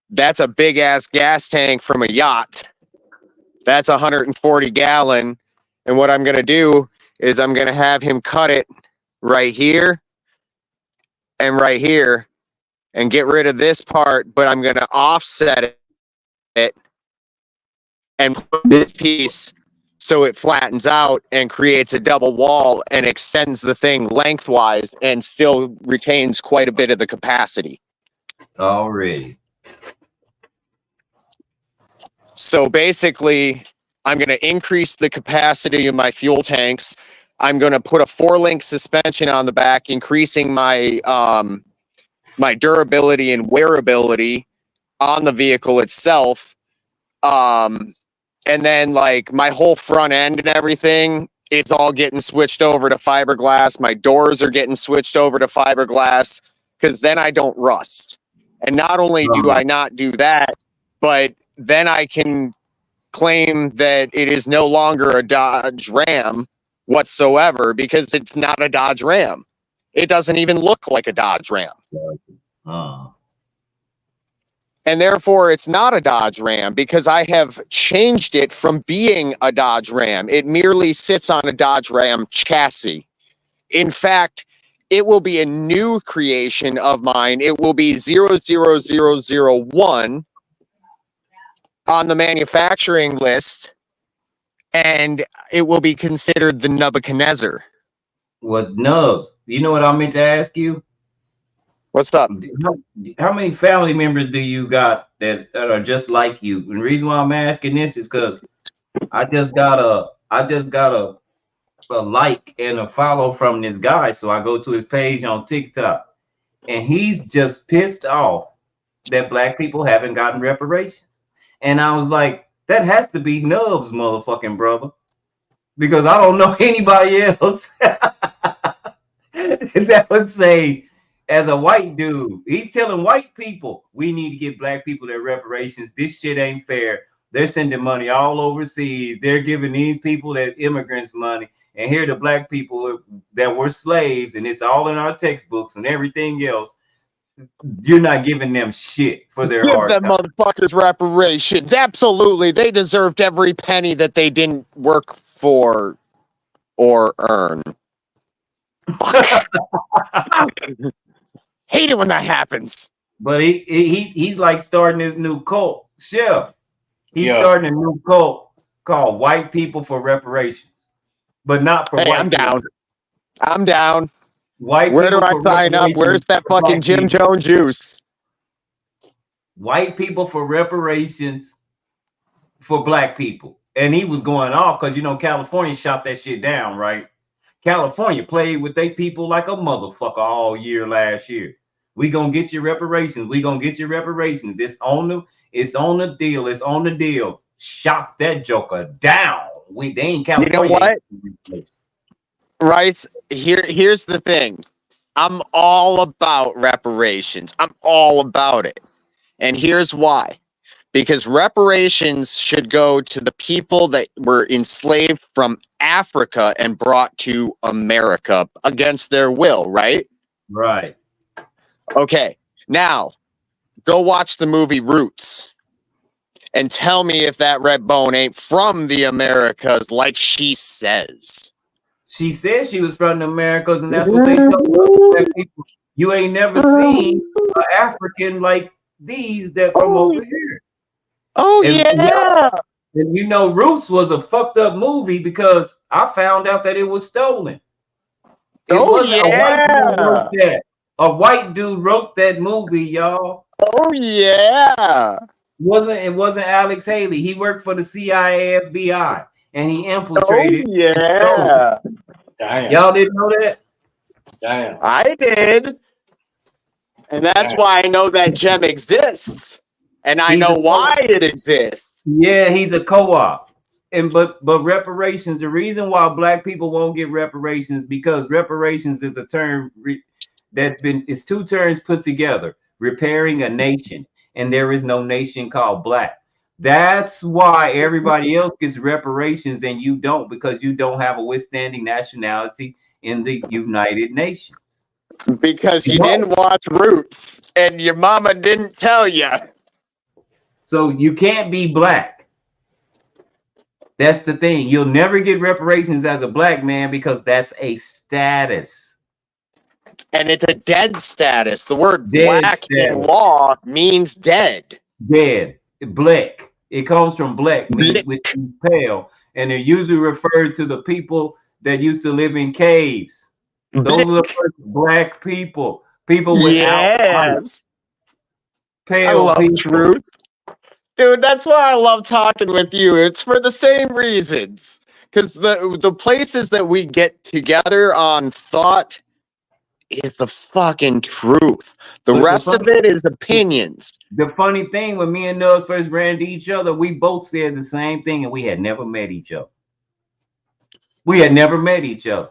that's a big ass gas tank from a yacht. That's 140 gallon. And what I'm going to do is I'm going to have him cut it right here and right here and get rid of this part, but I'm going to offset it and put this piece so it flattens out and creates a double wall and extends the thing lengthwise and still retains quite a bit of the capacity. Already. So basically, I'm going to increase the capacity of my fuel tanks. I'm going to put a 4-link suspension on the back, increasing my my durability and wearability on the vehicle itself. And then like my whole front end and everything is all getting switched over to fiberglass. My doors are getting switched over to fiberglass because then I don't rust. And not only do I not do that, but then I can claim that it is no longer a Dodge Ram whatsoever because it's not a Dodge Ram. It doesn't even look like a Dodge Ram. And therefore, it's not a Dodge Ram because I have changed it from being a Dodge Ram. It merely sits on a Dodge Ram chassis. In fact, it will be a new creation of mine. It will be 00001. on the manufacturing list, and it will be considered the Nebuchadnezzar. What nubs? You know what I meant to ask you? What's up? How many family members do you got that are just like you? And the reason why I'm asking this is because I just got a like and a follow from this guy. So I go to his page on TikTok, and he's just pissed off that black people haven't gotten reparations. And I was like, that has to be Nubs, motherfucking brother, because I don't know anybody else that would say, as a white dude, he's telling white people, we need to get black people their reparations. This shit ain't fair. They're sending money all overseas. They're giving these people that immigrants money. And here the black people that were slaves, and it's all in our textbooks and everything else. You're not giving them shit for their Give hard them time. motherfuckers reparations. Absolutely. They deserved every penny that they didn't work for or earn. Hate it when that happens. But he's like starting this new cult. Chef, he's Yeah. starting a new cult called White People for Reparations. But not for Hey, white I'm people. down. I'm down. White Where do people I for sign up? reparations Where's that for fucking black Jim people. Jones juice? White people for reparations for black people. And he was going off because, you know, California shot that shit down, right? California played with they people like a motherfucker all year last year. We gonna get your reparations. We gonna get your reparations. It's on the deal. It's on the deal. Shot that joker down. They ain't California. You know what? Right? Here's the thing. I'm all about reparations. I'm all about it. And here's why. Because reparations should go to the people that were enslaved from Africa and brought to America against their will, right? Right. Okay. Now, go watch the movie Roots and tell me if that red bone ain't from the Americas like she says. She said she was from the Americas, and that's what they told black people. You ain't never seen an African like these that from over here. Oh, And yeah. and you know, Roots was a fucked up movie because I found out that it was stolen. It wasn't a white dude wrote that. A white dude wrote that movie, y'all. Oh, yeah. It wasn't Alex Haley. He worked for the CIA, FBI, and he infiltrated. Oh, yeah. Damn. Y'all didn't know that? Damn. I did. And that's why I know that gem exists. And I know why it exists. Yeah, he's a co-op. But reparations, the reason why black people won't get reparations, because reparations is a term it's two terms put together, repairing a nation, and there is no nation called black. That's why everybody else gets reparations and you don't, because you don't have a withstanding nationality in the United Nations. Because you didn't watch Roots and your mama didn't tell you. So you can't be black. That's the thing. You'll never get reparations as a black man because that's a status. And it's a dead status. The word Dead black status. in law means dead. Dead. Black. It comes from black, which means pale. And they're usually referred to the people that used to live in caves. Those are the first black people. People without Yes. pale I love people. truth. Dude, that's why I love talking with you. It's for the same reasons. Because the places that we get together on thought is the fucking truth. The rest of it is opinions. The funny thing, when me and Nubs first ran into each other, we both said the same thing, and we had never met each other. We had never met each other.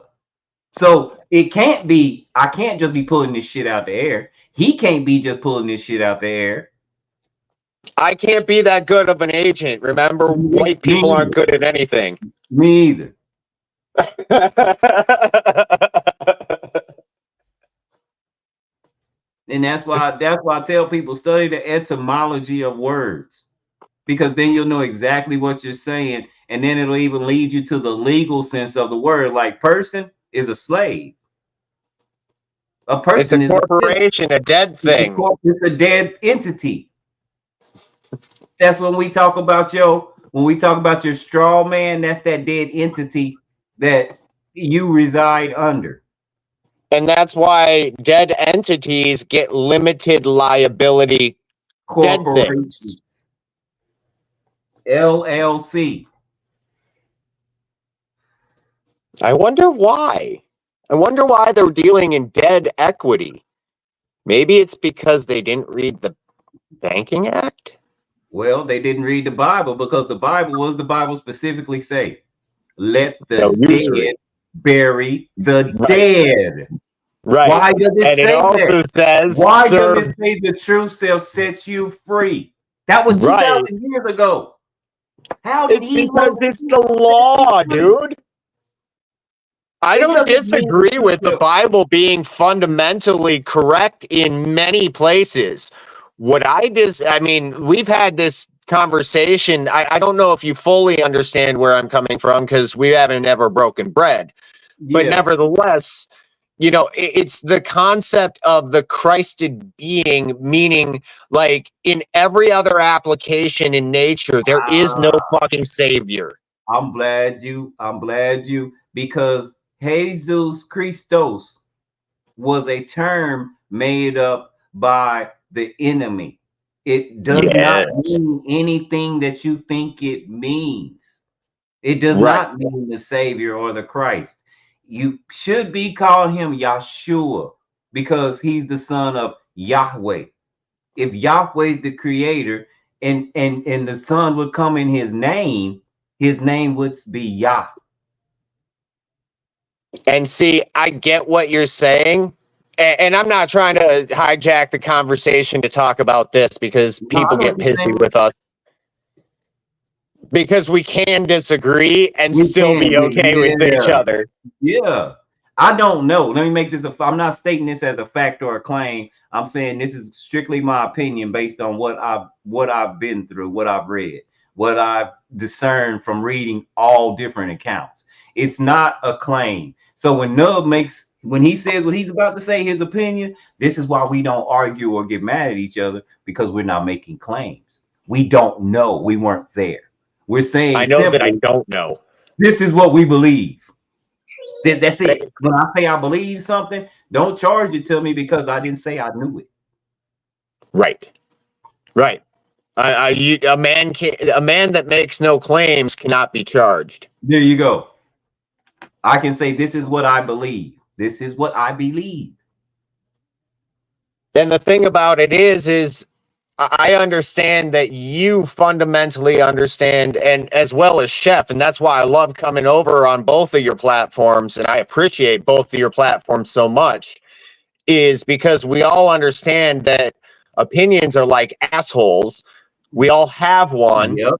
So it can't be, I can't just be pulling this shit out the air. He can't be just pulling this shit out the air. I can't be that good of an agent. Remember, white people aren't good at anything. Me either. And that's why I tell people, study the etymology of words, because then you'll know exactly what you're saying, and then it'll even lead you to the legal sense of the word. Like person is a slave. A person is a corporation, a dead thing. It's a dead entity. That's when we talk about your straw man. That's that dead entity that you reside under. And that's why dead entities get limited liability dead things. Corporations, LLC. I wonder why. I wonder why they're dealing in dead equity. Maybe it's because they didn't read the Banking Act? Well, they didn't read the Bible because the Bible specifically say, let No, the usury. dead bury the Right. dead. Right. Why does it And it say also that? says, Why serve. does it say the truth shall set you free? That was Right. 2,000 years ago. How did It's he because know? it's the law, dude. I It don't doesn't mean disagree the with the truth. Bible being fundamentally correct in many places. I mean, we've had this conversation. I don't know if you fully understand where I'm coming from because we haven't ever broken bread. But Yeah. nevertheless, it's the concept of the Christed being, meaning like in every other application in nature, there is no fucking savior. I'm glad you, because Jesus Christos was a term made up by the enemy. It does not Yes. mean anything that you think it means. It does Right. not mean the Savior or the Christ. You should be calling him Yahshua because he's the son of Yahweh. If Yahweh is the creator and the son would come in his name would be Yah. And see, I get what you're saying. And I'm not trying to hijack the conversation to talk about this because No, I people know what get you're pissy saying. with us. Because we can disagree and We still be can, okay with each other. Yeah. I don't know. Let me make this I'm not stating this as a fact or a claim. I'm saying this is strictly my opinion based on what I've been through, what I've read, what I've discerned from reading all different accounts. It's not a claim. So when he says what he's about to say, his opinion, this is why we don't argue or get mad at each other, because we're not making claims. We don't know. We weren't there. We're saying I know that I simply, don't know. this is what we believe. That's it. When I say I believe something, don't charge it to me because I didn't say I knew it. Right. Right. A man that makes no claims cannot be charged. There you go. I can say this is what I believe. This is what I believe. And the thing about it is I understand that you fundamentally understand, and as well as Chef, and that's why I love coming over on both of your platforms, and I appreciate both of your platforms so much, is because we all understand that opinions are like assholes. We all have one. Yep.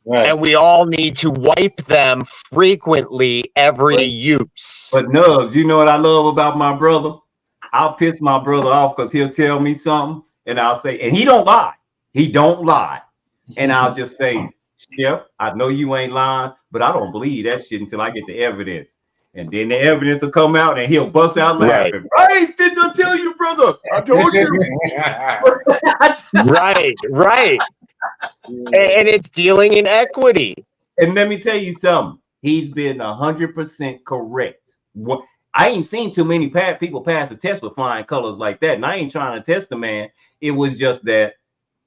Right. And we all need to wipe them frequently every use. But Nubbs, you know what I love about my brother? I'll piss my brother off because he'll tell me something and I'll say, and he don't lie. He don't lie. And I'll just say, yeah, I know you ain't lying, but I don't believe that shit until I get the evidence. And then the evidence will come out and he'll bust out laughing. Right. Didn't I tell you, brother? I told you. Right. And it's dealing in equity. And let me tell you something. He's been 100% correct. I ain't seen too many people pass the test with flying colors like that. And I ain't trying to test the man. It was just that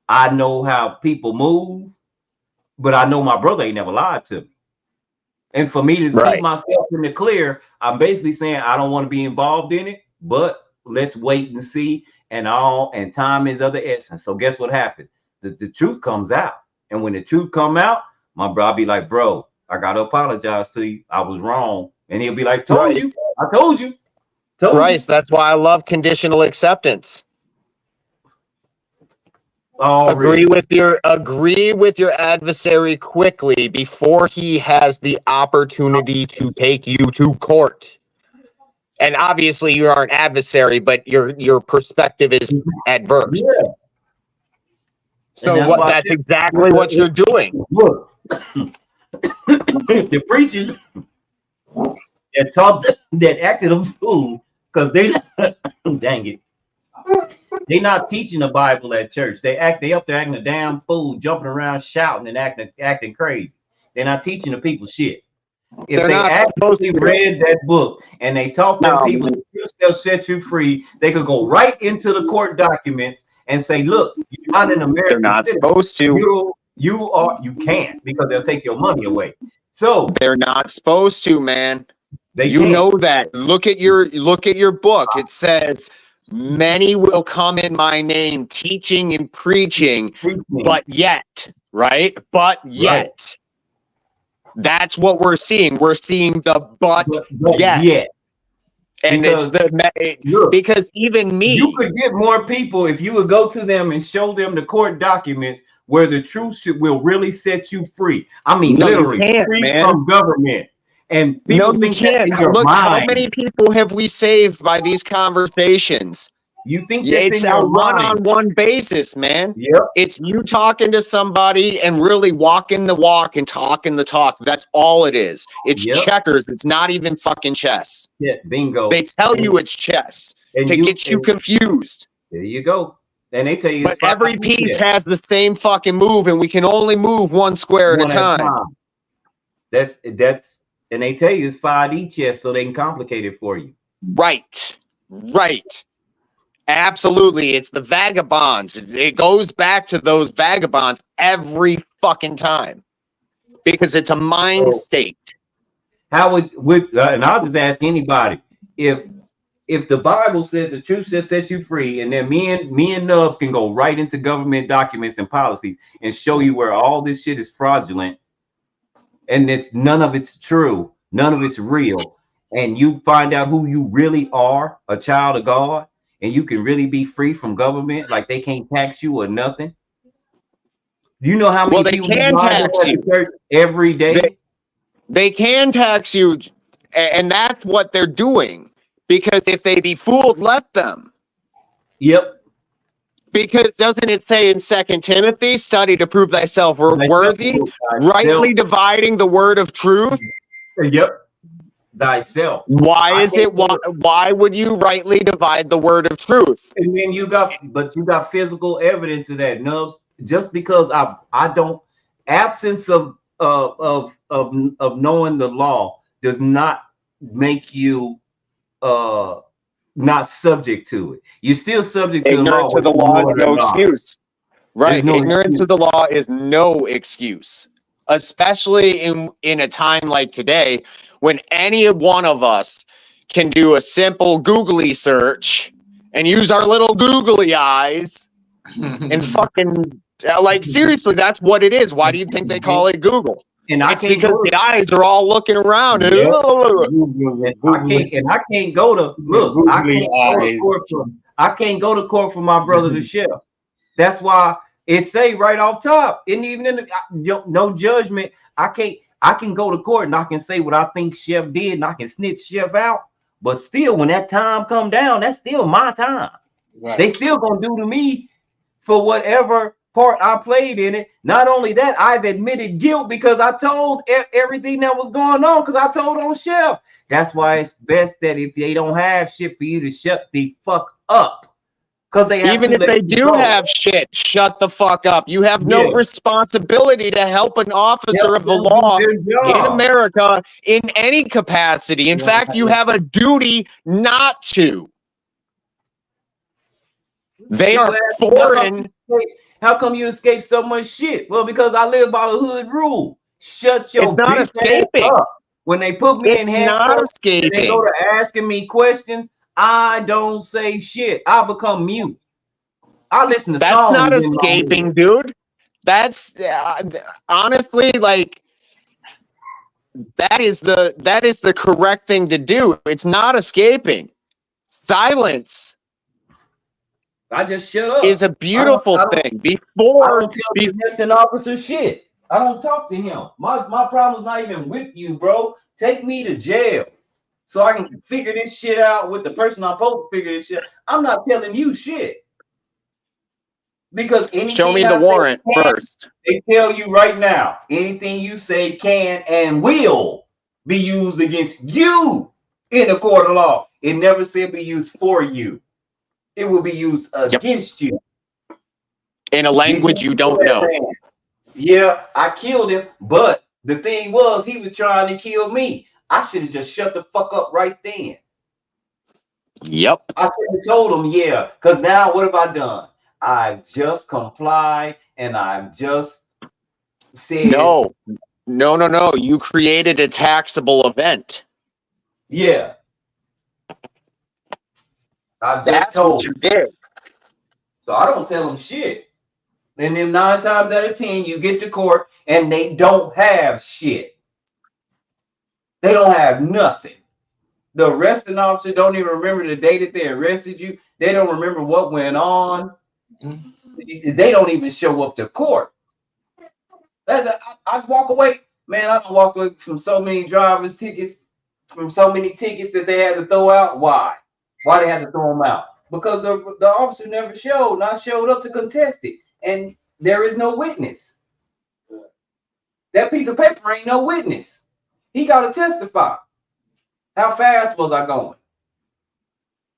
I know how people move, but I know my brother ain't never lied to me. And for me to keep myself in the clear, I'm basically saying I don't want to be involved in it, but let's wait and see. And time is of the essence. So guess what happened? The truth comes out. And when the truth come out, my bro, I'll be like, bro, I gotta apologize to you. I was wrong. And he'll be like, told you. I told you. Rice, that's why I love conditional acceptance. Agree with your adversary quickly before he has the opportunity to take you to court. And obviously you are an adversary, but your perspective is adverse. Yeah. So that's exactly what you're doing. Look, the preachers that taught that acted them fool because they dang it. They not teaching the Bible at church. They up there acting a damn fool, jumping around, shouting, and acting crazy. They're not teaching the people shit. If They're they not supposed actually to. read that book and they taught them No, people man. the truth shall set you free, they could go right into the court documents and say, "Look, you're not an They're American not citizen. supposed to. You can't because they'll take your money away." So They're not supposed to, man. they You can't. know that. Look at your book. It says, "Many will come in my name, teaching and preaching, but yet," right? But yet. That's what we're seeing. We're seeing the but yet. And Because because even me, you could get more people if you would go to them and show them the court documents where the truth will really set you free. I mean, literally free from government. And people think that's in your Look, mind. how many people have we saved by these conversations? You think that's It's in a your mind. one-on-one basis, man. Yep. It's you talking to somebody and really walking the walk and talking the talk. That's all it is. It's checkers. It's not even fucking chess. Yeah, bingo. They tell you it's chess to get you confused. There you go. And they tell you, but every piece has the same fucking move, and we can only move one square at a time. That's and they tell you it's 5D chess so they can complicate it for you. Right. Absolutely. It's the vagabonds. It goes back to those vagabonds every fucking time because it's a mind state. How would and I'll just ask anybody, if the Bible says the truth shall set you free, and then me and Nubs can go right into government documents and policies and show you where all this shit is fraudulent and none of it's true, none of it's real, and you find out who you really are, a child of God, and you can really be free from government, like they can't tax you or nothing. You know how many people can tax you every day? They can tax you, and that's what they're doing. Because if they be fooled, let them. Yep. Because doesn't it say in 2 Timothy, study to prove thyself worthy, rightly dividing the word of truth? Yep. Thyself. Why is it? Why would you rightly divide the word of truth? And then you got physical evidence of that, Nubs. Just because I don't, absence of knowing the law does not make you not subject to it. You're still subject to the law. Ignorance of the law is no excuse. Right. Ignorance of the law is no excuse. Especially in a time like today, when any one of us can do a simple googly search and use our little googly eyes and fucking like seriously, that's what it is. Why do you think they call it Google? And it's because the eyes are all looking around. And I can't go to look. I can't go to court for my brother to Chef. That's why it say right off top. And even in the no judgment, I can go to court and I can say what I think Chef did, and I can snitch Chef out. But still, when that time come down, that's still my time. Right. They still gonna do to me for whatever part I played in it. Not only that, I've admitted guilt because I told everything that was going on, because I told on Chef. That's why it's best that if they don't have shit for you to shut the fuck up. Because they have even if they do have shit, shut the fuck up. You have no responsibility to help an officer of the law in America in any capacity. In fact, you have a duty not to. They are foreign. How come you escape so much shit? Well, because I live by the hood rule. Shut your. It's not escaping. Up. When they put me in handcuffs, not escaping. They go to asking me questions. I don't say shit. I become mute. I listen to. That's not escaping, dude. That's honestly like that is the correct thing to do. It's not escaping. Silence. I just shut up. Is a beautiful thing. Before I don't tell the arresting officer shit. I don't talk to him. My problem's not even with you, bro. Take me to jail so I can figure this shit out with the person I'm supposed to figure this shit. I'm not telling you shit. Because show me the warrant first. They tell you right now, anything you say can and will be used against you in a court of law. It never said be used for you. it will be used against you. In a language you don't know. Yeah, I killed him, but the thing was, he was trying to kill me. I should have just shut the fuck up right then. Yep. I should have told him, yeah, because now what have I done? I've just complied and I've just said, No. You created a taxable event. yeah. I just That's told what you him. did. So I don't tell him shit. And then 9 times out of 10, you get to court and they don't have shit. They don't have nothing. The arresting officer don't even remember the day that they arrested you. They don't remember what went on. They don't even show up to court. I walk away, man. I don't walk away from so many driver's tickets, from so many tickets that they had to throw out. Why? Why they had to throw them out? Because the officer never showed, not showed up to contest it, and there is no witness. That piece of paper ain't no witness. He got to testify. How fast was I going?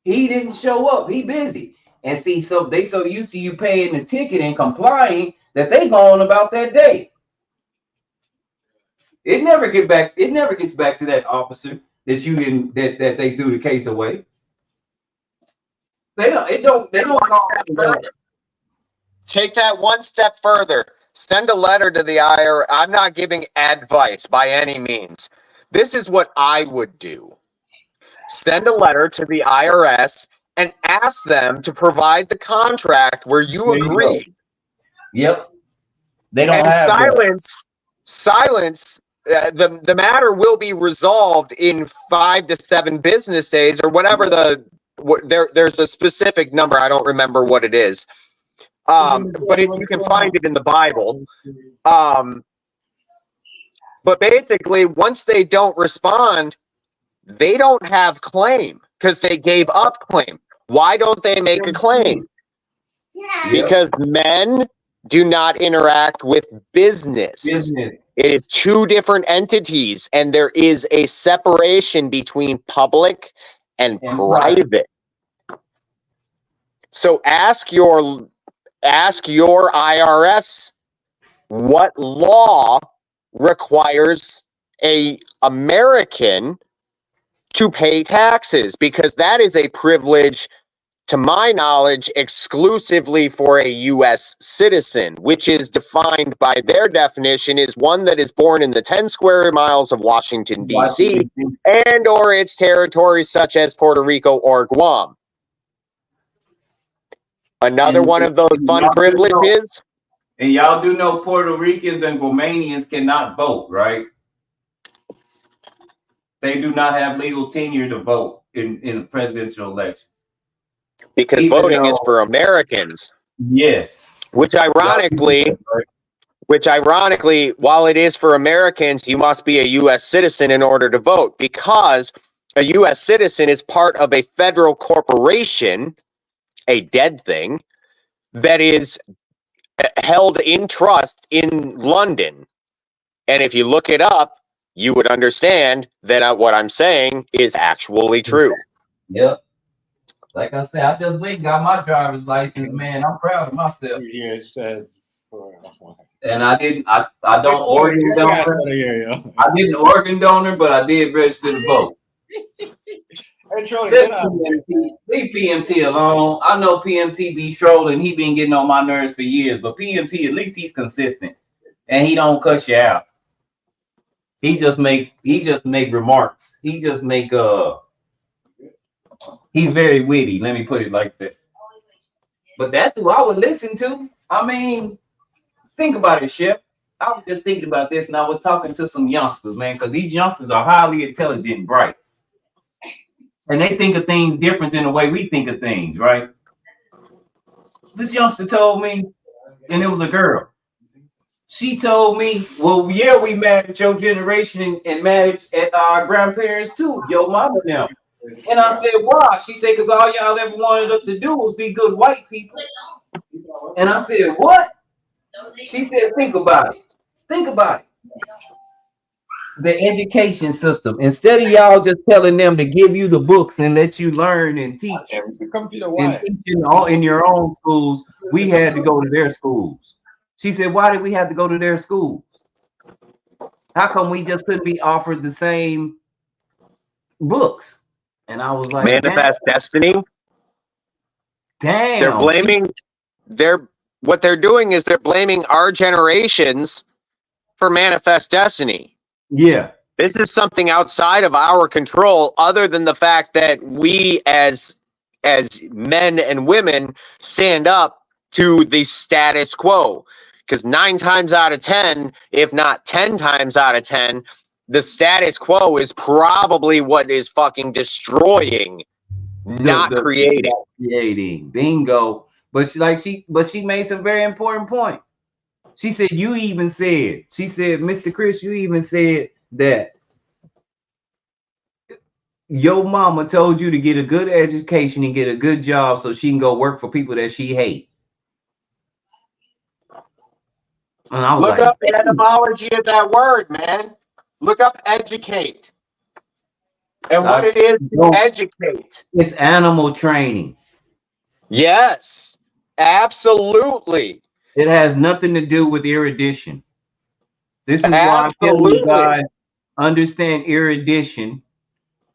He didn't show up. He busy. And see, so they so used to you paying the ticket and complying that they gone about that day. It never gets back to that officer that you didn't that they threw the case away. They don't Take that one step further. Send a letter to the IRS. I'm not giving advice by any means. This is what I would do. Send a letter to the IRS and ask them to provide the contract where you agree. Yep. They don't and have silence. The matter will be resolved in 5 to 7 business days or whatever there's a specific number. I don't remember what it is. But you can find it in the Bible. But basically, once they don't respond, they don't have claim because they gave up claim. Why don't they make a claim? Because men do not interact with business. It is 2 different entities, and there is a separation between public and private. So ask your IRS what law requires a American to pay taxes, because that is a privilege, to my knowledge, exclusively for a U.S. citizen, which is defined by their definition as one that is born in the 10 square miles of Washington, D.C., and or its territories such as Puerto Rico or Guam. Another one of those fun privileges. And y'all do know Puerto Ricans and Guamanians cannot vote, right? They do not have legal tenure to vote in presidential elections. Because voting is for Americans. Yes. Which ironically, while it is for Americans, you must be a U.S. citizen in order to vote, because a U.S. citizen is part of a federal corporation, a dead thing, that is held in trust in London. And if you look it up, you would understand that what I'm saying is actually true. Yep. Like I said, I just went and got my driver's license, man. I'm proud of myself. And I don't organ donor. I didn't organ donor, but I did register to vote. Leave PMT alone. I know PMT be trolling. He been getting on my nerves for years, but PMT, at least he's consistent and he don't cuss you out. He just make remarks. He just make he's very witty. Let me put it like that. But that's who I would listen to. I mean, think about it, Shep. I was just thinking about this, and I was talking to some youngsters, man, because these youngsters are highly intelligent and bright. And they think of things different than the way we think of things, right? This youngster told me, and it was a girl. She told me, well, yeah, we mad at your generation and mad at our grandparents too, your mama now. And I said, why? She said, because all y'all ever wanted us to do was be good white people. And I said, what? She said, think about it. Think about it. the education system. Instead of y'all just telling them to give you the books and let you learn and teach and teaching all in your own schools, we had to go to their schools. She said, "Why did we have to go to their schools? How come we just couldn't be offered the same books?" And I was like, Manifest Destiny. They're damn. blaming what they're doing is they're blaming our generations for Manifest Destiny. Yeah. This is something outside of our control, other than the fact that we as men and women stand up to the status quo. Because 9 times out of 10, if not 10 times out of 10, the status quo is probably what is fucking destroying, not creating. Creating. Bingo. But she made some very important points. She said, she said, Mr. Chris, you even said that your mama told you to get a good education and get a good job so she can go work for people that she hates. And I was Look like, up the etymology of that word, man. Look up educate. And what it is to educate. It's animal training. Yes, absolutely. It has nothing to do with erudition. This is why I'm telling you guys, understand erudition,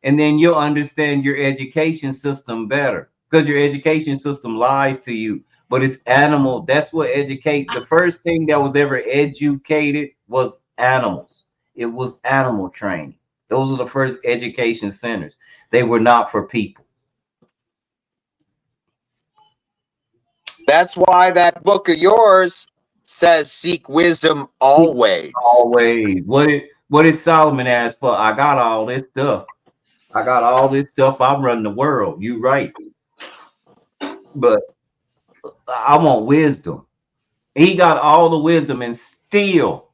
and then you'll understand your education system better. Because your education system lies to you. But it's animal. That's what educate. The first thing that was ever educated was animals. It was animal training. Those are the first education centers. They were not for people. That's why that book of yours says seek wisdom always. Always. What did Solomon ask for? I got all this stuff. I got all this stuff. I'm running the world. You right. But I want wisdom. He got all the wisdom and still,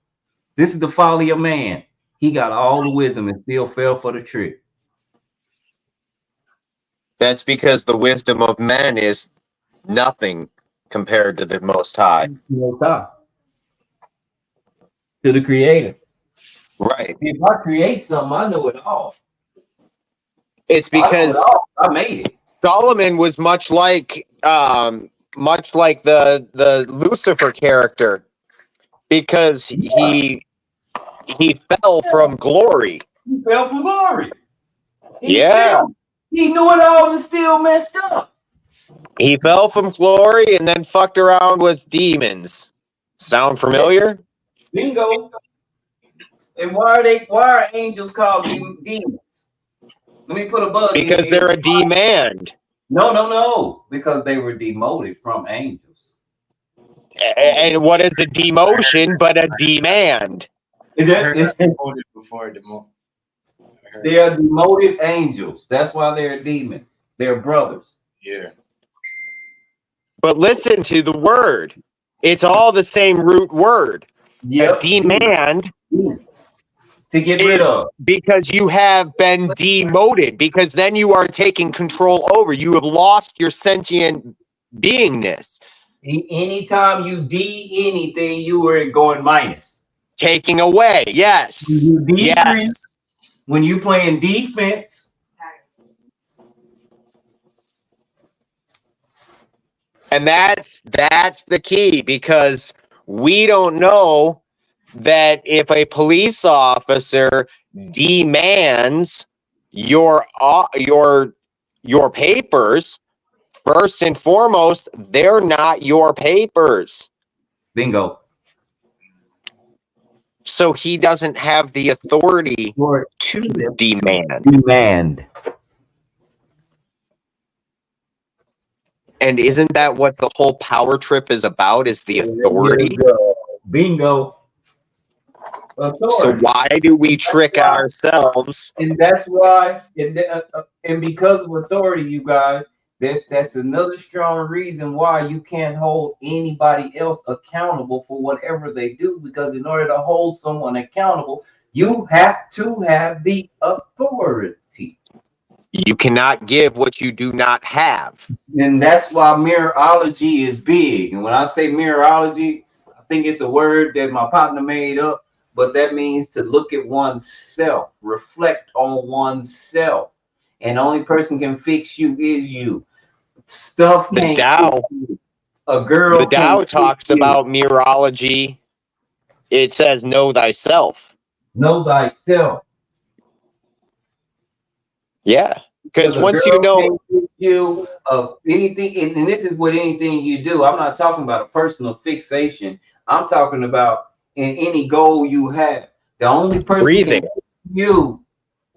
this is the folly of man. He got all the wisdom and still fell for the trick. That's because the wisdom of men is nothing compared to the Most High. Most High. To the Creator. Right. If I create something, I know it all. It's because I made it. Solomon was much like the Lucifer character, because he fell from glory. He fell from glory. He knew it all and still messed up. He fell from glory and then fucked around with demons. Sound familiar? Bingo. And why are angels called demons? Let me put a bug. Because they're a demand. No. Because they were demoted from angels. And what is a demotion but a demand? They are demoted angels. That's why they're demons. They're brothers. Yeah. But listen to the word. It's all the same root word. Yep. Demand. To get rid of. Because you have been demoted. Because then you are taking control over. You have lost your sentient beingness. Anytime you anything, you were going minus. Taking away. Yes. Yes. When you playing defense. And that's the key, because we don't know that if a police officer demands your papers, first and foremost, they're not your papers. Bingo. So he doesn't have the authority to demand. And isn't that what the whole power trip is about, is the authority? Bingo. Authority. So why do we trick ourselves? And that's why, and because of authority, you guys, that's another strong reason why you can't hold anybody else accountable for whatever they do. Because in order to hold someone accountable, you have to have the authority. You cannot give what you do not have. And that's why mirrorology is big. And when I say mirrorology, I think it's a word that my partner made up. but that means to look at oneself, reflect on oneself, and the only person can fix you is you. Stuff The can't Tao, fix you. A girl the Tao can't fix talks you. about mirology. It says know thyself. Know thyself. Yeah, because Because a once you girl know, can't fix you of anything, and this is with anything you do. I'm not talking about a personal fixation. I'm talking about in any goal you have. The only person can breathing. fix you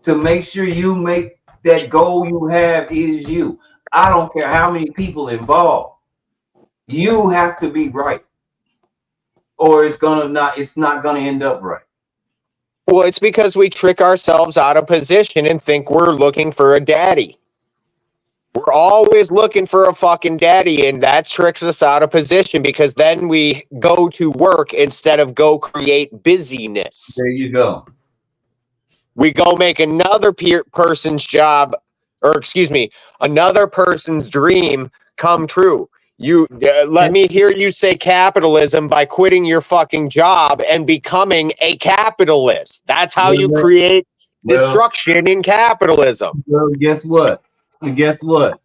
to make sure you make that goal you have is you. I don't care how many people involved. You have to be right, or it's not gonna end up right. Well, it's because we trick ourselves out of position and think we're looking for a daddy. We're always looking for a fucking daddy, and that tricks us out of position because then we go to work instead of go create busyness. There you go. We go make another person's job, or excuse me, another person's dream come true. You let me hear you say capitalism by quitting your fucking job and becoming a capitalist. That's how you create destruction in capitalism. Well, guess what? Guess what?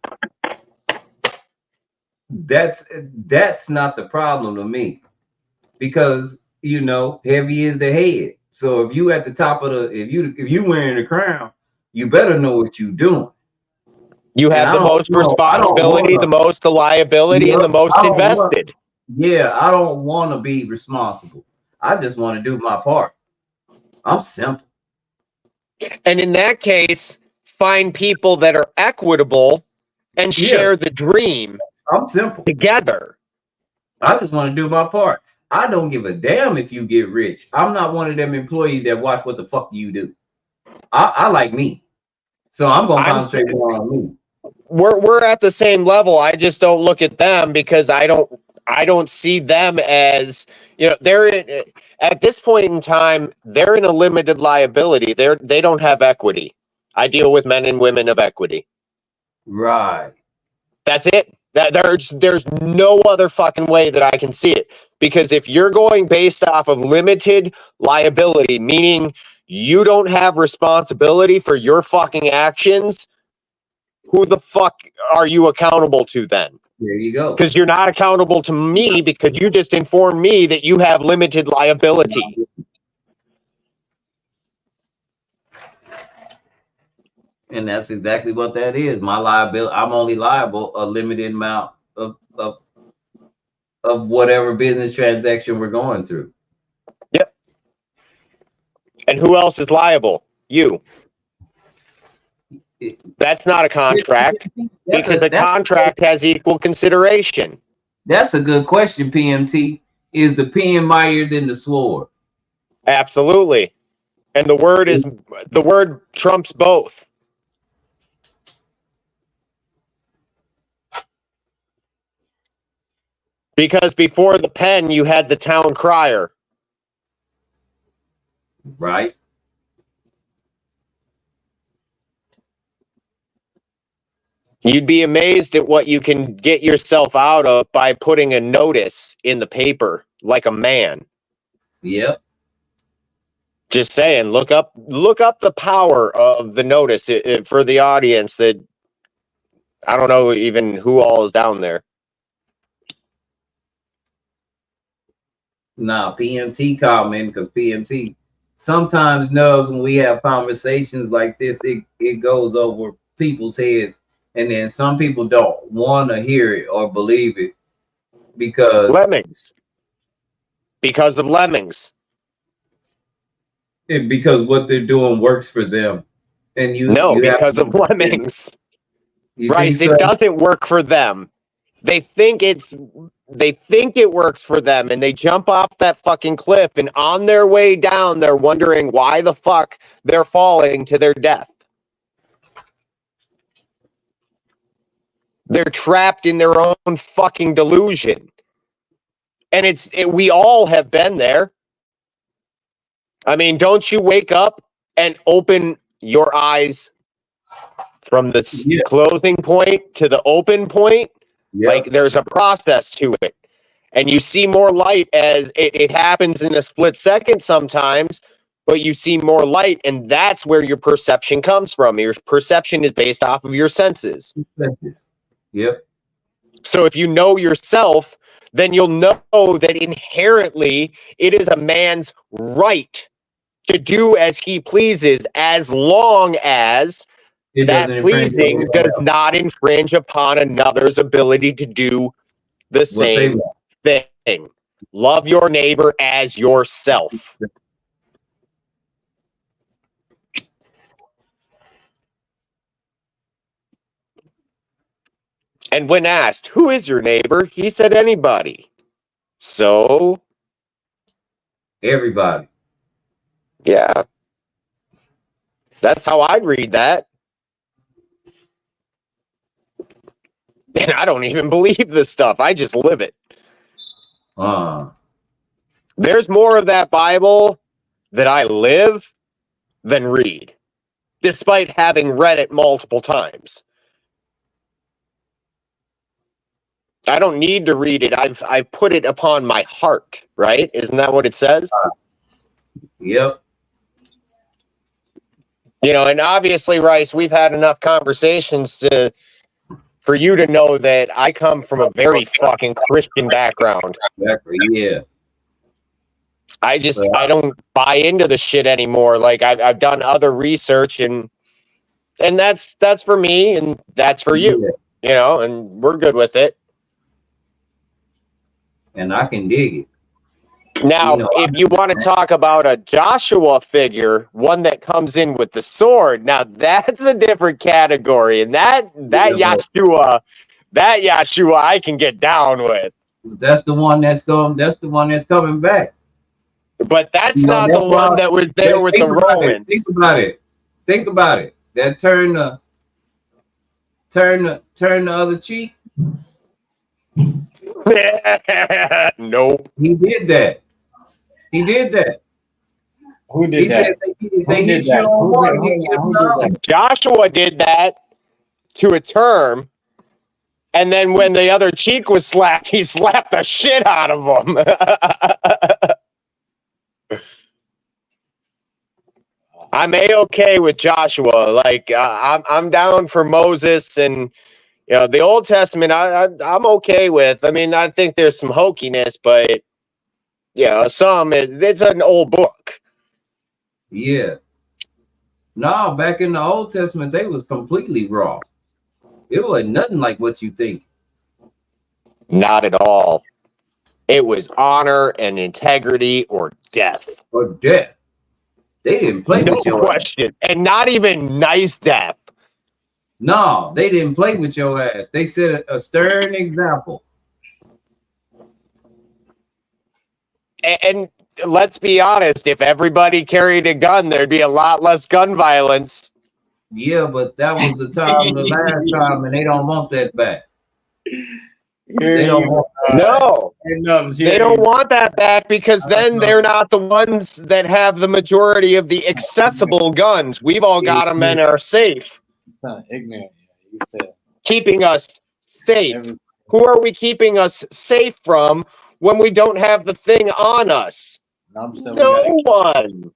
That's not the problem to me, because heavy is the head. So if you at the top of the if you wearing the crown, you better know what you're doing. You And have the most I don't responsibility, wanna, the most liability, and the most I don't want, invested. I don't want to be responsible. I just want to do my part. I'm simple. And in that case, find people that are equitable and share the dream I'm simple. together. I just want to do my part. I don't give a damn if you get rich. I'm not one of them employees that watch what the fuck you do. I like me. So I'm gonna concentrate more on me. We're at the same level. I just don't look at them because I don't see them as, they're at this point in time, they're in a limited liability. They don't have equity. I deal with men and women of equity. Right. That's it. That there's no other fucking way that I can see it. Because if you're going based off of limited liability, meaning you don't have responsibility for your fucking actions, who the fuck are you accountable to then? There you go. Because you're not accountable to me because you just informed me that you have limited liability. And that's exactly what that is. My liability. I'm only liable a limited amount of whatever business transaction we're going through. Yep. And who else is liable? You. That's not a contract because a contract has equal consideration. That's a good question, PMT. Is the pen mightier than the sword? Absolutely. And the word trumps both. Because before the pen, you had the town crier. Right. You'd be amazed at what you can get yourself out of by putting a notice in the paper like a man. Yep. Just saying, look up the power of the notice for the audience that I don't know even who all is down there. Nah, PMT comment, because PMT sometimes knows when we have conversations like this, it goes over people's heads, and then some people don't want to hear it or believe it because lemmings. Because of lemmings. Because what they're doing works for them, and because of lemmings. Right? So? It doesn't work for them. They think it works for them, and they jump off that fucking cliff, and on their way down, they're wondering why the fuck they're falling to their death. They're trapped in their own fucking delusion. And we all have been there. I mean, don't you wake up and open your eyes from the closing point to the open point? Like there's a process to it. And you see more light as it happens in a split second sometimes, but you see more light, and that's where your perception comes from. Your perception is based off of your senses. Yep. So if you know yourself, then you'll know that inherently it is a man's right to do as he pleases, as long as It that doesn't infringe on pleasing anyone does else. not infringe upon another's ability to do the What they same want. thing. Love your neighbor as yourself. And when asked, who is your neighbor? He said, anybody. So, Everybody. yeah. That's how I'd read that. And I don't even believe this stuff. I just live it. There's more of that Bible that I live than read, despite having read it multiple times. I don't need to read it. I've put it upon my heart, right? Isn't that what it says? Yep. You know, and obviously, Rice, we've had enough conversations for you to know that I come from a very fucking Christian background. Exactly. Yeah. I don't buy into the shit anymore. Like I've done other research and that's for me and that's for you. Yeah. You know, and we're good with it. And I can dig it. Now, if you want to talk about a Joshua figure, one that comes in with the sword, now that's a different category, and that Yahshua I can get down with. That's the one that's going. That's the one that's coming back. But that's not the one that was there with the Romans. Think about it. Think about it. That turn the other cheek. Nope. He did that. He did that. Who did that? They hit you on one. Joshua did that to a term, and then when the other cheek was slapped, he slapped the shit out of him. I'm A-okay with Joshua. Like I'm down for Moses, and you know the Old Testament. I'm okay with. I mean, I think there's some hokiness, but yeah, it's an old book. Yeah. No, back in the Old Testament, they was completely raw. It wasn't nothing like what you think. Not at all. It was honor and integrity or death. Or death. They didn't play with your question. And not even nice death. No, they didn't play with your ass. They set a stern example. And let's be honest, if everybody carried a gun, there'd be a lot less gun violence. Yeah, but that was the time, the last time, and they don't want that back. They don't want they don't want that back because then they're not the ones that have the majority of the accessible guns. We've all got them and are safe. Ignorant. Keeping us safe. Who are we keeping us safe from when we don't have the thing on us? No one.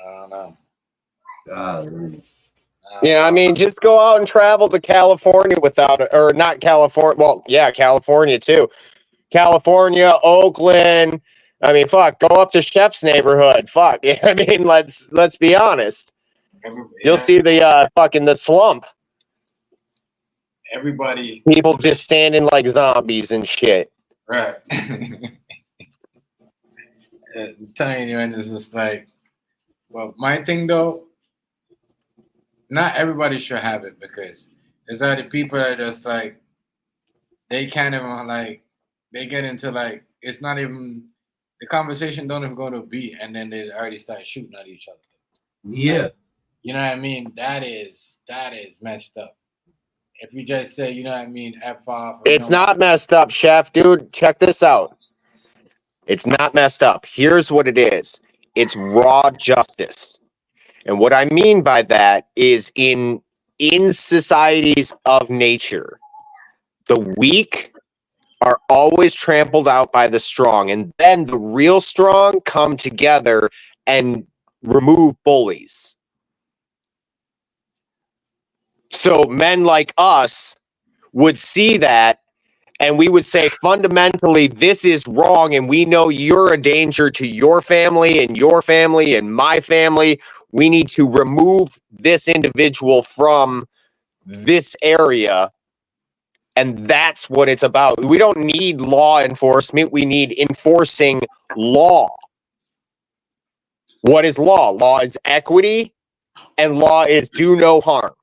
I don't know. Yeah, I mean, just go out and travel to California without it, or not California. Well, yeah, California too. California, Oakland. I mean, fuck, go up to Chef's neighborhood. Fuck. I mean, let's be honest. You'll see the fucking the slump. Everybody. People just standing like zombies and shit. Right. I'm telling you, and it's just like, well, my thing though, not everybody should have it because there's other people that are just like, they can't even like, they get into like, it's not even, the conversation don't even go to a beat and then they already start shooting at each other. Yeah. You know what I mean? That is messed up. If you just say, you know what I mean, F off. It's not messed up, Chef. Dude, check this out. It's not messed up. Here's what it is. It's raw justice. And what I mean by that is in societies of nature, the weak are always trampled out by the strong, and then the real strong come together and remove bullies. So men like us would see that, and we would say, fundamentally, this is wrong, and we know you're a danger to your family and my family. We need to remove this individual from this area. And that's what it's about. We don't need law enforcement. We need enforcing law. What is law? Law is equity, and law is do no harm.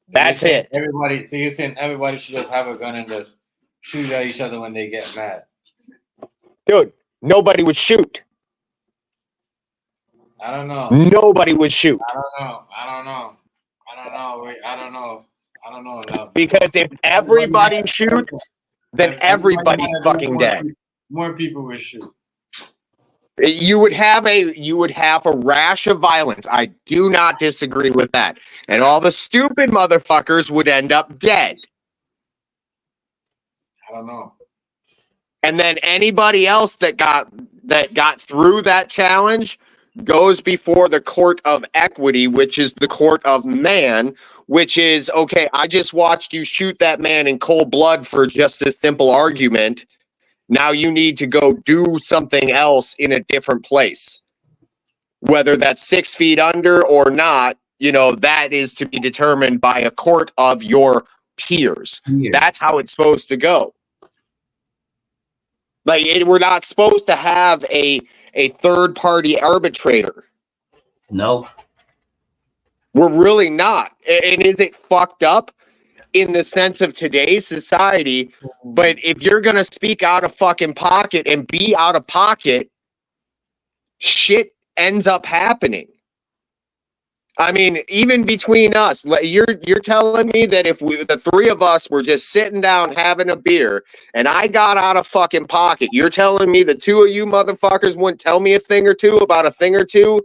That's it. Everybody, so you're saying everybody should just have a gun and just shoot at each other when they get mad? Dude, nobody would shoot. I don't know. Nobody would shoot. I don't know. Because if everybody shoots, then everybody's fucking dead. More people would shoot. You would have a rash of violence. I do not disagree with that. And all the stupid motherfuckers would end up dead. I don't know. And then anybody else that got through that challenge goes before the court of equity, which is the court of man, which is, okay, I just watched you shoot that man in cold blood for just a simple argument. Now you need to go do something else in a different place. Whether that's 6 feet under or not, that is to be determined by a court of your peers. Yeah. That's how it's supposed to go. Like, we're not supposed to have a third-party arbitrator. No. We're really not. And is it fucked up in the sense of today's society? But if you're going to speak out of fucking pocket and be out of pocket, shit ends up happening. I mean, even between us, you're telling me that if the three of us were just sitting down having a beer and I got out of fucking pocket, you're telling me the two of you motherfuckers wouldn't tell me a thing or two about a thing or two,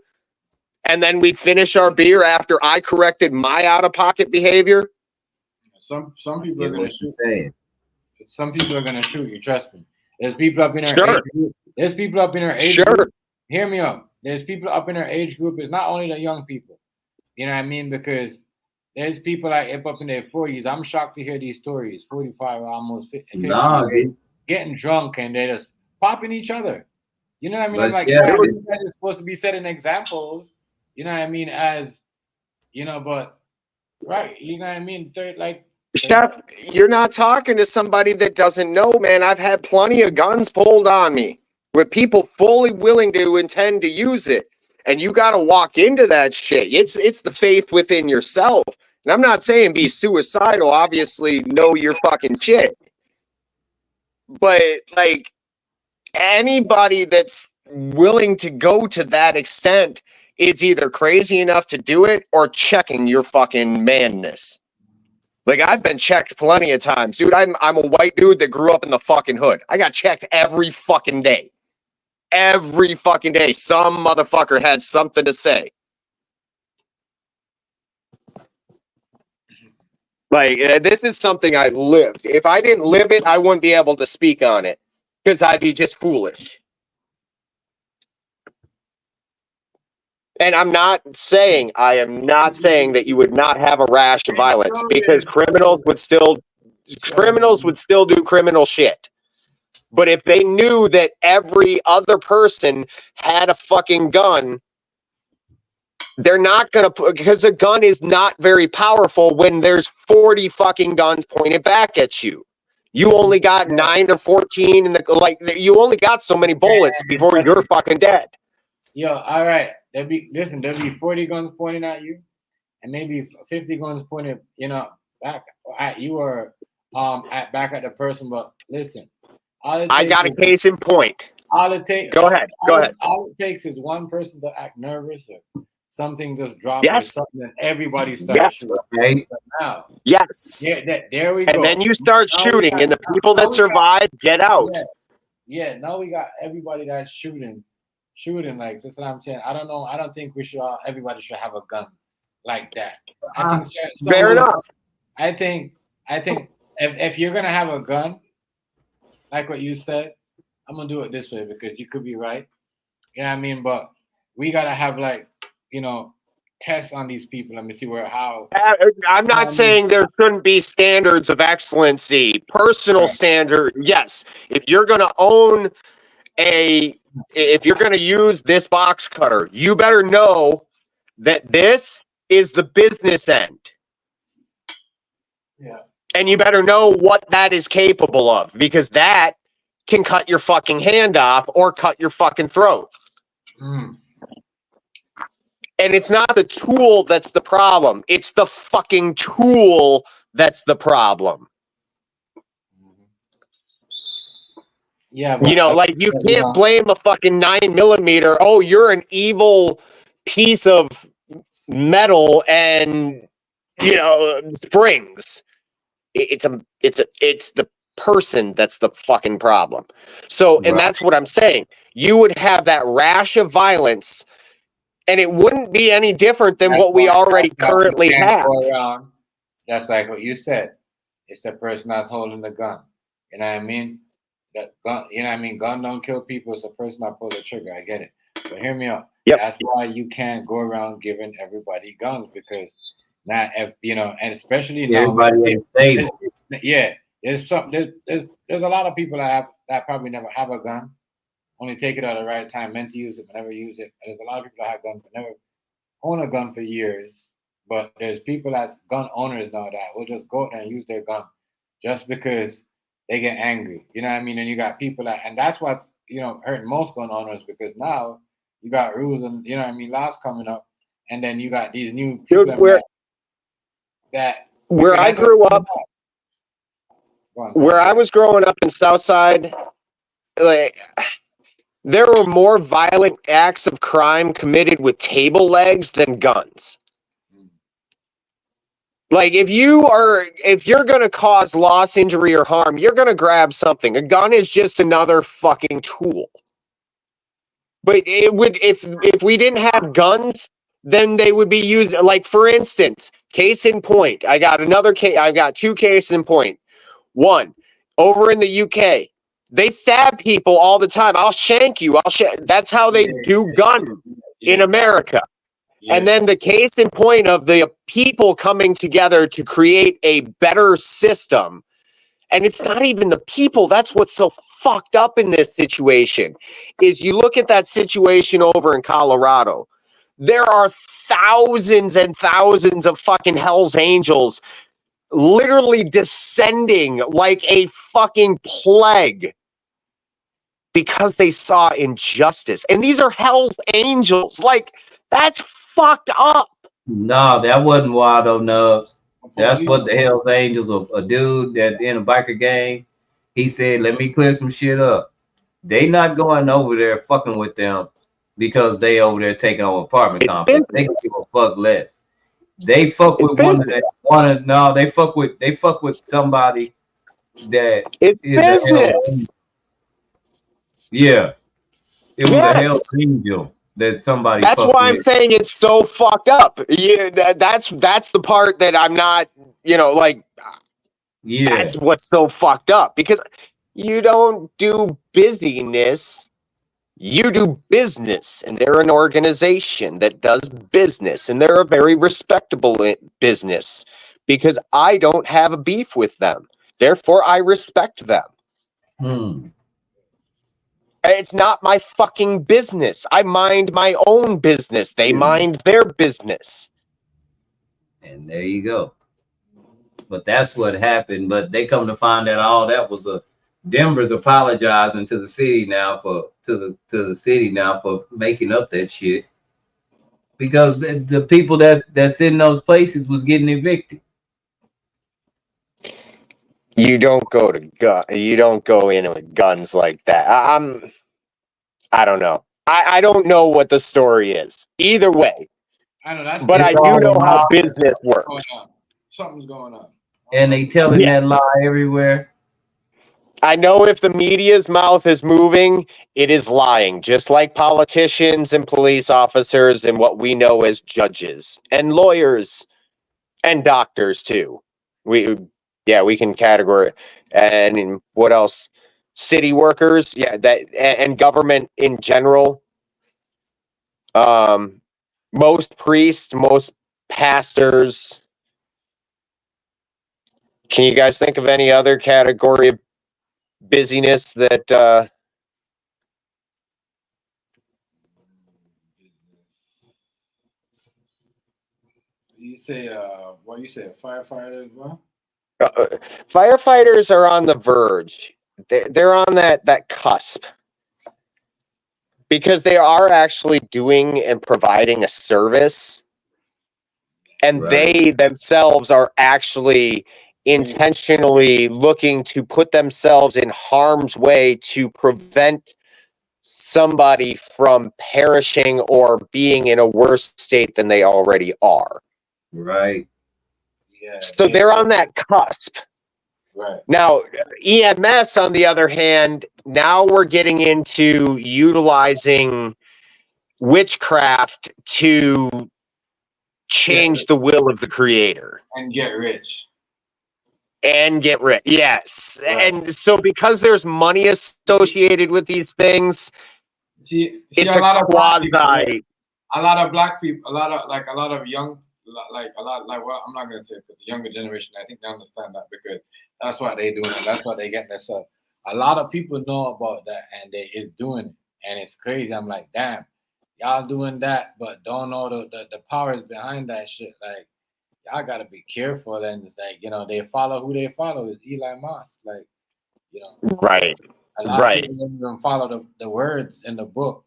and then we'd finish our beer after I corrected my out of pocket behavior? Some people are gonna shoot. Saying. Some people are gonna shoot you. Trust me. There's people up in our Sure. age group. There's people up in our age Sure. group. Hear me out. There's people up in our age group. It's not only the young people. You know what I mean? Because there's people like up in their 40s. I'm shocked to hear these stories. 45, almost 50, Nah, dude. getting drunk and they're just popping each other. You know what I mean? But I'm like, yeah, yeah, these guys are supposed to be setting examples. You know what I mean? As but right, you know what I mean? Chef, you're not talking to somebody that doesn't know, man. I've had plenty of guns pulled on me with people fully willing to intend to use it. And you got to walk into that shit. It's the faith within yourself. And I'm not saying be suicidal. Obviously, know your fucking shit. But, like, anybody that's willing to go to that extent is either crazy enough to do it or checking your fucking manness. Like, I've been checked plenty of times. Dude, I'm a white dude that grew up in the fucking hood. I got checked every fucking day. Every fucking day, some motherfucker had something to say. Like, this is something I lived. If I didn't live it, I wouldn't be able to speak on it because I'd be just foolish. And I am not saying that you would not have a rash of violence, because criminals would still do criminal shit. But if they knew that every other person had a fucking gun, they're not going to, because a gun is not very powerful when there's 40 fucking guns pointed back at you. You only got 9 or 14 you only got so many bullets before you're fucking dead. Yo, all right. There'll be 40 guns pointing at you, and maybe 50 guns pointed, back at you or back at the person. But listen. I got a case in point. All it takes. Go ahead. All it takes is one person to act nervous or something just drops. Yes. Or something, and everybody starts shooting. Okay. Now, yes. There we go. And then you start shooting, and the people that survive get out. Yeah. Now we got everybody that's shooting. shooting. Like that's what I'm saying. I don't know. I don't think we should. Everybody should have a gun like that. I Uh, think some Fair of us- enough. I think if you're gonna have a gun, like what you said, I'm gonna do it this way because you could be right. Yeah, I mean, but we gotta have like tests on these people. Let me see how. I'm not saying there shouldn't be standards of excellency, personal Right. standard. Yes, if you're going to own if you're going to use this box cutter, you better know that this is the business end. Yeah. And you better know what that is capable of, because that can cut your fucking hand off or cut your fucking throat. Mm. And it's not the tool that's the problem. It's the fucking tool that's the problem. Yeah, Like you can't blame a fucking 9mm. Oh, you're an evil piece of metal and springs. It's the person that's the fucking problem. So, and that's what I'm saying. You would have that rash of violence, and it wouldn't be any different than what we already currently have. That's like what you said. It's the person that's holding the gun. You know what I mean? That gun. You know what I mean? Gun don't kill people. It's the person that pulled the trigger. I get it. But hear me out. Yep. That's why you can't go around giving everybody guns, because not and especially now. Everybody ain't stable. There's a lot of people that probably never have a gun. Only take it at the right time, meant to use it, but never use it. And there's a lot of people that have guns but never own a gun for years. But there's people that's gun owners now that will just go out there and use their gun just because they get angry. You know what I mean? And you got people and that's what hurting most gun owners, because now you got rules and laws coming up, and then you got these new people where I grew up, where I was growing up in Southside, like there were more violent acts of crime committed with table legs than guns. Like if you're going to cause loss, injury, or harm, you're going to grab something. A gun is just another fucking tool. But it would, if we didn't have guns, then they would be used. Like for instance, case in point, I got two cases in point. One, over in the UK, they stab people all the time. I'll shank you. That's how they do gun in America. Yeah. And then the case in point of the people coming together to create a better system. And it's not even the people. That's what's so fucked up in this situation is you look at that situation over in Colorado. There are thousands and thousands of fucking Hell's Angels literally descending like a fucking plague because they saw injustice. And these are Hell's Angels. Like, that's fucked up. No, that wasn't Waldo Nubs. That's what the Hell's Angels, a dude that in a biker gang, he said, let me clear some shit up. They not going over there fucking with them because they over there taking over apartment complex. They give a fuck less. They fuck with they fuck with somebody that it's business. Yeah. It was a Hell's Angel that somebody. That's why I'm saying it's so fucked up. Yeah, that's the part that I'm not, that's what's so fucked up, because you don't do busyness, you do business, and they're an organization that does business, and they're a very respectable business, because I don't have a beef with them. Therefore, I respect them. It's not my fucking business. I mind my own business. They mind their business. And there you go. But that's what happened. But they come to find that all that was Denver's apologizing to the city now for the city now for making up that shit. Because the people that's in those places was getting evicted. You don't go in with guns like that. I don't know. I don't know what the story is. Either way. I know but I do know how business works. Something's going on. And they telling that lie everywhere. I know if the media's mouth is moving, it is lying, just like politicians and police officers and what we know as judges and lawyers and doctors too. We can categorize. And what else? City workers, and government in general. Most priests, most pastors. Can you guys think of any other category of busyness that You say what you say, firefighters, what? firefighters are on the verge. They're on that cusp because they are actually doing and providing a service, and Right. they themselves are actually intentionally looking to put themselves in harm's way to prevent somebody from perishing or being in a worse state than they already are. Right. Yeah. So they're on that cusp. Right. Now, EMS, on the other hand, now we're getting into utilizing witchcraft to change the will of the creator And get rich. and get rich. Yes. Right. And so because there's money associated with these things, See it's a lot of black people, quasi. a lot of black people, a lot of young, well, I'm not gonna say because the younger generation, I think they understand that because that's what they doing and that's what they getting themselves. A lot of people know about that and they is doing it, and it's crazy. I'm like, damn, y'all doing that, but don't know the powers behind that shit. Like, y'all gotta be careful. And it's like, they follow who they follow is Eli Moss. Like, Right. a lot Right. of people don't even follow the words in the book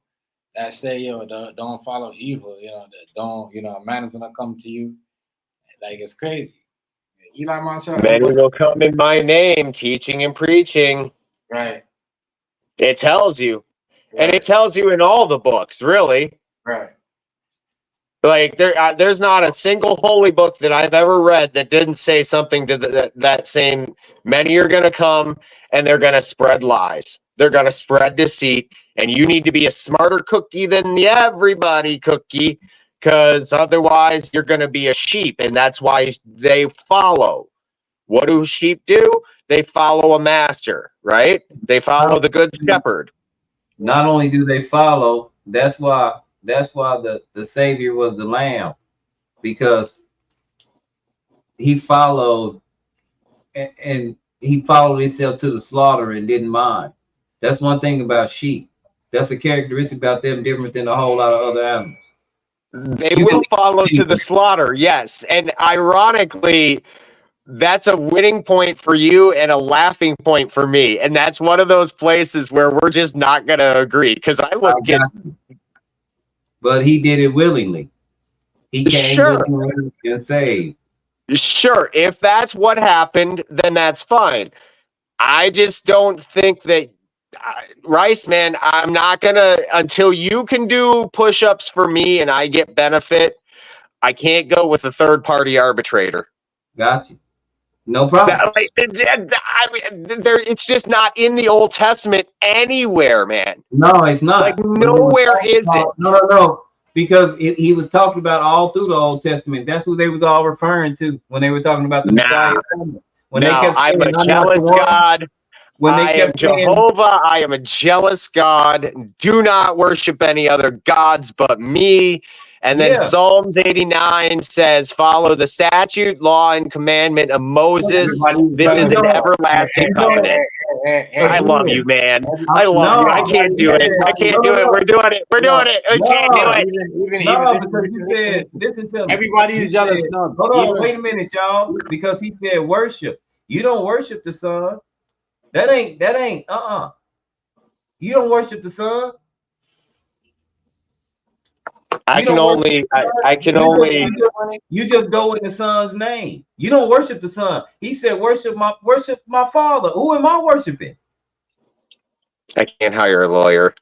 that say, don't follow evil. That don't, a man is gonna come to you. Like, it's crazy. Eli Moss, Many will come in my name, teaching and preaching. right, It tells you. And it right, tells you in all the books, really. right. Like there's not a single holy book that I've ever read that didn't say something to that same. Many are going to come and they're going to spread lies. They're going to spread deceit, and you need to be a smarter cookie than the everybody cookie, because otherwise you're going to be a sheep, and that's why they follow. What do sheep do? They follow a master, right? They follow the good shepherd. Not only do they follow, that's why the Savior was the lamb, because he followed and he followed himself to the slaughter and didn't mind. That's one thing about sheep. That's a characteristic about them different than a whole lot of other animals. They will follow to the slaughter, yes. And ironically, that's a winning point for you and a laughing point for me. And that's one of those places where we're just not going to agree, because I look at. But he did it willingly. He came Sure. and saved. Sure. If that's what happened, then that's fine. I just don't think that. Rice, man, I'm not going to, until you can do push-ups for me and I get benefit, I can't go with a third-party arbitrator. Got you. No problem. It's just not in the Old Testament anywhere, man. No, it's not. Like, nowhere is it. No. Because he was talking about all through the Old Testament. That's who they was all referring to when they were talking about the Messiah. When they kept saying, I'm a jealous God. When they I kept am Jehovah, I am a jealous God. Do not worship any other gods but me. And then Psalms 89 says, follow the statute, law, and commandment of Moses. This is an everlasting covenant. I love you, man. I love you. I can't do it. I can't do it. We're doing it. We're doing it. I can't do it. No, because you said, listen to me. Everybody is jealous. Hold on, wait a minute, y'all. Because he said worship. You don't worship the Son. That ain't You don't worship the Son. I can only you just go in the Son's name. You don't worship the Son. He said worship my Father. Who am I worshiping? I can't hire a lawyer.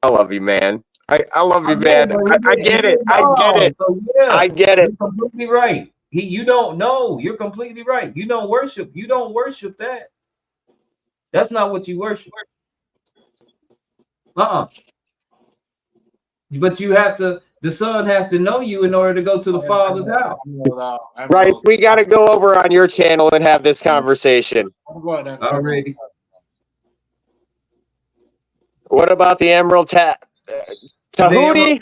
I love you, man. I love you, man. I get it. I get it. So, yeah, I get it. You're completely right. You don't know. You're completely right. You don't worship that. That's not what you worship. But you have to, the son has to know you in order to go to the father's house. Bryce, we got to go over on your channel and have this conversation. Already. What about the Emerald Tahuti?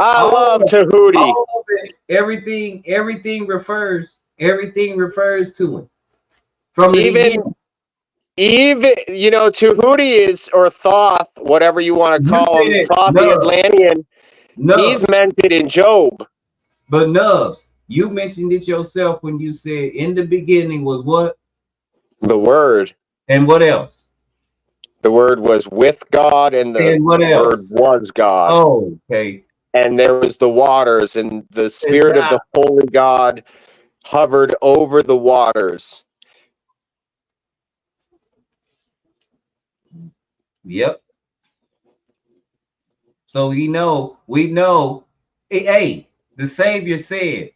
I love Tahuti. All of it, everything refers to him. From the beginning. Even Tahuti is, or Thoth, whatever you want to call him, Thoth the Atlantean. He's mentioned in Job. But Nubs, you mentioned it yourself when you said in the beginning was what? The Word. And what else? The Word was with God, and the Word was God. Oh, okay. And there was the waters, and the Spirit of the Holy God hovered over the waters. Yep. So we know, hey, the Savior said,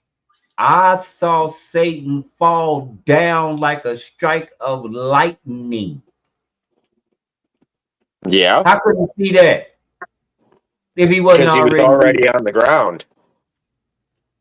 I saw Satan fall down like a strike of lightning. Yeah. How could you see that? If he wasn't already, because he was already on the ground.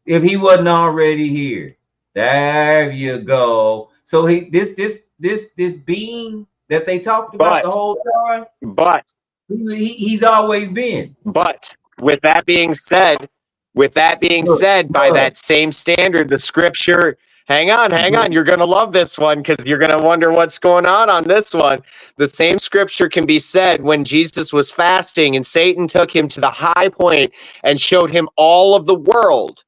If he wasn't already here. There you go. So this being that they talked about the whole time. But he's always been. But with that being said, by that same standard, the scripture, hang on, you're going to love this one because you're going to wonder what's going on this one. The same scripture can be said when Jesus was fasting and Satan took him to the high point and showed him all of the world.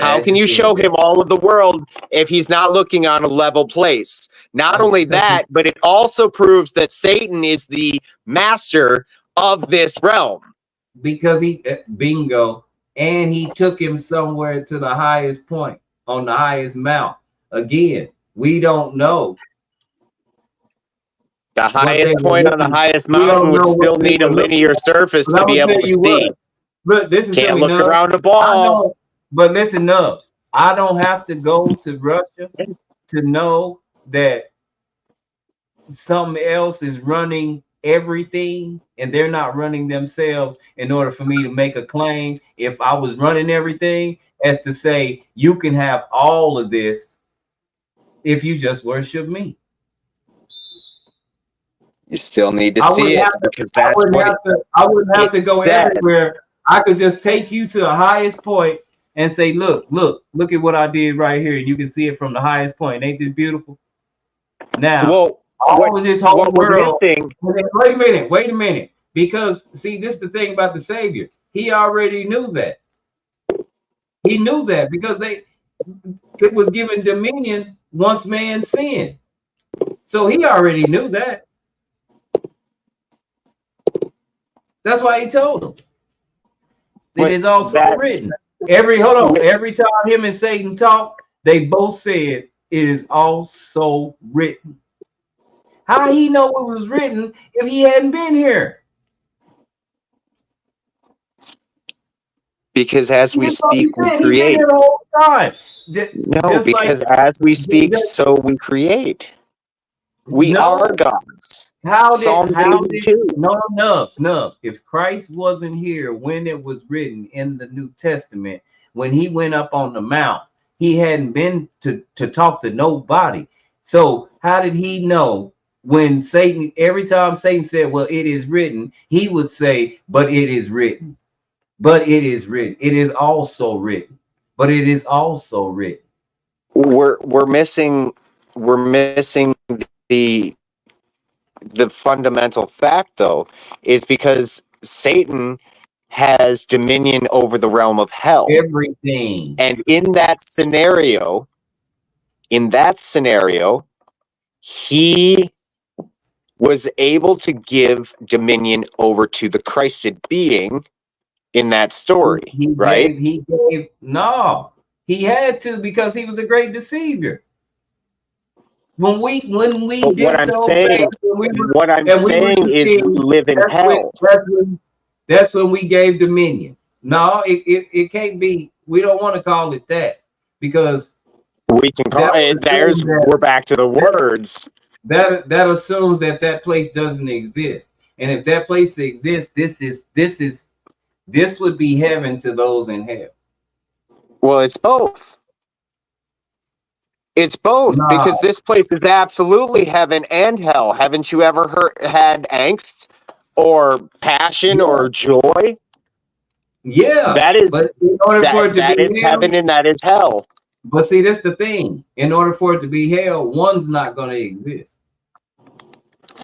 How can you show him all of the world if he's not looking on a level place? Not only that, but it also proves that Satan is the master of this realm. Because bingo, and he took him somewhere to the highest point, on the highest mount. Again, we don't know. The highest point on the highest mountain would still need a linear surface to be able to see. Look, listen Can't to me, look Nubs. around a ball. But listen, Nubs, I don't have to go to Russia to know that something else is running everything and they're not running themselves in order for me to make a claim. If I was running everything, as to say you can have all of this if you just worship me. You still need to see it because that's what I wouldn't have to go everywhere. I could just take you to the highest point and say, look at what I did right here. And you can see it from the highest point. Ain't this beautiful? Now, all of this whole world. Wait a minute. Because see, this is the thing about the Savior. He already knew that. He knew that because it was given dominion once man sinned. So he already knew that. That's why he told them. It is also written. Every time him and Satan talked, they both said it is also written. How he know it was written if he hadn't been here? Because as we speak, we create. He been here the whole time. No, because as we speak, so we create. We are gods. Nubs. If Christ wasn't here when it was written in the New Testament, when he went up on the mount, he hadn't been to talk to nobody. So how did he know when Satan, every time Satan said, well, it is written, he would say, but it is written. But it is written. It is also written. But it is also written. We're missing the fundamental fact, though, is because Satan has dominion over the realm of hell. Everything. And in that scenario, he was able to give dominion over to the Christed being in that story, right? He had to, because he was a great deceiver. When we did what I'm saying is live in hell. That's when we gave dominion. No, it can't be. We don't want to call it that because we can call it. We're back to the words. that assumes that place doesn't exist. And if that place exists, this would be heaven to those in hell. Well, it's both. It's both Nah, because this place is absolutely heaven and hell. Haven't you ever had angst or passion yeah, or joy? yeah. That is But in order for it to that be is hell, heaven and that is hell. but see, that's the thing. In order for it to be hell, one's not going to exist.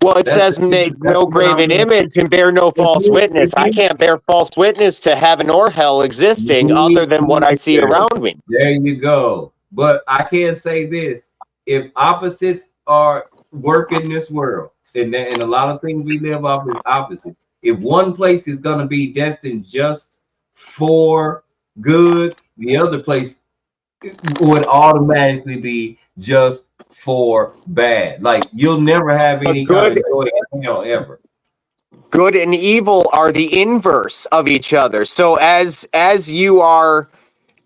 Well, it That's says make that's no what I'm graven saying. image and bear no false witness. If I can't bear false witness to heaven or hell existing other than what I see around me. There you go. But I can say this: if opposites are work in this world, and a lot of things we live off is opposites. If one place is going to be destined just for good, the other place would automatically be just for bad. Like you'll never have But any kind of joy in hell ever. good and evil are the inverse of each other. So as you are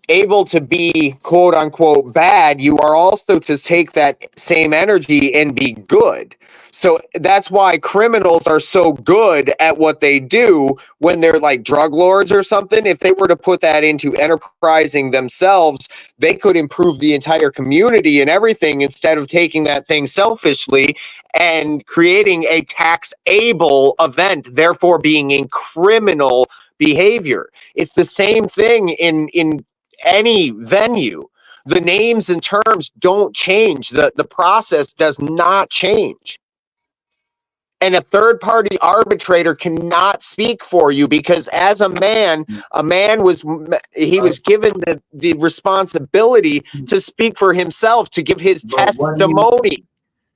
able to be quote unquote bad, you are also to take that same energy and be good. So that's why criminals are so good at what they do when they're like drug lords or something. If they were to put that into enterprising themselves, they could improve the entire community and everything instead of taking that thing selfishly and creating a taxable event, therefore being in criminal behavior. It's the same thing in any venue. The names and terms don't change. The process does not change. And a third party arbitrator cannot speak for you because as a man was given the responsibility to speak for himself, to give his testimony.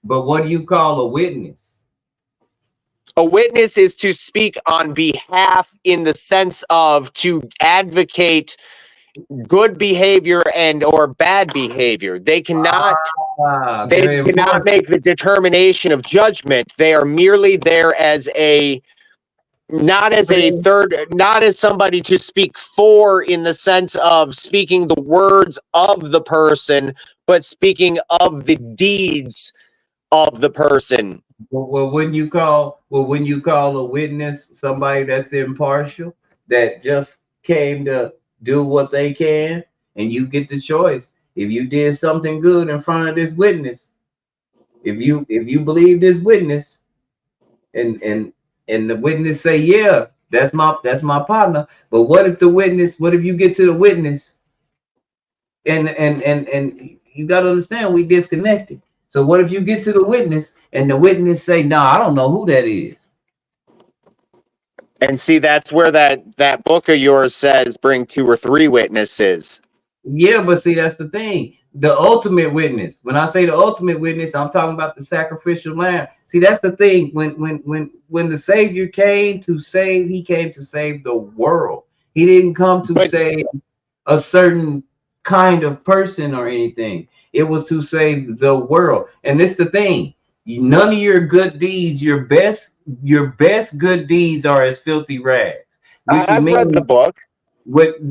But what do you call a witness? A witness is to speak on behalf in the sense of to advocate good behavior and or bad behavior. They cannot make the determination of judgment. They are merely there as not as somebody to speak for in the sense of speaking the words of the person, but speaking of the deeds of the person. Well, when you call a witness somebody that's impartial, that just came to do what they can, and you get the choice. If you did something good in front of this witness, if you believe this witness, and the witness say, yeah, that's my partner. But what if you get to the witness and you got to understand we disconnected. So what if you get to the witness and the witness say, no, I don't know who that is. And see, that's where that book of yours says bring 2 or 3 witnesses. Yeah, but see, that's the thing. The ultimate witness. When I say the ultimate witness, I'm talking about the sacrificial lamb. See, that's the thing. When the Savior came to save, he came to save the world. He didn't come to save a certain kind of person or anything. It was to save the world. And this is the thing. None of your good deeds, your best good deeds are as filthy rags. I've read the book.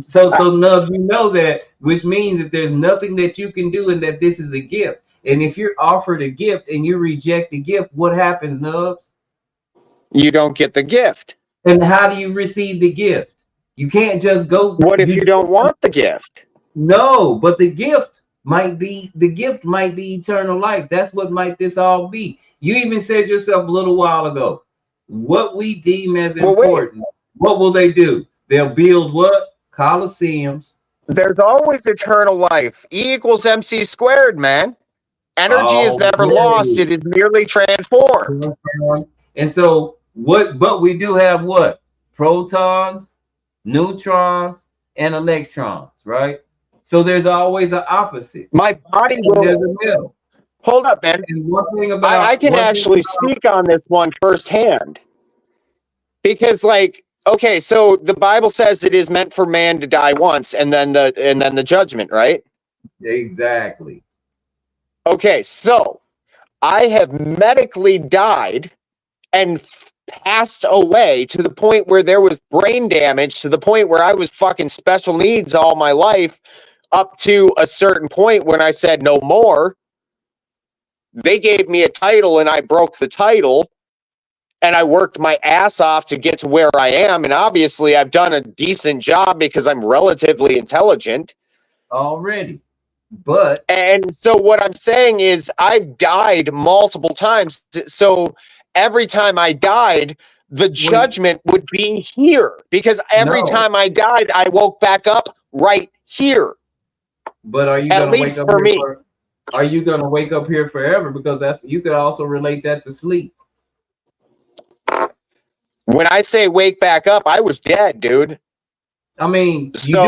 So Nubs, you know that, which means that there's nothing that you can do and that this is a gift. And if you're offered a gift and you reject the gift, what happens, Nubs? You don't get the gift. And how do you receive the gift? You can't just go. What if you don't want the gift? No, but the gift might be eternal life. That's what might this all be. You even said yourself a little while ago, what we deem as important. What will they do? They'll build what? Coliseums. There's always eternal life. E equals MC squared, man. Energy is never lost. It is merely transformed. And so but we do have what? Protons, neutrons, and electrons, right? So there's always an opposite. My body will. There's a middle. Hold up, man. And one thing about I can actually speak on this one firsthand. Because, like, okay, so the Bible says it is meant for man to die once, and then the judgment, right? Exactly. Okay, so I have medically died and passed away to the point where there was brain damage, to the point where I was fucking special needs all my life, up to a certain point when I said no more. They gave me a title and I broke the title and I worked my ass off to get to where I am. And obviously I've done a decent job because I'm relatively intelligent already. But and so what I'm saying is I've died multiple times. So every time I died, the judgment would be here because every time I died, I woke back up right here. But are you At gonna wake least up for here me. are you gonna wake up here forever? Because that's you could also relate that to sleep. When I say wake back up, I was dead, dude. I mean, So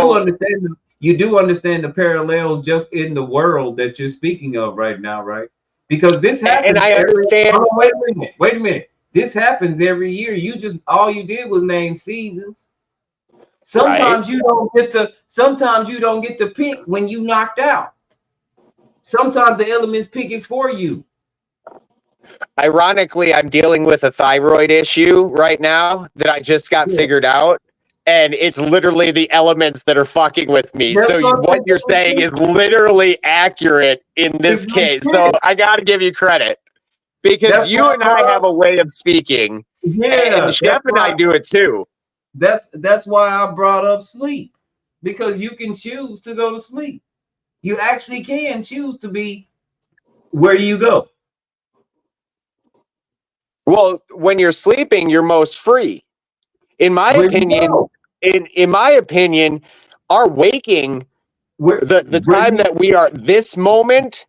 you do understand the parallels just in the world that you're speaking of right now, right? Because this and happens I understand. Hold on, wait a minute. This happens every year. You just all you did was name seasons. Sometimes you don't get to pick when you knocked out. Sometimes the elements pick it for you. Ironically, I'm dealing with a thyroid issue right now that I just got figured out. And it's literally the elements that are fucking with me. That's So what what you're saying is literally accurate in this case. So I got to give you credit because That's you why I and I brought have a way of speaking, and Chef and I do it too. That's why I brought up sleep, because you can choose to go to sleep. You actually can choose to be where you go. Well, when you're sleeping, you're most free. In my Where you opinion, go. in my opinion, our waking, the time that we are this moment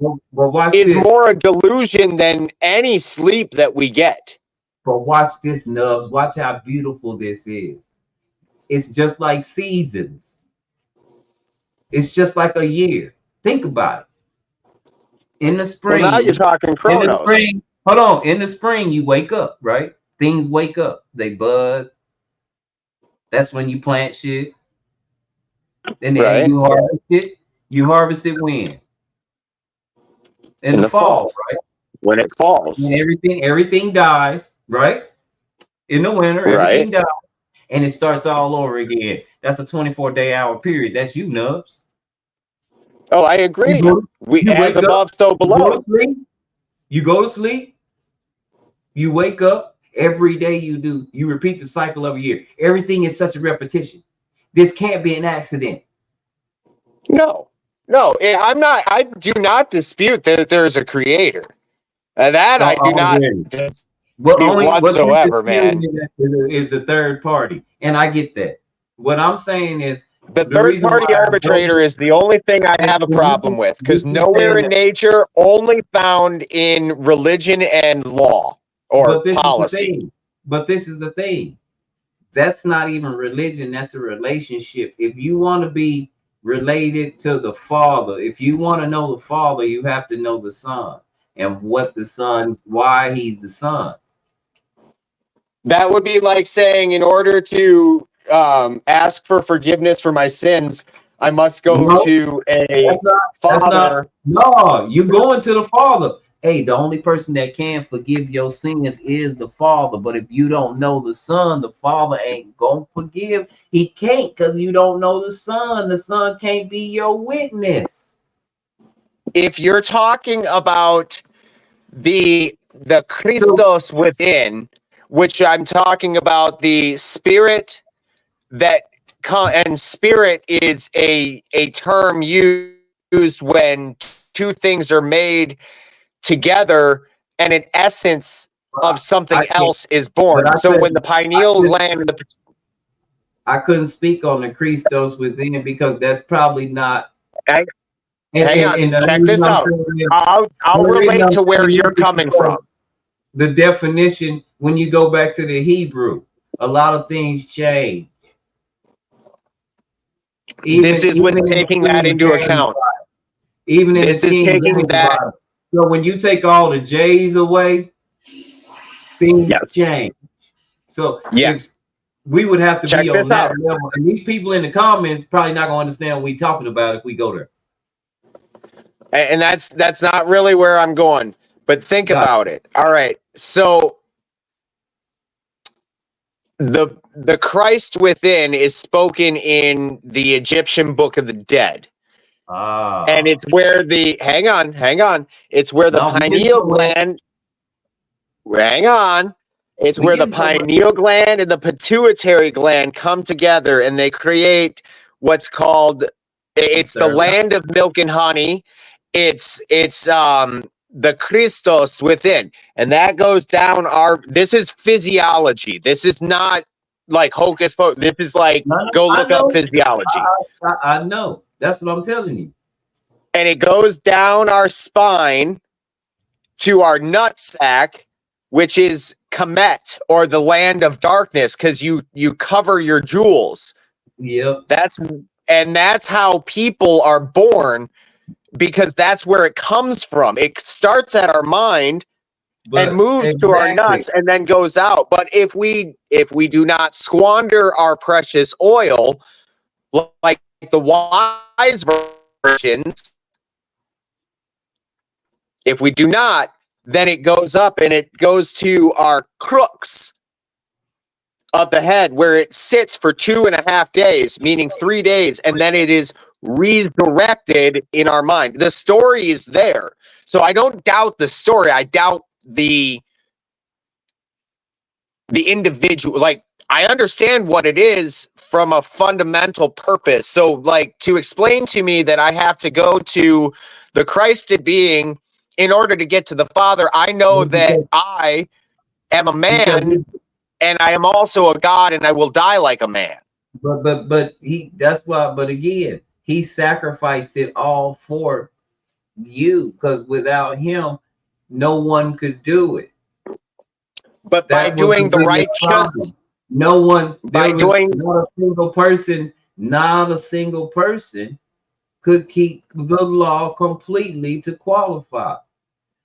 is more a delusion than any sleep that we get. But watch this, Nubs. Watch how beautiful this is. It's just like seasons. It's just like a year. Think about it. In the spring, Well, now you're talking Chronos. hold on. In the spring, you wake up, right? Things wake up. They bud. That's when you plant shit. And then you harvest it. You harvest it when? In the fall, right? When it falls. And everything dies, right? In the winter, everything dies, and it starts all over again. That's a 24-hour period. That's you, Nubs. Oh, I agree. You as above, so below. You go to sleep. You wake up. Every day you repeat the cycle of a year. Everything is such a repetition. This can't be an accident. No, I do not dispute that there is a creator. That I do not dispute whatsoever, man. Is the third party, and I get that. What I'm saying is the third party arbitrator is the only thing I have a problem with, because nowhere in nature, only found in religion and law or policy. But this is the thing. That's not even religion. That's a relationship. If you want to be related to the Father, if you want to know the Father, you have to know the Son and what the Son, why he's the Son. That would be like saying, in order to ask for forgiveness for my sins, I must go to a father. No, you're going to the Father. Hey, the only person that can forgive your sins is the Father. But if you don't know the Son, the Father ain't gonna forgive. He can't, because you don't know the Son. The Son can't be your witness. If you're talking about the Christos within, which I'm talking about the spirit that and spirit is a term used when two things are made together and an essence of something else is born. So when the pineal gland, I couldn't speak on the Christos within because that's probably not. Hang on, check this out. I'll relate to where you're coming from. The definition, when you go back to the Hebrew, a lot of things change. This is with taking that into account. Even in this is taking that. So when you take all the J's away, things change. So if we would have to be on that level, and these people in the comments probably not gonna understand what we're talking about if we go there. And that's not really where I'm going. But think about it. All right. So the Christ within is spoken in the Egyptian Book of the Dead. And it's where the hang on. It's where the No, we getting pineal somewhere. gland. Hang on. It's We where the getting somewhere. pineal gland and the pituitary gland come together and they create what's called it's the Third. land of milk and honey. It's the Christos within. And that goes down this is physiology. This is not like hocus pocus. This is like go I look up know. physiology. I know. That's what I'm telling you. And it goes down our spine to our nutsack, which is Kemet, or the land of darkness, because you cover your jewels. Yep. That's how people are born, because that's where it comes from. It starts at our mind and moves to our nuts and then goes out. But if we do not squander our precious oil, like the wise virgins, if we do not, then it goes up and it goes to our crux of the head, where it sits for 2.5 days, meaning 3 days, and then it is redirected in our mind. The story is there. So I don't doubt the story. I doubt the individual. Like, I understand what it is from a fundamental purpose. So, like, to explain to me that I have to go to the Christed being in order to get to the Father, I know that I am a man and I am also a God, and I will die like a man. But that's why, but again, he sacrificed it all for you, because without him, no one could do it. But by doing the righteous, no one, there was not a single person could keep the law completely to qualify.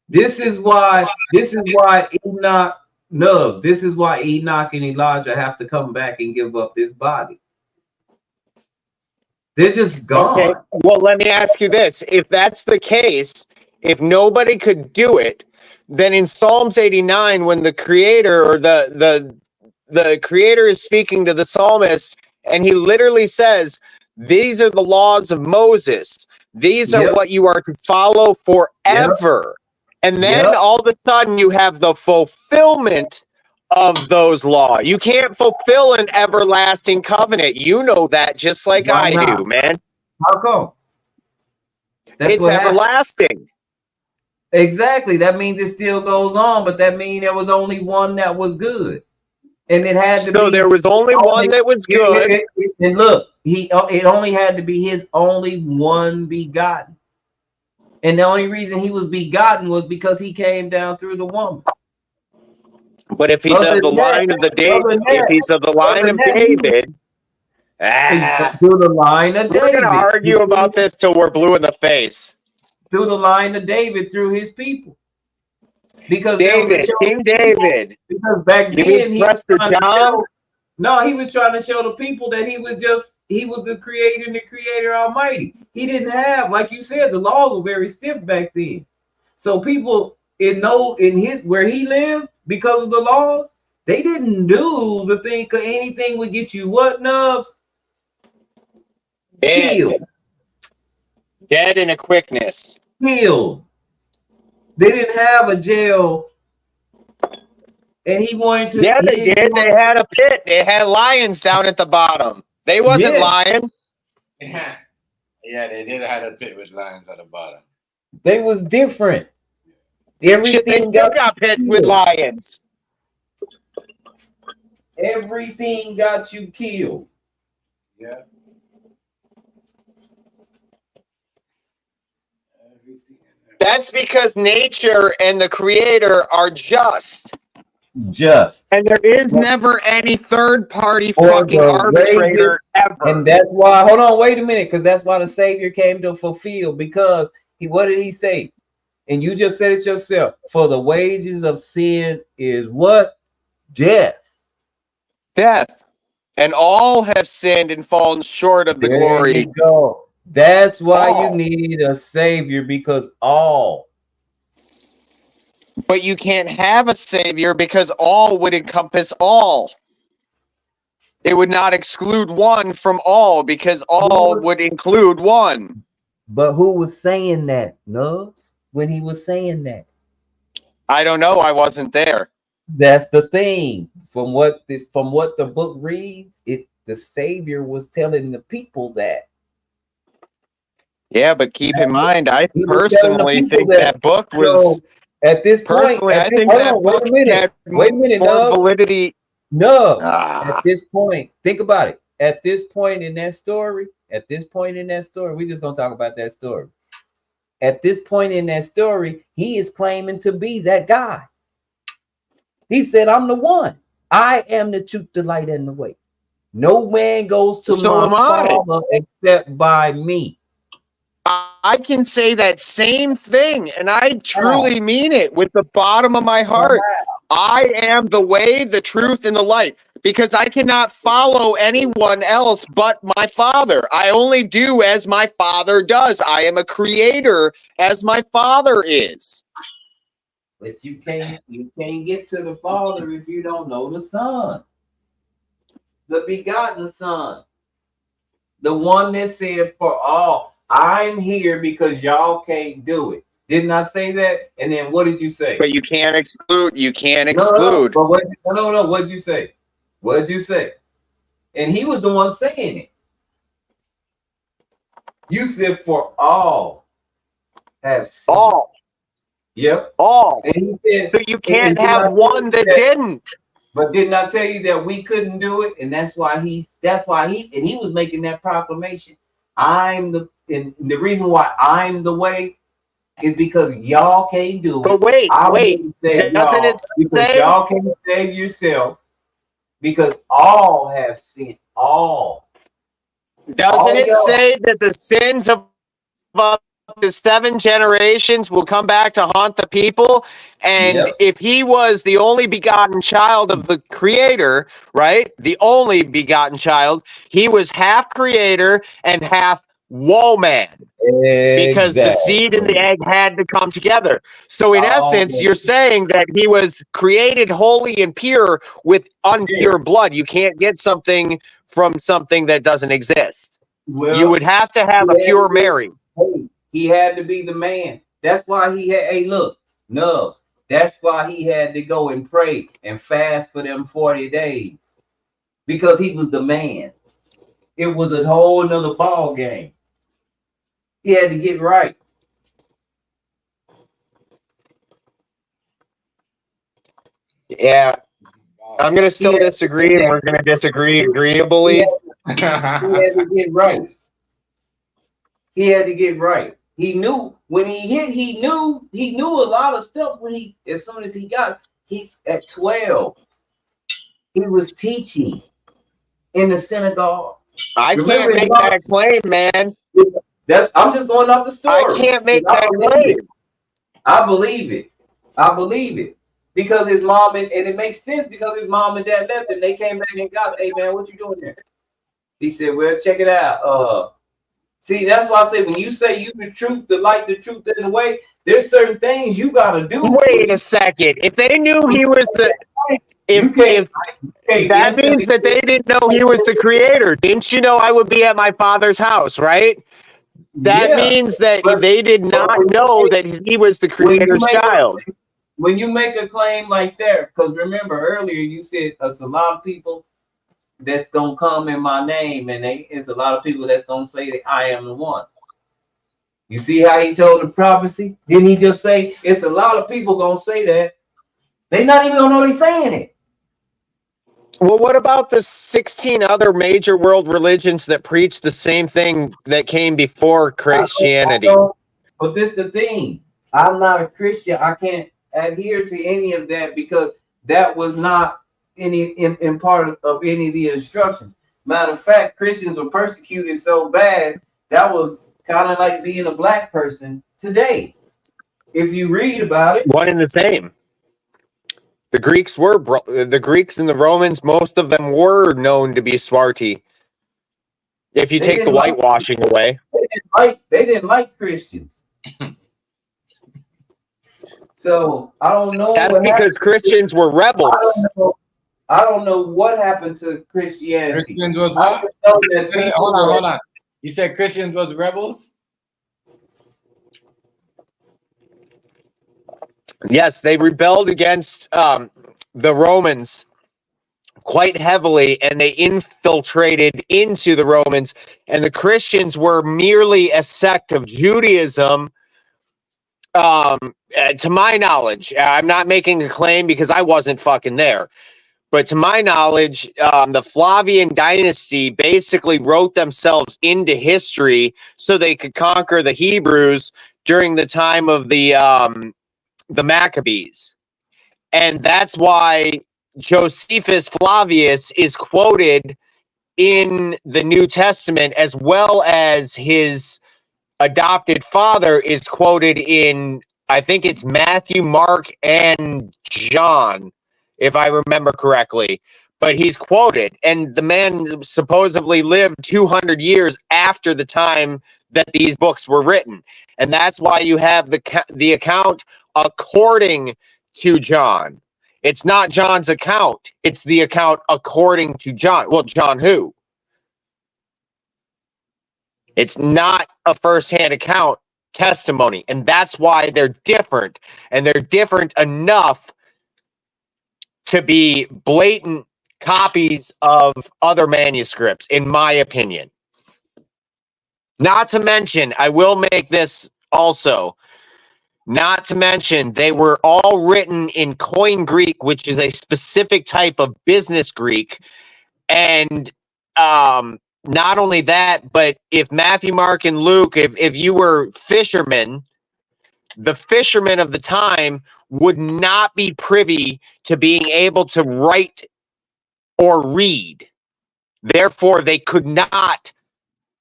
This is why Enoch knows. This is why Enoch and Elijah have to come back and give up this body. They're just gone. Okay. Well, let me ask you this. If that's the case, if nobody could do it, then in Psalms 89, when the creator or the creator is speaking to the psalmist, and he literally says, these are the laws of Moses. These are what you are to follow forever. And then all of a sudden you have the fulfillment of those laws. You can't fulfill an everlasting covenant. You know that just like I do, man. How come? It's everlasting. Exactly. That means it still goes on, but that means there was only one that was good. And it had to be. So there was only one that was good. And look, it only had to be his only one begotten. And the only reason he was begotten was because he came down through the woman. But if he's of the line of David, if he's of the line of David, through the line of David, we're gonna argue about this till we're blue in the face. Through the line of David, through his people. Because David, King David. Because back then he was trying to show the people that he was the creator and the creator almighty. He didn't have, like you said, the laws were very stiff back then. So people where he lived, because of the laws, they didn't do the thing, cause anything would get you what, Nubs? Killed. Dead in a quickness. Killed. They didn't have a jail, and he wanted to. Yeah, they did. They had a pit. They had lions down at the bottom. They wasn't lying. Yeah, they did have a pit with lions at the bottom. They was different. Everything got pits with lions. Everything got you killed. Yeah. That's because nature and the creator are just. And there is never any third party fucking arbitrator ever. And that's why, hold on, wait a minute, because that's why the Savior came to fulfill, because what did he say? And you just said it yourself. For the wages of sin is what? Death. Death. And all have sinned and fallen short of the glory. There you go. That's why you need a Savior, because all. But you can't have a Savior because all would encompass all. It would not exclude one from all, because all would include one. But who was saying that, Nubs, when he was saying that? I don't know. I wasn't there. That's the thing. From what the book reads, the Savior was telling the people that. Yeah, but keep in mind, I He was telling the personally people think that. that book was So at this point, personally, I think hold that on, wait book a minute. had Wait a minute, more Nubs. validity. Nubs. At Ah, this point, think about it. At this point in that story, we're just gonna talk about that story. At this point in that story, he is claiming to be that guy. He said, I'm the one. I am the truth, the light, and the way. No man goes to so my am I. Father except by me. I can say that same thing, and I How? truly mean it with the bottom of my heart. I am the way, the truth, and the light, because I cannot follow anyone else but my Father. I only do as my Father does. I am a creator as my Father is. But you can't get to the Father if you don't know the Son, the begotten Son, the one that said, for all, I'm here because y'all can't do it. Didn't I say that? And then what did you say? But you can't exclude. You can't No. exclude. But no. What did you say? What did you say? And he was the one saying it. You said, for all have sinned. All. Yep. All. And he said, So you can't did have not one that didn't. But didn't I tell you that we couldn't do it? And that's why he was making that proclamation. And the reason why I'm the way is because y'all can't do it. But wait, I wouldn't save doesn't y'all it because say? y'all can't save yourself because all have sinned. All Doesn't it y'all. say that the sins of up to 7 generations will come back to haunt the people? And Yep. if he was the only begotten child of the creator, right? The only begotten child, he was half creator and half woe man, because the seed and the Exactly. egg had to come together. So in essence, All you're saying that he was created holy and pure with here. unpure blood. You can't get something from something that doesn't exist. You Well, would have to have he a had to pure be, Mary. hey, he had to be the man. That's why he had, hey, look, Nubs. That's why he had to go and pray and fast for them 40 days. Because he was the man. It was a whole nother ball game. He had to get right. Yeah, I'm going to He still had to get disagree, and we're going to disagree he agreeably. had to get right. He had to get right. He knew when he hit, he knew a lot of stuff when as soon as he got, he at 12, he was teaching in the synagogue. I Remember can't his make mom? that claim, man. I'm just going off the I story. can't make I that believe claim. it. I believe it. I believe it. Because his mom and it makes sense because his mom and dad left and they came back and got, hey man, what you doing there? He said, well, check it out. See, that's why I say when you say you the truth, the light, the truth, and the way, there's certain things you gotta do. Wait a second. If they knew he was the You if can't that means instantly. that they didn't know he was the creator. Didn't you know I would be at my father's house, right? That Yeah, means that but, they did but not know that he was the when you creator's make child. when you make a claim like that, because remember earlier you said there's a lot of people that's gonna come in my name, and it's a lot of people that's gonna say that I am the one. You see how he told the prophecy? Didn't he just say it's a lot of people gonna say that? They not even gonna know they saying it. Well, what about the 16 other major world religions that preach the same thing that came before I Christianity? know, but this the thing. I'm not a Christian. I can't adhere to any of that because that was not in part of any of the instructions. Matter of fact, Christians were persecuted so bad that was kind of like being a black person today. If you read about It's it, one and the same. The Greeks and the Romans, most of them were known to be swarty. If you they take the didn't like whitewashing away. they didn't like Christians. So I don't know That's what happened. because Christians were rebels. I don't know what happened to Christianity. Christians was I what? just know that Hold people on, that hold on. You said Christians was rebels? Yes, they rebelled against the Romans quite heavily, and they infiltrated into the Romans, and the Christians were merely a sect of Judaism. To my knowledge, I'm not making a claim because I wasn't fucking there. But to my knowledge, the Flavian dynasty basically wrote themselves into history so they could conquer the Hebrews during the time of the Maccabees. And that's why Josephus Flavius is quoted in the New Testament, as well as his adopted father is quoted in, I think it's Matthew, Mark, and John, if I remember correctly. But he's quoted, and the man supposedly lived 200 years after the time that these books were written. And that's why you have the account according to John. It's not John's account. It's the account according to John. Well, John who? It's not a firsthand account testimony. And that's why they're different. And they're different enough to be blatant copies of other manuscripts, in my opinion. Not to mention, I will make this also, not to mention, they were all written in Koine Greek, which is a specific type of business Greek. And not only that, but if Matthew, Mark, and Luke, if you were fishermen, the fishermen of the time would not be privy to being able to write or read. Therefore, they could not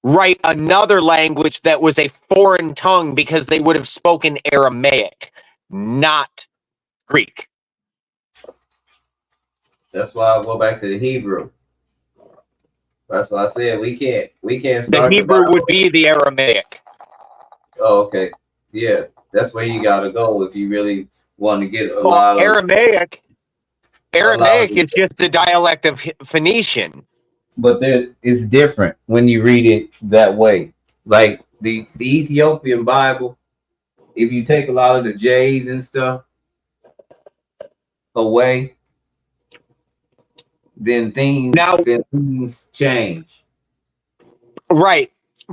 write another language that was a foreign tongue because they would have spoken Aramaic, not Greek. That's why I go back to the Hebrew. That's why I said we can't The start Hebrew Bible. would be the Aramaic. Oh, okay. Yeah, that's where you gotta go if you really want to get a lot of Aramaic is just a dialect of Phoenician. but it's different when you read it that way. Like the Ethiopian Bible, if you take a lot of the J's and stuff away, then things change. Right.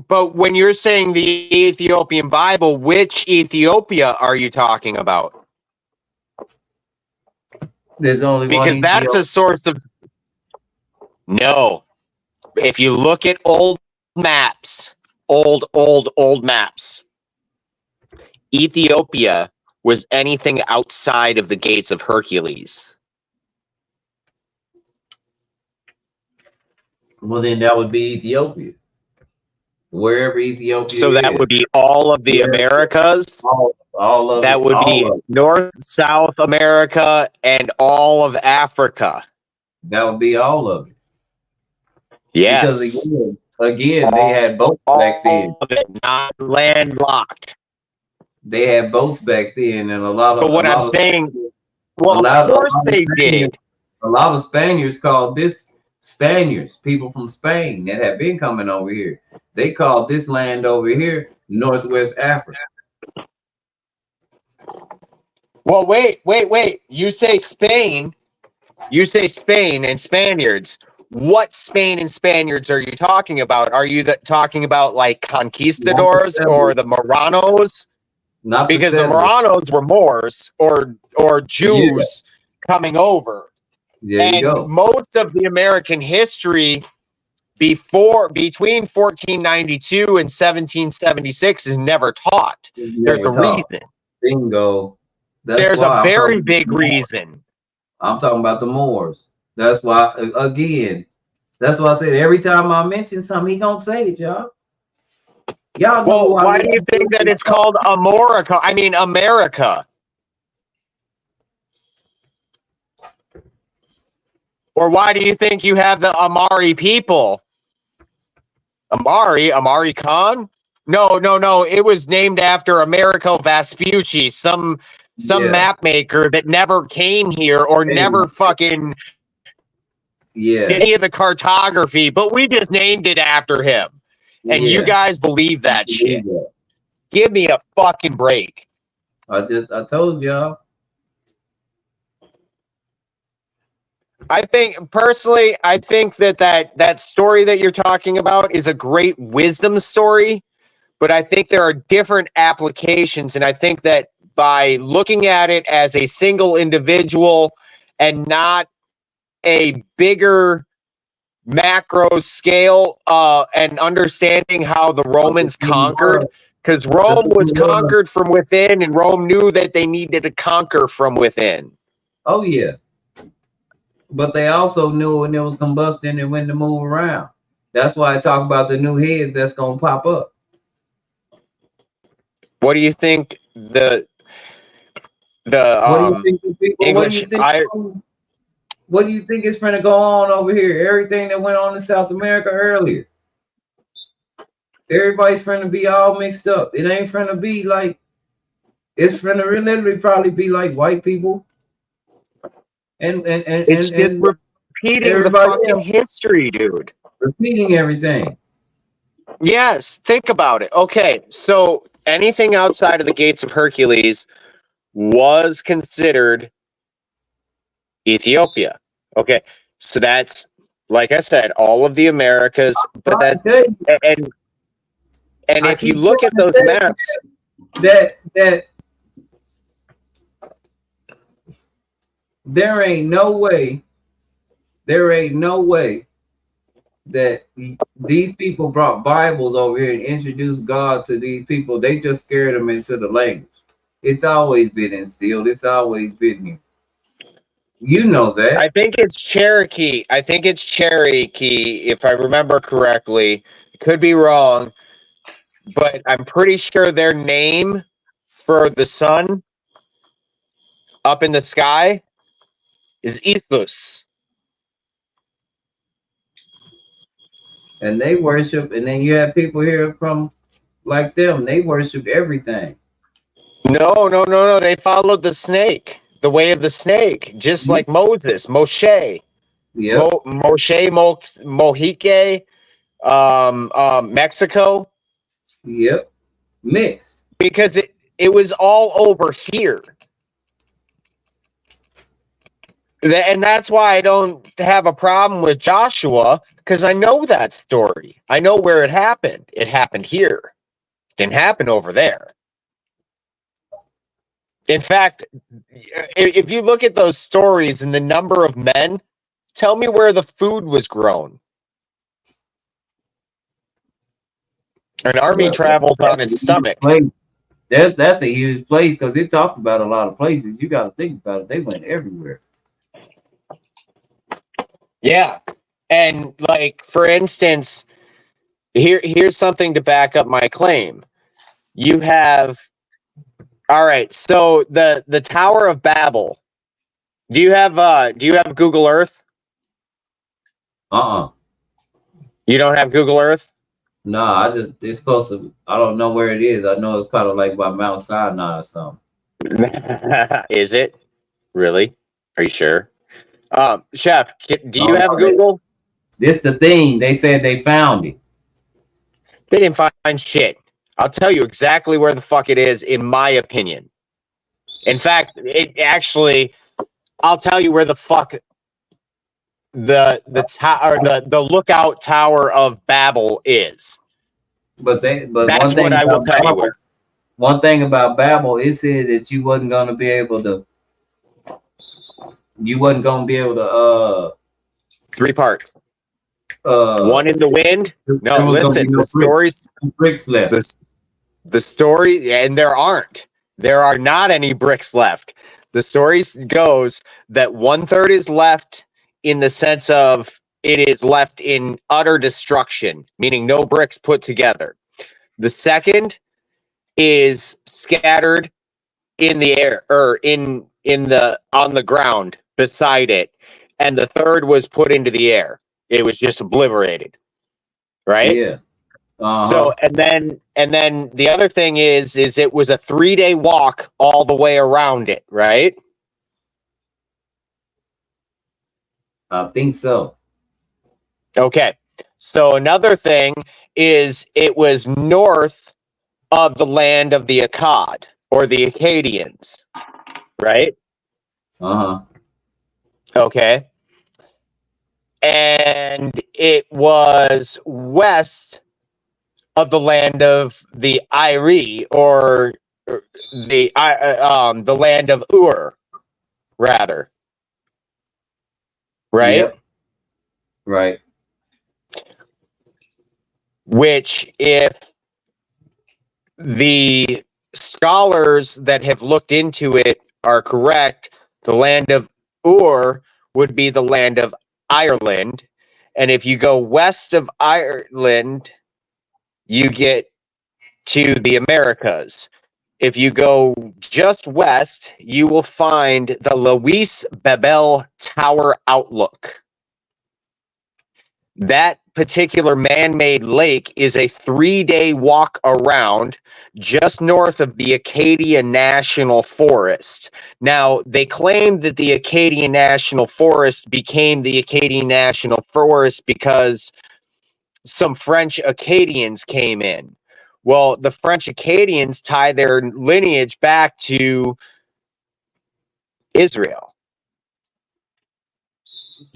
But when you're saying the Ethiopian Bible, which Ethiopia are you talking about? There's only because one that's a source of. No. If you look at old maps, old maps, Ethiopia was anything outside of the gates of Hercules. Well, then that would be Ethiopia. Wherever Ethiopia So that would be all of the Americas. All of that it, would be North, South America, and all of Africa. That would be all of it. Yes. Because again, they had boats back then. All of it, not landlocked. They had boats back then, and a lot of. But what I'm saying, well, of course they did. A lot of Spaniards called this Spaniards, people from Spain that have been coming over here. They called this land over here Northwest Africa. Well, wait. You say Spain and Spaniards. What Spain and Spaniards are you talking about? Are you talking about like conquistadors or the Moranos? Not because the Moranos were Moors or Jews coming over. There you go. Most of the American history between 1492 and 1776 is never taught. There's a reason. Bingo. There's a very big reason. I'm talking about the Moors. That's why, again, that's why I said every time I mention something, he gonna say it, y'all. Y'all know why do you think that it's called America? I mean, America. Or why do you think you have the Amari people? Amari Khan? No. It was named after Americo Vespucci, some map maker that never came here or never fucking any of the cartography, but we just named it after him. And you guys believe that shit. Give me a fucking break. I told y'all. I think personally, I think that story that you're talking about is a great wisdom story, but I think there are different applications, and I think that by looking at it as a single individual and not a bigger macro scale, and understanding how the Romans conquered, because Rome was conquered from within, and Rome knew that they needed to conquer from within. Oh yeah, but they also knew when there was combustion and when to move around. That's why I talk about the new heads that's gonna pop up. What do you think the What do you think the people? English What do you think is going to go on over here? Everything that went on in South America earlier. Everybody's going to be all mixed up. It ain't going to be like, it's going to literally probably be like white people. it's just And repeating the everybody fucking else history, dude. repeating everything. Yes, think about it. Okay, so anything outside of the gates of Hercules was considered Ethiopia. Okay, so that's, like I said, all of the Americas, but that and I if you keep look at trying to those say maps, that there ain't no way that these people brought Bibles over here and introduced God to these people. They just scared them into the language. It's always been instilled. It's always been here. You know that. I think it's Cherokee. I think it's Cherokee, if I remember correctly. Could be wrong, but I'm pretty sure their name for the sun up in the sky is Ethos. And they worship, and then you have people here from like them. They worship everything. No. They followed the snake, the way of the snake, just like Moses, Moshe. Yep. Mohique, Mexico, Yep. Mixed. because it was all over here. And that's why I don't have a problem with Joshua, because I know that story. I know where it happened. It happened here. It didn't happen over there. In fact, if you look at those stories and the number of men, tell me where the food was grown. An army travels on its stomach. That's a huge place because it talked about a lot of places. You got to think about it. They went everywhere. Yeah. And like, for instance, here's something to back up my claim. You have, all right, so the Tower of Babel. Do you have Google Earth? You don't have Google Earth? No, it's close to, I don't know where it is. I know it's kind of like by Mount Sinai or something. Is it? Really? Are you sure? Chef, do you No, have Google? This the thing. They said they found it. They didn't find shit. I'll tell you exactly where the fuck it is, in my opinion. In fact, I'll tell you where the fuck the lookout tower of Babel is. But that's what I will tell you where. One thing about Babel, it said that you wasn't gonna be able to. Three parts. One in the wind. No, listen. The stories. Bricks left. The story, and there aren't. There are not any bricks left. The story goes that 1/3 is left in the sense of it is left in utter destruction, meaning no bricks put together. The second is scattered in the air, or on the ground beside it, and the third was put into the air. It was just obliterated, right? Yeah. So and then the other thing is it was a 3-day walk all the way around it, right? I think so. Okay. So another thing is it was north of the land of the Akkad, or the Akkadians, right? Uh-huh. Okay. and it was west of the land of the Iri, or the land of Ur, rather. Right? Yep. Right. Which, if the scholars that have looked into it are correct, the land of Ur would be the land of Ireland. And if you go west of Ireland, you get to the Americas. If you go just west, you will find the Luis Babel Tower Outlook. That particular man-made lake is a 3-day walk around just north of the Acadia National Forest. Now, they claim that the Acadia National Forest became the Acadia National Forest because some French Acadians came in. Well, the French Acadians tie their lineage back to Israel,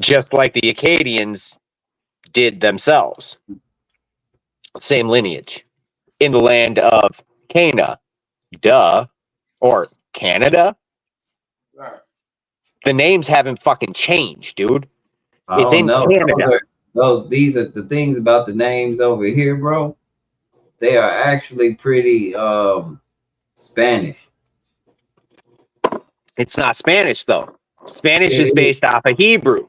just like the Acadians did themselves. Same lineage. In the land of Cana, or Canada. Right. The names haven't fucking changed, dude. I It's don't in know. Canada. These are the things about the names over here, bro. They are actually pretty Spanish. It's not Spanish, though. Spanish It is is. based off of Hebrew.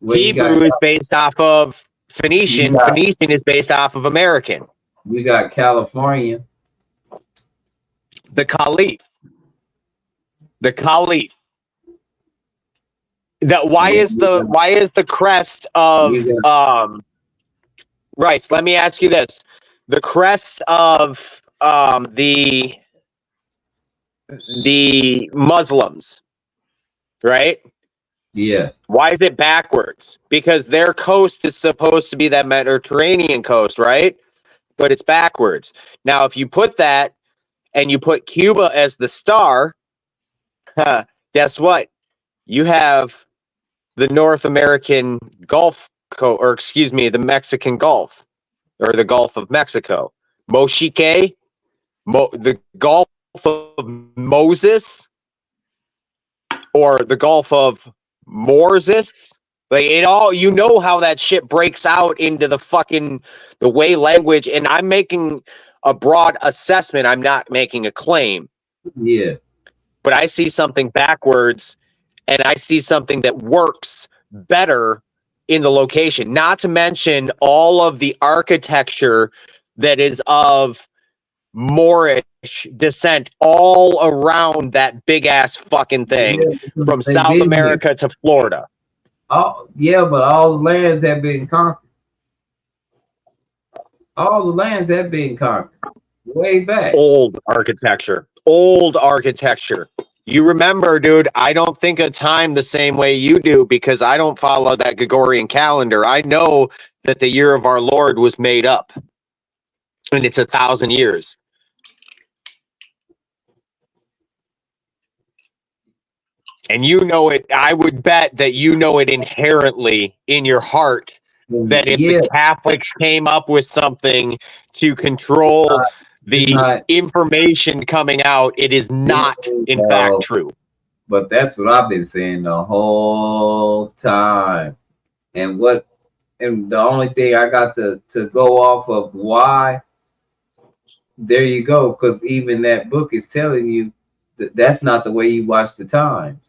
Well, Hebrew is based off of Phoenician. Phoenician is based off of American. you got California. The Caliph. The Caliph. Why is the crest of right? So let me ask you this: the crest of the Muslims, right? Yeah. Why is it backwards? Because their coast is supposed to be that Mediterranean coast, right? But it's backwards. Now, if you put that and you put Cuba as the star, guess what? You have the North American Gulf, or excuse me, the Mexican Gulf, or the Gulf of Mexico. Mochique, the Gulf of Moses, or the Gulf of Moses. Like, it all, you know how that shit breaks out into the way language, and I'm making a broad assessment. I'm not making a claim. Yeah. But I see something backwards, and I see something that works better in the location. Not to mention all of the architecture that is of Moorish descent all around that big ass fucking thing, from South America to Florida. Oh, yeah, but all the lands have been conquered. All the lands have been conquered way back. Old architecture. You remember, dude, I don't think of time the same way you do because I don't follow that Gregorian calendar. I know that the year of our Lord was made up, and it's 1,000 years. And you know it. I would bet that you know it inherently in your heart that if the Catholics came up with something to control the information coming out, it is not, in fact, true. But that's what I've been saying the whole time. And the only thing I got to go off of why, there you go, because even that book is telling you that that's not the way you watch the Times.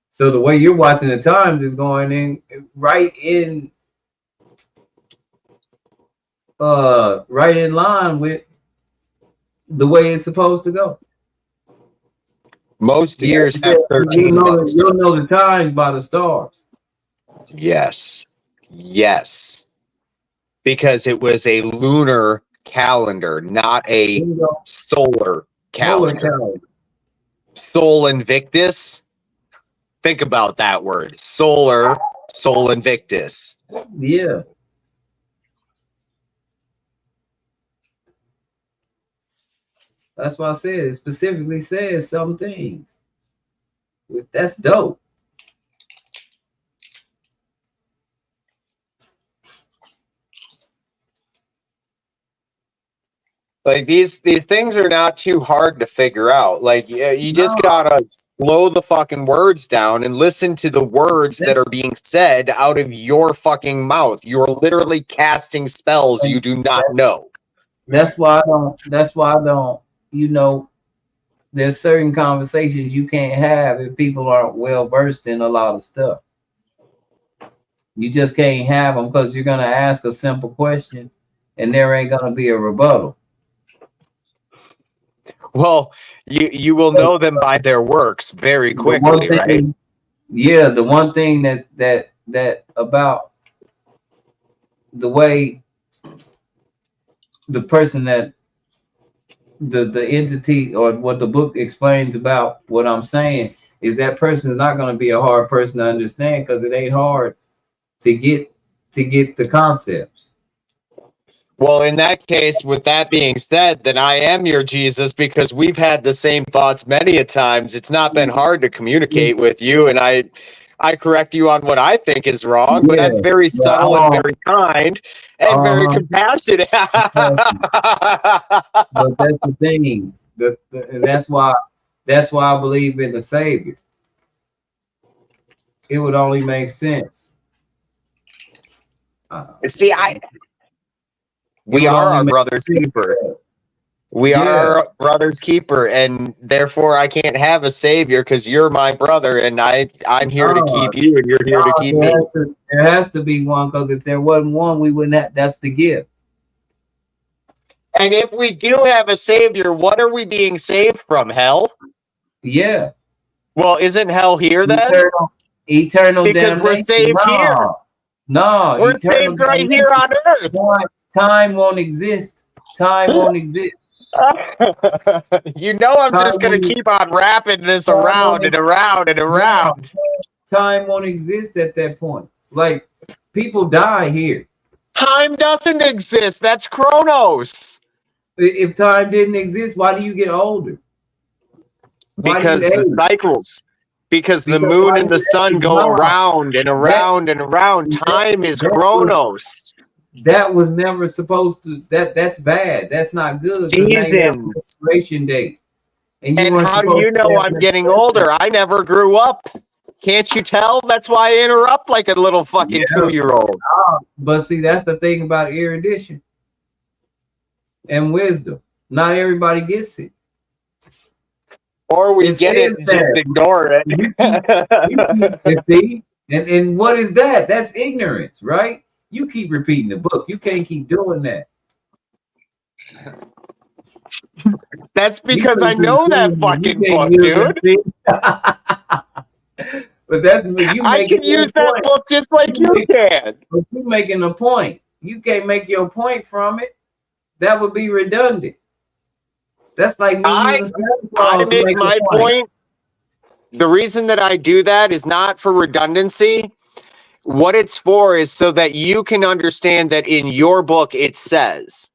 So the way you're watching the Times is going in right in line with the way it's supposed to go. Most years have 13 months. You'll know the times by the stars. Yes. Because it was a lunar calendar, not a solar calendar. Sol Invictus. Think about that word. Solar, Sol Invictus. Yeah. That's why I said it specifically says some things. That's dope. Like these things are not too hard to figure out. Like you just gotta slow the fucking words down and listen to the words that are being said out of your fucking mouth. You're literally casting spells you do not know. That's why I don't, you know, there's certain conversations you can't have if people aren't well versed in a lot of stuff. You just can't have them because you're gonna ask a simple question and there ain't gonna be a rebuttal. Well, you will know them by their works very quickly, right? Yeah, the one thing that about the way the person that the entity or what the book explains about what I'm saying is that person is not going to be a hard person to understand because it ain't hard to get the concepts. Well, in that case, with that being said, then I am your Jesus because we've had the same thoughts many a times. It's not been hard to communicate with you, and I correct you on what I think is wrong, but I'm very subtle and very kind and very compassionate. But that's the thing, and that's why I believe in the Savior. It would only make sense. See, we are our brother's keeper. We are our brother's keeper, and therefore I can't have a savior because you're my brother, and I'm here to keep you, and you're here to keep me. There has to be one, because if there wasn't one, we wouldn't have. That's the gift. And if we do have a savior, what are we being saved from? Hell? Yeah. Well, isn't hell here then? Eternal because damnation. We're saved here. No, we're saved right here on earth. Time won't exist. Time won't exist. You know I'm just going to keep on wrapping this around and around and around. Time won't exist at that point. Like, people die here. Time doesn't exist. That's Chronos. If time didn't exist, why do you get older? Because the cycles. Because the moon and the sun go around and around and around. Time is Chronos. That was never supposed to. That's bad. That's not good. Seasons. Expiration date. And how do you know I'm getting older? I never grew up. Can't you tell? That's why I interrupt like a little fucking 2-year-old. But see, that's the thing about erudition and wisdom. Not everybody gets it. Or we get it and just ignore it. See? And what is that? That's ignorance, right? You keep repeating the book. You can't keep doing that. That's because I know that fucking book, dude. But that's you. I can use that book just like you can. But you're making a point. You can't make your point from it. That would be redundant. That's like me I make my point. The reason that I do that is not for redundancy. What it's for is so that you can understand that in your book it says.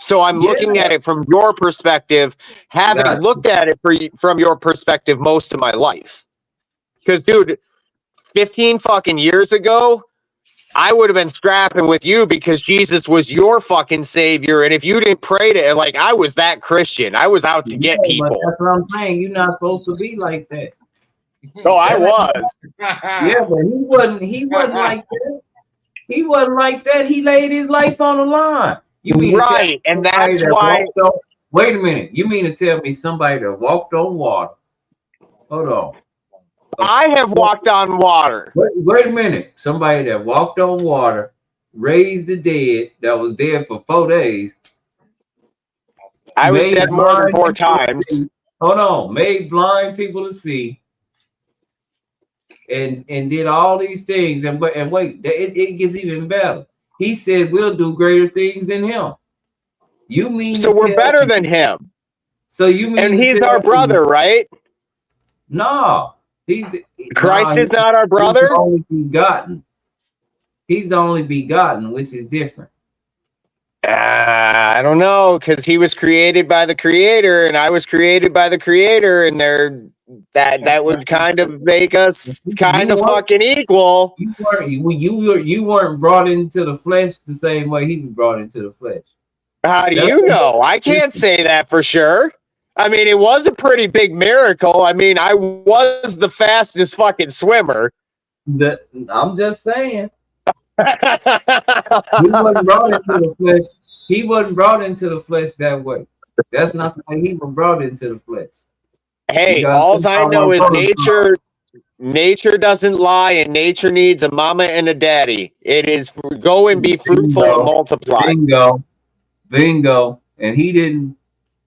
So I'm looking at it from your perspective, having looked at it from your perspective most of my life. Because, dude, 15 fucking years ago, I would have been scrapping with you because Jesus was your fucking savior. And if you didn't pray to it, like I was that Christian, I was out to get people. But that's what I'm saying. You're not supposed to be like that. Oh, I was. Yeah, but he wasn't like that. He wasn't like that. He laid his life on the line. You mean right, and that's why. Wait a minute. You mean to tell me somebody that walked on water? Hold on. I have walked on water. Wait a minute. Somebody that walked on water, raised the dead, that was dead for 4 days. I was dead more than 4 times. Hold on. Made blind people to see. And did all these things. And wait, it gets even better. He said we'll do greater things than him. You mean so we're better than him? So you mean? And he's our brother, right? No, Christ is not our brother. He's the only begotten. He's the only begotten, which is different. I don't know, because he was created by the Creator, and I was created by the Creator, and that would kind of make us kind of fucking equal. You weren't brought into the flesh the same way he was brought into the flesh. How do That's you know? I can't say that for sure. I mean, it was a pretty big miracle. I mean, I was the fastest fucking swimmer. I'm just saying. Hey, He wasn't brought into the flesh. He wasn't brought into the flesh that way. That's not the way he was brought into the flesh. You gotta all think I about know where is brothers are. nature doesn't lie, and nature needs a mama and a daddy. It is go and be fruitful and Bingo, multiply. bingo, bingo. And he didn't.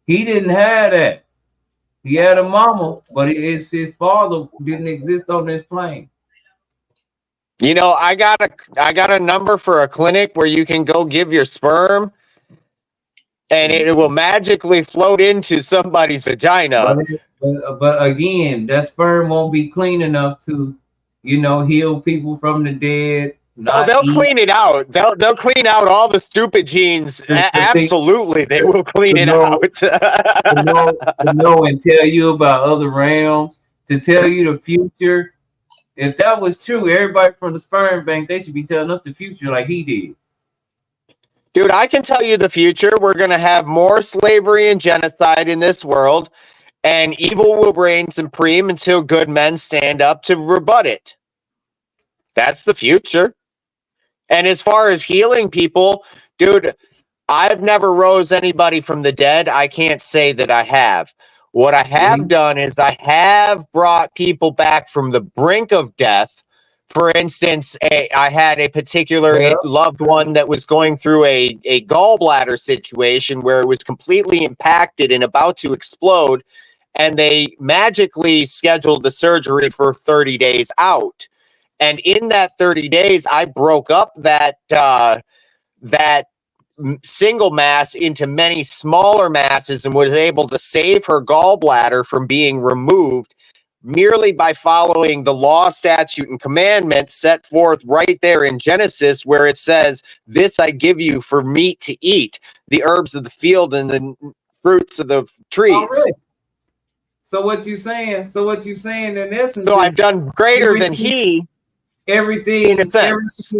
He didn't have that. He had a mama, but his father didn't exist on this plane. You know, I got a number for a clinic where you can go give your sperm and it will magically float into somebody's vagina. But again, that sperm won't be clean enough to, heal people from the dead. Oh, Not they'll eat. clean it out. They'll clean out all the stupid genes. To think, Absolutely, they will clean to it know, out. to know and tell you about other realms, to tell you the future. If that was true, everybody from the sperm bank, they should be telling us the future like he did. Dude, I can tell you the future. We're going to have more slavery and genocide in this world, and evil will reign supreme until good men stand up to rebut it. That's the future. And as far as healing people, dude, I've never rose anybody from the dead. I can't say that I have. What I have done is I have brought people back from the brink of death. For instance, I had a particular Yeah. loved one that was going through a gallbladder situation where it was completely impacted and about to explode. And they magically scheduled the surgery for 30 days out. And in that 30 days, I broke up that single mass into many smaller masses and was able to save her gallbladder from being removed merely by following the law, statute, and commandment set forth right there in Genesis, where it says, "This I give you for meat to eat, the herbs of the field and the fruits of the trees." Already. So what you saying? In essence, So I've done greater than everything- he, everything, in a sense.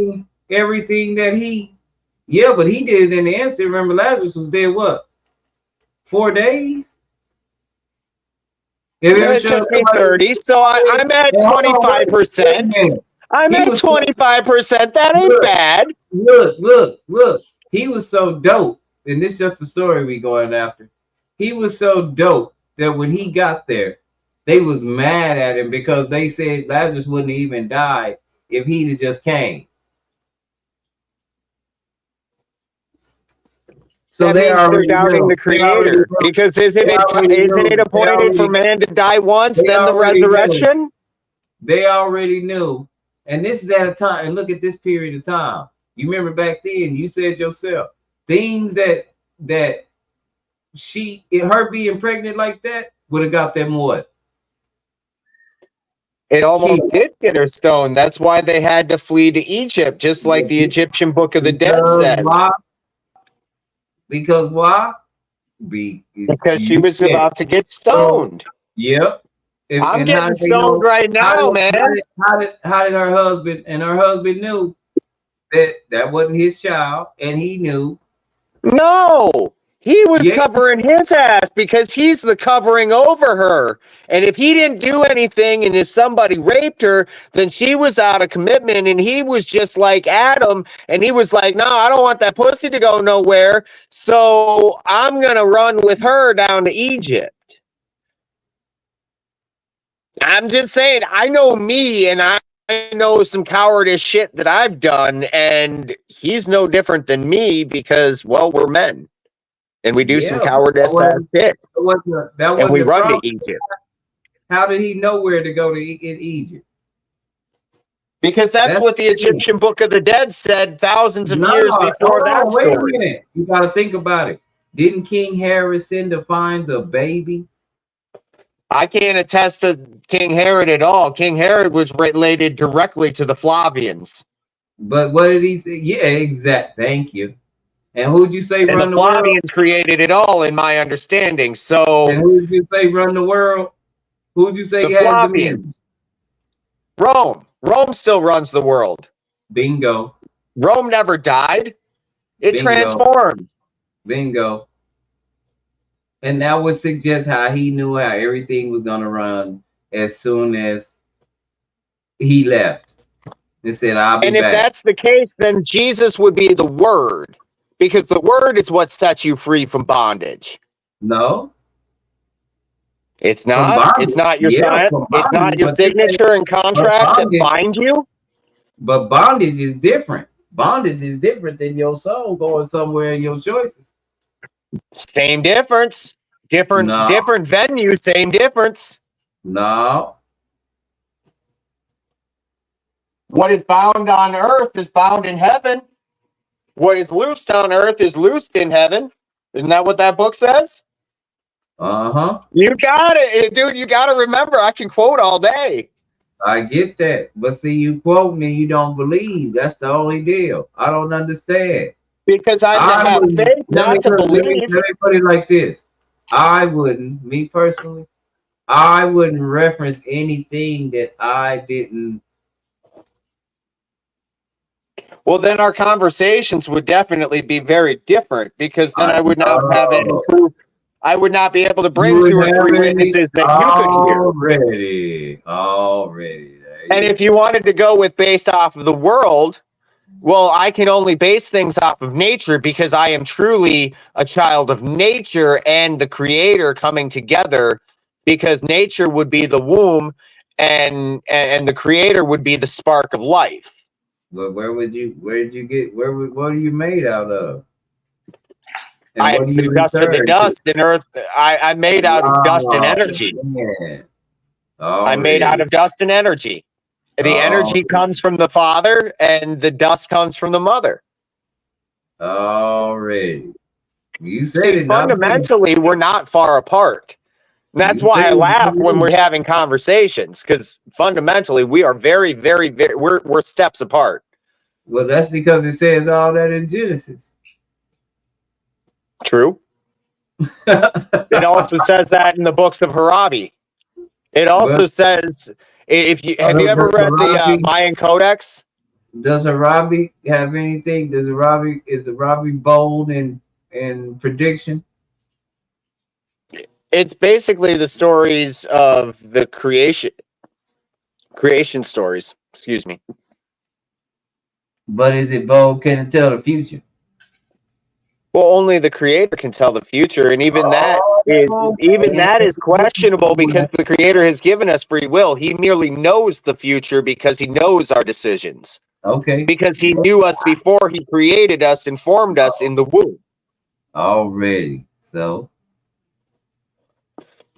everything that he, yeah, but he did it in the instant. Remember, Lazarus was dead what? 4 days. It took me 30, so I'm at 25%. I'm at 25%. That ain't bad. Look. He was so dope, and this is just the story we going after. He was so dope that when he got there, they was mad at him because they said Lazarus wouldn't even die if he'd have just came. So that they means they're doubting the Creator, because isn't it appointed for man to die once, then the resurrection? They already knew, and this is at a time. And look at this period of time. You remember back then, you said yourself things that her being pregnant like that would have got them what? It almost did get her stoned. That's why they had to flee to Egypt, just like the Egyptian Book of the Dead says. Why? Because why? Because she was about to get stoned. Yep. I'm getting stoned right now, man. How did her husband, and her husband knew that wasn't his child, and he knew? No, he was covering his ass because he's the covering over her. And if he didn't do anything, and if somebody raped her, then she was out of commitment, and he was just like Adam, and he was like, no, I don't want that pussy to go nowhere, so I'm gonna run with her down to Egypt. I'm just saying, I know me, and I know some cowardice shit that I've done, and he's no different than me because, well, we're men, and we do some cowardice shit, and we run to Egypt. How did he know where to go in Egypt? Because that's what the Egyptian Book of the Dead said thousands of years before that story. Wait a minute. You got to think about it. Didn't King Herod send to find the baby? I can't attest to King Herod at all. King Herod was related directly to the Flavians. But what did he say? Yeah, exact. Thank you. And who'd you say run the world? The Flavians created it all, in my understanding. So, and who'd you say run the world? Who'd you say the Flavians? Rome. Rome still runs the world. Bingo. Rome never died. It transformed. Bingo. And that would suggest how he knew how everything was gonna run as soon as he left. He said, "I'll be And if back." that's the case, then Jesus would be the Word, because the Word is what sets you free from bondage. No, It's from not. It's bondage. not your Yeah, sign. from It's not bondage, your signature and contract that bind you. but bondage is different. Bondage is different than your soul going somewhere in your choices. Same difference. Different No, venue. Same difference. no. What is bound on earth is bound in heaven. What is loosed on earth is loosed in heaven. Isn't that what that book says? Uh-huh. You got it, dude. You got to remember, I can quote all day. I get that. But see, you quote me, you don't believe. That's the only deal. I don't understand. Because I have faith not to believe. Let me put it like this. I wouldn't, me personally, I wouldn't reference anything that I didn't. Well, then our conversations would definitely be very different, because then I would not have any proof. I would not be able to bring 2 or 3 witnesses that you could hear. Already. And if you wanted to go with based off of the world, well, I can only base things off of nature, because I am truly a child of nature and the Creator coming together, because nature would be the womb and the Creator would be the spark of life. But where are you made out of? And I what am do you the dust of the return dust and earth. I'm made out of dust and energy. I'm made out of dust and energy. The energy comes from the Father and the dust comes from the Mother. Already. You said See, it. fundamentally, we're not far apart. And that's why I laugh when we're having conversations, because fundamentally, we are very, very, very, we're steps apart. Well, that's because it says all that in Genesis. True. It also says that in the books of Harabi. It also says, have you ever read the Mayan Codex? Does Harabi have anything? Is the Harabi bold in prediction? It's basically the stories of the creation stories. Excuse me. But is it bold? Can it tell the future? Well, only the Creator can tell the future, and even that is questionable, because the Creator has given us free will. He merely knows the future because he knows our decisions. Okay. Because he knew us before he created us and formed us in the womb. Already. So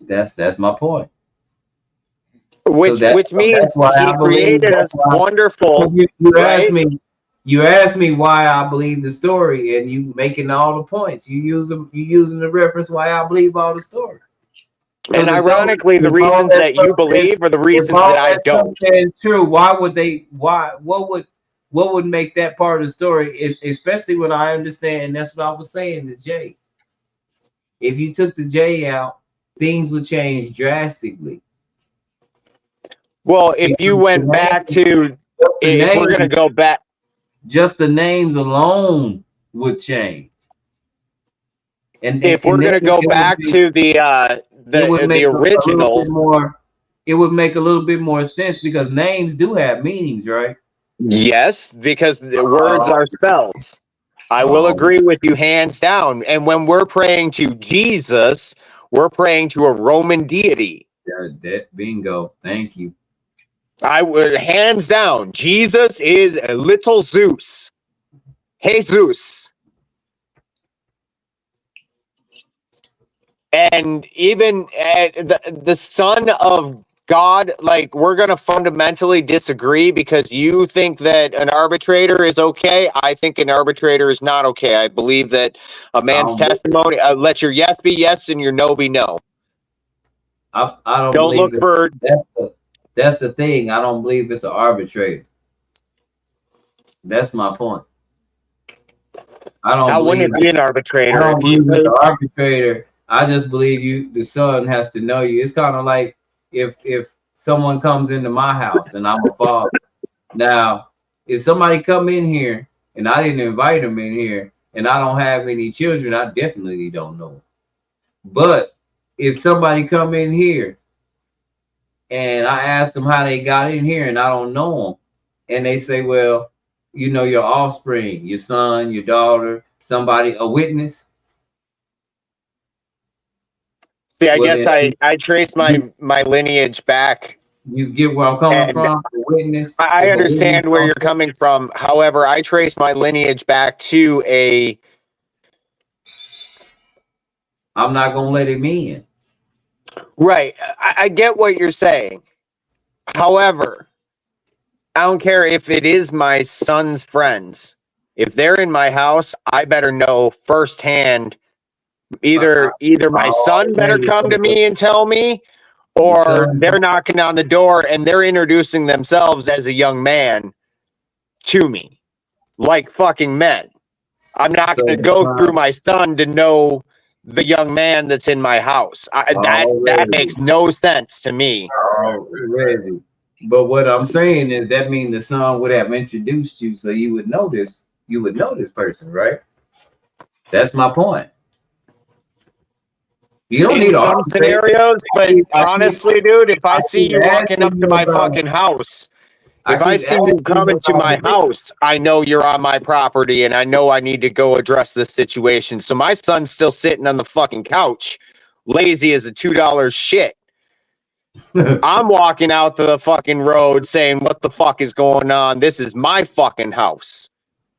that's my point. Which means he created us wonderful. You asked me why I believe the story, and you making all the points. You using the reference why I believe all the story. And ironically, the reasons that you believe are the reasons that I don't. It's true. What would make that part of the story, especially when I understand, and that's what I was saying, the J. If you took the J out, things would change drastically. Well, if you went back to, if we're going to go back, just the names alone would change. And if we're going to go back to the originals, it would make a little bit more sense, because names do have meanings, right? Yes, because the words are spells. I will agree with you hands down. And when we're praying to Jesus, we're praying to a Roman deity. Bingo. Thank you. I would hands down. Jesus is a little Zeus. Jesus. And even the Son of God, like, we're going to fundamentally disagree, because you think that an arbitrator is okay. I think an arbitrator is not okay. I believe that a man's testimony, let your yes be yes and your no be no. I don't look for. That's the thing. I don't believe it's an arbitrator. That's my point. How wouldn't it be an arbitrator? I don't believe it's an arbitrator. I just believe the Son has to know you. It's kind of like if someone comes into my house and I'm a father. Now, if somebody come in here and I didn't invite them in here, and I don't have any children, I definitely don't know. But if somebody come in here and I ask them how they got in here and I don't know them, and they say, well, you know, your offspring, your son, your daughter, somebody, a witness. See, I Well, guess then I trace my lineage back, you get where I'm coming and from. A witness. I If a witness understand where don't you're say, coming from. However, I trace my lineage back to a I'm not gonna let him in. right. I get what you're saying. However, I don't care if it is my son's friends. If they're in my house, I better know firsthand. Either my son better Already, come to me and tell me, your or son, they're knocking on the door and they're introducing themselves as a young man to me, like fucking men. I'm not so going to your go through son my son to know the young man that's in my house. That already, makes no sense to me. already. But what I'm saying is that means the son would have introduced you, so you would know this. You would know this person, right? That's my point. You don't In need to some argue. scenarios, but honestly, dude, if I I see keep you walking asking up to you my about. fucking house, I if I keep see you asking you coming to about my the witness. house, I know you're on my property and I know I need to go address this situation. So my son's still sitting on the fucking couch, lazy as a $2 shit. I'm walking out to the fucking road saying, what the fuck is going on? This is my fucking house.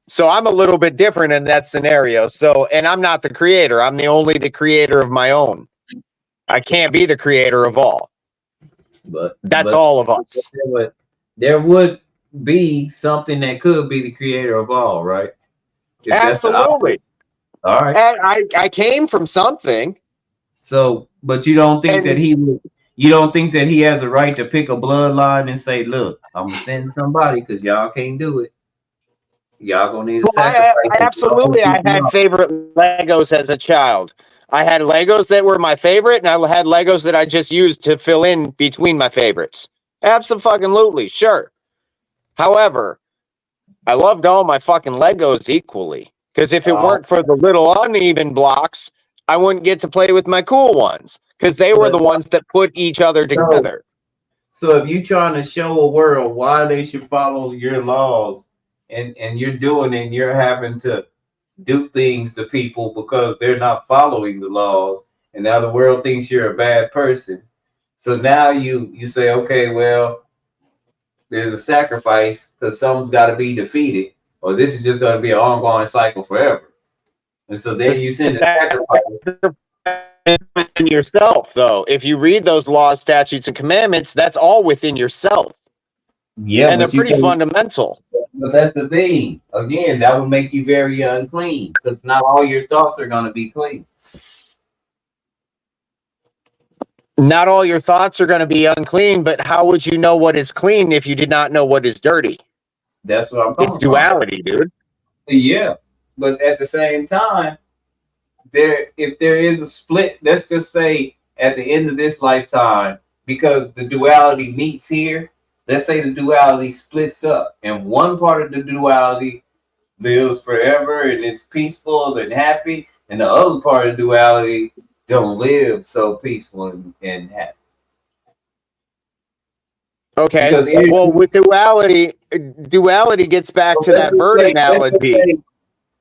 So I'm a little bit different in that scenario. So, and I'm not the creator. I'm the creator of my own. I can't be the creator of all. That's But all of us. there would be something that could be the creator of all, right? If that's the opposite. Absolutely. All right. And I came from something. So, but you don't think that And he would. You don't think that he has a right to pick a bloodline and say, "Look, I'm gonna send somebody because y'all can't do it. Y'all gonna need a well, sacrifice." I absolutely, I had favorite Legos as a child. I had Legos that were my favorite, and I had Legos that I just used to fill in between my favorites. Absolutely, sure. However, I loved all my fucking Legos equally. Because if it Oh, weren't for the little uneven blocks, I wouldn't get to play with my cool ones. Because they were but the ones that put each other so, together. so if you trying to show a world why they should follow your laws, and you're doing it, and you're having to do things to people because they're not following the laws, and now the world thinks you're a bad person. So now you say, okay, well, there's a sacrifice because something's got to be defeated, or this is just going to be an ongoing cycle forever. And so then The you send a sacrifice. within yourself, though. If you read those laws, statutes, and commandments, that's all within yourself. Yeah, And they're but you pretty can. fundamental. But that's the thing. Again, that would make you very unclean because not all your thoughts are going to be clean. Not all your thoughts are going to be unclean, but how would you know what is clean if you did not know what is dirty? That's what I'm It's coming from. duality, dude. Yeah, but at the same time, if there is a split, let's just say at the end of this lifetime, because the duality meets here, let's say the duality splits up, and one part of the duality lives forever and it's peaceful and happy, and the other part of duality don't live so peaceful and happy. Okay. Because Well, with duality gets back to that bird analogy.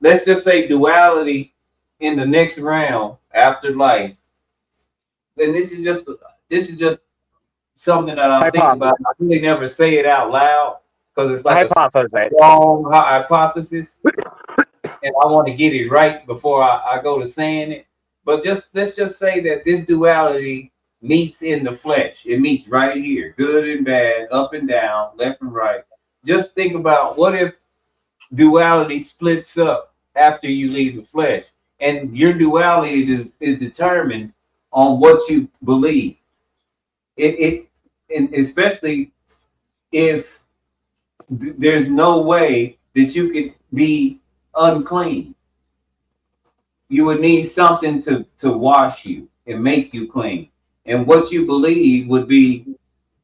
let's just say duality in the next round after life. And this is just something that I think about. Hypothesis. I really never say it out loud because it's like a Hypothesis. strong hypothesis, and I want to get it right before I go to saying it. But let's just say that this duality meets in the flesh. It meets right here, good and bad, up and down, left and right. Just think about what if duality splits up after you leave the flesh, and your duality is determined on what you believe. It and especially if there's no way that you could be unclean. You would need something to wash you and make you clean. And what you believe would be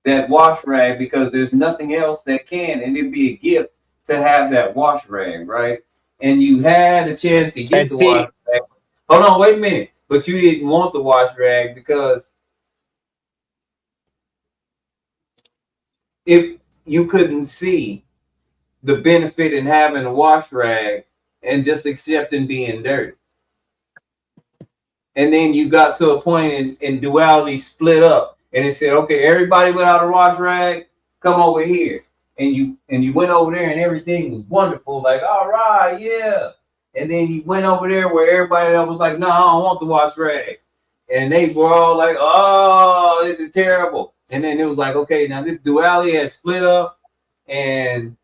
that wash rag because there's nothing else that can, and it'd be a gift to have that wash rag, right? and you had a chance to get And the see, wash rag. Hold on, wait a minute. But you didn't want the wash rag because if you couldn't see the benefit in having a wash rag and just accepting being dirty. And then you got to a point in duality split up, and it said, okay, everybody without a wash rag, come over here. And you went over there and everything was wonderful, like, all right, yeah. And then you went over there where everybody else was like, no, I don't want the wash rag. And they were all like, oh, this is terrible. And then it was like, okay, now this duality has split up, and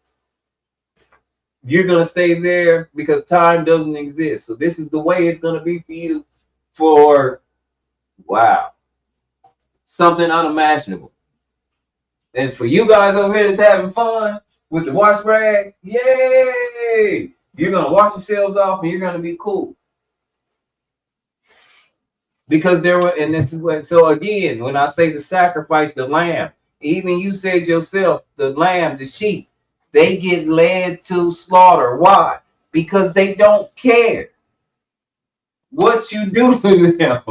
you're going to stay there because time doesn't exist. So this is the way it's going to be for you for, wow, something unimaginable. And for you guys over here that's having fun with the wash rag, yay! You're going to wash yourselves off and you're going to be cool. Because there were, and this is what, so again, when I say the sacrifice, the lamb, even you said yourself, the lamb, the sheep, they get led to slaughter. Why? Because they don't care what you do to them.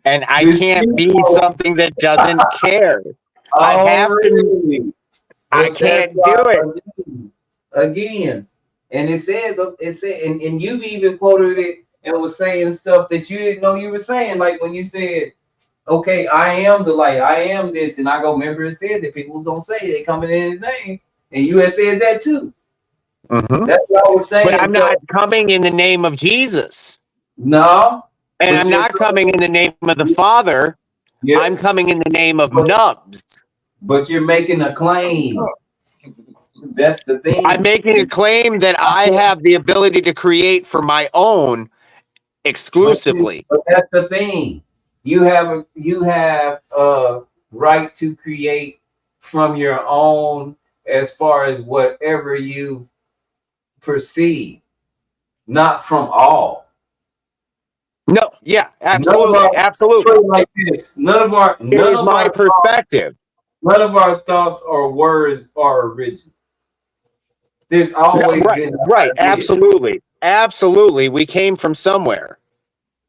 and I can't be something that doesn't care. I have to. I can't do it. Again, and it says, and you've even quoted it and was saying stuff that you didn't know you were saying, like when you said, okay, I am the light, I am this, and I go, remember it said that people was gonna say they coming in his name, and you had said that too. Mm-hmm. That's what I was saying. But I'm not coming in the name of Jesus. No. And I'm not coming in the name of the Father. Yeah. I'm coming in the name of Nubs. But you're making a claim. That's the thing. I'm making a claim that I have the ability to create for my own exclusively. But that's the thing. You have a right to create from your own as far as whatever you perceive, not from all. No, yeah, absolutely, absolutely. Like this. None of my perspective. None of our thoughts or words are original. There's always been right, absolutely. We came from somewhere.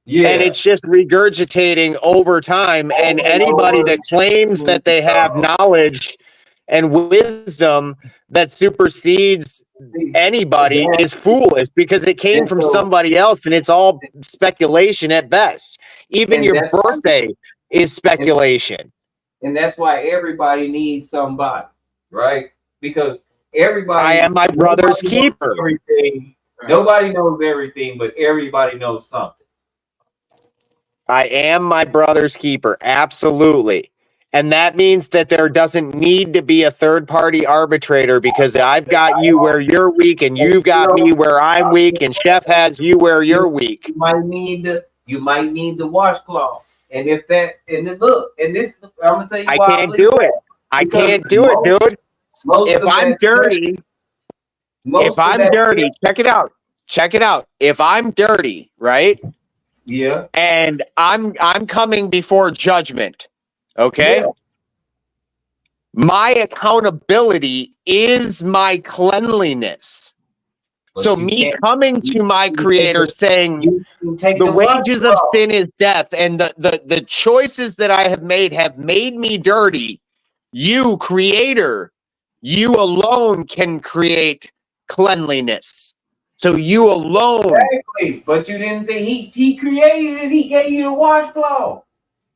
Yeah. And it's just regurgitating over time. And anybody that claims that they have knowledge and wisdom that supersedes anybody is foolish because it came from somebody else and it's all speculation at best. Even your birthday is speculation. And that's why everybody needs somebody, right? Because everybody, I am my brother's keeper. Nobody knows everything, but everybody knows something. I am my brother's keeper. Absolutely. And that means that there doesn't need to be a third-party arbitrator because I've got you where you're weak and you've got me where I'm weak and Chef has you where you're weak. You might need the washcloth. And if that, and then look, and this, I'm going to tell you I can't do it. I can't do it, dude. If I'm dirty, check it out. Check it out. If I'm dirty, right? Yeah. And I'm coming before judgment. Okay. Yeah. My accountability is my cleanliness. But so me coming to my creator saying the wages of sin is death and the choices that I have made me dirty. You, creator, you alone can create cleanliness. So you alone. Exactly. But you didn't say he created it. He gave you the washcloth.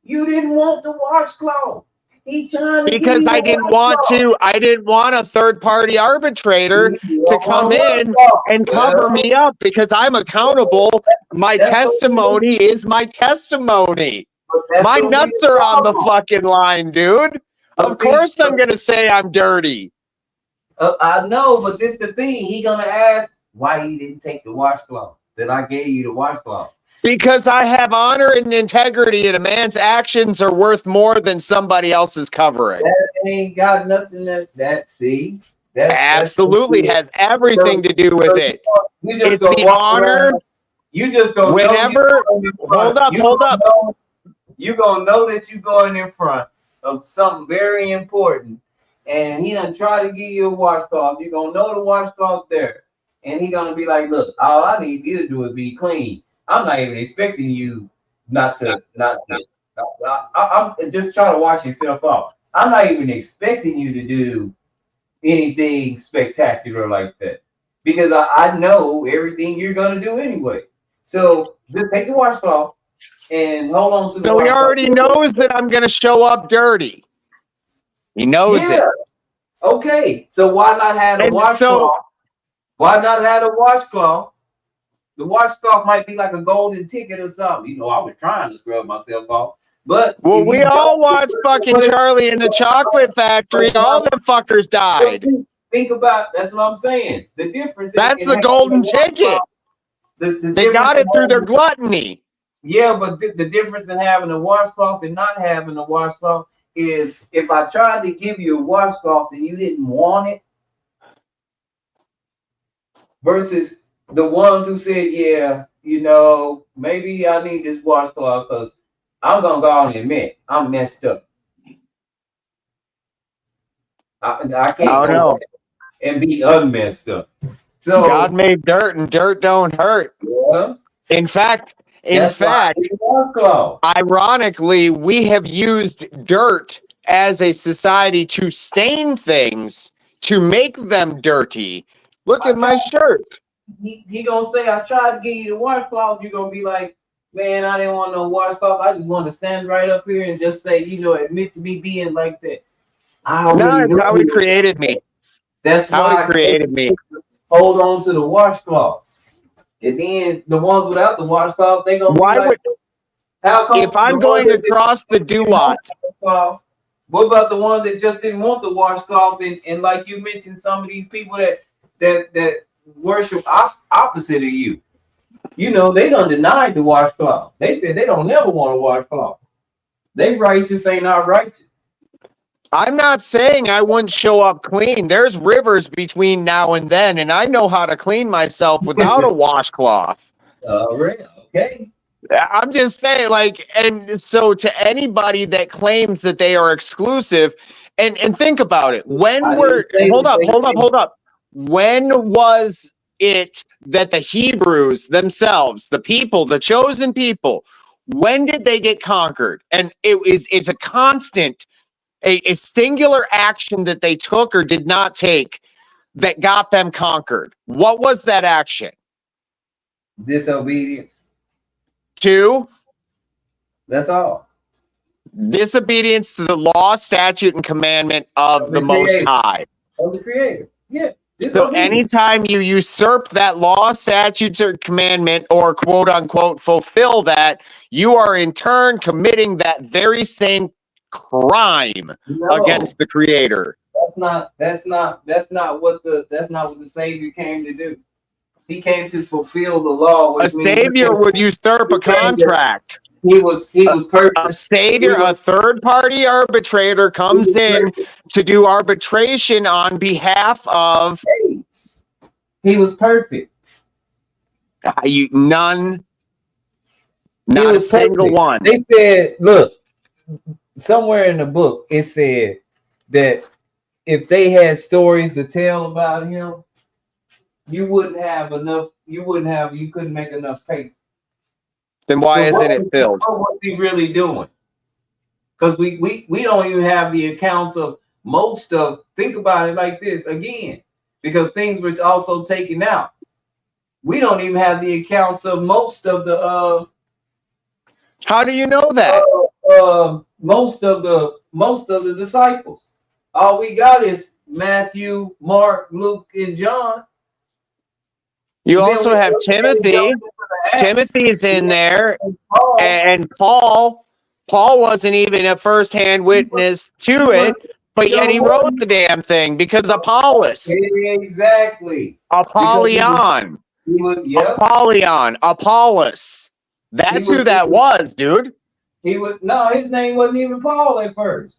You didn't want the washcloth. Because I didn't want a third-party arbitrator to come in and cover me up because I'm accountable. My testimony is my testimony. My nuts are on the fucking line, dude. Of course I'm going to say I'm dirty. I know, but this the thing. He going to ask why he didn't take the washcloth that I gave you the washcloth. Because I have honor and integrity, and a man's actions are worth more than somebody else's covering. That ain't got nothing that see. Absolutely has everything to do with it. It's the honor. You just go. Whenever. Hold up. You're gonna know that you're going in front of something very important, and he done try to give you a washcloth. You're gonna know the washcloth there. and he gonna be like, look, all I need you to do is be clean. I'm not even expecting you not to. I'm just trying to wash yourself off. I'm not even expecting you to do anything spectacular like that because I know everything you're gonna do anyway. So just take the washcloth and hold on to the So he washcloth. already knows that I'm going to show up dirty. He knows Yeah. it. Okay. So why not have a And washcloth? so, Why not have a washcloth? The washcloth might be like a golden ticket or something. You know, I was trying to scrub myself off, but well, if we you all don't, watched fucking Charlie and the Chocolate Factory. All them fuckers died. think about that's what I'm saying. The difference That's in the having golden a washcloth, ticket. the They got difference it through in their having, gluttony. yeah, but the difference in having a washcloth and not having a washcloth is if I tried to give you a washcloth and you didn't want it, versus the ones who said, yeah, you know, maybe I need this washcloth because I'm gonna go on and admit I'm messed up. I I can't don't go know. back and be unmessed up. So God made dirt, and dirt don't hurt. yeah, In fact, that's why I need a washcloth. ironically, we have used dirt as a society to stain things, to make them dirty. Look at my shirt. He gonna say I tried to give you the washcloth. You're gonna be like, man, I didn't want no washcloth. I just want to stand right up here and just say, you know, admit to me being like that. I No, already it's know how he you. created me. That's How he why created me. hold on to the washcloth. And then the ones without the washcloth, they gonna Why be like, would, how come if the I'm ones going that across the didn't do-lot, want the washcloth? What about the ones that just didn't want the washcloth? And like you mentioned, some of these people that worship opposite of you. You know, they done denied the washcloth. They said they don't never want a washcloth. They righteous ain't not righteous. I'm not saying I wouldn't show up clean. There's rivers between now and then, and I know how to clean myself without a washcloth. All right, okay. I'm just saying, like, and so to anybody that claims that they are exclusive, and think about it. When I were didn't say hold up, that hold up, hold up. When was it that the Hebrews themselves, the people, the chosen people, when did they get conquered? And it's a constant, a singular action that they took or did not take that got them conquered. What was that action? disobedience. 2, That's all. disobedience to the law, statute, and commandment of the Most Creator. High. Of the Creator. Yeah. So anytime you usurp that law, statute, or commandment, or quote unquote fulfill that, you are in turn committing that very same crime against the Creator. That's not what the Savior came to do. He came to fulfill the law, A which means savior would usurp a contract. he was perfect. A savior, a third party arbitrator comes in to do arbitration on behalf of He was perfect. none, He not a was single perfect. one. They said, look, somewhere in the book it said that if they had stories to tell about him, you couldn't make enough paper. Then why So isn't it filled? what was he really doing? Because we don't even have the accounts of most of. Think about it like this again, because things were also taken out. We don't even have the accounts of most of the. How do you know that? Most of the disciples. All we got is Matthew, Mark, Luke, and John. You also have Timothy. Timothy's in there, and Paul. Paul wasn't even a first-hand witness to it, but yet he wrote the damn thing because Apollos. Exactly. Apollyon. Apollyon. Apollos. That's who that was, dude. His name wasn't even Paul at first.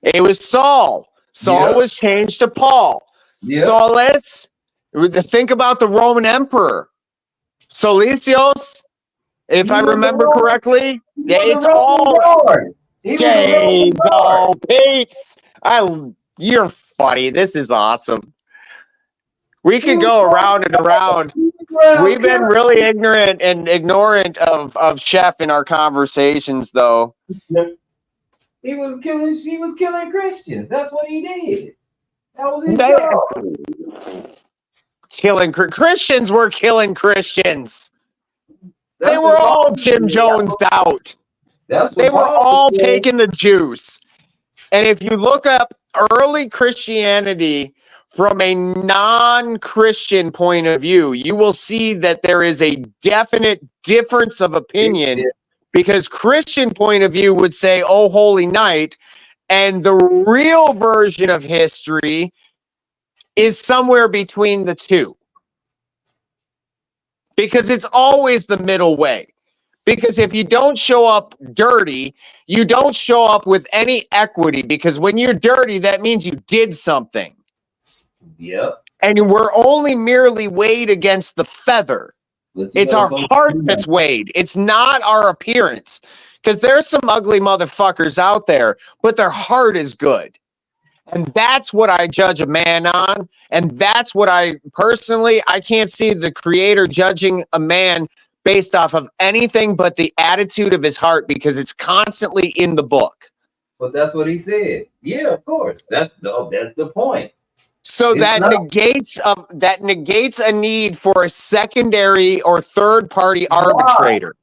It was Saul. Saul was changed to Paul. Saulus. Think about the Roman emperor. Solicios, if I remember correctly. It's all James. Oh, Pete's. You're funny. This is awesome. We could go around and around. We've been really ignorant and ignorant of Chef in our conversations, though. He was killing Christians. That's what he did. That was his job. Killing Christians were killing Christians. That's They were all Jim Jonesed out. They were all taking the juice. And if you look up early Christianity from a non-Christian point of view, you will see that there is a definite difference of opinion, because Christian point of view would say, "Oh, holy night," and the real version of history is somewhere between the two, because it's always the middle way. Because if you don't show up dirty, you don't show up with any equity, because when you're dirty, that means you did something. Yep. And we're only merely weighed against the feather. It's our heart that's weighed. It's not our appearance. Because there's some ugly motherfuckers out there, but their heart is good. And that's what I judge a man on. And that's what I can't see the Creator judging a man based off of anything but the attitude of his heart, because it's constantly in the book. But that's what he said. Yeah, of course. That's the point. So that negates a need for a secondary or third party arbitrator.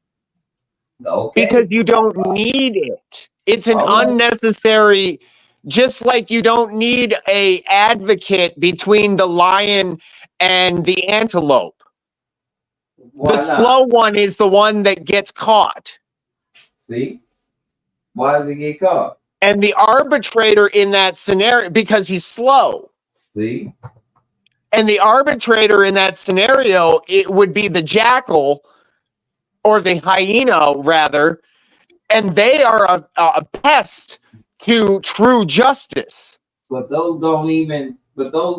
Okay. Because you don't need it. It's an unnecessary, just like you don't need a advocate between the lion and the antelope. The slow one is the one that gets caught. See? Why does he get caught? And the arbitrator in that scenario, because he's slow. See? And the arbitrator in that scenario, it would be the jackal or the hyena, rather. And they are a pest to true justice. But those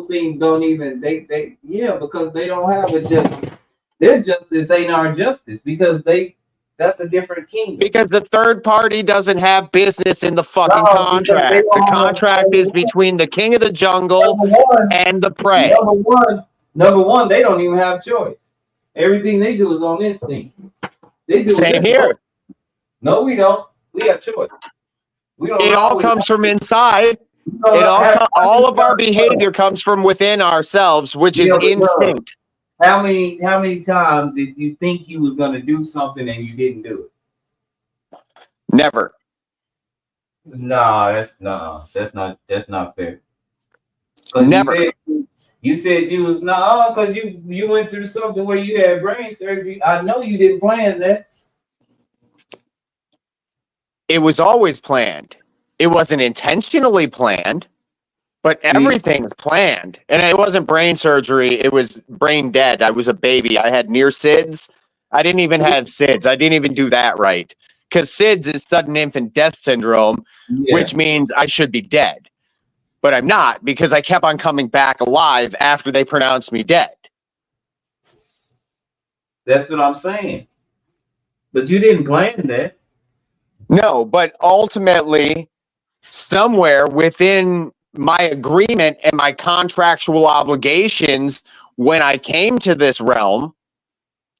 things don't even, because they don't have a justice. Their justice ain't our justice, because that's a different kingdom. Because the third party doesn't have business in the fucking contract. The contract is between the king of the jungle and the prey. Number one, they don't even have choice. Everything they do is on instinct. They do Same here. No, we don't. We have choice. It all comes from inside. All of our behavior comes from within ourselves, which is instinct. How many times did you think you was gonna do something and you didn't do it? Never. No, that's not fair. Never. You said you was because you went through something where you had brain surgery. I know you didn't plan that. It was always planned. It wasn't intentionally planned, but everything's planned. And it wasn't brain surgery. It was brain dead. I was a baby. I had near SIDS. I didn't even have SIDS. I didn't even do that right. Because SIDS is sudden infant death syndrome, which means I should be dead. But I'm not, because I kept on coming back alive after they pronounced me dead. That's what I'm saying. But you didn't plan that. No, but ultimately, somewhere within my agreement and my contractual obligations, when I came to this realm,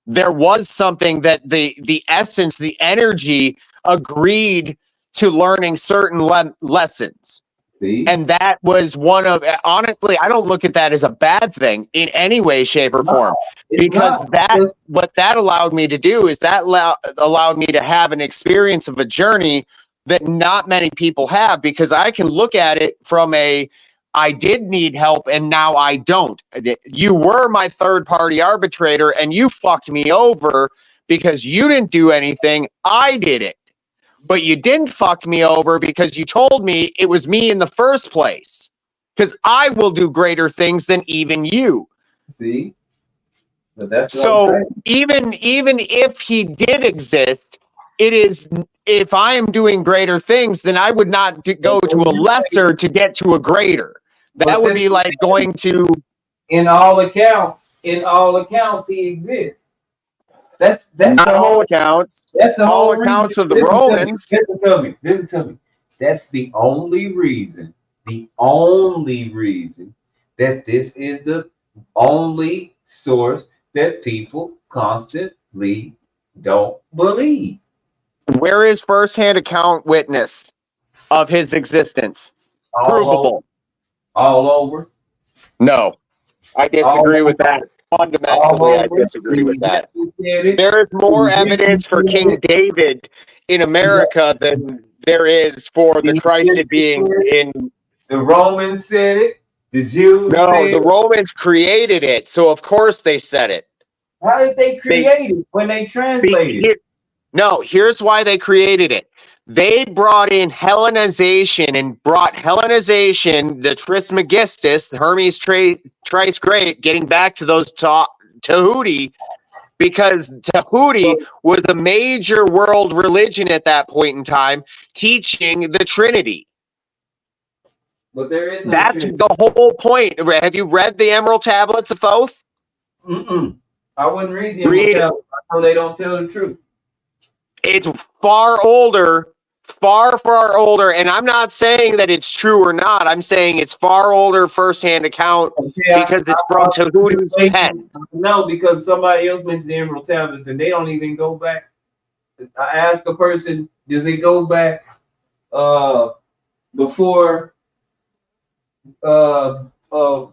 there was something that the essence, the energy agreed to learning certain lessons. See? And that was one of, honestly, I don't look at that as a bad thing in any way, shape, or form. Because what that allowed me to do is that allowed me to have an experience of a journey that not many people have, because I can look at it from I did need help and now I don't. You were my third party arbitrator and you fucked me over because you didn't do anything. I did it. But you didn't fuck me over because you told me it was me in the first place. Because I will do greater things than even you. See? But that's so even if he did exist, it is, if I am doing greater things, then I would not go to a lesser to get to a greater. That would be like going to. In all accounts, he exists. That's not all accounts. That's the all whole accounts reason. of the Romans. Listen to me. That's the only reason. The only reason that this is the only source that people constantly don't believe. Where is firsthand account witness of his existence? All over, Provable. all over, No, I all disagree with over, that. all Fundamentally, I over. disagree with that. Said it. There is more Egyptians evidence for said King it. David in America than there is for the The Christ Egyptians being said it. in. The Romans said it. The Jews No, said the it. Romans created it, so of course they said it. How did they They create it when they translated it? no, here's why they created it. They brought in Hellenization and brought Hellenization, the Trismegistus, Hermes Trice Great, getting back to those Tahuti, because Tahuti was a major world religion at that point in time, teaching the Trinity. But there is no That's Trinity. the whole point. Have you read the Emerald Tablets of Thoth? I wouldn't read the Read it. Emerald. I know they don't tell the truth. It's far older, far older. And I'm not saying that it's true or not. I'm saying it's far older firsthand account because it's from Tahuti's pen. No, because somebody else mentioned the Emerald Tablets and they don't even go back. I asked a person, does it go back before uh, uh,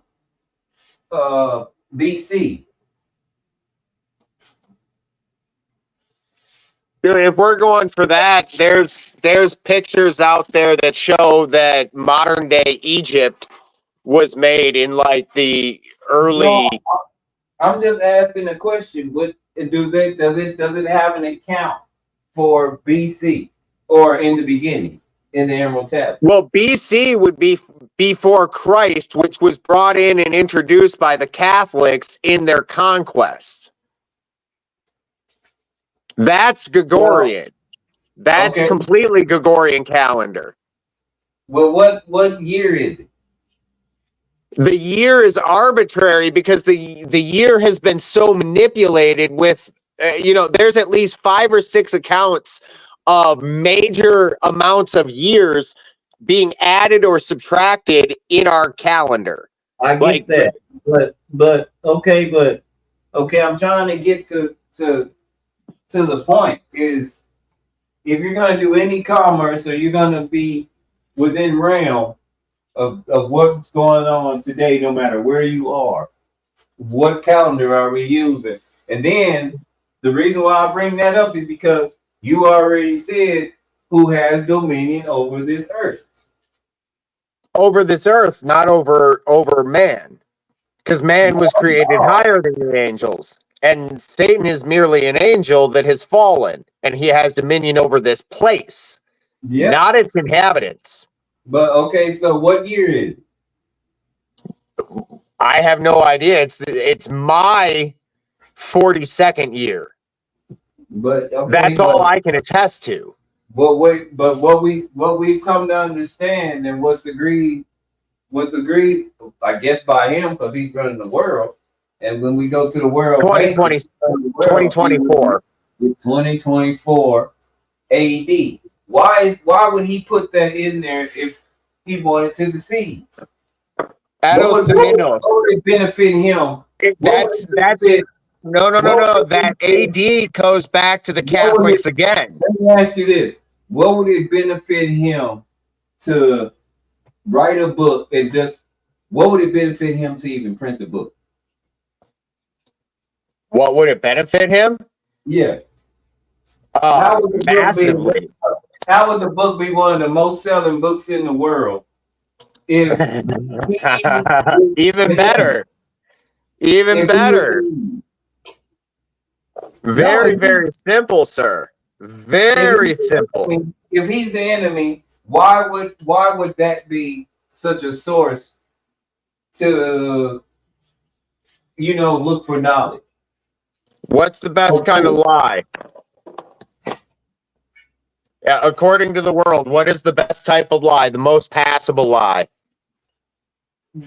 BC? If we're going for that, there's pictures out there that show that modern day Egypt was made in like the early. No, I'm just asking a question. What does it have an account for BC or in the beginning in the Emerald Tablet? Well, BC would be before Christ, which was brought in and introduced by the Catholics in their conquest. That's Gregorian. That's Okay. completely Gregorian calendar. Well, what year is it? The year is arbitrary because the year has been so manipulated with, there's at least 5 or 6 accounts of major amounts of years being added or subtracted in our calendar. I get that, but okay, I'm trying to get to the point is if you're going to do any commerce or you're going to be within realm of what's going on today, no matter where you are, what calendar are we using? And then the reason why I bring that up is because you already said who has dominion over this earth. Over this earth, not over man. Because man was created higher than the angels. And Satan is merely an angel that has fallen. And he has dominion over this place, not its inhabitants. But okay, so what year is it? I have no idea. It's my 42nd year. But okay, that's all I can attest to. But what we've come to understand and what's agreed, I guess by him because he's running the world. And when we go to the world, 2024, 2024 AD. Why would he put that in there if he wanted to deceive? What would benefit him? That's no. That AD goes back to the Catholics again. Let me ask you this: what would it benefit him to write a book and just? What would it benefit him to even print the book? What would it benefit him? Yeah. Massively. How would the book be one of the most selling books in the world? If even better. Very simple, sir. Very simple. If he's the enemy, why would that be such a source to look for knowledge? What's the best kind of lie? Yeah, according to the world, what is the best type of lie? The most passable lie?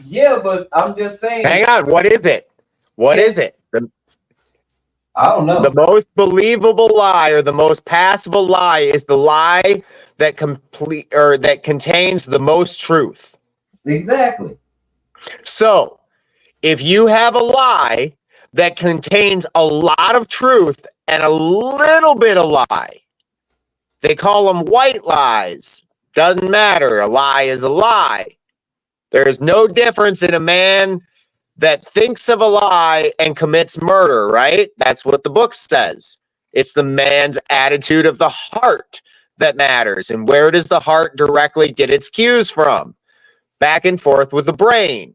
Yeah, but I'm just saying. Hang on, what is it? What is it? I don't know. The most believable lie or the most passable lie is the lie that that contains the most truth. Exactly. So, If you have a lie that contains a lot of truth and a little bit of lie, they call them white lies. Doesn't matter. A lie is a lie. There is no difference in a man that thinks of a lie and commits murder, right? That's what the book says. It's the man's attitude of the heart that matters. And where does the heart directly get its cues from? Back and forth with the brain.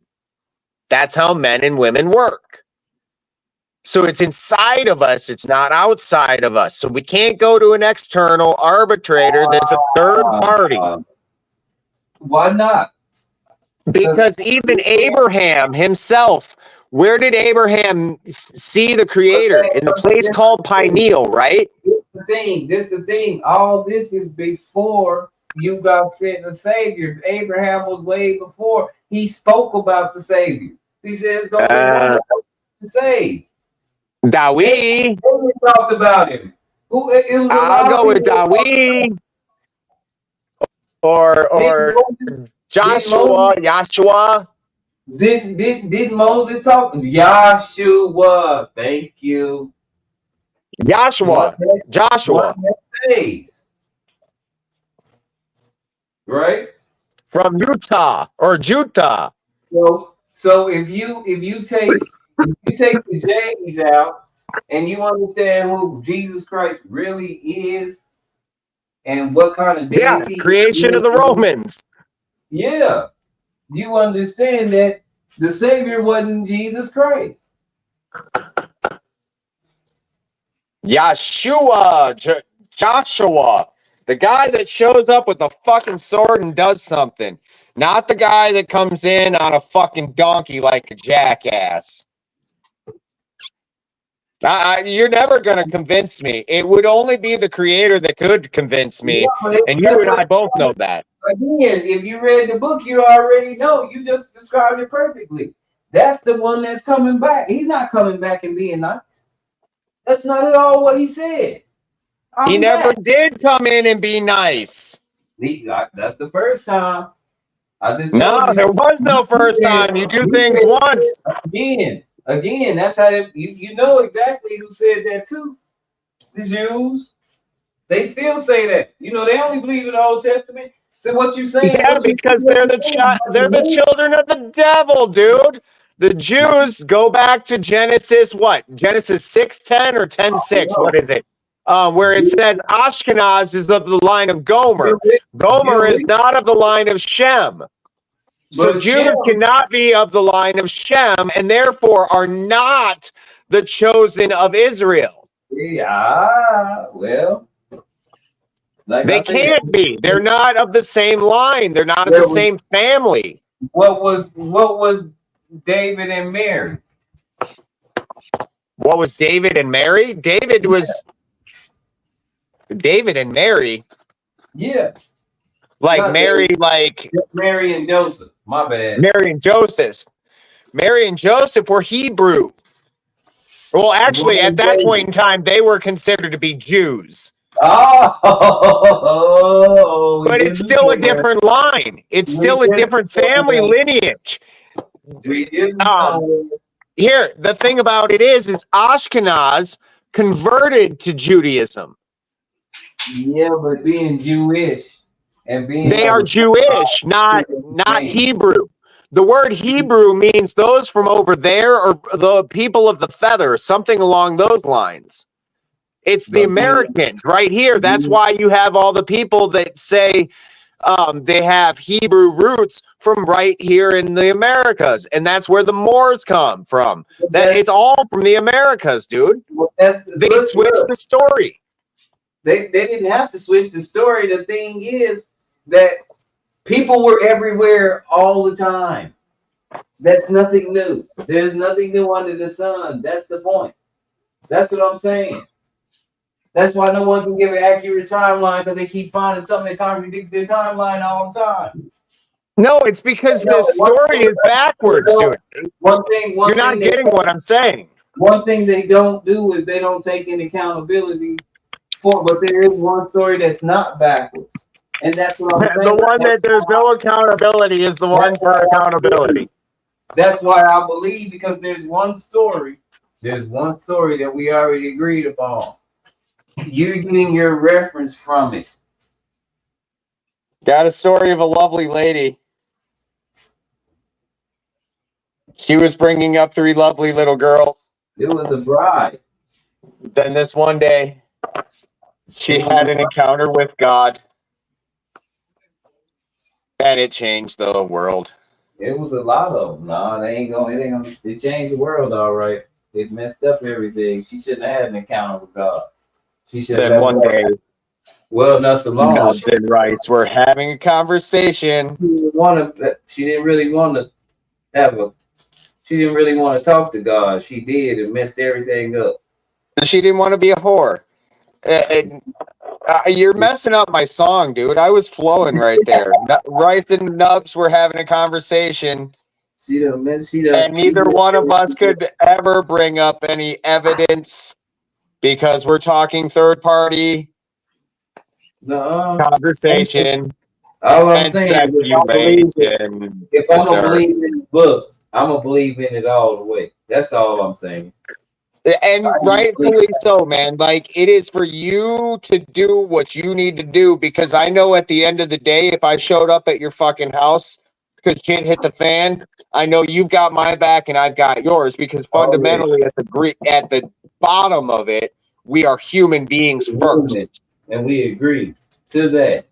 That's how men and women work. So it's inside of us. It's not outside of us. So we can't go to an external arbitrator that's a third party. Why not? Because even Abraham himself, where did Abraham see the creator? In the place called Pineal, right? This the thing. All this is before you got sent a savior. Abraham was way before he spoke about the savior. He says, "Go to save." Dawi. Who talked about him? I'll go with Dawi or Joshua. Did Moses talk? Yahshua. Thank you. Joshua. One that saves. Right? From Utah or Juta. So if you take the J's out and you understand who Jesus Christ really is and what kind of deity creation of the Romans. Yeah. You understand that the Savior wasn't Jesus Christ. Joshua, the guy that shows up with a fucking sword and does something, not the guy that comes in on a fucking donkey like a jackass. You're never going to convince me. It would only be the creator that could convince me, and you and I both know that. Again, if you read the book, you already know. You just described it perfectly. That's the one that's coming back. He's not coming back and being nice. That's not at all what he said. He never did come in and be nice. That's the first time. There was no first time. You do things once. Again, that's how you know exactly who said that too. The Jews. They still say that. You know, they only believe in the Old Testament. So what you saying? Yeah, because they're the children of the devil, dude. The Jews go back to Genesis, what? Genesis 6:10 or 10:6? What is it? Where it says Ashkenaz is of the line of Gomer. Gomer is not of the line of Shem. So Jews cannot be of the line of Shem and therefore are not the chosen of Israel. Yeah, well. They can't be. They're not of the same line. They're not of the same family. What was David and Mary? What was David and Mary? David and Mary. Yeah. Like Mary, like Mary and Joseph. My bad. Mary and Joseph. Mary and Joseph were Hebrew. Well, actually, at that point in time, they were considered to be Jews. Oh, but it's still a different line. It's still a different family lineage. Here, the thing about it is Ashkenaz converted to Judaism. Yeah, but being Jewish and being they are Jewish, not Hebrew. The word Hebrew means those from over there or the people of the feather, something along those lines. It's the Americans right here. That's why you have all the people that say they have Hebrew roots from right here in the Americas. And that's where the Moors come from. It's all from the Americas, dude. They switched the story. They didn't have to switch the story. The thing is that people were everywhere all the time. That's nothing new. There's nothing new under the sun. That's the point. That's what I'm saying. That's why no one can give an accurate timeline because they keep finding something that contradicts their timeline all the time. No, it's because the story is backwards, dude. You're not getting what I'm saying. One thing they don't do is they don't take any accountability for, but there is one story that's not backwards. And that's what I'm saying. The one that there's no accountability is the one for accountability. That's why I believe, because there's one story. There's one story that we already agreed upon. You're getting your reference from it. Got a story of a lovely lady. She was bringing up 3 lovely little girls. It was a bride. Then this one day, she had an encounter with God, and it changed the world. It was a lot of them. No, they ain't gonna. It ain't gonna. It changed the world, all right. It messed up everything. She shouldn't have had an encounter with God. She should have Then left one that. day, Well, not so long. Nubs and Rice were having a conversation. She didn't really want to have a. She didn't really want to talk to God. She did and messed everything up. She didn't want to be a whore. You're messing up my song, dude. I was flowing right there. Rice and Nubs were having a conversation, She done messed. She done. and neither one of us could ever bring up any evidence because we're talking third party No. conversation All I'm and saying is, speculation. if I'm gonna Sir. believe in the book, I'm gonna believe in it all the way. That's all I'm saying. And rightfully so, man. Like, it is for you to do what you need to do, because I know at the end of the day, if I showed up at your fucking house because shit hit the fan, I know you've got my back and I've got yours, because fundamentally at the bottom of it, we are human beings first. And we agree to that.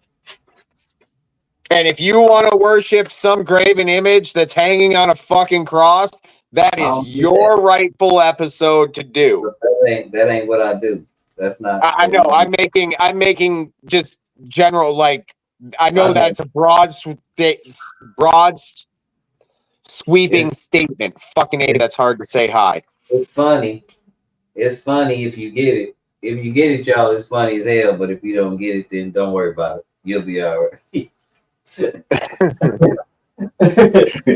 And if you want to worship some graven image that's hanging on a fucking cross, that is your rightful episode to do. That ain't what I do. That's not. I know. I'm making just general, like, I know that's a broad sweeping statement. Fucking A, that's hard to say hi. It's funny. It's funny if you get it. If you get it, y'all, it's funny as hell. But if you don't get it, then don't worry about it. You'll be all right.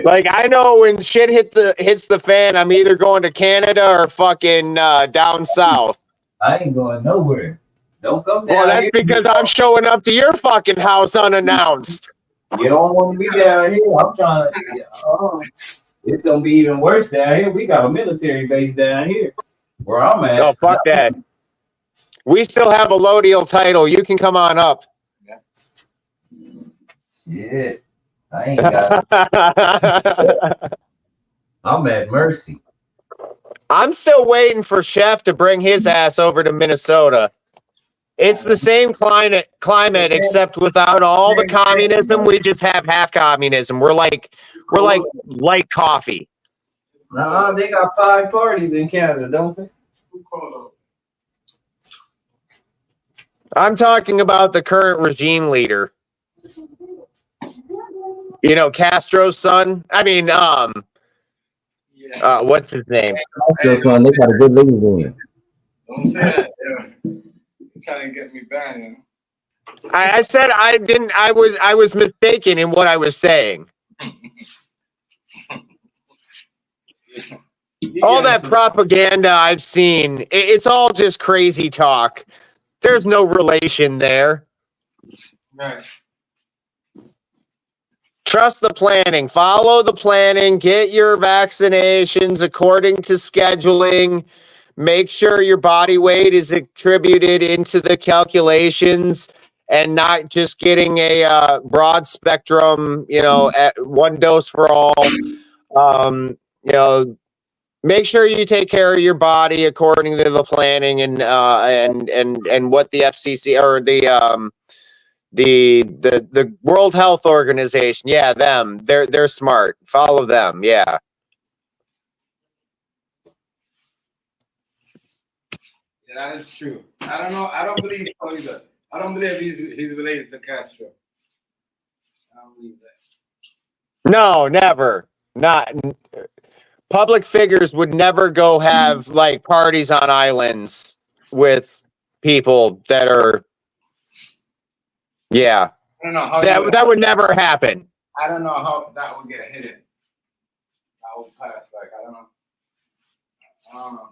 Like, I know when shit hits the fan, I'm either going to Canada or fucking down south. I ain't going nowhere. Don't come down Well, that's here. because I'm showing up to your fucking house unannounced. You don't want to be down here. I'm trying to. It's gonna be even worse down here. We got a military base down here where I'm at. Oh, fuck that. We still have a Lodial title. You can come on up. Shit. I ain't got. I'm at mercy. I'm still waiting for Chef to bring his ass over to Minnesota. It's the same climate, except without all the communism. We just have half communism. We're like light coffee. Nah, they got 5 parties in Canada, don't they? I'm talking about the current regime leader. You know, Castro's son. I mean, what's his name? Castro's son. They got a good league in. Don't say that. You're trying to get me banned. You know? I said I didn't. I was mistaken in what I was saying. All that propaganda I've seen, it's all just crazy talk. There's no relation there. Right. Trust the planning. Follow the planning. Get your vaccinations according to scheduling. Make sure your body weight is attributed into the calculations and not just getting a broad spectrum, one dose for all. Make sure you take care of your body according to the planning and what the FCC or the World Health Organization. Yeah, them. They're smart. Follow them. Yeah. Yeah, that is true. I don't know. I don't believe so either. I don't believe he's related to Castro. I don't believe that. No, never. Not public figures would never go have like parties on islands with people that are. Yeah. I don't know how that would never happen. I don't know how that would get hidden. That would pass. Like I don't know.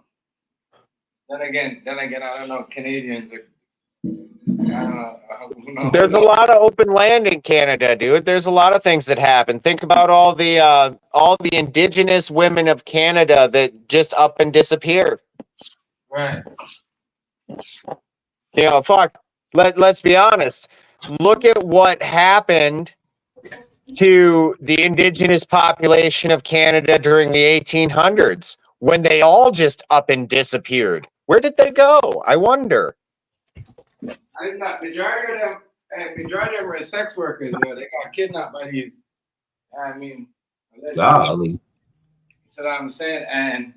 Then again, I don't know. Canadians don't know. There's a lot of open land in Canada, dude. There's a lot of things that happen. Think about all the indigenous women of Canada that just up and disappeared. Right. You know, fuck. Let's be honest. Look at what happened to the indigenous population of Canada during the 1800s when they all just up and disappeared. Where did they go? I wonder. I'm not majority of them were sex workers. They got kidnapped by these. I mean, Golly. that's what I'm saying. And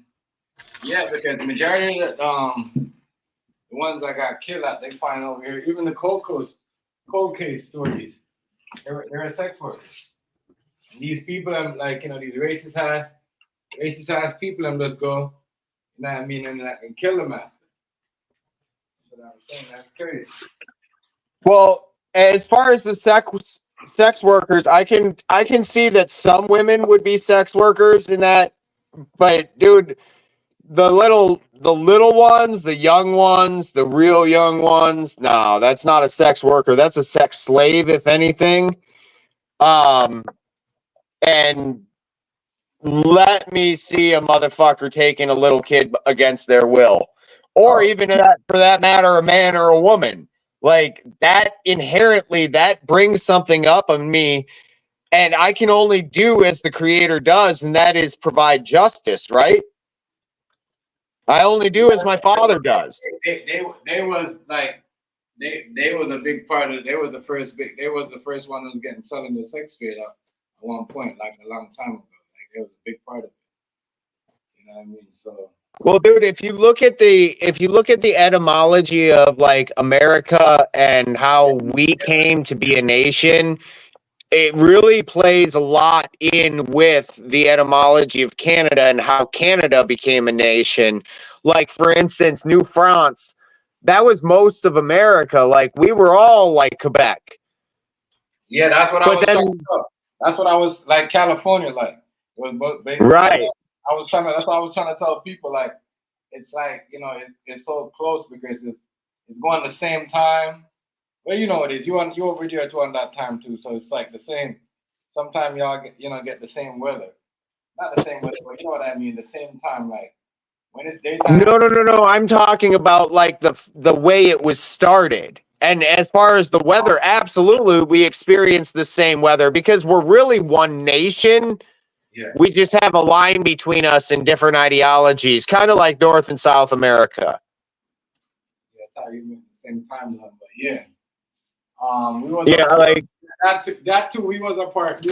yeah, because the majority of the ones that got killed out, they find over here. Even the cold case stories, they're sex workers. And these people, like these racist ass people, just go, you know what I mean, and kill the master. That's what I'm saying. That's crazy. Well, as far as the sex workers, I can see that some women would be sex workers in that, but dude, the little ones, the young ones, the real young ones, no, that's not a sex worker. That's a sex slave, if anything. And let me see a motherfucker taking a little kid against their will, or even for that matter, a man or a woman. Like that inherently, that brings something up on me, and I can only do as the creator does, and that is provide justice, right? I only do as my father does. They was like they was a big part of. They was the first one who was getting selling the sex trade up at one point, like a long time ago. Like it was a big part of it. You know what I mean? So. Well, dude, if you look at the etymology of like America and how we came to be a nation, it really plays a lot in with the etymology of Canada and how Canada became a nation. Like, for instance, New France, that was most of America. Like, we were all like Quebec. Yeah, that's what I was trying to tell. That's what I was like California, like. Right. That's what I was trying to tell people, like, it's like, it's so close because it's going the same time. Well, you know it is. You over there too on that time too, so it's like the same. Sometimes y'all get the same weather, not the same weather, but you know what I mean. The same time, like when it's daytime. No. I'm talking about like the way it was started. And as far as the weather, absolutely, we experience the same weather because we're really one nation. Yeah. We just have a line between us and different ideologies, kind of like North and South America. Yeah, I thought you meant the same time zone, but yeah. We was that too. We was a part.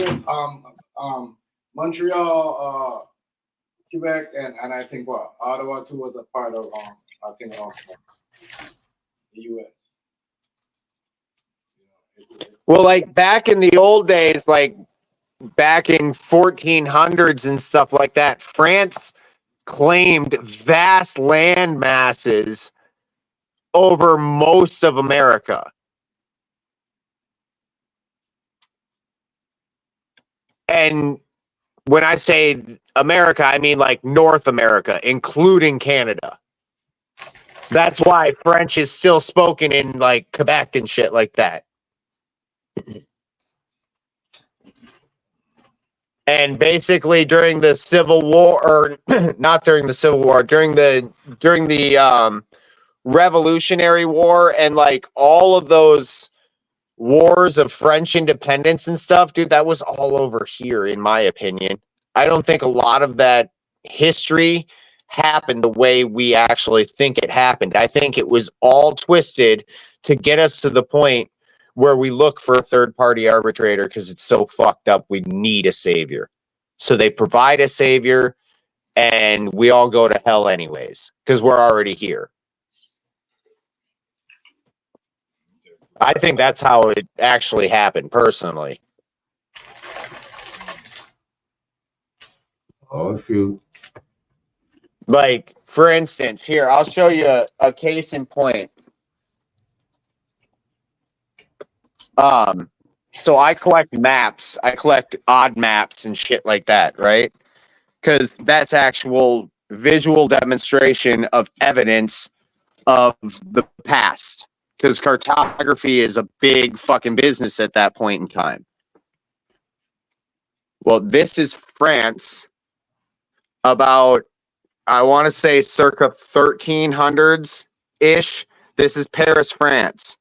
Montreal, Quebec, and I think Ottawa too was a part of I think the U.S. Well, like back in the old days, like back in 1400s and stuff like that, France claimed vast land masses over most of America. And when I say America, I mean like North America, including Canada. That's why French is still spoken in like Quebec and shit like that. And basically during the Civil War, or not during the Civil War, during the Revolutionary War and like all of those wars of French independence and stuff, dude, that was all over here, in my opinion. I don't think a lot of that history happened the way we actually think it happened. I think it was all twisted to get us to the point where we look for a third-party arbitrator because it's so fucked up. We need a savior. So they provide a savior, and we all go to hell anyways because we're already here. I think that's how it actually happened, personally. Oh, a few. Like, for instance, here, I'll show you a case in point. So I collect maps. I collect odd maps and shit like that, right? Because that's actual visual demonstration of evidence of the past. because cartography is a big fucking business at that point in time. Well, this is France about, I want to say circa 1300s-ish. This is Paris, France.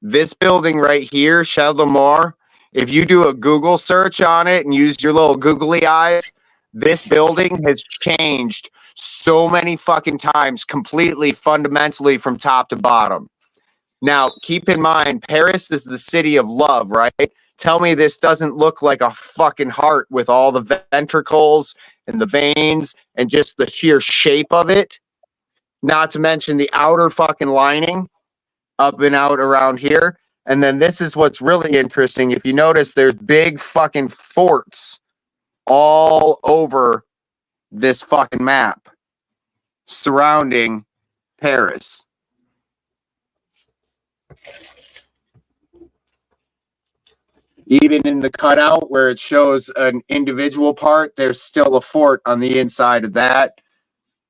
This building right here, Château, if you do a Google search on it and use your little googly eyes, this building has changed so many fucking times, completely, fundamentally from top to bottom. Now, keep in mind, Paris is the city of love, right? Tell me this doesn't look like a fucking heart with all the ventricles and the veins and just the sheer shape of it. Not to mention the outer fucking lining up and out around here. And then this is what's really interesting. If you notice, there's big fucking forts all over this fucking map surrounding Paris. Even in the cutout where it shows an individual part, there's still a fort on the inside of that.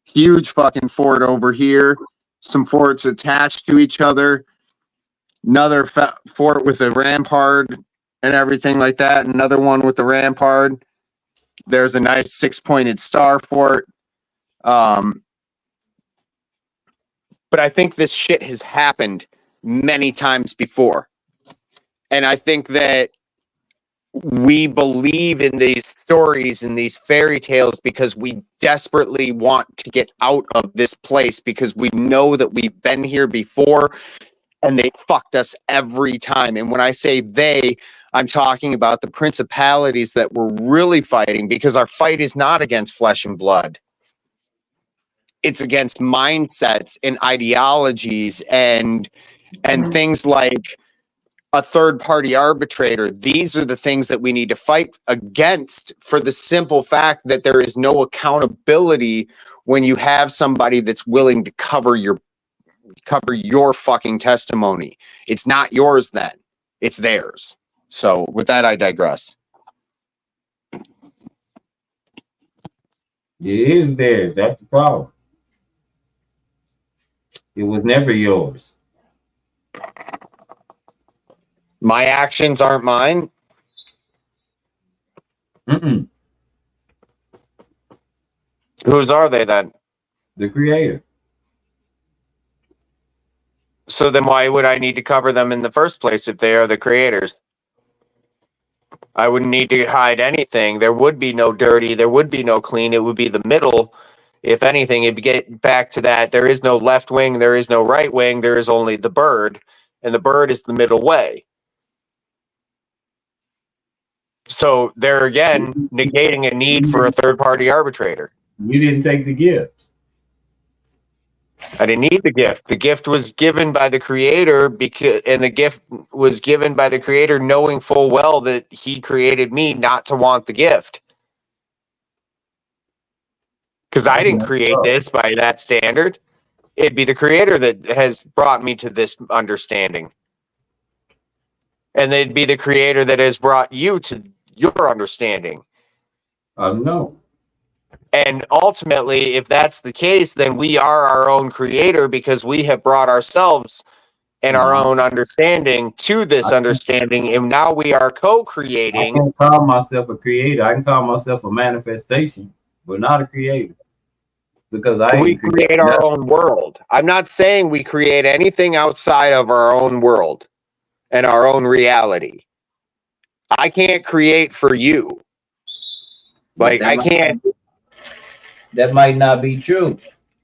Huge fucking fort over here. Some forts attached to each other. Another fort with a rampart and everything like that. Another one with the rampart. There's a nice 6-pointed star fort. But I think this shit has happened many times before. And I think that we believe in these stories and these fairy tales because we desperately want to get out of this place because we know that we've been here before and they fucked us every time. And when I say they, I'm talking about the principalities that we're really fighting, because our fight is not against flesh and blood. It's against mindsets and ideologies and things like a third-party arbitrator. These are the things that we need to fight against, for the simple fact that there is no accountability when you have somebody that's willing to cover your fucking testimony. It's not yours then. It's theirs. So with that, I digress. It is theirs. That's the problem. It was never yours. My actions aren't mine. Mm-mm. Whose are they then? The creator. So then why would I need to cover them in the first place if they are the creators? I wouldn't need to hide anything. There would be no dirty. There would be no clean. It would be the middle. If anything, it'd get back to that. There is no left wing. There is no right wing. There is only the bird. And the bird is the middle way. So they're again negating a need for a third-party arbitrator. You didn't take the gift. I didn't need the gift. The gift was given by the creator, and the gift was given by the creator knowing full well that he created me not to want the gift. Because I didn't create this by that standard. It'd be the creator that has brought me to this understanding. And it'd be the creator that has brought you to your understanding. No. And ultimately, if that's the case, then we are our own creator because we have brought ourselves and our own understanding to this understanding. And now we are co-creating. I can't call myself a creator. I can call myself a manifestation, but not a creator. Because we create our own world. I'm not saying we create anything outside of our own world and our own reality. I can't create for you. Like, I can't. That might not be true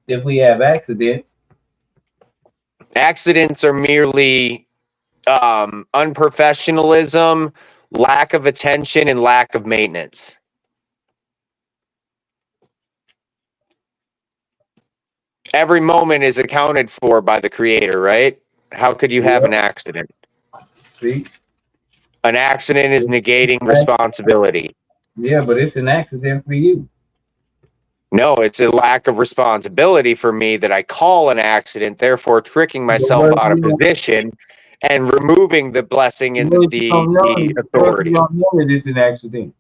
if we have accidents. Accidents are merely unprofessionalism, lack of attention, and lack of maintenance. Every moment is accounted for by the creator, right? How could you have an accident? See? An accident is negating responsibility. Yeah, but it's an accident for you. No, it's a lack of responsibility for me that I call an accident, therefore tricking myself out of position and removing the blessing and the authority. You don't know that it's an accident.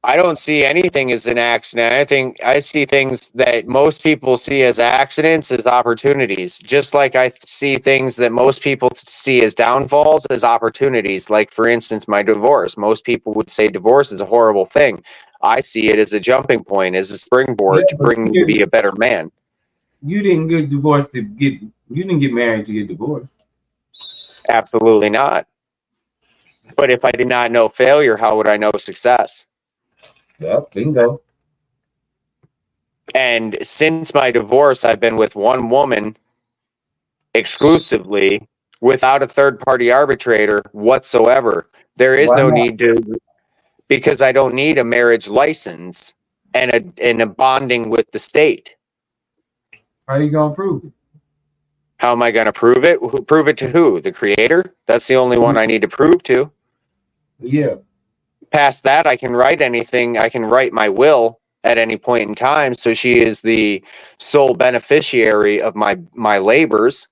I don't see anything as an accident. I think I see things that most people see as accidents as opportunities, just like I see things that most people see as downfalls as opportunities. Like, for instance, my divorce. Most people would say divorce is a horrible thing. I see it as a jumping point, as a springboard to but bring me to be a better man. you didn't get divorced to get. You didn't get married to get divorced. Absolutely not. But if I did not know failure, how would I know success? Yep, bingo. And since my divorce, I've been with one woman exclusively without a third party arbitrator whatsoever. There is Why no not? need to, because I don't need a marriage license and a bonding with the state. How you gonna prove it? How am I going to prove it? Prove it to who? The creator? That's the only one I need to prove to. Yeah, Past that, I can write anything. I can write my will at any point in time. So she is the sole beneficiary of my labors.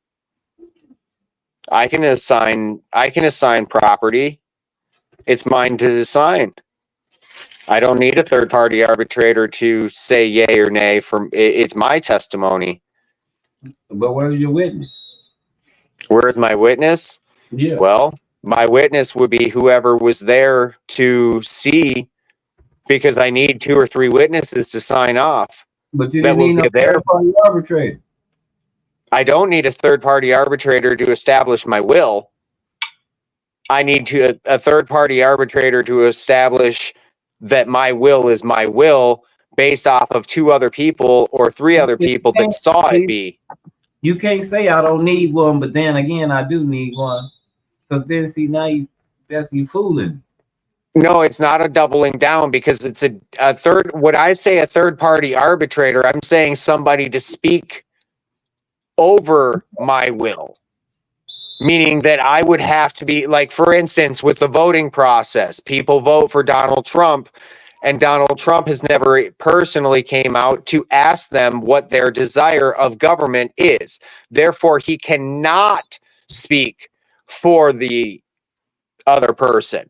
I can assign property. It's mine to assign. I don't need a third party arbitrator to say yay or nay. It's my testimony. but where's your witness? Where's my witness? Yeah, Well, my witness would be whoever was there to see, because I need 2 or 3 witnesses to sign off. but you That didn't will need no be there. third party arbitrator. I don't need a third party arbitrator to establish my will. I need a third party arbitrator to establish that my will is my will based off of 2 other people or 3 other people that saw it be. You can't say I don't need one, but then again I do need one. Because then see now you fooling. No, it's not a doubling down, because it's a third. When I say a third party arbitrator, I'm saying somebody to speak over my will. Meaning that I would have to be, like, for instance, with the voting process, people vote for Donald Trump, and Donald Trump has never personally came out to ask them what their desire of government is. Therefore, he cannot speak for the other person.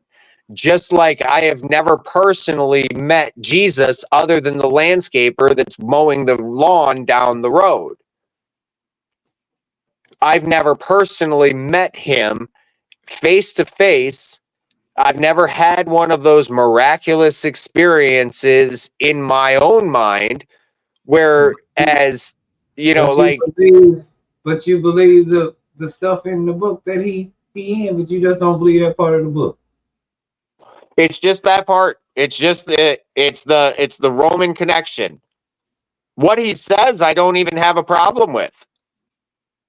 Just like I have never personally met Jesus other than the landscaper that's mowing the lawn down the road. I've never personally met him face to face. I've never had one of those miraculous experiences in my own mind where, as you know, But you believe the stuff in the book that he in, but you just don't believe that part of the book. it's just that part. It's just it's the Roman connection. What he says, I don't even have a problem with,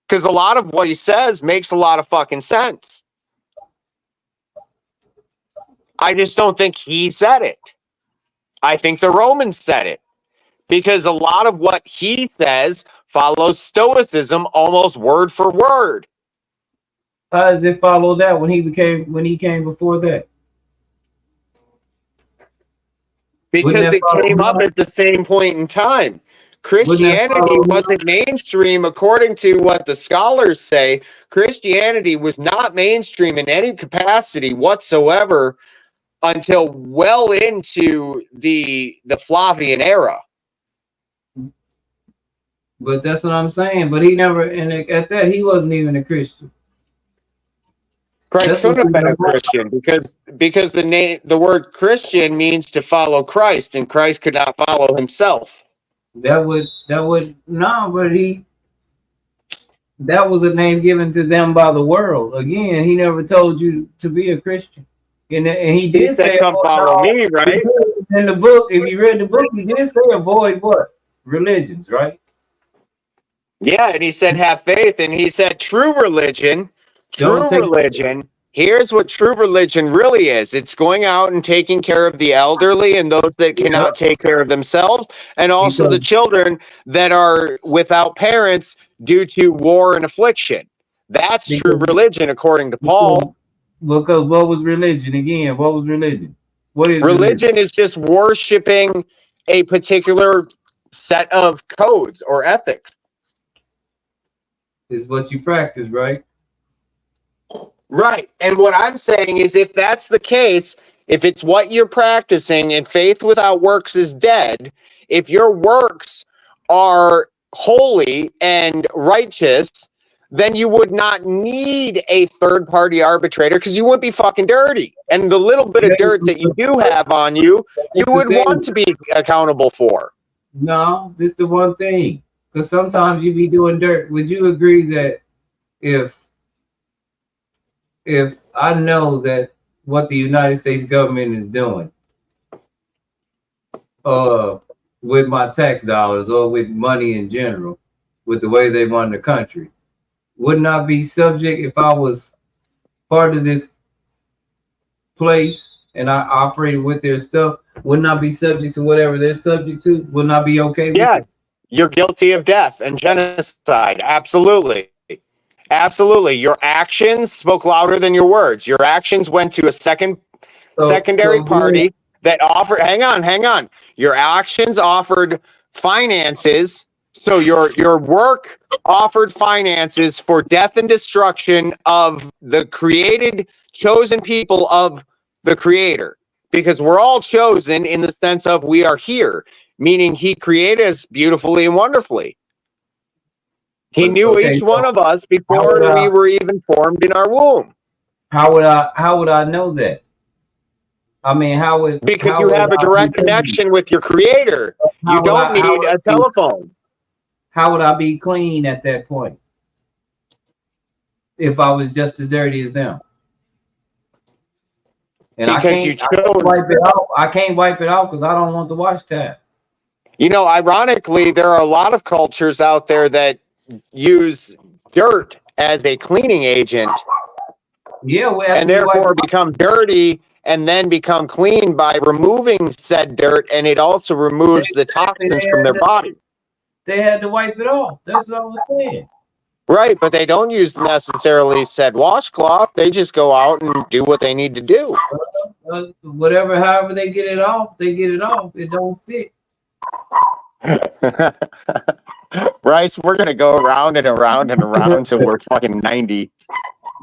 because a lot of what he says makes a lot of fucking sense. I just don't think he said it. I think the Romans said it, because a lot of what he says follows Stoicism almost word for word. How does it follow that when he came before that? Because it came up at the same point in time. Christianity wasn't mainstream according to what the scholars say. Christianity was not mainstream in any capacity whatsoever until well into the Flavian era. But that's what I'm saying. But he never, and at that, he wasn't even a Christian. Christ couldn't have been a Christian, because the word Christian means to follow Christ, and Christ could not follow himself. That would no, but that was a name given to them by the world. Again, he never told you to be a Christian, and he did say, "Come follow me," right? In the book, if you read the book, he did say avoid what? Religions, right? Yeah, and he said have faith, and he said true religion. Here's what true religion really is. It's going out and taking care of the elderly and those that cannot take care of themselves, and also the children that are without parents due to war and affliction. That's true religion, according to Paul. Because what was religion again? What was religion? What is religion? Is just worshiping a particular set of codes or ethics. Is what you practice, right? Right. And what I'm saying is, if that's the case, If it's what you're practicing and faith without works is dead, if your works are holy and righteous, then you would not need a third party arbitrator because you wouldn't be fucking dirty. And the little bit of dirt that you do have on you, you would want to be accountable for. No, this the one thing. Because sometimes you be doing dirt. Would you agree that if I know that what the United States government is doing with my tax dollars or with money in general, with the way they run the country, would not be subject if I was part of this place and I operated with their stuff, would not be subject to whatever they're subject to, would not be okay with Yeah, it? you're guilty of death and genocide. Absolutely. Absolutely. Your actions spoke louder than your words. Your actions went to a secondary party that offered, hang on. Your actions offered finances. So your work offered finances for death and destruction of the created, chosen people of the Creator. Because we're all chosen in the sense of we are here, meaning He created us beautifully and wonderfully. He knew each one of us before we were even formed in our womb. How would I know that? I mean, because you have a direct connection with your Creator. You don't need a telephone. How would I be clean at that point if I was just as dirty as them? And because I can't wipe it out. I can't wipe it out because I don't want the wash tab. You know, ironically, there are a lot of cultures out there that use dirt as a cleaning agent. Yeah, and therefore become dirty and then become clean by removing said dirt, and it also removes the toxins from their body. They had to wipe it off. That's what I was saying. Right, but they don't use necessarily said washcloth. They just go out and do what they need to do. Whatever, however they get it off, they get it off. It don't fit. Bryce, we're gonna go around and around and around until we're fucking 90.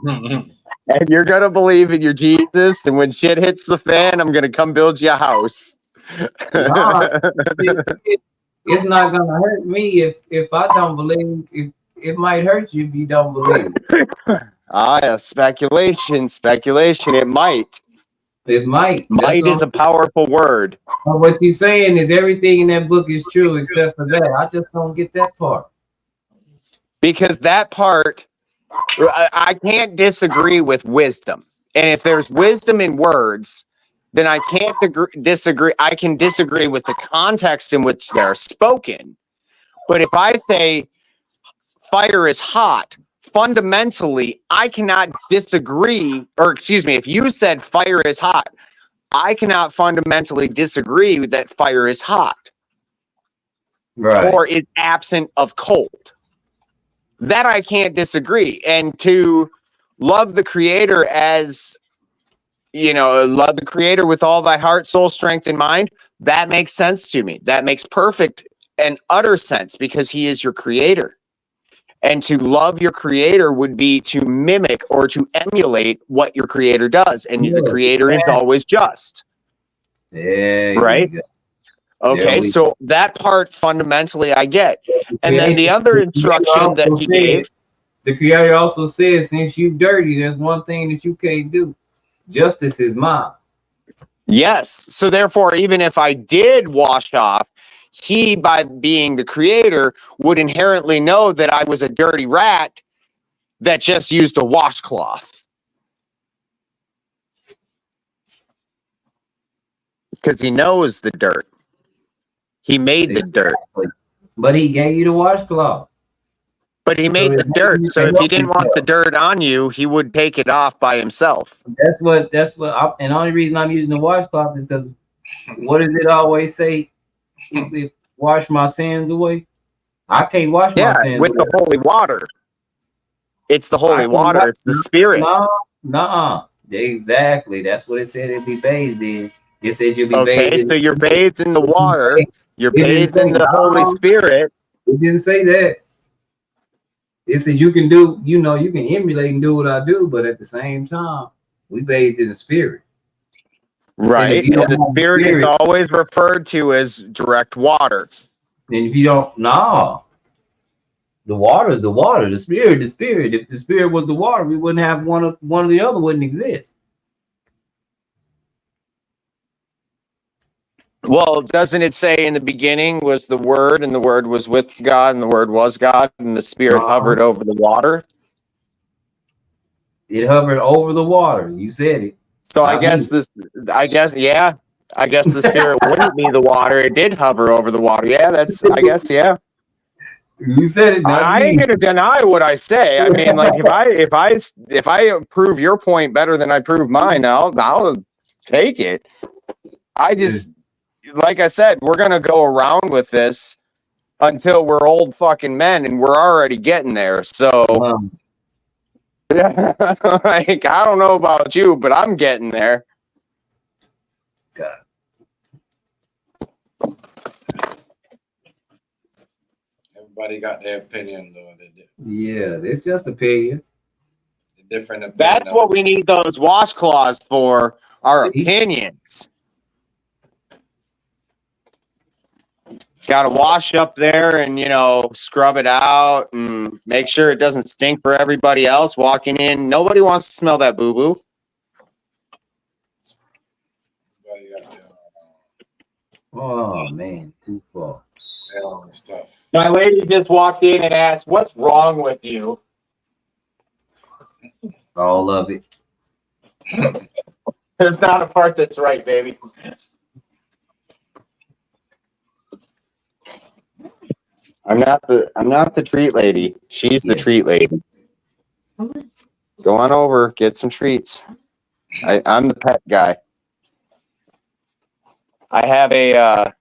And you're gonna believe in your Jesus, and when shit hits the fan, I'm gonna come build you a house. It's not gonna hurt me if I don't believe. If it might hurt you if you don't believe. Yeah, speculation. It might. It might. Might is a powerful word. But what you're saying is everything in that book is true except for that. I just don't get that part. Because that part, I can't disagree with wisdom. And if there's wisdom in words, then I can't disagree. I can disagree with the context in which they're spoken. But if I say fire is hot, fundamentally, I cannot disagree, or excuse me, if you said fire is hot, I cannot fundamentally disagree that fire is hot. Right. Or is absent of cold. That I can't disagree. And to love the Creator as, love the Creator with all thy heart, soul, strength, and mind, that makes sense to me. That makes perfect and utter sense because He is your Creator. And to love your Creator would be to mimic or to emulate what your Creator does. And the Creator is always just. Yeah. Right? Okay, so that part fundamentally I get. And then the other instruction that He gave. The Creator also says, since you're dirty, there's one thing that you can't do. Justice is mine. Yes. So therefore, even if I did wash off, He, by being the Creator, would inherently know that I was a dirty rat that just used a washcloth. Because He knows the dirt. He made the dirt. But He gave you the washcloth. But He made the dirt. So if He didn't want the dirt on you, He would take it off by Himself. And the only reason I'm using the washcloth is because what does it always say? Wash my sins away. I can't wash my sins with away. the holy water. It's the holy water. It's the Spirit. No. Exactly. That's what it said it'd be bathed in. It said you'll be bathed in. Okay, so you're bathed in the water. You're bathed in the Holy Spirit. It didn't say that. It said you can do, you can emulate and do what I do, but at the same time, we bathed in the Spirit. Right. you And don't the have the spirit is spirit, always referred to as direct water. and if you don't, nah, the water is the water. The spirit, the spirit. If the spirit was the water, we wouldn't have one of the other wouldn't exist. Well, doesn't it say in the beginning was the Word, and the Word was with God, and the Word was God, and the Spirit Uh-huh. hovered over the water? It hovered over the water. You said it. So I Not me. guess yeah. I guess the Spirit wouldn't be the water. It did hover over the water. Yeah, I guess, yeah. You said it, not I ain't me. gonna deny what I say. I mean, like if I prove your point better than I prove mine, I'll take it. I just, like I said, we're gonna go around with this until we're old fucking men, and we're already getting there. So, like, I don't know about you, but I'm getting there. God. Everybody got their opinion, though. Yeah, it's just opinions. Different opinion. That's what we need those washcloths for, our opinions. Got to wash up there and, scrub it out and make sure it doesn't stink for everybody else walking in. Nobody wants to smell that boo-boo. Oh man, too far. Stuff. My lady just walked in and asked, "What's wrong with you?" All of it. There's not a part that's right, baby. I'm not the treat lady. She's the treat lady. Go on over, get some treats. I'm the pet guy. I have a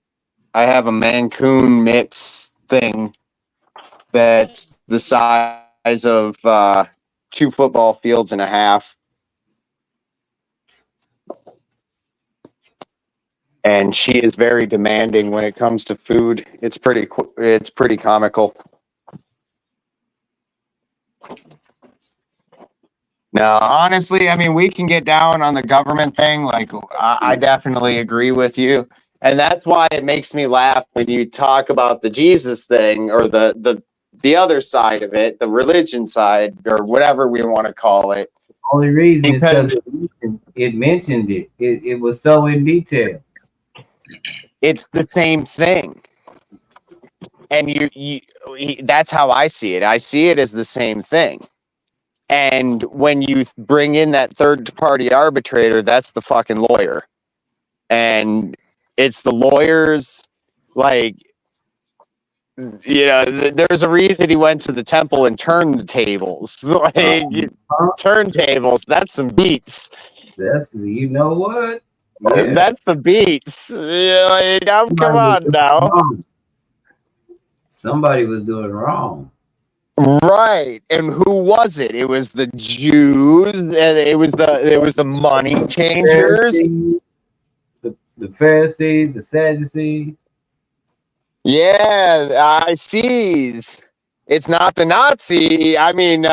Mancoon mix thing that's the size of 2 football fields and a half. And she is very demanding when it comes to food. It's pretty comical. No, honestly, I mean, we can get down on the government thing. Like, I definitely agree with you. And that's why it makes me laugh when you talk about the Jesus thing or the other side of it, the religion side or whatever we want to call it. Only reason is because it mentioned it. It was so in detail. It's the same thing. And that's how I see it. I see it as the same thing. And when you bring in that third party arbitrator, that's the fucking lawyer. And it's the lawyers, like, there's a reason he went to the temple and turned the tables. Like, turntables, that's some beats. You know what? Yeah. That's some beats. Come on now. Somebody was doing wrong. Right. And who was it? It was the Jews, and it was the money changers. The Pharisees, the Sadducees. Yeah, I sees. It's not the Nazi. I mean,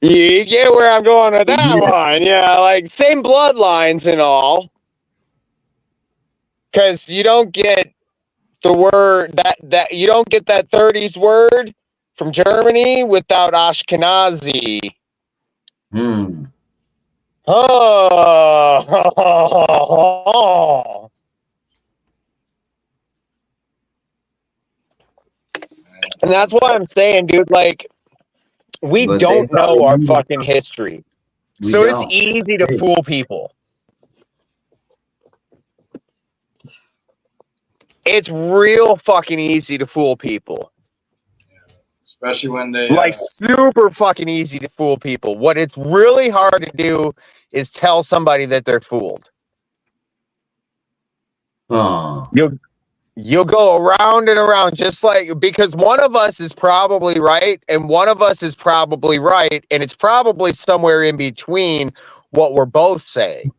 you get where I'm going with that one. Yeah, like same bloodlines and all. Because you don't get the word that you don't get that 30s word from Germany without Ashkenazi. Oh. And that's what I'm saying, dude. Like, we don't know our fucking history. So it's easy to fool people. It's real fucking easy to fool people. Especially when they like super fucking easy to fool people. What it's really hard to do is tell somebody that they're fooled. You'll go around and around just like, because one of us is probably right and one of us is probably right, and it's probably somewhere in between what we're both saying.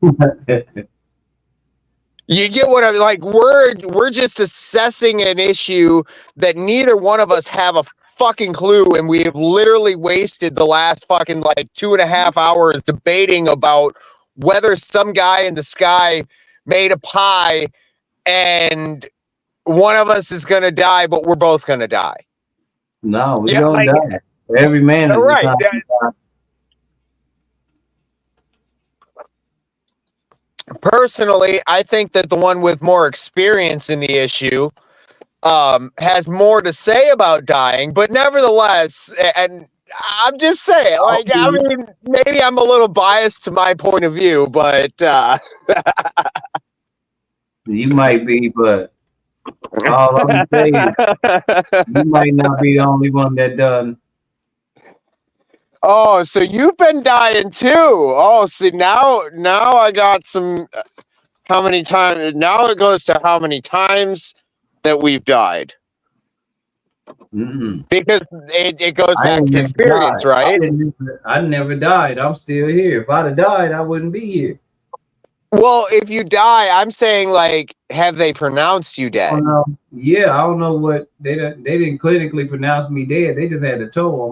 You get what I'm like? We're just assessing an issue that neither one of us have a fucking clue, and we have literally wasted the last fucking like 2.5 hours debating about whether some guy in the sky made a pie and one of us is gonna die, but we're both gonna die. No, we Yeah, gonna like die. Every man is right. assigned to die. Personally, I think that the one with more experience in the issue has more to say about dying, but nevertheless, and I'm just saying, like, I mean, maybe I'm a little biased to my point of view, but You might be, but all I'm saying, you might not be the only one that done. oh, so you've been dying too. Oh, see now I got some. How many times? Now it goes to how many times that we've died. Mm-mm. Because it goes I back ain't to never experience, died. right? I never died. I'm still here. If I'd have died, I wouldn't be here. Well, if you die, I'm saying like, have they pronounced you I dead? don't know. Yeah, I don't know what they didn't clinically pronounce me dead. They just had a toe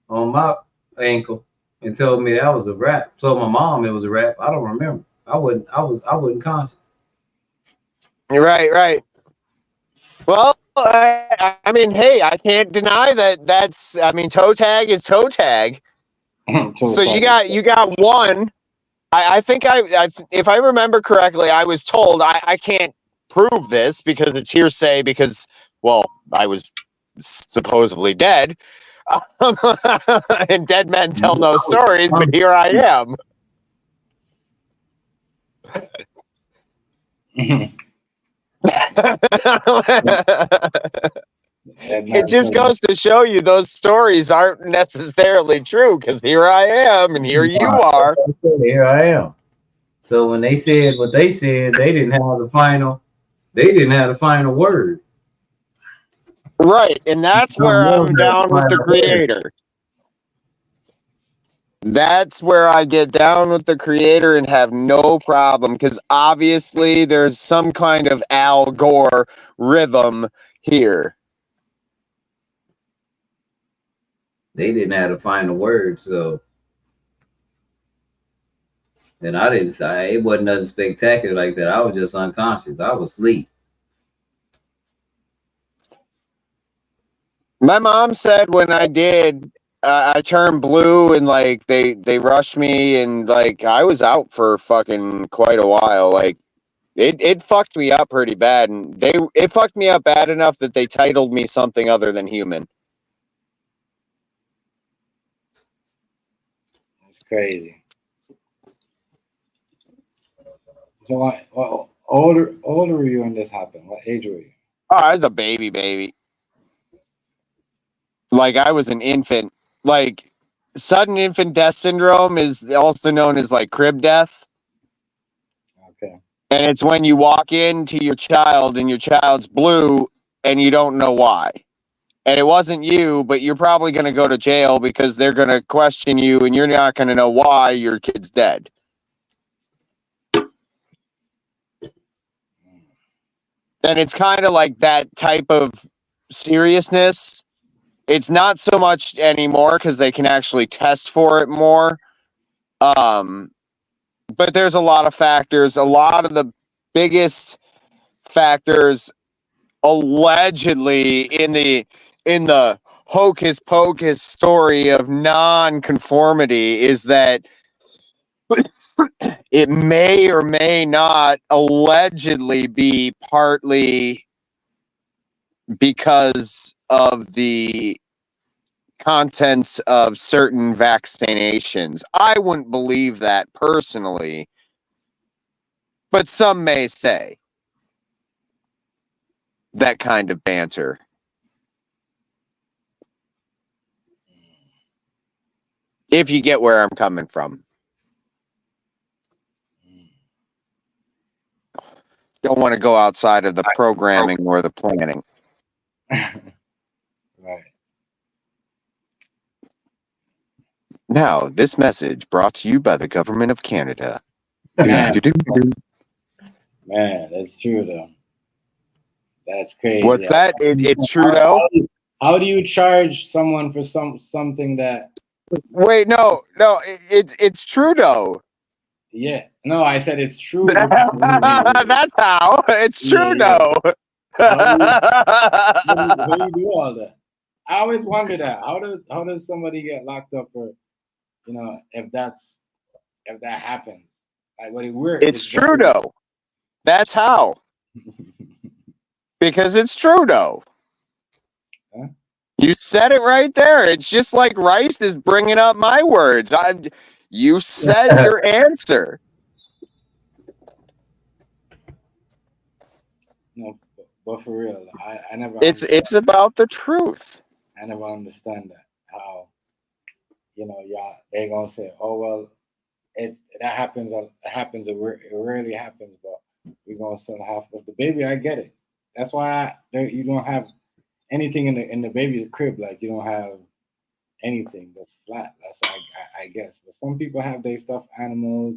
on my ankle and told me that was a wrap. Told my mom it was a wrap. I don't remember. I wasn't conscious. Right. Well, I mean, hey, I can't deny that. I mean, toe tag is toe tag. So you got one. I think if I remember correctly, I was told I can't prove this because it's hearsay because, well, I was supposedly dead. And dead men tell no stories, but here I am. It just goes to show you those stories aren't necessarily true because here I am and here you are. Here I am. So when they said what they said, they didn't have the final. They didn't have the final word. Right, and that's where I'm down with the creator. That's where I get down with the creator and have no problem because obviously there's some kind of Al Gore rhythm here. They didn't have the final word, so. And I didn't say it wasn't nothing spectacular like that. I was just unconscious. I was asleep. My mom said when I did, I turned blue and like they rushed me and like I was out for fucking quite a while. Like it fucked me up pretty bad, and it fucked me up bad enough that they titled me something other than human. That's crazy. So what older were you when this happened? What age were you? Oh, I was a baby. Like I was an infant. Like sudden infant death syndrome is also known as like crib death. Okay. And it's when you walk into your child and your child's blue and you don't know why. And it wasn't you, but you're probably going to go to jail because they're going to question you and you're not going to know why your kid's dead. And it's kind of like that type of seriousness. It's not so much anymore because they can actually test for it more. But there's a lot of factors. A lot of the biggest factors allegedly in the hocus pocus story of non-conformity is that it may or may not allegedly be partly because of the contents of certain vaccinations. I wouldn't believe that personally, but some may say that kind of banter. If you get where I'm coming from. Don't want to go outside of the programming or the planning. Right. Now, this message brought to you by the Government of Canada. Man, that's true though. That's crazy. What's that? It's true How, though. how do you charge someone for something that? Wait, no, it's true though. Yeah, no, I said it's true. That's how. It's true Yeah, though. how do you how do you do all that? I always wonder that. How does somebody get locked up for if that happens? Like what it works. It's true though. That's how. Because it's true though. Huh? You said it right there. It's just like Rice is bringing up my words. You said your answer. No, but for real, I never. It's about the truth. I never understand that. How y'all they gonna say, oh well, that happens. It happens. It rarely happens, but we gonna sell half of the baby. I get it. That's why you don't have anything in the baby's crib. Like you don't have anything that's flat. That's why I guess. But some people have their stuffed animals.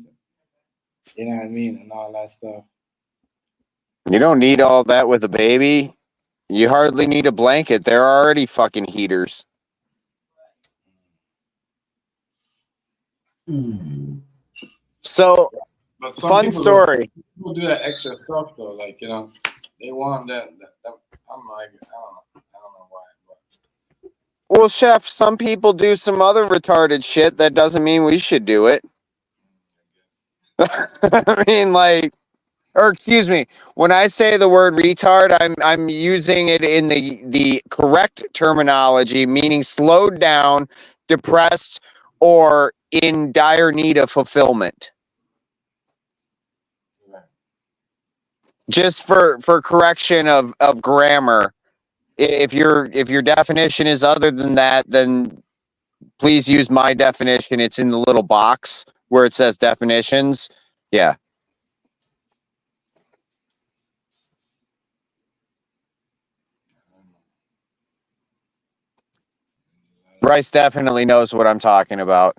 You know what I mean, and all that stuff. You don't need all that with a baby. You hardly need a blanket. They're already fucking heaters. So, But some fun people story. People do that extra stuff though. Like they want that. I'm like, I don't know why. But Well, chef, some people do some other retarded shit. That doesn't mean we should do it. I mean, like, or excuse me, when I say the word retard, I'm using it in the correct terminology, meaning slowed down, depressed, or in dire need of fulfillment. right. Just for correction of grammar. If your definition is other than that, then please use my definition. It's in the little box where it says definitions. Yeah. Bryce definitely knows what I'm talking about.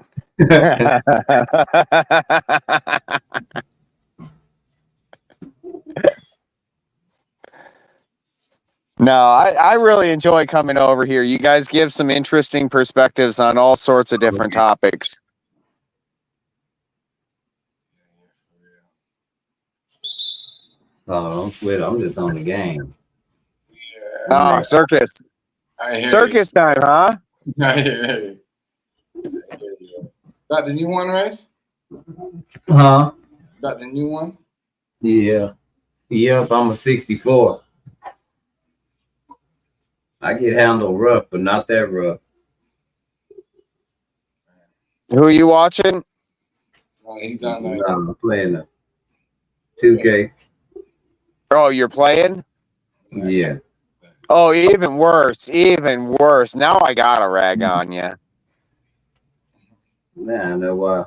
No, I really enjoy coming over here. You guys give some interesting perspectives on all sorts of different topics. Oh, don't sweat. I'm just on the game. Yeah. Oh, circus. I hear Circus time, huh? you. I hear you. That the new one, right? Huh? That the new one? Yeah. Yep, I'm a 64. I get handled rough, but not that rough. Who are you watching? No, he's done like No, I'm playing a 2K. Oh, you're playing? Yeah. Oh, even worse. Even worse. Now I got a rag on you. Nah, I know why.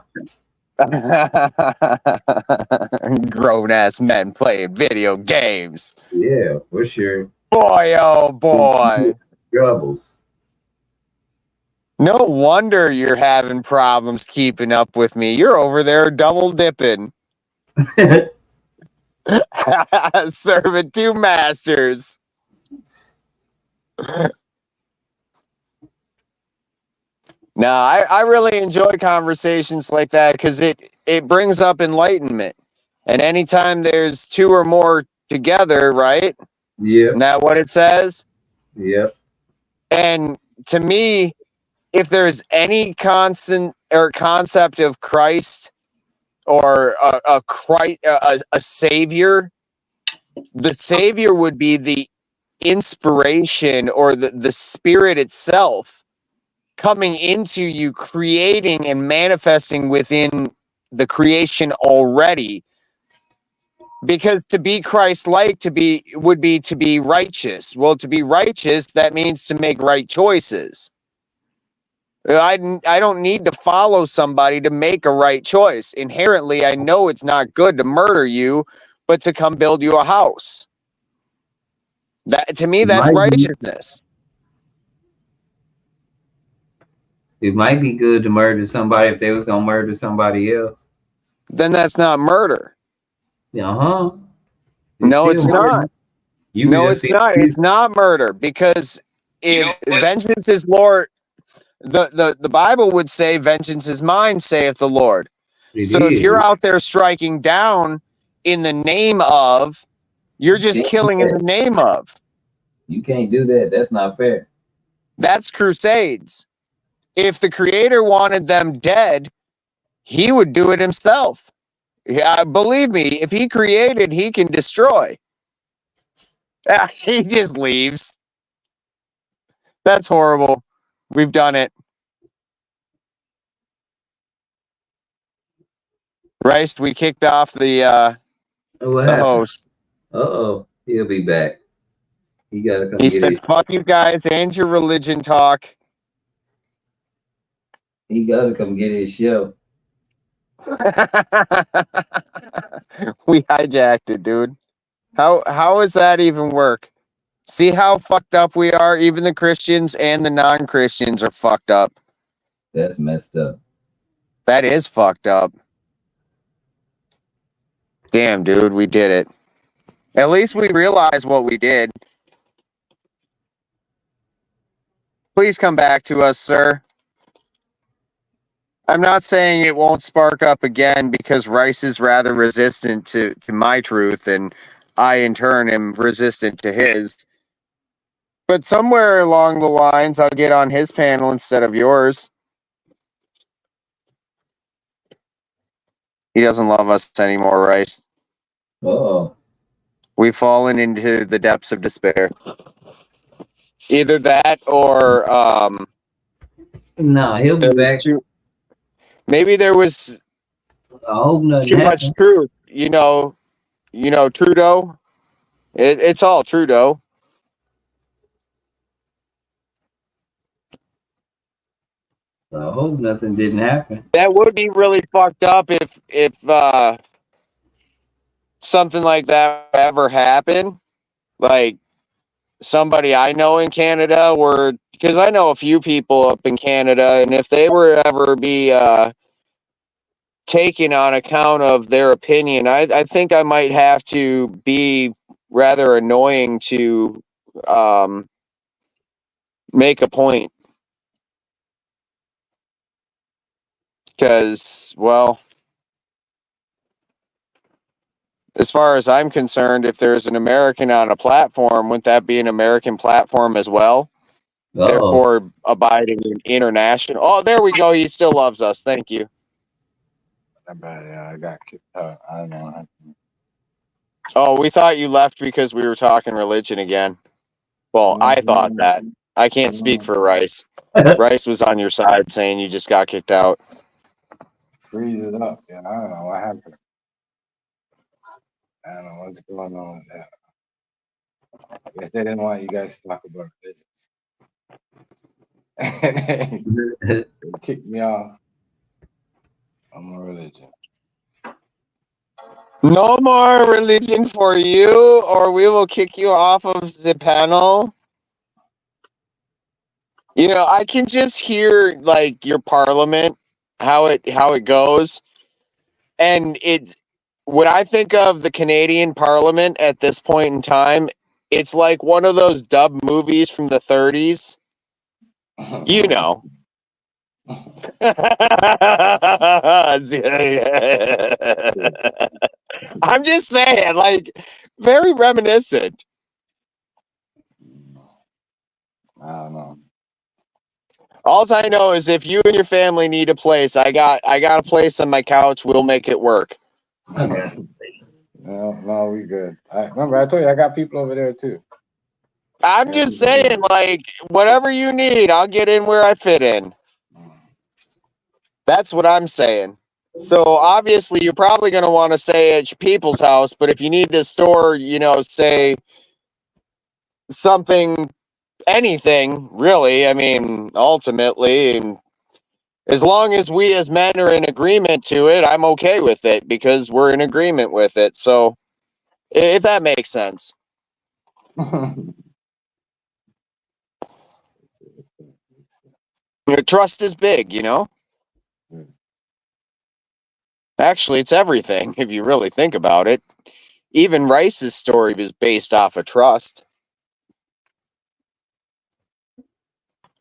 Grown ass men playing video games. Yeah, for sure. Boy, oh boy. Troubles. No wonder you're having problems keeping up with me. You're over there double dipping. Serving two masters. No, I really enjoy conversations like that because it brings up enlightenment. And anytime there's two or more together, right? Yep. Isn't that what it says? Yep. And to me, if there's any constant or concept of Christ or a savior, the savior would be the inspiration or the spirit itself coming into you, creating and manifesting within the creation already. Because to be Christ-like would be to be righteous. Well, to be righteous, that means to make right choices. I don't need to follow somebody to make a right choice. Inherently, I know it's not good to murder you, but to come build you a house. That to me, that's righteousness. It might be good to murder somebody if they was gonna murder somebody else. Then that's not murder. Uh-huh. No, it's still not. murder. You No, just it's said not. It's not murder because if vengeance is Lord, the Bible would say, "Vengeance is mine," saith the Lord. it So if is. you're out there striking down in the name of, you're just Can't do killing in that. the name of. You can't do that. That's not fair. That's crusades. If the Creator wanted them dead, He would do it Himself. Yeah, believe me, if He created, He can destroy. Yeah, He just leaves. That's horrible. We've done it. Rice, we kicked off What the happened? host. Uh-oh. He'll be back. He gotta come He get said, his "Fuck you guys and your religion talk." he gotta come get his show. We hijacked it, dude. How does that even work? See how fucked up we are? Even the Christians and the non-Christians are fucked up. That's messed up. That is fucked up. Damn, dude, we did it. At least we realized what we did. Please come back to us, sir. I'm not saying it won't spark up again because Rice is rather resistant to my truth, and I, in turn, am resistant to his. But somewhere along the lines, I'll get on his panel instead of yours. He doesn't love us anymore, Rice. Uh-oh. We've fallen into the depths of despair. Either that or Nah, he'll be there was back. maybe there was I hope nothing too much happens. truth. Trudeau. It's all Trudeau. I hope nothing didn't happen. That would be really fucked up if something like that ever happened. Like somebody I know in Canada were, because I know a few people up in Canada, and if they were ever be taken on account of their opinion, I think I might have to be rather annoying to make a point. Because, well, as far as I'm concerned, if there's an American on a platform, wouldn't that be an American platform as well? Uh-oh. Therefore, abiding in international. Oh, there we go. He still loves us. Thank you. I got kicked out. I don't know. Oh, we thought you left because we were talking religion again. Well, I thought that. I can't speak for Rice. Rice was on your side saying you just got kicked out. Freeze it up. Yeah, I don't know what happened. I don't know what's going on with that. I guess they didn't want you guys to talk about business. They kicked me off. I'm a religion. No more religion for you, or we will kick you off of the panel. I can just hear like your parliament, how it goes, and it's when I think of the Canadian Parliament at this point in time, it's like one of those dub movies from the 30s. You know. I'm just saying, like, very reminiscent. I don't know. All I know is if you and your family need a place, I got a place on my couch. We'll make it work. No, we good. Remember, I told you I got people over there too. I'm just saying, like, whatever you need, I'll get in where I fit in. That's what I'm saying. So obviously, you're probably going to want to stay at your people's house, but if you need to store, say something, anything, really, I mean, ultimately, and as long as we as men are in agreement to it, I'm okay with it because we're in agreement with it. So, if that makes sense. Trust is big, Actually, it's everything if you really think about it. Even Rice's story was based off of trust.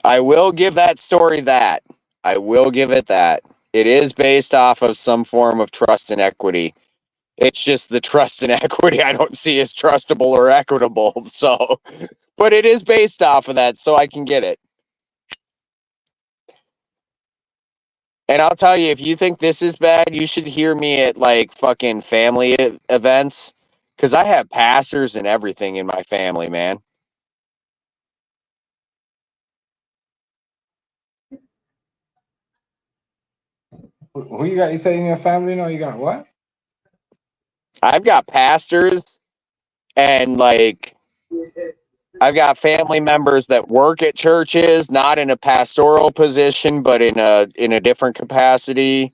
I will give that story that. I will give it that. It is based off of some form of trust and equity. It's just the trust and equity I don't see as trustable or equitable. So, but it is based off of that, so I can get it. And I'll tell you, if you think this is bad, you should hear me at like fucking family events, because I have pastors and everything in my family, man. Who you got? You say in your family? No, you got what? I've got pastors and like I've got family members that work at churches, not in a pastoral position, but in a different capacity.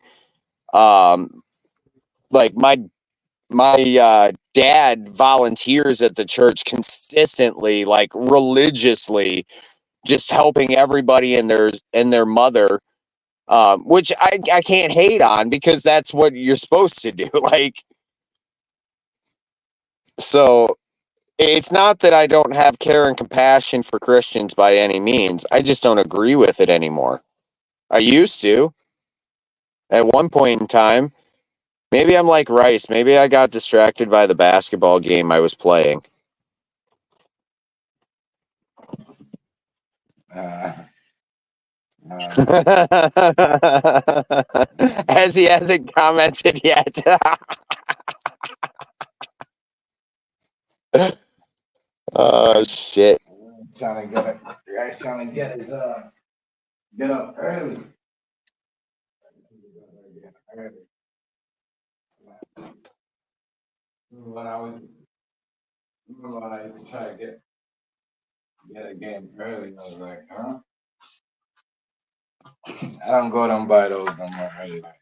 Like my dad volunteers at the church consistently, like religiously, just helping everybody and their mother, which I can't hate on because that's what you're supposed to do. Like, so it's not that I don't have care and compassion for Christians by any means. I just don't agree with it anymore. I used to at one point in time. Maybe I'm like Rice. Maybe I got distracted by the basketball game I was playing. Uh, As he hasn't commented yet. Oh shit. trying to get it. Guys trying to get up early. When I was remember when I used to try to get a game early, I was like, huh? I don't go down by those no more early like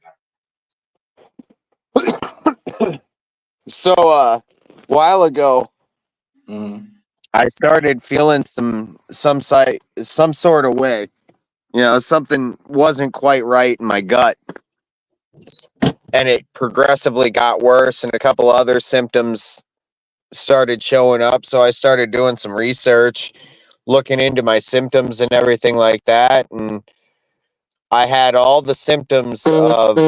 So a while ago that. Mm-hmm. I started feeling some sort of way. You know, something wasn't quite right in my gut. And it progressively got worse and a couple other symptoms started showing up. So I started doing some research, looking into my symptoms and everything like that. And I had all the symptoms of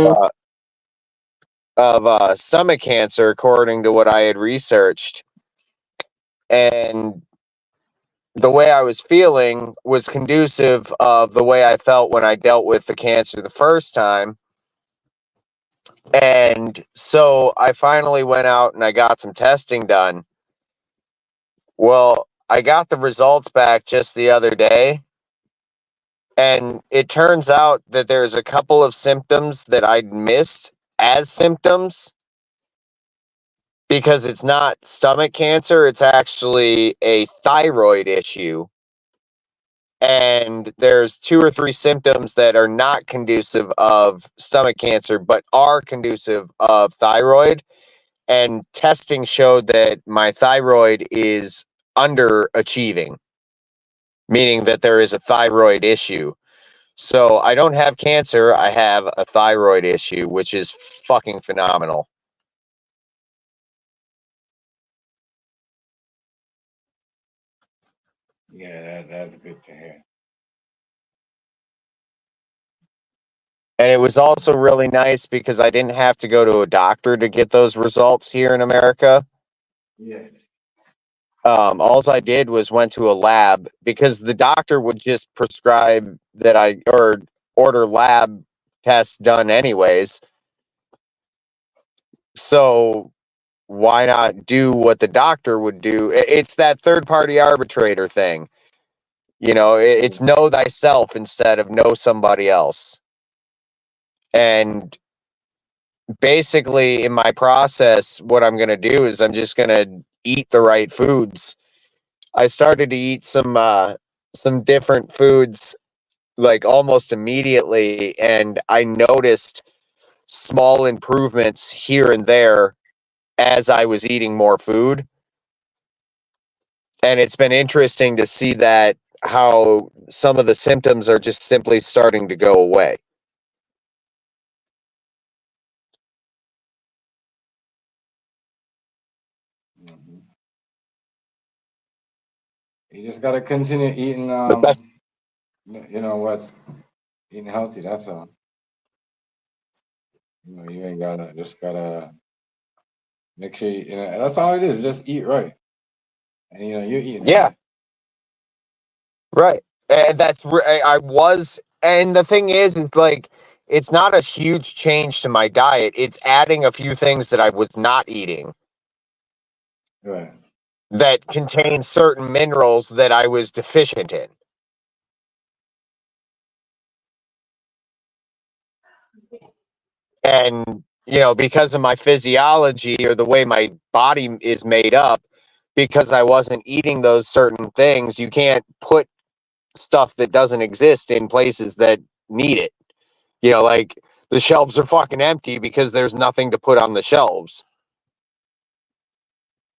stomach cancer, according to what I had researched. And the way I was feeling was conducive of the way I felt when I dealt with the cancer the first time. And so I finally went out and I got some testing done. Well, I got the results back just the other day. And it turns out that there's a couple of symptoms that I'd missed as symptoms because it's not stomach cancer, it's actually a thyroid issue. And there's 2 or 3 symptoms that are not conducive of stomach cancer, but are conducive of thyroid. And testing showed that my thyroid is underachieving, meaning that there is a thyroid issue. So I don't have cancer, I have a thyroid issue, which is fucking phenomenal. Yeah, that's good to hear. And it was also really nice because I didn't have to go to a doctor to get those results here in America. Yeah. All I did was went to a lab because the doctor would just prescribe that or order lab tests done anyways. So why not do what the doctor would do? It's that third party arbitrator thing. You know, it's know thyself instead of know somebody else. And basically in my process, what I'm going to do is I'm just going to eat the right foods. I started to eat some different foods like almost immediately, and I noticed small improvements here and there as I was eating more food. And it's been interesting to see that how some of the symptoms are just simply starting to go away. You just gotta continue eating. The best. You know what's eating healthy. That's all. You know, you ain't gotta just gotta make sure you know. That's all it is. Just eat right, and you know you're eating Yeah, right. right. And I was, and the thing is, it's like it's not a huge change to my diet. It's adding a few things that I was not eating Right. that contain certain minerals that I was deficient in. And, because of my physiology or the way my body is made up, because I wasn't eating those certain things, you can't put stuff that doesn't exist in places that need it. Like the shelves are fucking empty because there's nothing to put on the shelves.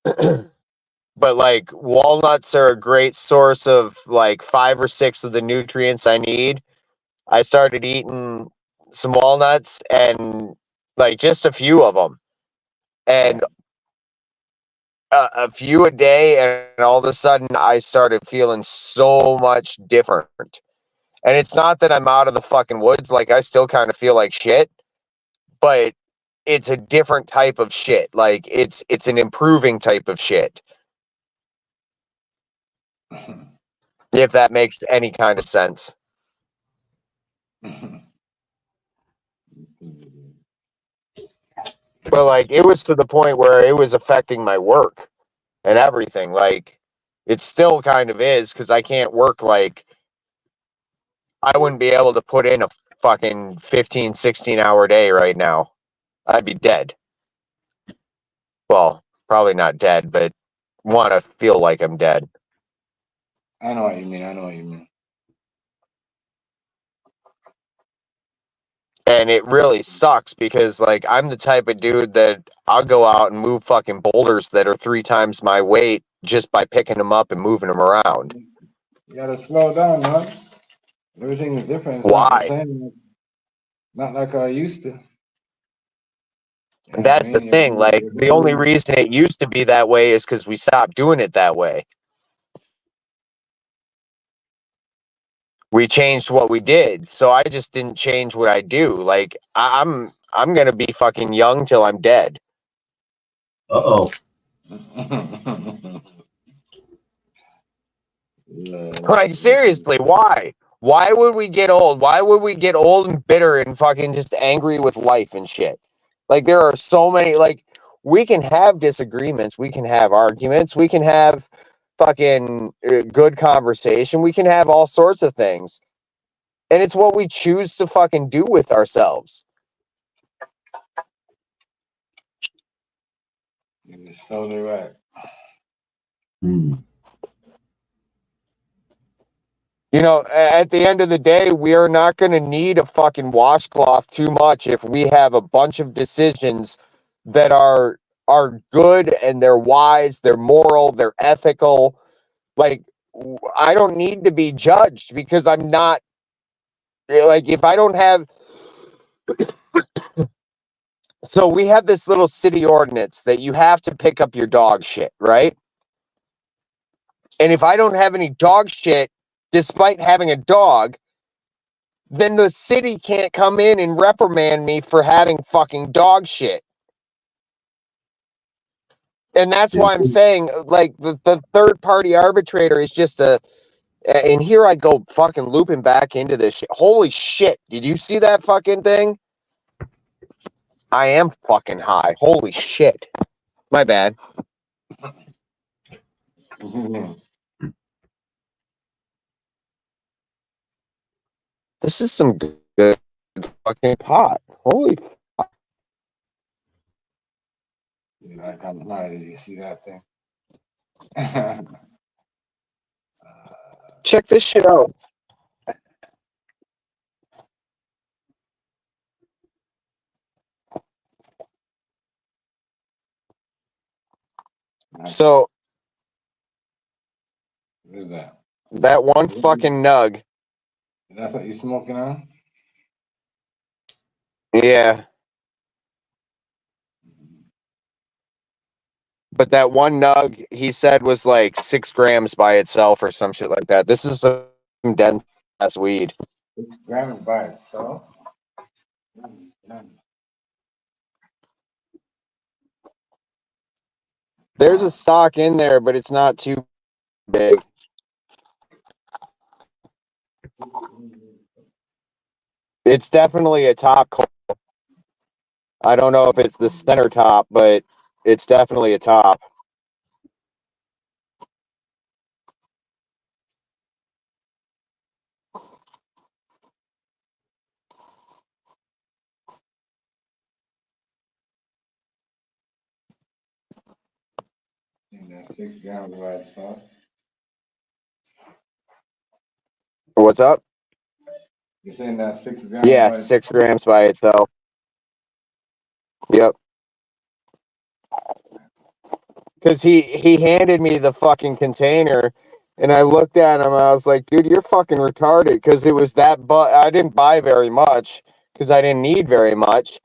But like walnuts are a great source of like 5 or 6 of the nutrients I need. I started eating some walnuts and like just a few of them, and Right. a few a day, and all of a sudden I started feeling so much different. And it's not that I'm out of the fucking woods, like I still kind of feel like shit, but it's a different type of shit. Like it's an improving type of shit, if that makes any kind of sense. But like it was to the point where it was affecting my work and everything. Like it still kind of is, because I can't work. Like I wouldn't be able to put in a fucking 15, 16-hour day right now. I'd be dead. Well, probably not dead, but want to feel like I'm dead. I know what you mean. I know what you mean. And it really sucks because like I'm the type of dude that I'll go out and move fucking boulders that are 3 times my weight just by picking them up and moving them around. You gotta slow down, man. Everything is different. It's not the Why? same. Not like I used to. You know And what I that's the mean? thing. Like the only reason it used to be that way is because we stopped doing it that way. We changed what we did. So I just didn't change what I do. Like I'm gonna be fucking young till I'm dead. Uh-oh. Like seriously, why? Why would we get old? Why would we get old and bitter and fucking just angry with life and shit? Like there are so many, like we can have disagreements, we can have arguments, we can have fucking good conversation, we can have all sorts of things. And it's what we choose to fucking do with ourselves. You're totally right. At the end of the day, we are not going to need a fucking washcloth too much if we have a bunch of decisions that are good and they're wise, they're moral, they're ethical. Like I don't need to be judged because I'm not, like if I don't have, so we have this little city ordinance that you have to pick up your dog shit, right? And if I don't have any dog shit despite having a dog, then the city can't come in and reprimand me for having fucking dog shit. And that's why I'm saying, like, the third party arbitrator is just and here I go fucking looping back into this shit. Holy shit. Did you see that fucking thing? I am fucking high. Holy shit. My bad. This is some good fucking pot. Holy. I kind of high. Did you see that thing? Check this shit out. So What is that? that one fucking nug. That's what you smoking on? Yeah. But that one nug he said was like 6 grams by itself or some shit like that. This is some dense ass weed. 6 grams by itself. There's a stock in there, but it's not too big. It's definitely a top coal. I don't know if it's the center top, but it's definitely a top. And that's 6 grams by itself. What's up? You're saying that 6 grams Yeah, by 6 grams by itself. Yep. Because he handed me the fucking container, and I looked at him. And I was like, "Dude, you're fucking retarded." Because it was that, but I didn't buy very much because I didn't need very much.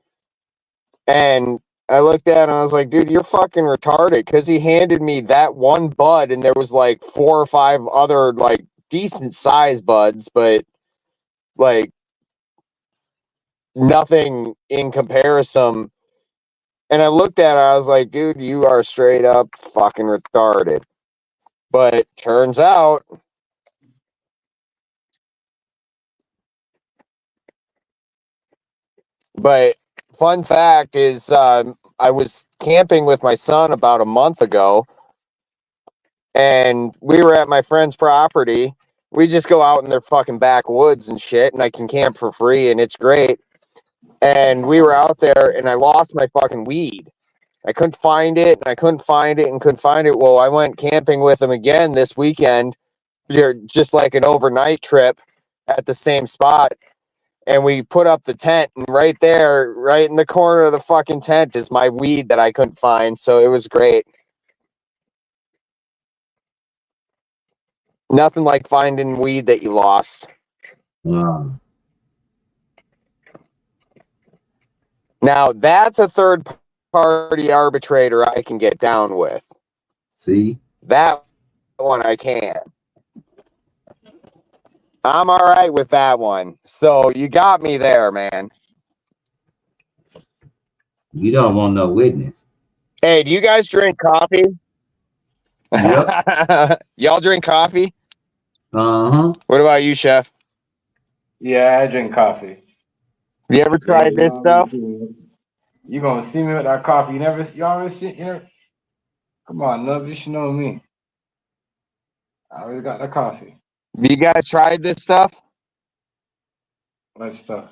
And I looked at him. And I was like, "Dude, you're fucking retarded." Because he handed me that one bud, and there was like 4 or 5 other like decent size buds, but like nothing in comparison. And I looked at it, I was like, dude, you are straight up fucking retarded. But it turns out but fun fact is I was camping with my son about a month ago, and we were at my friend's property. We just go out in their fucking backwoods and shit, and I can camp for free, and it's great. And we were out there, and I lost my fucking weed. I couldn't find it, and I couldn't find it, and couldn't find it. Well, I went camping with him again this weekend, just like an overnight trip at the same spot. And we put up the tent, and right there, right in the corner of the fucking tent, is my weed that I couldn't find. So it was great. Nothing like finding weed that you lost. Wow. Now, that's a third party arbitrator I can get down with. See? That one I can. I'm all right with that one. So you got me there, man. You don't want no witness. Hey, do you guys drink coffee? Yep. Y'all drink coffee? Uh-huh. What about you, Chef? Yeah, I drink coffee. Have you ever Yeah, tried this stuff? you gonna see me with that coffee. You always see, come on, Nub, you should know me. I always got the coffee. Have you guys tried this stuff? That stuff.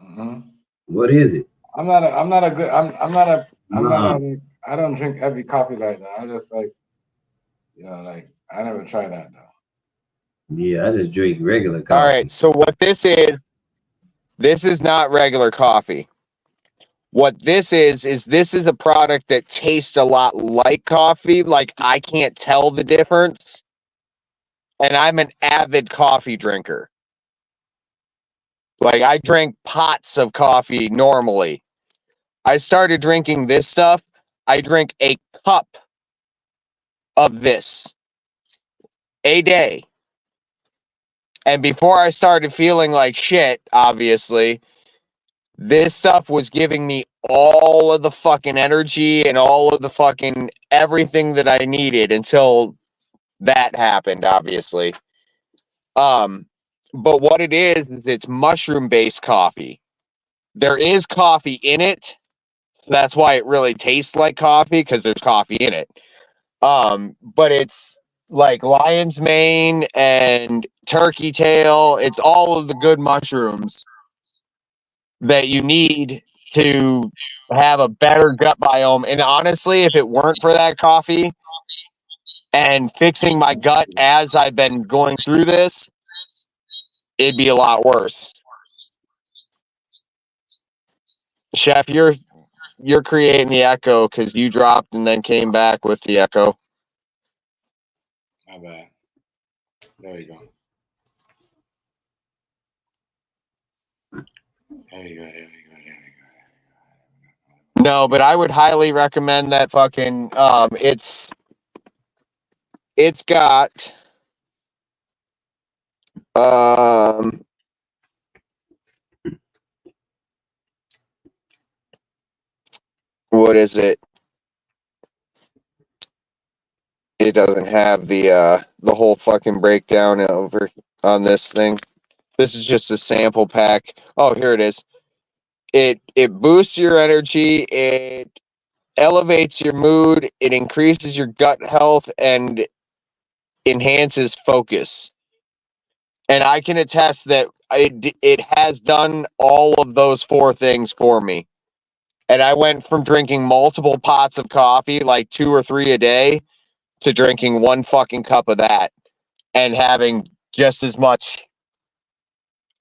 hmm What is it? I'm not a good, I'm not Uh-uh. a, I don't drink every coffee like that. I just like, like, I never tried that though. Yeah, I just drink regular All right. coffee. So what this is not regular coffee. What this is this is a product that tastes a lot like coffee. Like I can't tell the difference. And I'm an avid coffee drinker. Like I drink pots of coffee normally. I started drinking this stuff. I drink a cup of this a day. And before I started feeling like shit, obviously, this stuff was giving me all of the fucking energy and all of the fucking everything that I needed until that happened, obviously. But what it is it's mushroom-based coffee. There is coffee in it. So that's why it really tastes like coffee, because there's coffee in it. But it's like lion's mane and turkey tail. It's all of the good mushrooms that you need to have a better gut biome. And honestly, if it weren't for that coffee and fixing my gut as I've been going through this, it'd be a lot worse. Chef, you're creating the echo because you dropped and then came back with the echo. My bad. There you go. There we go. No, but I would highly recommend that fucking it's got what is it? It doesn't have the whole fucking breakdown over on this thing. This is just a sample pack. Oh, here it is. It boosts your energy, it elevates your mood, it increases your gut health, and enhances focus. And I can attest that it has done all of those 4 things for me. And I went from drinking multiple pots of coffee, like 2 or 3 a day, to drinking 1 fucking cup of that and having just as much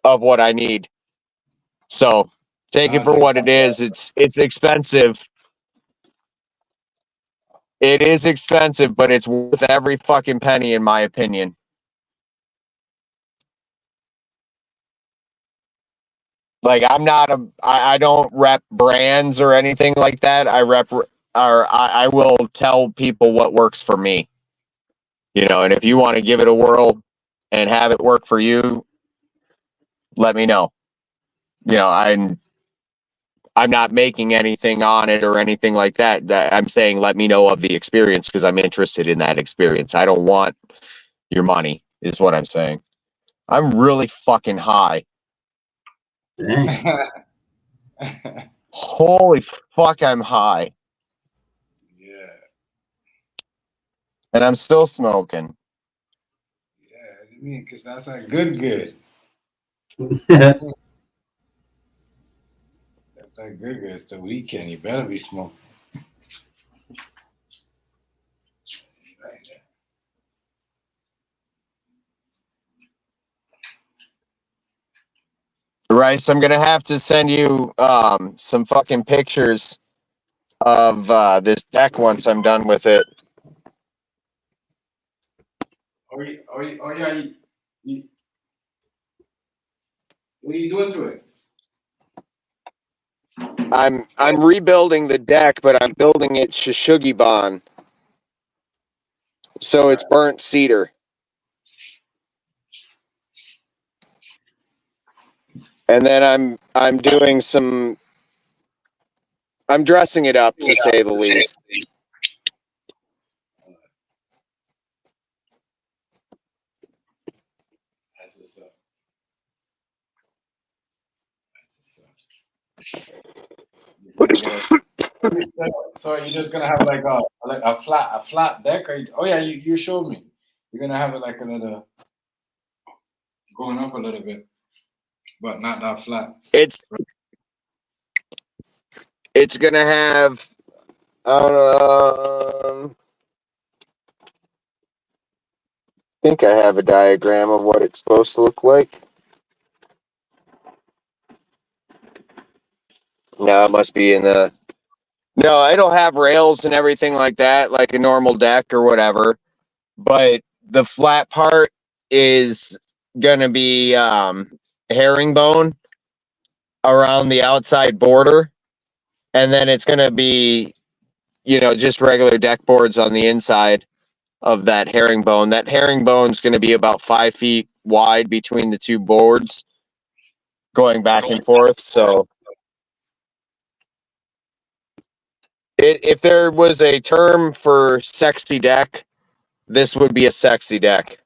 of what I need. So take it for what it is. It's expensive. It is expensive, but it's worth every fucking penny, in my opinion. Like, I don't rep brands or anything like that. I will tell people what works for me. You know, and if you want to give it a whirl and have it work for you, let me know. You know, I'm not making anything on it or anything like that. I'm saying let me know of the experience because I'm interested in that experience. I don't want your money, is what I'm saying. I'm really fucking high. Dang. Holy fuck, I'm high. Yeah. And I'm still smoking. Yeah, I mean, because that's a good. Yeah. That's a good. It's the weekend. You better be smoking. Rice, I'm gonna have to send you some fucking pictures of this deck once I'm done with it. Oh yeah. What are you doing to it? I'm rebuilding the deck, but I'm building it Shishugiban. So it's burnt cedar. And then I'm doing some I'm dressing it up to say the least. That's what's up. So you're just gonna have like a flat deck, or oh yeah, you showed me. You're gonna have it like a little going up a little bit, but not that flat. It's gonna have I think I have a diagram of what it's supposed to look like. No, it must be in the. No, it'll have rails and everything like that, like a normal deck or whatever. But the flat part is gonna be herringbone around the outside border, and then it's gonna be, just regular deck boards on the inside of that herringbone. That herringbone's gonna be about 5 feet wide between the 2 boards, going back and forth. So if there was a term for sexy deck, this would be a sexy deck.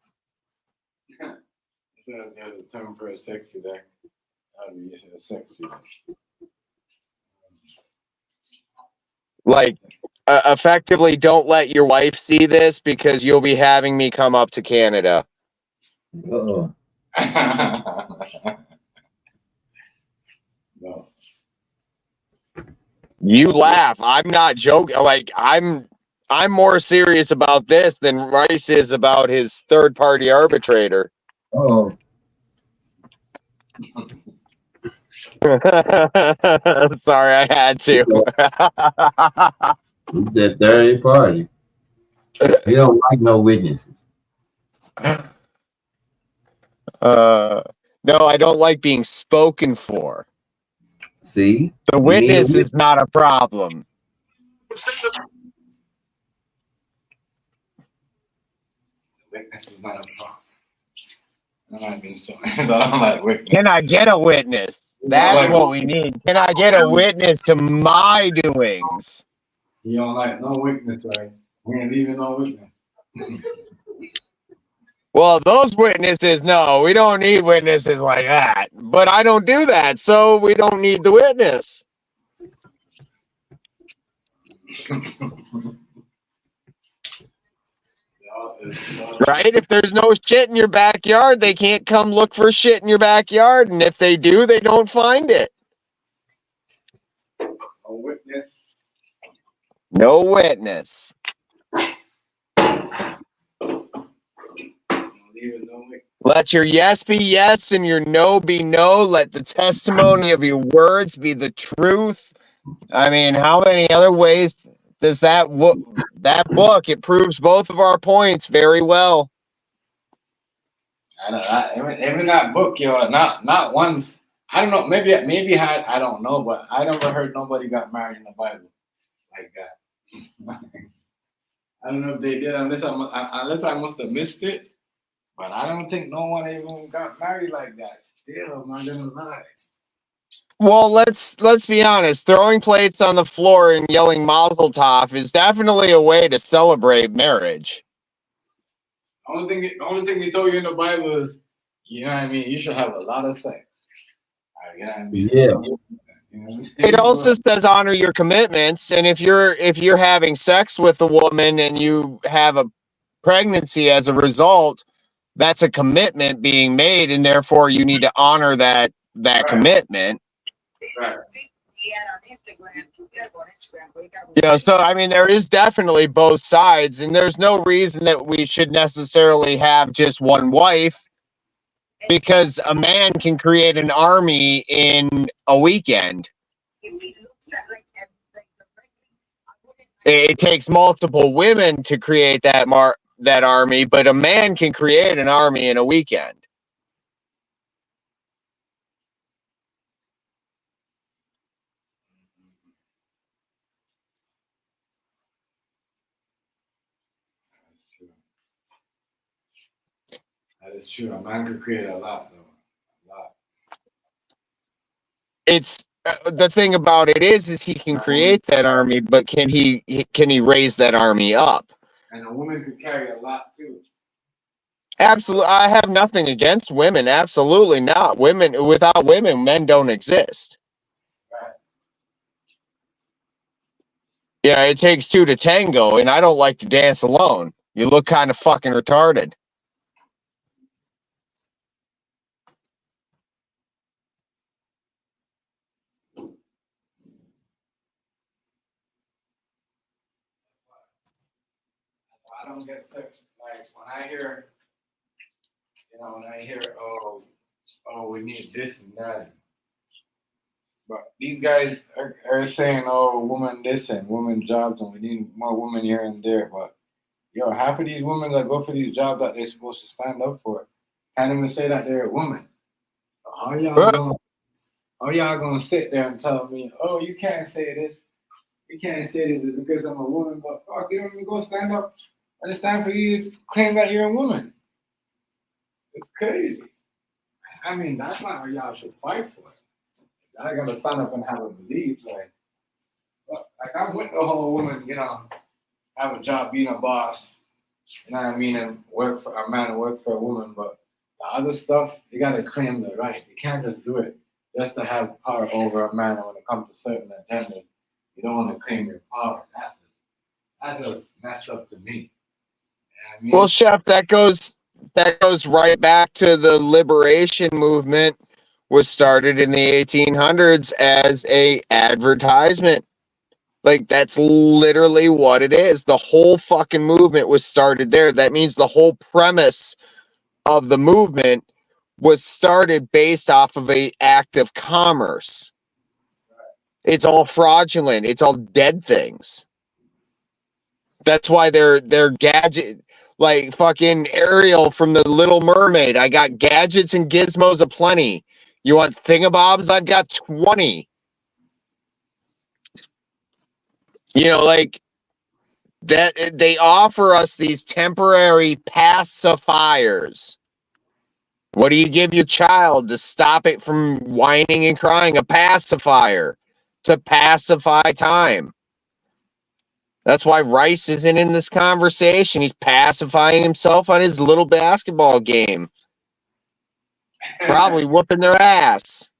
There's a term for a sexy deck. A sexy deck. Like, effectively, don't let your wife see this because you'll be having me come up to Canada. Uh-oh. No. You laugh. I'm not joking. Like, I'm more serious about this than Rice is about his third-party arbitrator. Oh, Sorry, I had to. he said third party. He don't like no witnesses. No, I don't like being spoken for. See, The you need a witness is not a problem. Witness is not a problem. I'm not being so. I'm like witness. Can I get a witness? That's what we need. Can I get a witness to my doings? You don't like no witness, right? We ain't leaving no witness. Well, those witnesses, no, we don't need witnesses like that. But I don't do that, so we don't need the witness. Right? If there's no shit in your backyard, they can't come look for shit in your backyard. And if they do, they don't find it. No witness. No witness. Leaving no witness. Let your yes be yes and your no be no. Let the testimony of your words be the truth. I mean, how many other ways does that book? It proves both of our points very well. Even that book, yo, not once. I don't know. Maybe I don't know, but I never heard nobody got married in the Bible like that. I don't know if they did, unless I must have missed it. But I don't think no one even got married like that. Still, I'm not gonna lie. Well, let's be honest. Throwing plates on the floor and yelling Mazel Tov is definitely a way to celebrate marriage. The only thing they told you in the Bible is, you know what I mean, you should have a lot of sex. You know what I mean? Yeah. You know? It also says honor your commitments, and if you're having sex with a woman and you have a pregnancy as a result, that's a commitment being made, and therefore you need to honor that commitment. Right. So I mean, there is definitely both sides, and there's no reason that we should necessarily have just one wife, because a man can create an army in a weekend. It takes multiple women to create that army, but a man can create an army in a weekend. That is true. A man could create a lot, though. A lot. It's the thing about it is he can create that army, but can he raise that army up? And a woman could carry a lot too. Absolutely. I have nothing against women. Absolutely not. Without women, men don't exist. Right. Yeah, it takes two to tango, and I don't like to dance alone. You look kind of fucking retarded. I don't get sick. Like when I hear, oh, we need this and that. But these guys are saying, oh, woman this and woman jobs, and we need more women here and there. But yo, half of these women that go for these jobs that they're supposed to stand up for can't even say that they're a woman. How y'all gonna sit there and tell me, oh, you can't say this, you can't say this because I'm a woman, but fuck, you don't even go stand up and it's time for you to claim that you're a woman. It's crazy. I mean, that's not what y'all should fight for. Y'all gotta stand up and have a belief, like I'm with the whole woman, have a job being a boss, you know what I mean, and work for a man and work for a woman, but the other stuff, you gotta claim the right. You can't just do it just to have power over a man. And when it comes to certain agendas, you don't want to claim your power. That's just messed up to me. You know what I mean? Well, Chef, that goes right back to the liberation movement. Was started in the 1800s as a advertisement. Like, that's literally what it is. The whole fucking movement was started there. That means the whole premise of the movement was started based off of a act of commerce. It's all fraudulent. It's all dead things. That's why they're gadget, like fucking Ariel from the Little Mermaid. I got gadgets and gizmos aplenty. You want thingamabobs? I've got 20. Like that they offer us these temporary pacifiers. What do you give your child to stop it from whining and crying? A pacifier to pacify time. That's why Rice isn't in this conversation. He's pacifying himself on his little basketball game. Probably whooping their ass.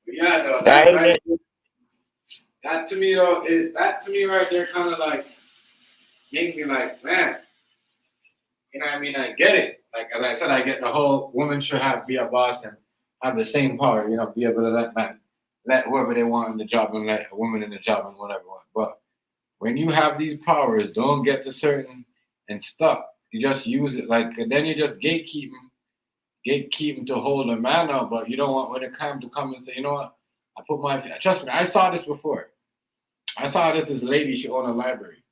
Yeah, though. That To me though, that to me right there kind of like make me like, man, you know what I mean? I get it. Like as I said, I get the whole woman should be a boss and have the same power, be able to let whoever they want in the job and let a woman in the job and whatever. But when you have these powers, don't get to certain and stuff. You just use it and then you just gatekeep them to hold a man up, but you don't want when it comes to come and say, you know what, trust me, I saw this before. I saw this lady, she owned a library,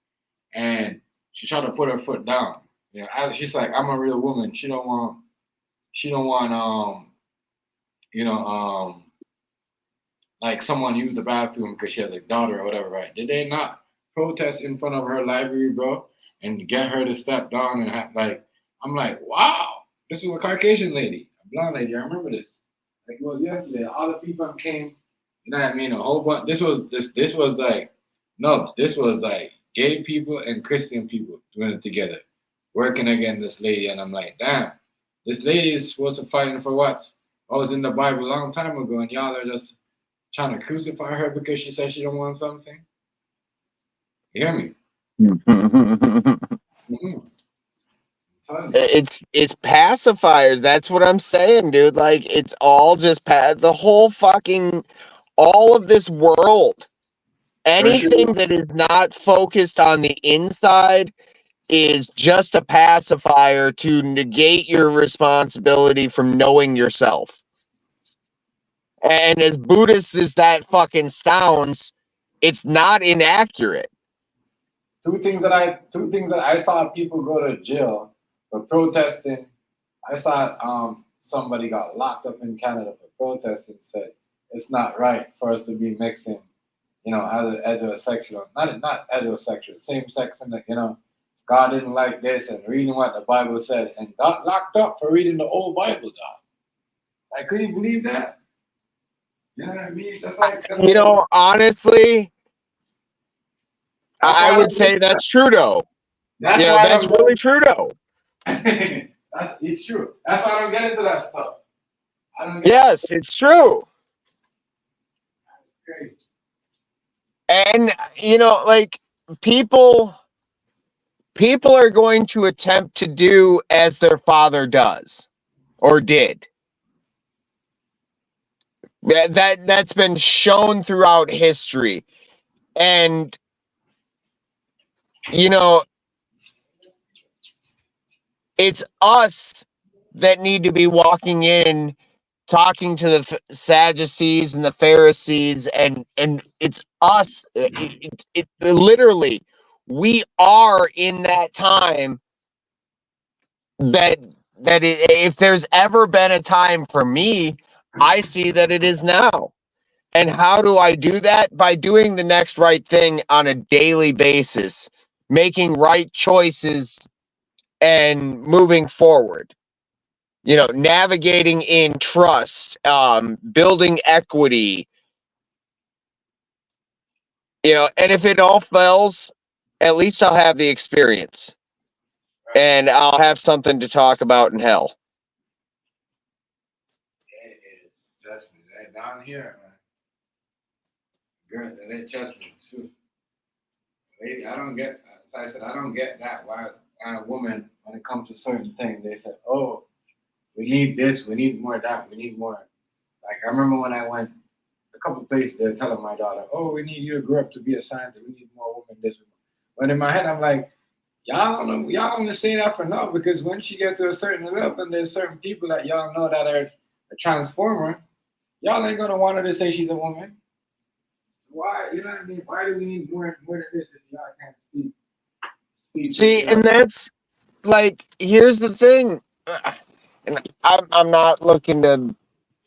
and she tried to put her foot down. She's like, I'm a real woman. She don't want, like someone use the bathroom because she has a daughter or whatever, right? Did they not protest in front of her library, bro, and get her to step down and I'm like, wow, this is a Caucasian lady, a blonde lady. I remember this. Like it was yesterday. All the people came. You know what I mean? A whole bunch. This was like nubs. This was like gay people and Christian people doing it together, working against this lady. And I'm like, damn, this lady is supposed to fight for what was in the Bible a long time ago, and y'all are just trying to crucify her because she said she don't want something. You hear me? Mm-hmm. It's pacifiers. That's what I'm saying, dude. Like it's all just the whole fucking all of this world. Anything that is not focused on the inside is just a pacifier to negate your responsibility from knowing yourself. And as Buddhist as that fucking sounds, it's not inaccurate. Two things that I saw people go to jail for protesting. I saw somebody got locked up in Canada for protesting. Said it's not right for us to be mixing, as an heterosexual, not heterosexual, same sex, and God didn't like this and reading what the Bible said, and got locked up for reading the old Bible, dog. Could you believe that? You know what I mean? Honestly, I would say that's true, though. That's really true, though. It's true. That's why I don't get into that stuff. Yes, it's true. And people are going to attempt to do as their father does or did. That's been shown throughout history. And it's us that need to be walking in, talking to the Sadducees and the Pharisees, and it's us. It literally, we are in that time that if there's ever been a time for me, I see that it is now. And how do I do that? By doing the next right thing on a daily basis, making right choices and moving forward. Navigating in trust, building equity. And if it all fails, at least I'll have the experience. And I'll have something to talk about in hell. Trust me, that down here, man. Girl, they trust me. I don't get. As I said, I don't get that. Why a woman, when it comes to certain things, they said, "Oh, we need this, we need more of that, we need more." Like I remember when I went a couple places, they're telling my daughter, "Oh, we need you to grow up to be a scientist. We need more women this." But in my head, I'm like, y'all don't say that for now, because when she gets to a certain level and there's certain people that y'all know that are a transformer, y'all ain't gonna want her to say she's a woman. Why? You know what I mean? Why do we need more than this if y'all can't speak? See, and that's like, here's the thing, and I'm not looking to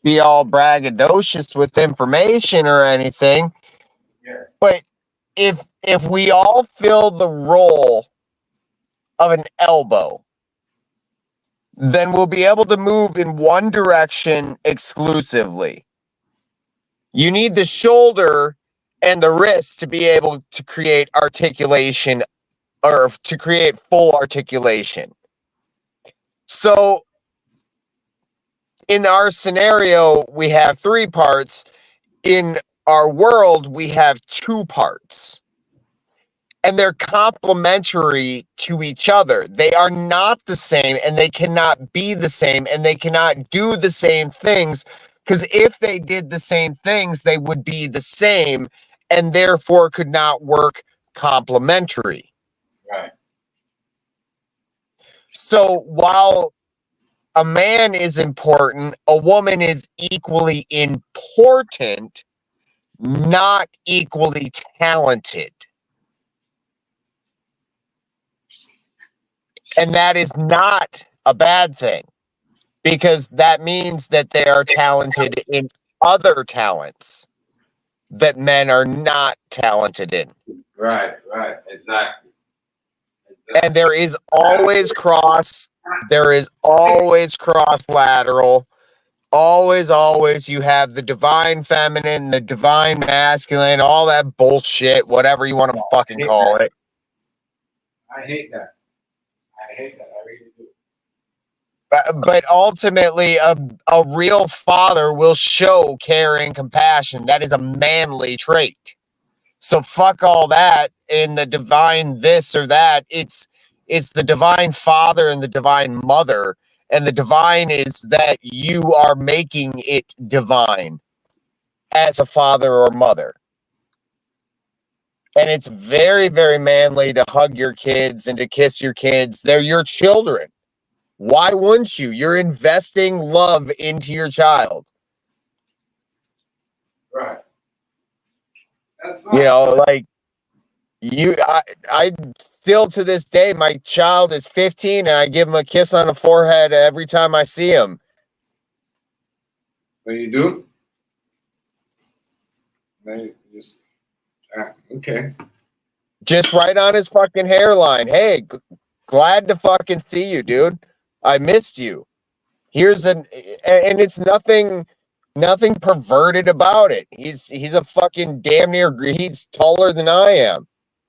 be all braggadocious with information or anything. But if we all fill the role of an elbow, then we'll be able to move in one direction exclusively. You need the shoulder and the wrist to be able to create articulation, or to create full articulation. So in our scenario, we have 3 parts. In our world, we have 2 parts. And they're complementary to each other. They are not the same, and they cannot be the same, and they cannot do the same things, because if they did the same things, they would be the same, and therefore could not work complementary. Right. So while a man is important, a woman is equally important, not equally talented. And that is not a bad thing, because that means that they are talented in other talents that men are not talented in. Right. Exactly. And there is always cross lateral. Always you have the divine feminine, the divine masculine, all that bullshit, whatever you want to fucking call it. I hate that. I really do. But ultimately, a real father will show care and compassion. That is a manly trait. So fuck all that in the divine this or that. It's the divine father and the divine mother. And the divine is that you are making it divine as a father or mother. And it's very, very manly to hug your kids and to kiss your kids. They're your children. Why wouldn't you? You're investing love into your child. Right. That's fine. You know, like I still to this day, my child is 15 and I give him a kiss on the forehead every time I see him. What you do? Just, okay. Just right on his fucking hairline. Hey, glad to fucking see you, dude. I missed you. And it's nothing perverted about it. He's a fucking damn near, he's taller than I am.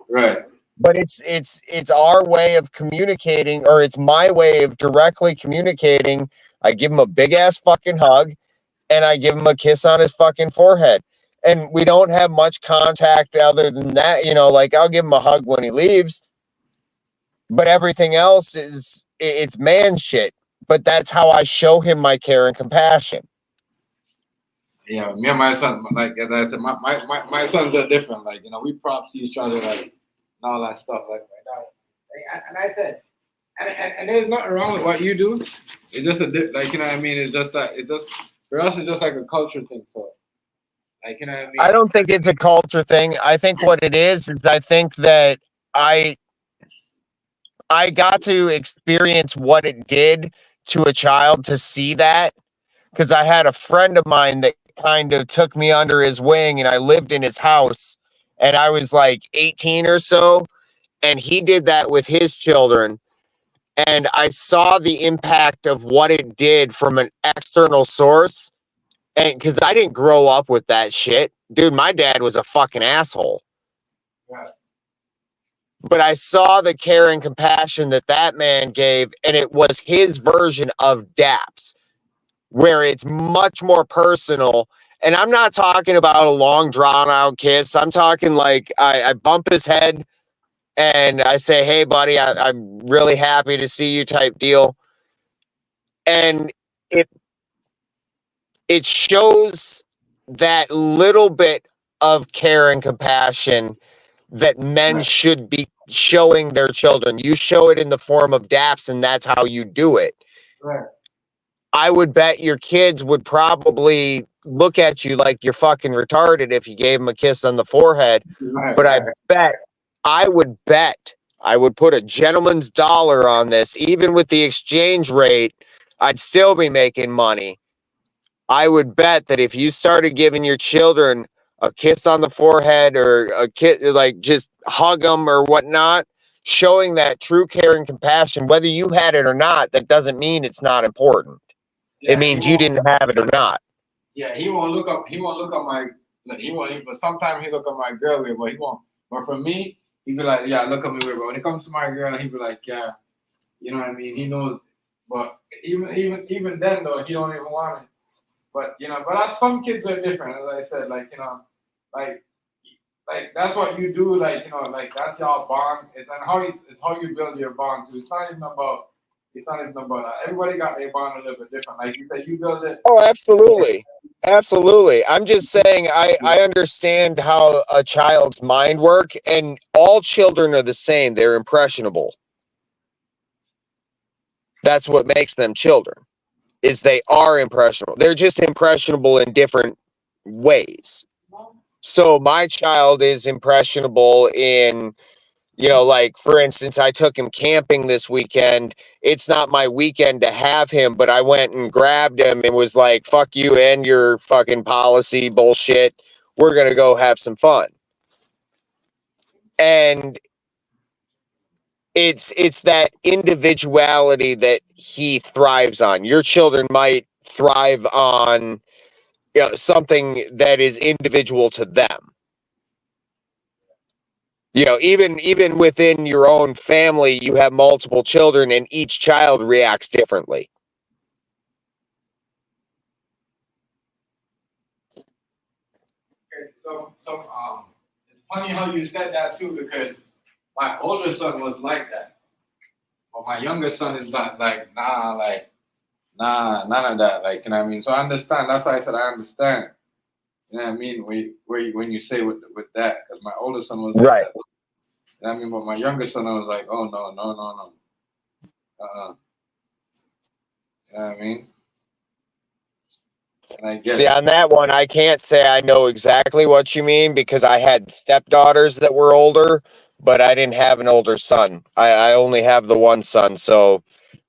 Right. But it's our way of communicating, or it's my way of directly communicating. I give him a big ass fucking hug and I give him a kiss on his fucking forehead. And we don't have much contact other than that, you know, like I'll give him a hug when he leaves, but everything else it's man shit. But that's how I show him my care and compassion. Yeah, me and my son, like as I said, my sons are different. Like, you know, we props each other, like, and all that stuff. Like that. And I said, and there's nothing wrong with what you do. It's just like, you know what I mean? It's just that, for us, it's just like a culture thing. So, like, you know what I mean? I don't think it's a culture thing. I think what it is I think that I got to experience what it did to a child to see that, because I had a friend of mine that kind of took me under his wing and I lived in his house and I was like 18 or so, and he did that with his children. And I saw the impact of what it did from an external source. And because I didn't grow up with that shit. Dude, my dad was a fucking asshole. Yeah. But I saw the care and compassion that man gave, and it was his version of DAPS, where it's much more personal. And I'm not talking about a long, drawn-out kiss. I'm talking like I bump his head, and I say, hey, buddy, I'm really happy to see you type deal. And it shows that little bit of care and compassion that men should be showing their children. You show it in the form of DAPS, and that's how you do it. Right. I would bet your kids would probably look at you like you're fucking retarded if you gave them a kiss on the forehead. Right. But I would put a gentleman's dollar on this. Even with the exchange rate, I'd still be making money. I would bet that if you started giving your children a kiss on the forehead or a kiss, like just hug them or whatnot, showing that true care and compassion, whether you had it or not, that doesn't mean it's not important. Yeah, It means you didn't have it or not. Yeah, he won't look up. He won't look at my. He won't. But sometimes he look at my girl weird, but he won't. But for me, he be like, yeah, look at me weird. But when it comes to my girl, he be like, yeah, you know what I mean. He knows. But even then though, he don't even want it. But some kids are different. As I said, like that's what you do. Like that's your bond. It's how you build your bond too. It's not even about. It's not even about that. Everybody got their bond a little bit different. Like you said, you build it. Oh, absolutely. Absolutely. I'm just saying I understand how a child's mind work, and all children are the same. They're impressionable. That's what makes them children, is they are impressionable. They're just impressionable in different ways. So my child is impressionable in, like for instance, I took him camping this weekend. It's not my weekend to have him, but I went and grabbed him and was like, fuck you and your fucking policy bullshit. We're going to go have some fun. And it's that individuality that he thrives on. Your children might thrive on something that is individual to them. Even within your own family, you have multiple children and each child reacts differently. Okay, so it's funny how you said that too, because my older son was like that, but my younger son is not none of that. Like, you know what I mean? So I understand. That's why I said I understand. You know what I mean? When you say with that, because my older son was like Right. that. You know what I mean? But my younger son, I was like, oh no. You know what I mean? And I get See, it. on that one, I can't say I know exactly what you mean because I had stepdaughters that were older, but I didn't have an older son. I only have the one son, so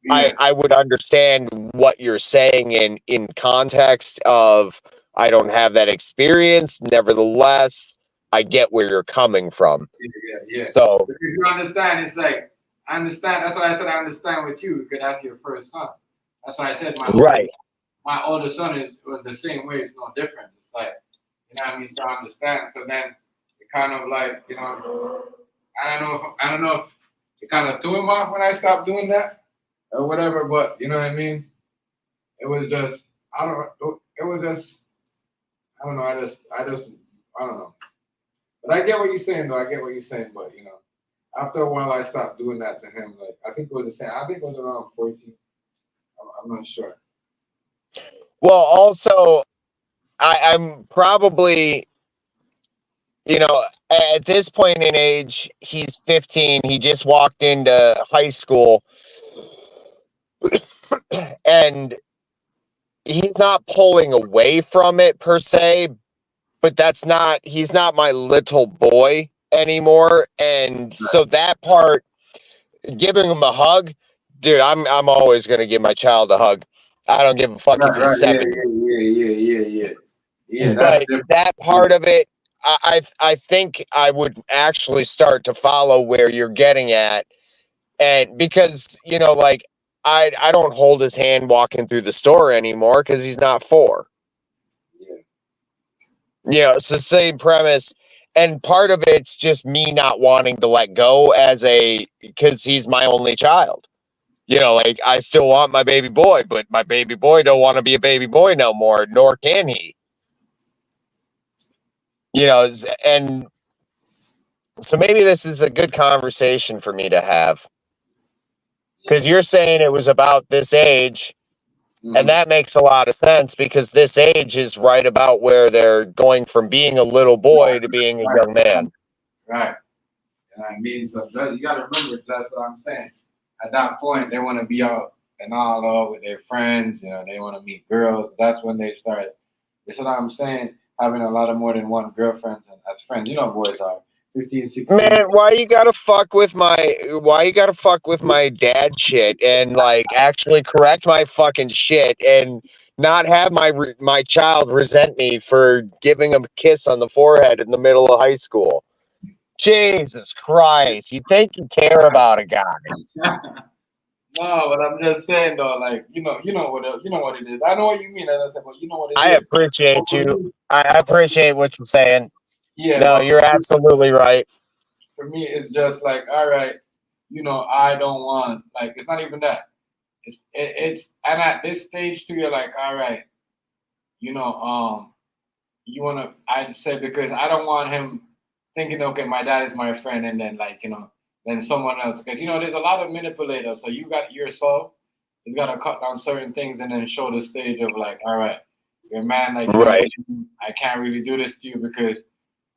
Yeah, I would understand what you're saying in context of I don't have that experience. Nevertheless, I get where you're coming from. yeah. So Because you understand, it's like I understand. That's why I said I understand with you because that's your first son. That's why I said right. my older son was the same way. It's no different. It's like you know what I mean. So I understand. So then it kind of like I don't know if it kind of threw him off when I stopped doing that or whatever. But you know what I mean. It was just I don't know. It was just I don't know. I just I don't know. But I get what you're saying though. I get what you're saying. But after a while, I stopped doing that to him. Like I think it was the same. I think it was around 14. I'm not sure. Well, also, I'm probably, at this point in age, he's 15. He just walked into high school, and he's not pulling away from it per se, but he's not my little boy anymore. And so that part, giving him a hug, dude, I'm always gonna give my child a hug. I don't give a fuck if he's 7. Yeah. That's But different. that part of it, I think I would actually start to follow where you're getting at. And because, like I don't hold his hand walking through the store anymore because he's not 4. Yeah. It's the same premise. And part of it's just me not wanting to let go because he's my only child. Like I still want my baby boy, but my baby boy don't want to be a baby boy no more, nor can he. And so maybe this is a good conversation for me to have. Because you're saying it was about this age, and that makes a lot of sense because this age is right about where they're going from being a little boy to being a young man. Right. And I mean, so you got to remember that's what I'm saying. At that point, they want to be out and all with their friends. They want to meet girls. That's when they start. That's what I'm saying. Having a lot of more than one girlfriend and as friends. Boys are 15, 16. Man, why you gotta fuck with my dad shit and like actually correct my fucking shit and not have my child resent me for giving him a kiss on the forehead in the middle of high school. Jesus Christ! You think you care about a guy? No, but I'm just saying though, like you know what it is. I know what you mean, as I said, but you know what it I is. appreciate But for you. me, I appreciate what you're saying. yeah, No, but you're absolutely right. for me, it's just like, all right, I don't want like it's not even that. It's and at this stage too, you're like, all right, you know, you wanna I said because I don't want him thinking, okay, my dad is my friend, and then like then someone else, because there's a lot of manipulators. So you got yourself, you got to cut down certain things and then show the stage of like, all right, you're a man, like Right. I can't really do this to you because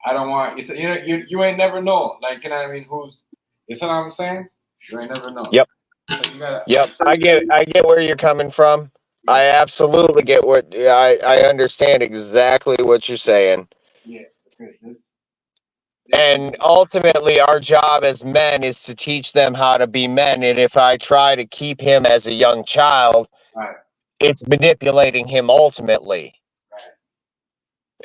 I don't want you ain't never know, like what I mean, you see what I'm saying? You ain't never know. Yep. So you gotta Yep. so I get where you're coming from. I absolutely get what I understand exactly what you're saying. yeah, because And ultimately, our job as men is to teach them how to be men. And if I try to keep him as a young child, right. it's manipulating him ultimately.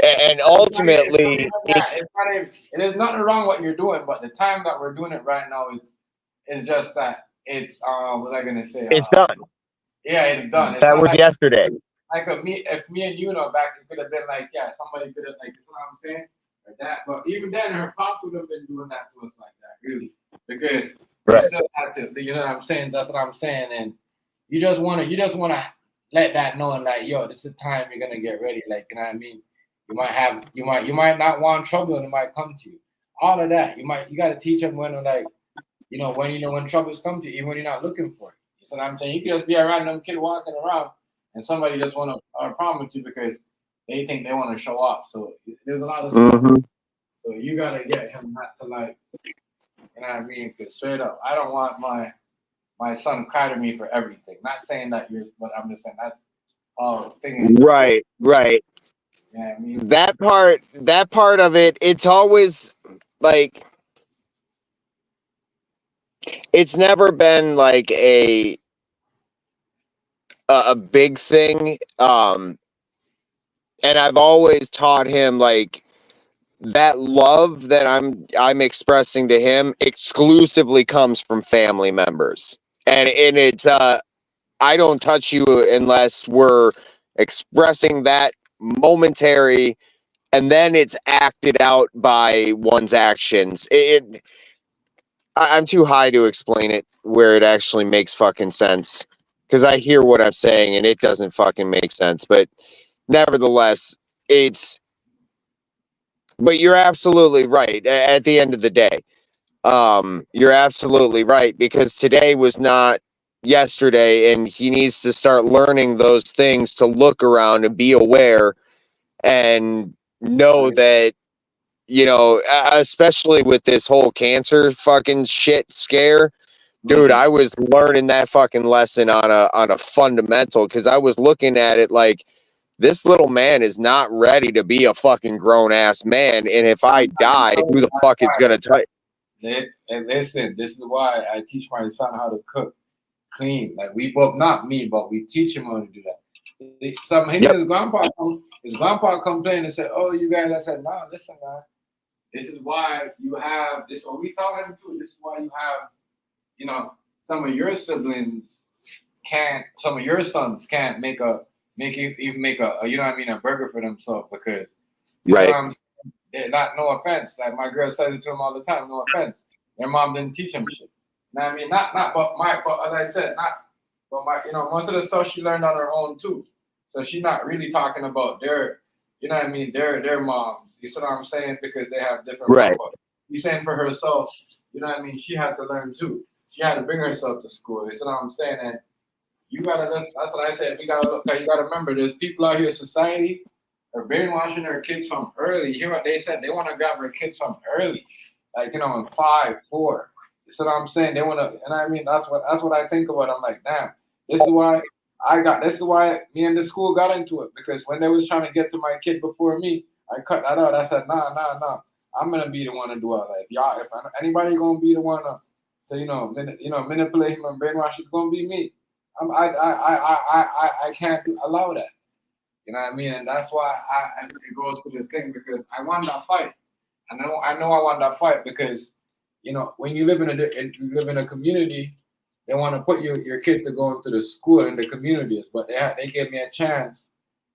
And It's not ultimately, even that. it's It's not even. There's nothing wrong what you're doing, but the time that we're doing it right now is just that it's what was I gonna say? it's done. Yeah, it's done. It's That not was like yesterday. if me and you know back, it could have been like, yeah, somebody could have like, you know what I'm saying, or that. But even then, her pops would have been doing that to us like that, really, because we Right. still had to. You know what I'm saying? That's what I'm saying, and you just wanna let that know, and like, yo, this is the time you're gonna get ready. Like, you know what I mean? You might not want trouble, and it might come to you. All of that, you got to teach them when like, when troubles come to you, even when you're not looking for it. You see what I'm saying? You can just be a random kid walking around, and somebody just want to problem with you because they think they want to show off. So there's a lot of stuff. Mm-hmm. So you gotta get him not to like, you know what I mean? Because straight up, I don't want my son cry to me for everything. Not saying that but I'm just saying that's all thing. Right. Right. Yeah, I mean, That part of it, it's always like it's never been like a big thing. And I've always taught him like that love that I'm expressing to him exclusively comes from family members. And it's I don't touch you unless we're expressing that momentary, and then it's acted out by one's actions. I'm too high to explain it where it actually makes fucking sense, because I hear what I'm saying and it doesn't fucking make sense. But nevertheless, it's. But you're absolutely right. At the end of the day, you're absolutely right, because today was not yesterday, and he needs to start learning those things to look around and be aware and know that, especially with this whole cancer fucking shit scare, dude, I was learning that fucking lesson on a fundamental, because I was looking at it like this little man is not ready to be a fucking grown ass man, and if I die, who the fuck is gonna touch? and listen, this is why I teach my son how to cook clean. Like we both, not me, but we teach him how to do that. Some him Yep. and his grandpa complained and said, "Oh, you guys." I said, "No, listen, man. This is why you have this. What we taught him too. This is why you have, some of your siblings can't. Some of your sons can't make a you know what I mean, a burger for themselves because you see Right. what I'm saying? Not no offense. Like my girl says it to him all the time. No offense. Their mom didn't teach him shit. You know what I mean? But as I said, not but my most of the stuff she learned on her own too. So she's not really talking about their, you know what I mean, their moms. You see what I'm saying? Because they have different Right. moms. But she's saying for herself, you know what I mean, she had to learn too. She had to bring herself to school. You see what I'm saying? And you gotta that's what I said. You gotta look you gotta remember there's people out here in society are brainwashing their kids from early. You hear what they said? They wanna grab their kids from early. Like, in 5, 4. You see what I'm saying? They wanna and I mean that's what I think about. I'm like, damn, this is why me and the school got into it. Because when they was trying to get to my kid before me, I cut that out. I said, nah. I'm gonna be the one to do all that. If anybody gonna be the one to manipulate him and brainwash, it's gonna be me. I can't allow that. You know what I mean? And that's why it goes to the thing because I want that fight. I know I want that fight because when you live you live in a community, they want to put your kid to go into the school in the communities, but they gave me a chance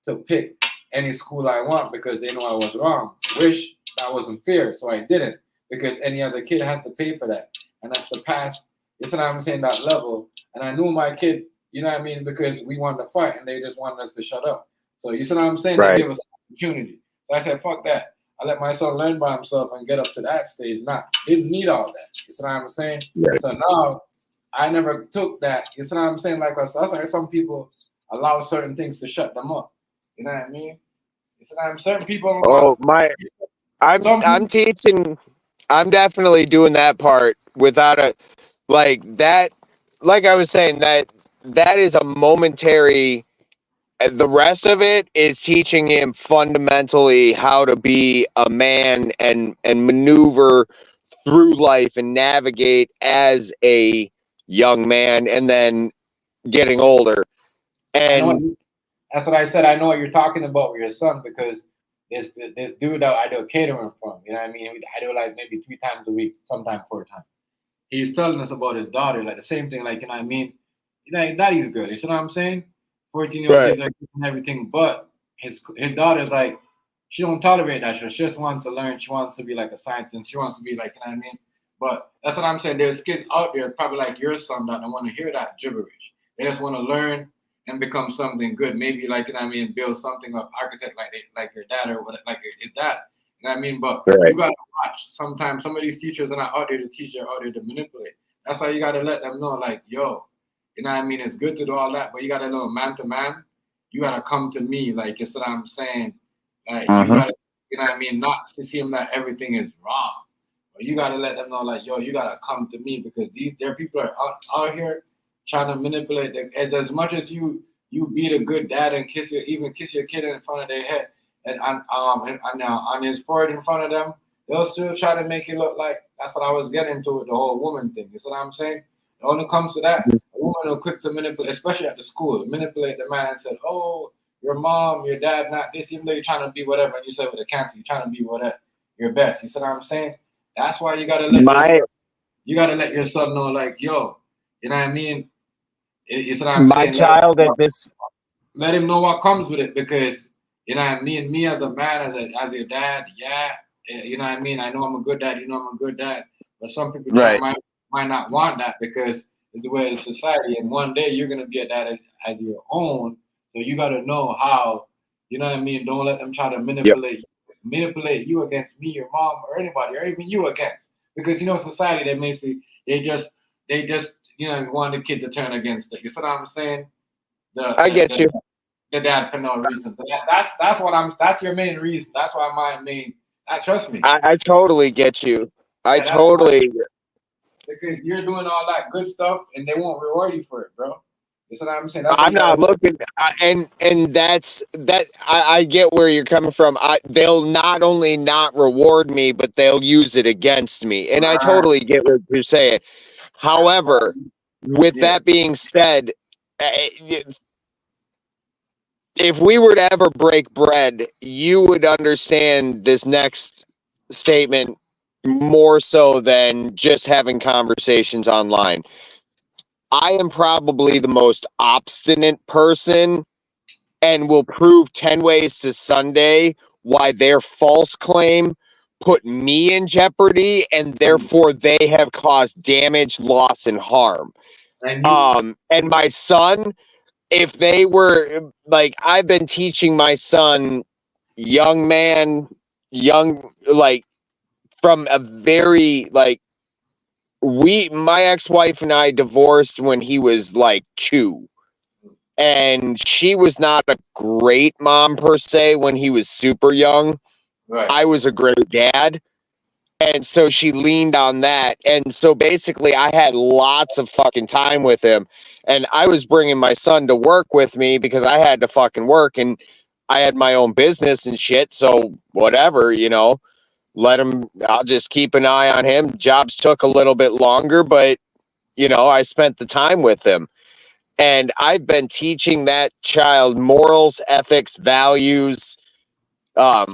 to pick any school I want because they know I was wrong. Wish that wasn't fair, so I didn't because any other kid has to pay for that, and that's the past. You know what I'm saying? That level, and I knew my kid. You know what I mean? Because we wanted to fight, and they just wanted us to shut up. So you see what I'm saying? Right. They give us an opportunity. So I said, "Fuck that." I let my son learn by himself and get up to that stage. Nah, didn't need all that. You see what I'm saying? Right. So now I never took that. You see what I'm saying? Like I said, like some people allow certain things to shut them up. You know what I mean? You see what I'm certain people. Oh Some I'm teaching. I'm definitely doing that part without a like that. Like I was saying, that is a momentary. The rest of it is teaching him fundamentally how to be a man and maneuver through life and navigate as a young man and then getting older. I know And that's what I said. I know what you're talking about with your son because this dude that I do catering from. You know what I mean? I do like maybe 3 times a week, sometimes 4 times. He's telling us about his daughter, like the same thing, like, you know what I mean? Daddy's good. You see what I'm saying? 14-year-old right. kids are good and everything, but his daughter's like, she don't tolerate that shit. She just wants to learn. She wants to be like a scientist. She wants to be like, you know what I mean? But that's what I'm saying. There's kids out there, probably like your son, that don't want to hear that gibberish. They just want to learn and become something good. Maybe like, you know what I mean, build something up, architect like your dad or what, like his dad. You know what I mean? But Right. you gotta watch. Sometimes some of these teachers are not out there to teach, they're out there to manipulate. That's why you gotta let them know, like, yo, you know what I mean? It's good to do all that, but you gotta know man to man, you gotta come to me, like, you see what I'm saying? Like, you Mhm. gotta, you know what I mean? Not to see them that everything is wrong. But you gotta let them know, like, yo, you gotta come to me because there are people are out here trying to manipulate them. As much as you be the good dad and even kiss your kid in front of their head and on his forehead in front of them, they'll still try to make it look like that's what I was getting to with the whole woman thing. You see what I'm saying? When it comes to that, a woman will quick to manipulate, especially at the school, manipulate the man and say, "Oh, your mom, your dad, not this," even though you're trying to be whatever, and you say with a cancer, you're trying to be whatever your best. You see what I'm saying? That's why My you gotta let your son know, like, yo, you know what I mean? You see what I'm my saying? child at this Let him know what comes with it because you know what I mean. Me as a man, as your dad, yeah, you know what I mean. I know I'm a good dad. You know I'm a good dad, but some people right. might not want that because it's the way of society. And one day you're gonna be a dad as your own, so you got to know how. You know what I mean. Don't let them try to Yep. manipulate you against me, your mom, or anybody, or even you against. Because society they just they just want the kid to turn against it. You see what I'm saying? I get you. The dad for no reason. So that's what I'm. That's your main reason. That's why my main. Trust me. I totally get you. I Yeah, that's why totally because you're doing all that good stuff and they won't reward you for it, bro. You see what I'm saying? That's why I'm you gotta not look. looking and that's that I get where you're coming from. They'll not only not reward me, but they'll use it against me. And I Right. totally get what you're saying. That's why. However, with Yeah. that being said, if we were to ever break bread, you would understand this next statement more so than just having conversations online. I am probably the most obstinate person and will prove 10 ways to Sunday why their false claim put me in jeopardy and therefore they have caused damage, loss, and harm. And you. And my son, if they were like, I've been teaching my son, young man, young, like, from a very, like, my ex-wife and I divorced when he was like 2. And she was not a great mom per se when he was super young. Right. I was a great dad. And so she leaned on that. And so basically, I had lots of fucking time with him. And I was bringing my son to work with me because I had to fucking work and I had my own business and shit. So whatever, let him, I'll just keep an eye on him. Jobs took a little bit longer, but, I spent the time with him. And I've been teaching that child morals, ethics, values,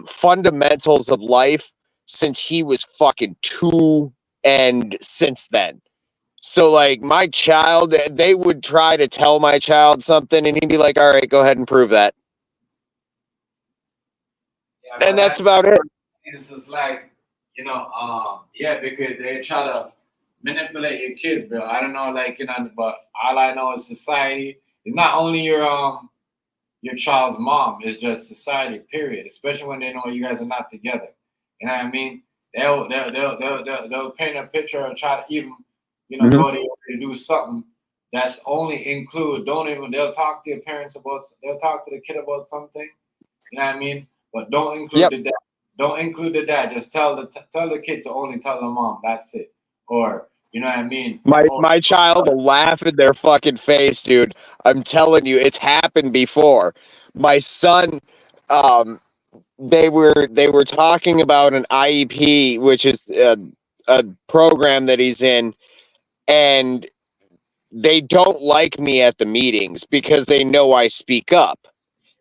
fundamentals of life since he was fucking 2 and since then. So like my child, they would try to tell my child something and he'd be like, all right, go ahead and prove that. Yeah, And that's about it. It's just like, yeah, because they try to manipulate your kids, bro. I don't know, like, but all I know is society. It's not only your child's mom, it's just society, period. Especially when they know you guys are not together. You know what I mean? They'll paint a picture or try to even, go to do something that's only include. Don't even. They'll talk to your parents about. They'll talk to the kid about something. You know what I mean? But don't include the dad. Don't include the dad. Just tell the kid to only tell the mom. That's it. Or you know what I mean? My child will laugh in their fucking face, dude. I'm telling you, it's happened before. My son, they were talking about an IEP, which is a program that he's in, and they don't like me at the meetings because they know I speak up.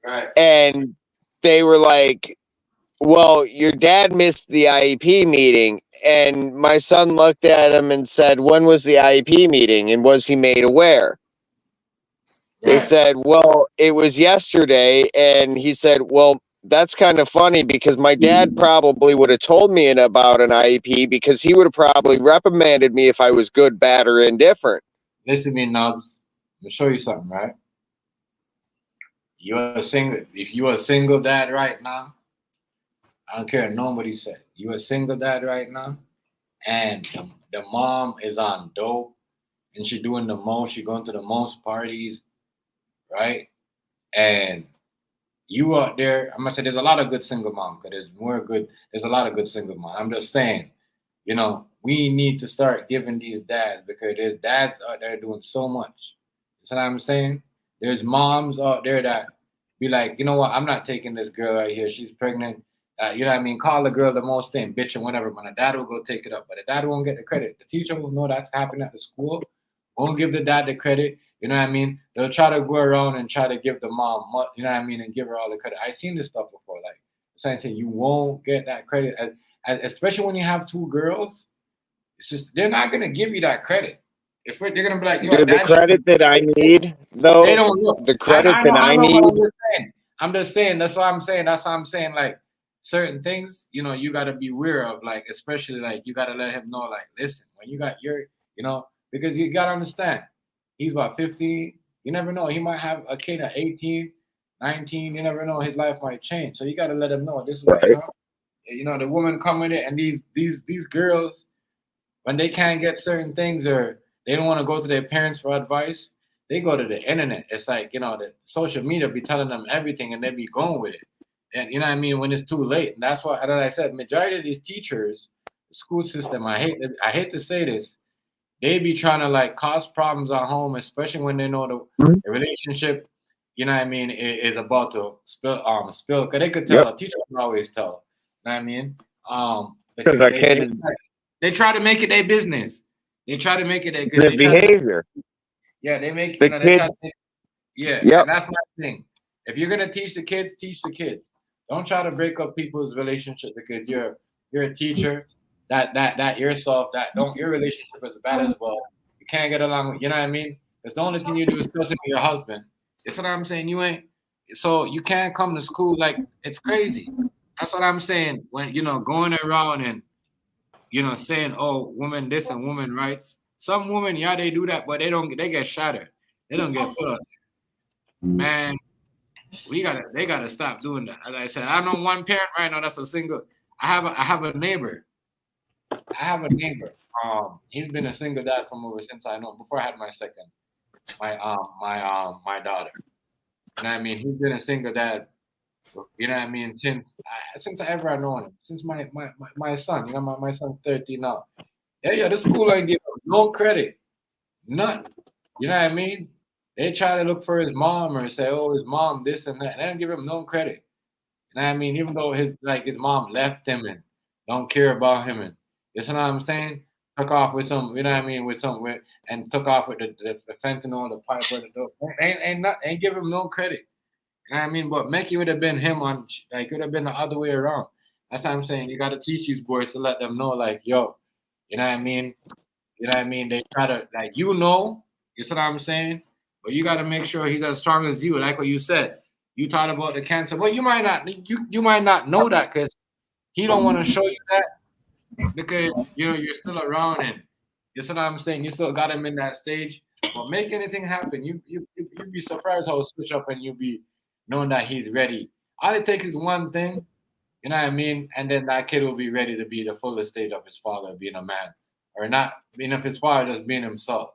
Right. And they were like, well, your dad missed the IEP meeting. And my son looked at him and said, when was the IEP meeting and was he made aware? They said, well, it was yesterday. And he said, well, that's kind of funny because my dad probably would have told me about an IEP because he would have probably reprimanded me if I was good, bad, or indifferent. Listen to me, Nubs. Let me show you something, right? If you're a single dad right now, I don't care what nobody said. You're a single dad right now, and the mom is on dope, and she doing the most. She going to the most parties, right? And you out there, I'm gonna say there's a lot of good single moms, because there's a lot of good single moms. I'm just saying, we need to start giving these dads, because there's dads out there doing so much. You see what I'm saying? There's moms out there that be like, you know what, I'm not taking this girl right here. She's pregnant. You know what I mean? Call the girl the most thing, bitch, and whatever. But the dad will go take it up. But the dad won't get the credit. The teacher will know that's happening at the school. Won't give the dad the credit. You know what I mean? They'll try to go around and try to give the mom, you know what I mean, and give her all the credit. I've seen this stuff before. Like, saying you won't get that credit, especially when you have 2 girls. It's just they're not gonna give you that credit. They're gonna be like, Dude, the credit that I need, though, they don't look. the credit that I know need. what I'm just saying. That's what I'm saying. That's what I'm saying. Like certain things, you got to be aware of. Like especially like you got to let him know. Like, listen, when you got because you got to understand. He's about 15. You never know. He might have a kid at 18, 19. You never know. His life might change. So you got to let him know. This is what the woman come with it, and these girls, when they can't get certain things or they don't want to go to their parents for advice, they go to the internet. It's like, the social media be telling them everything and they be going with it. And you know what I mean? When it's too late. And that's why, as I said, majority of these teachers, the school system, I hate to say this, they be trying to like cause problems at home, especially when they know the relationship, you know what I mean, is about to spill. Because they could tell, a teacher can always tell. You know what I mean? Because they try to make it their business. They try to make it their behavior. Yeah, they make the they kids. try to, and that's my thing. If you're gonna teach the kids, teach the kids. Don't try to break up people's relationship because you're a teacher. That yourself your relationship is bad as well. You can't get along. You know what I mean? It's the only thing you do is cussing with your husband. That's what I'm saying. You ain't. So you can't come to school like it's crazy. That's what I'm saying. When going around and saying, oh, women this and women rights. Some women, yeah, they do that, but they get shattered. They don't get put up. Man, they gotta stop doing that. As I said, I know one parent right now that's a single. I have a neighbor. He's been a single dad from over since I know before I had my second, my daughter. You know what I mean? He's been a single dad. You know what I mean? Since I ever known him, since my son. My son's 13 now. Yeah, the school ain't give him no credit, nothing. You know what I mean? They try to look for his mom or say, oh, his mom this and that. They don't give him no credit. You know what I mean? Even though his mom left him and don't care about him, and you know what I'm saying? took off with some, you know what I mean, and took off with the fentanyl, the pipe, or the dope. Ain't give him no credit. You know what I mean? But Mickey would have been him on, like, it would have been the other way around. That's what I'm saying. You got to teach these boys to let them know, like, yo, you know what I mean? You know what I mean? They try to, like, you know what I'm saying? But you got to make sure he's as strong as you. Like what you said, you talked about the cancer. Well, you might not know that because he don't want to show you that because you're still around and you see what I'm saying. You still got him in that stage. But make anything happen. You'd be surprised how he'll switch up and you'll be knowing that he's ready. All it takes is one thing, you know what I mean, and then that kid will be ready to be the fullest stage of his father, being a man, or not being of his father, just being himself.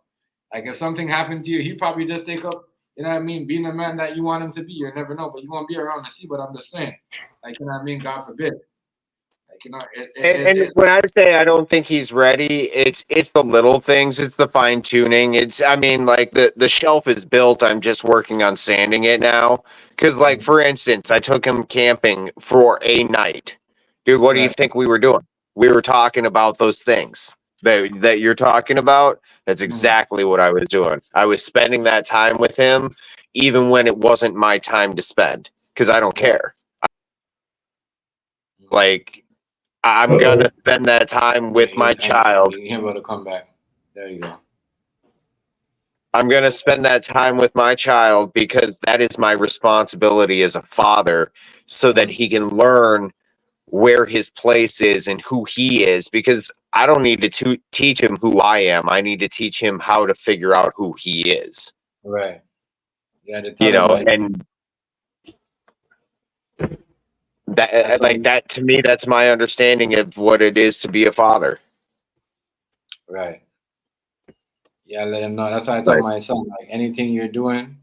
Like if something happened to you, he probably just take up, you know what I mean, being the man that you want him to be. You never know, but you won't be around to see what I'm just saying. Like you know what I mean, God forbid. Like And when I say I don't think he's ready, it's the little things, it's the fine tuning. It's I mean, like the shelf is built. I'm just working on sanding it now. Because, like, for instance, I took him camping for a night. Dude, what do you right. think we were doing? We were talking about those things that you're talking about. That's Mm, exactly what I was doing. I was spending that time with him, even when it wasn't my time to spend, because I don't right. care. Like, I'm gonna spend that time with my child. You're able to come back. There you go. I'm gonna spend that time with my child because that is my responsibility as a father, so that he can learn where his place is and who he is. Because I don't need to teach him who I am. I need to teach him how to figure out who he is. Right. You got to You tell him know, like and that's that all. like that to me, that's my understanding of what it is to be a father. Right. Yeah, let him know. That's why I told Right. my son, like anything you're doing,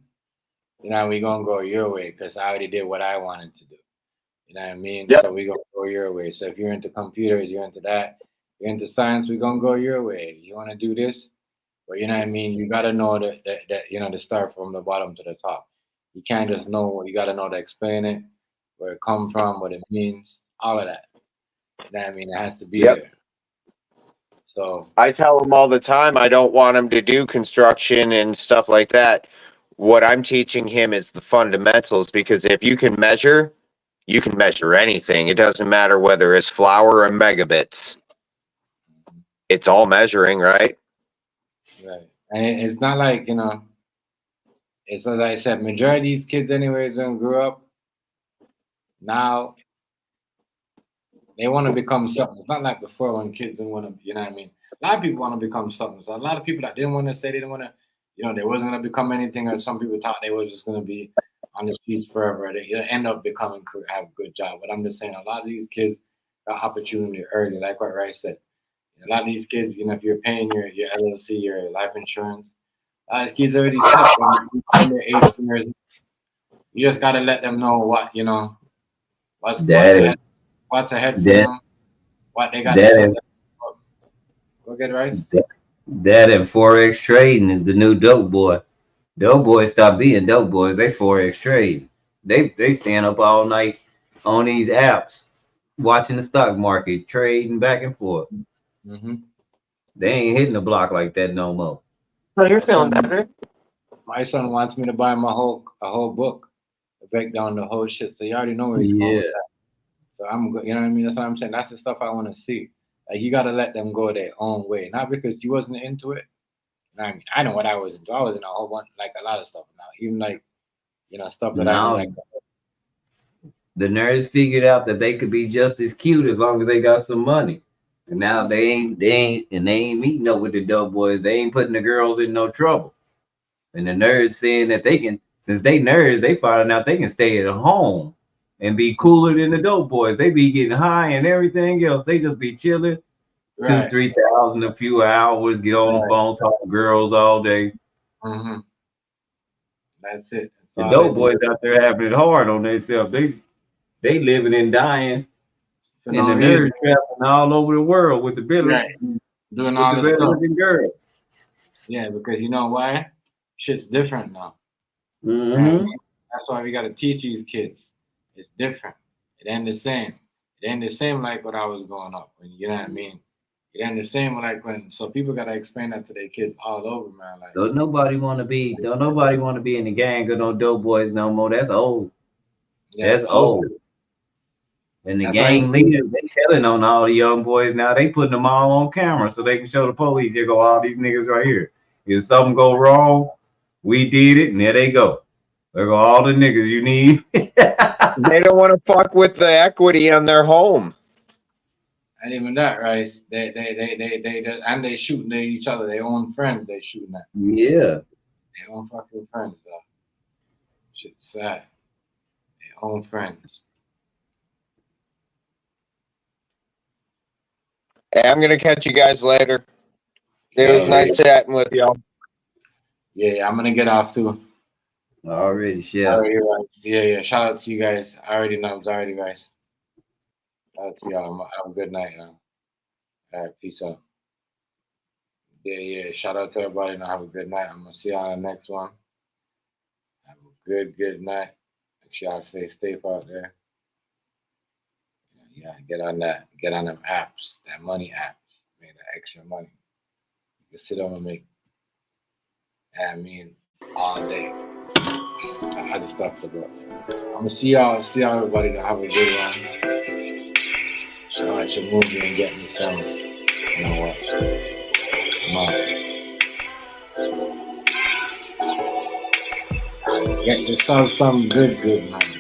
we gonna go your way because I already did what I wanted to do. You know what I mean? Yep. So we gonna go your way. So if you're into computers, you're into that, you're into science, we gonna go your way. You wanna do this, but you know what I mean? You gotta know that to start from the bottom to the top. You can't just know, you gotta know to explain it, where it come from, what it means, all of that. You know what I mean? It has to be Yep. there. So I tell him all the time I don't want him to do construction and stuff like that. What I'm teaching him is the fundamentals, because if you can measure anything. It doesn't matter whether it's flour or megabits. It's all measuring, right? right. And it's not like, it's as I said, majority of these kids anyways don't grow up now. They want to become something. It's not like before when kids didn't want to, you know what I mean? A lot of people want to become something. So a lot of people that didn't want to say they didn't want to, they wasn't going to become anything, or some people thought they was just going to be on the streets forever. They end up becoming, have a good job. But I'm just saying, a lot of these kids got opportunity early, like what Rice said. A lot of these kids, if you're paying your LLC, your life insurance, a lot of these kids already set when they're 18 years old. You just got to let them know what's That ahead, is what's ahead for that them, what they got to that set is them up. Go get right. that and forex trading is the new dope boy. Dope boys stop being dope boys. They forex trade. They stand up all night on these apps, watching the stock market, trading back and forth. Mm-hmm. They ain't hitting the block like that no more. So you're My feeling son, better? my son wants me to buy him a whole book to break down the whole shit. So you already know where he's going with Yeah. that. So I'm good. You know what I mean? That's what I'm saying. That's the stuff I want to see. Like you got to let them go their own way, not because you wasn't into it. You know what I mean? I know what I was into. I was in a whole bunch, like a lot of stuff now, even like stuff that I didn't Now like. the nerds figured out that they could be just as cute as long as they got some money. And now they ain't meeting up with the dope boys. They ain't putting the girls in no trouble. And the nerds saying that they can, since they nerds, they finding out they can stay at home and be cooler than the dope boys. They be getting high and everything else. They just be chilling, two, Right, 3,000 a few hours, get on the right. phone, talk to girls all day. Mm-hmm. That's it. That's The all they dope do boys out there having it hard on themselves. They living and dying, for and the no reason. nerds traveling all over the world with the better Right, doing with all the this better stuff. looking girls. Yeah, because you know why? Shit's different now. You know what I Mm-hmm. mean? That's why we got to teach these kids. It's different. It ain't the same. It ain't the same like when I was growing up. You know what I mean? It ain't the same like when so people gotta explain that to their kids all over, man. Like Don't nobody want to be in the gang of no dope boys no more. That's old. yeah, That's it's old. bullshit. And the That's why you gang see leaders, they telling on all the young boys now. They putting them all on camera so they can show the police. Here go all these niggas right here. If something go wrong, we did it, and there they go. There go all the niggas you need. They don't want to fuck with the equity on their home. and even that, right? They and they shooting each other, their own friends they shooting at. Yeah. Their own fucking friends, though. Shit's sad. Their own friends. Hey, I'm gonna catch you guys later. It was nice chatting with y'all. Yeah, I'm gonna get off too. Already, Chef. Yeah. Shout out to you guys. I already know. Already, guys. Shout out to y'all. Have a good night. All right, peace out. Yeah. Shout out to everybody and have a good night. I'm gonna see y'all on the next one. Have a good night. Make sure y'all stay safe out there. Yeah, get on that. Get on them apps, that money apps. Make that extra money. You can sit on and make. All day. I just stuff to go. I'm gonna see y'all everybody to have a good one. I should move you and get me some. You know what? Come on. Get yourself some good, man.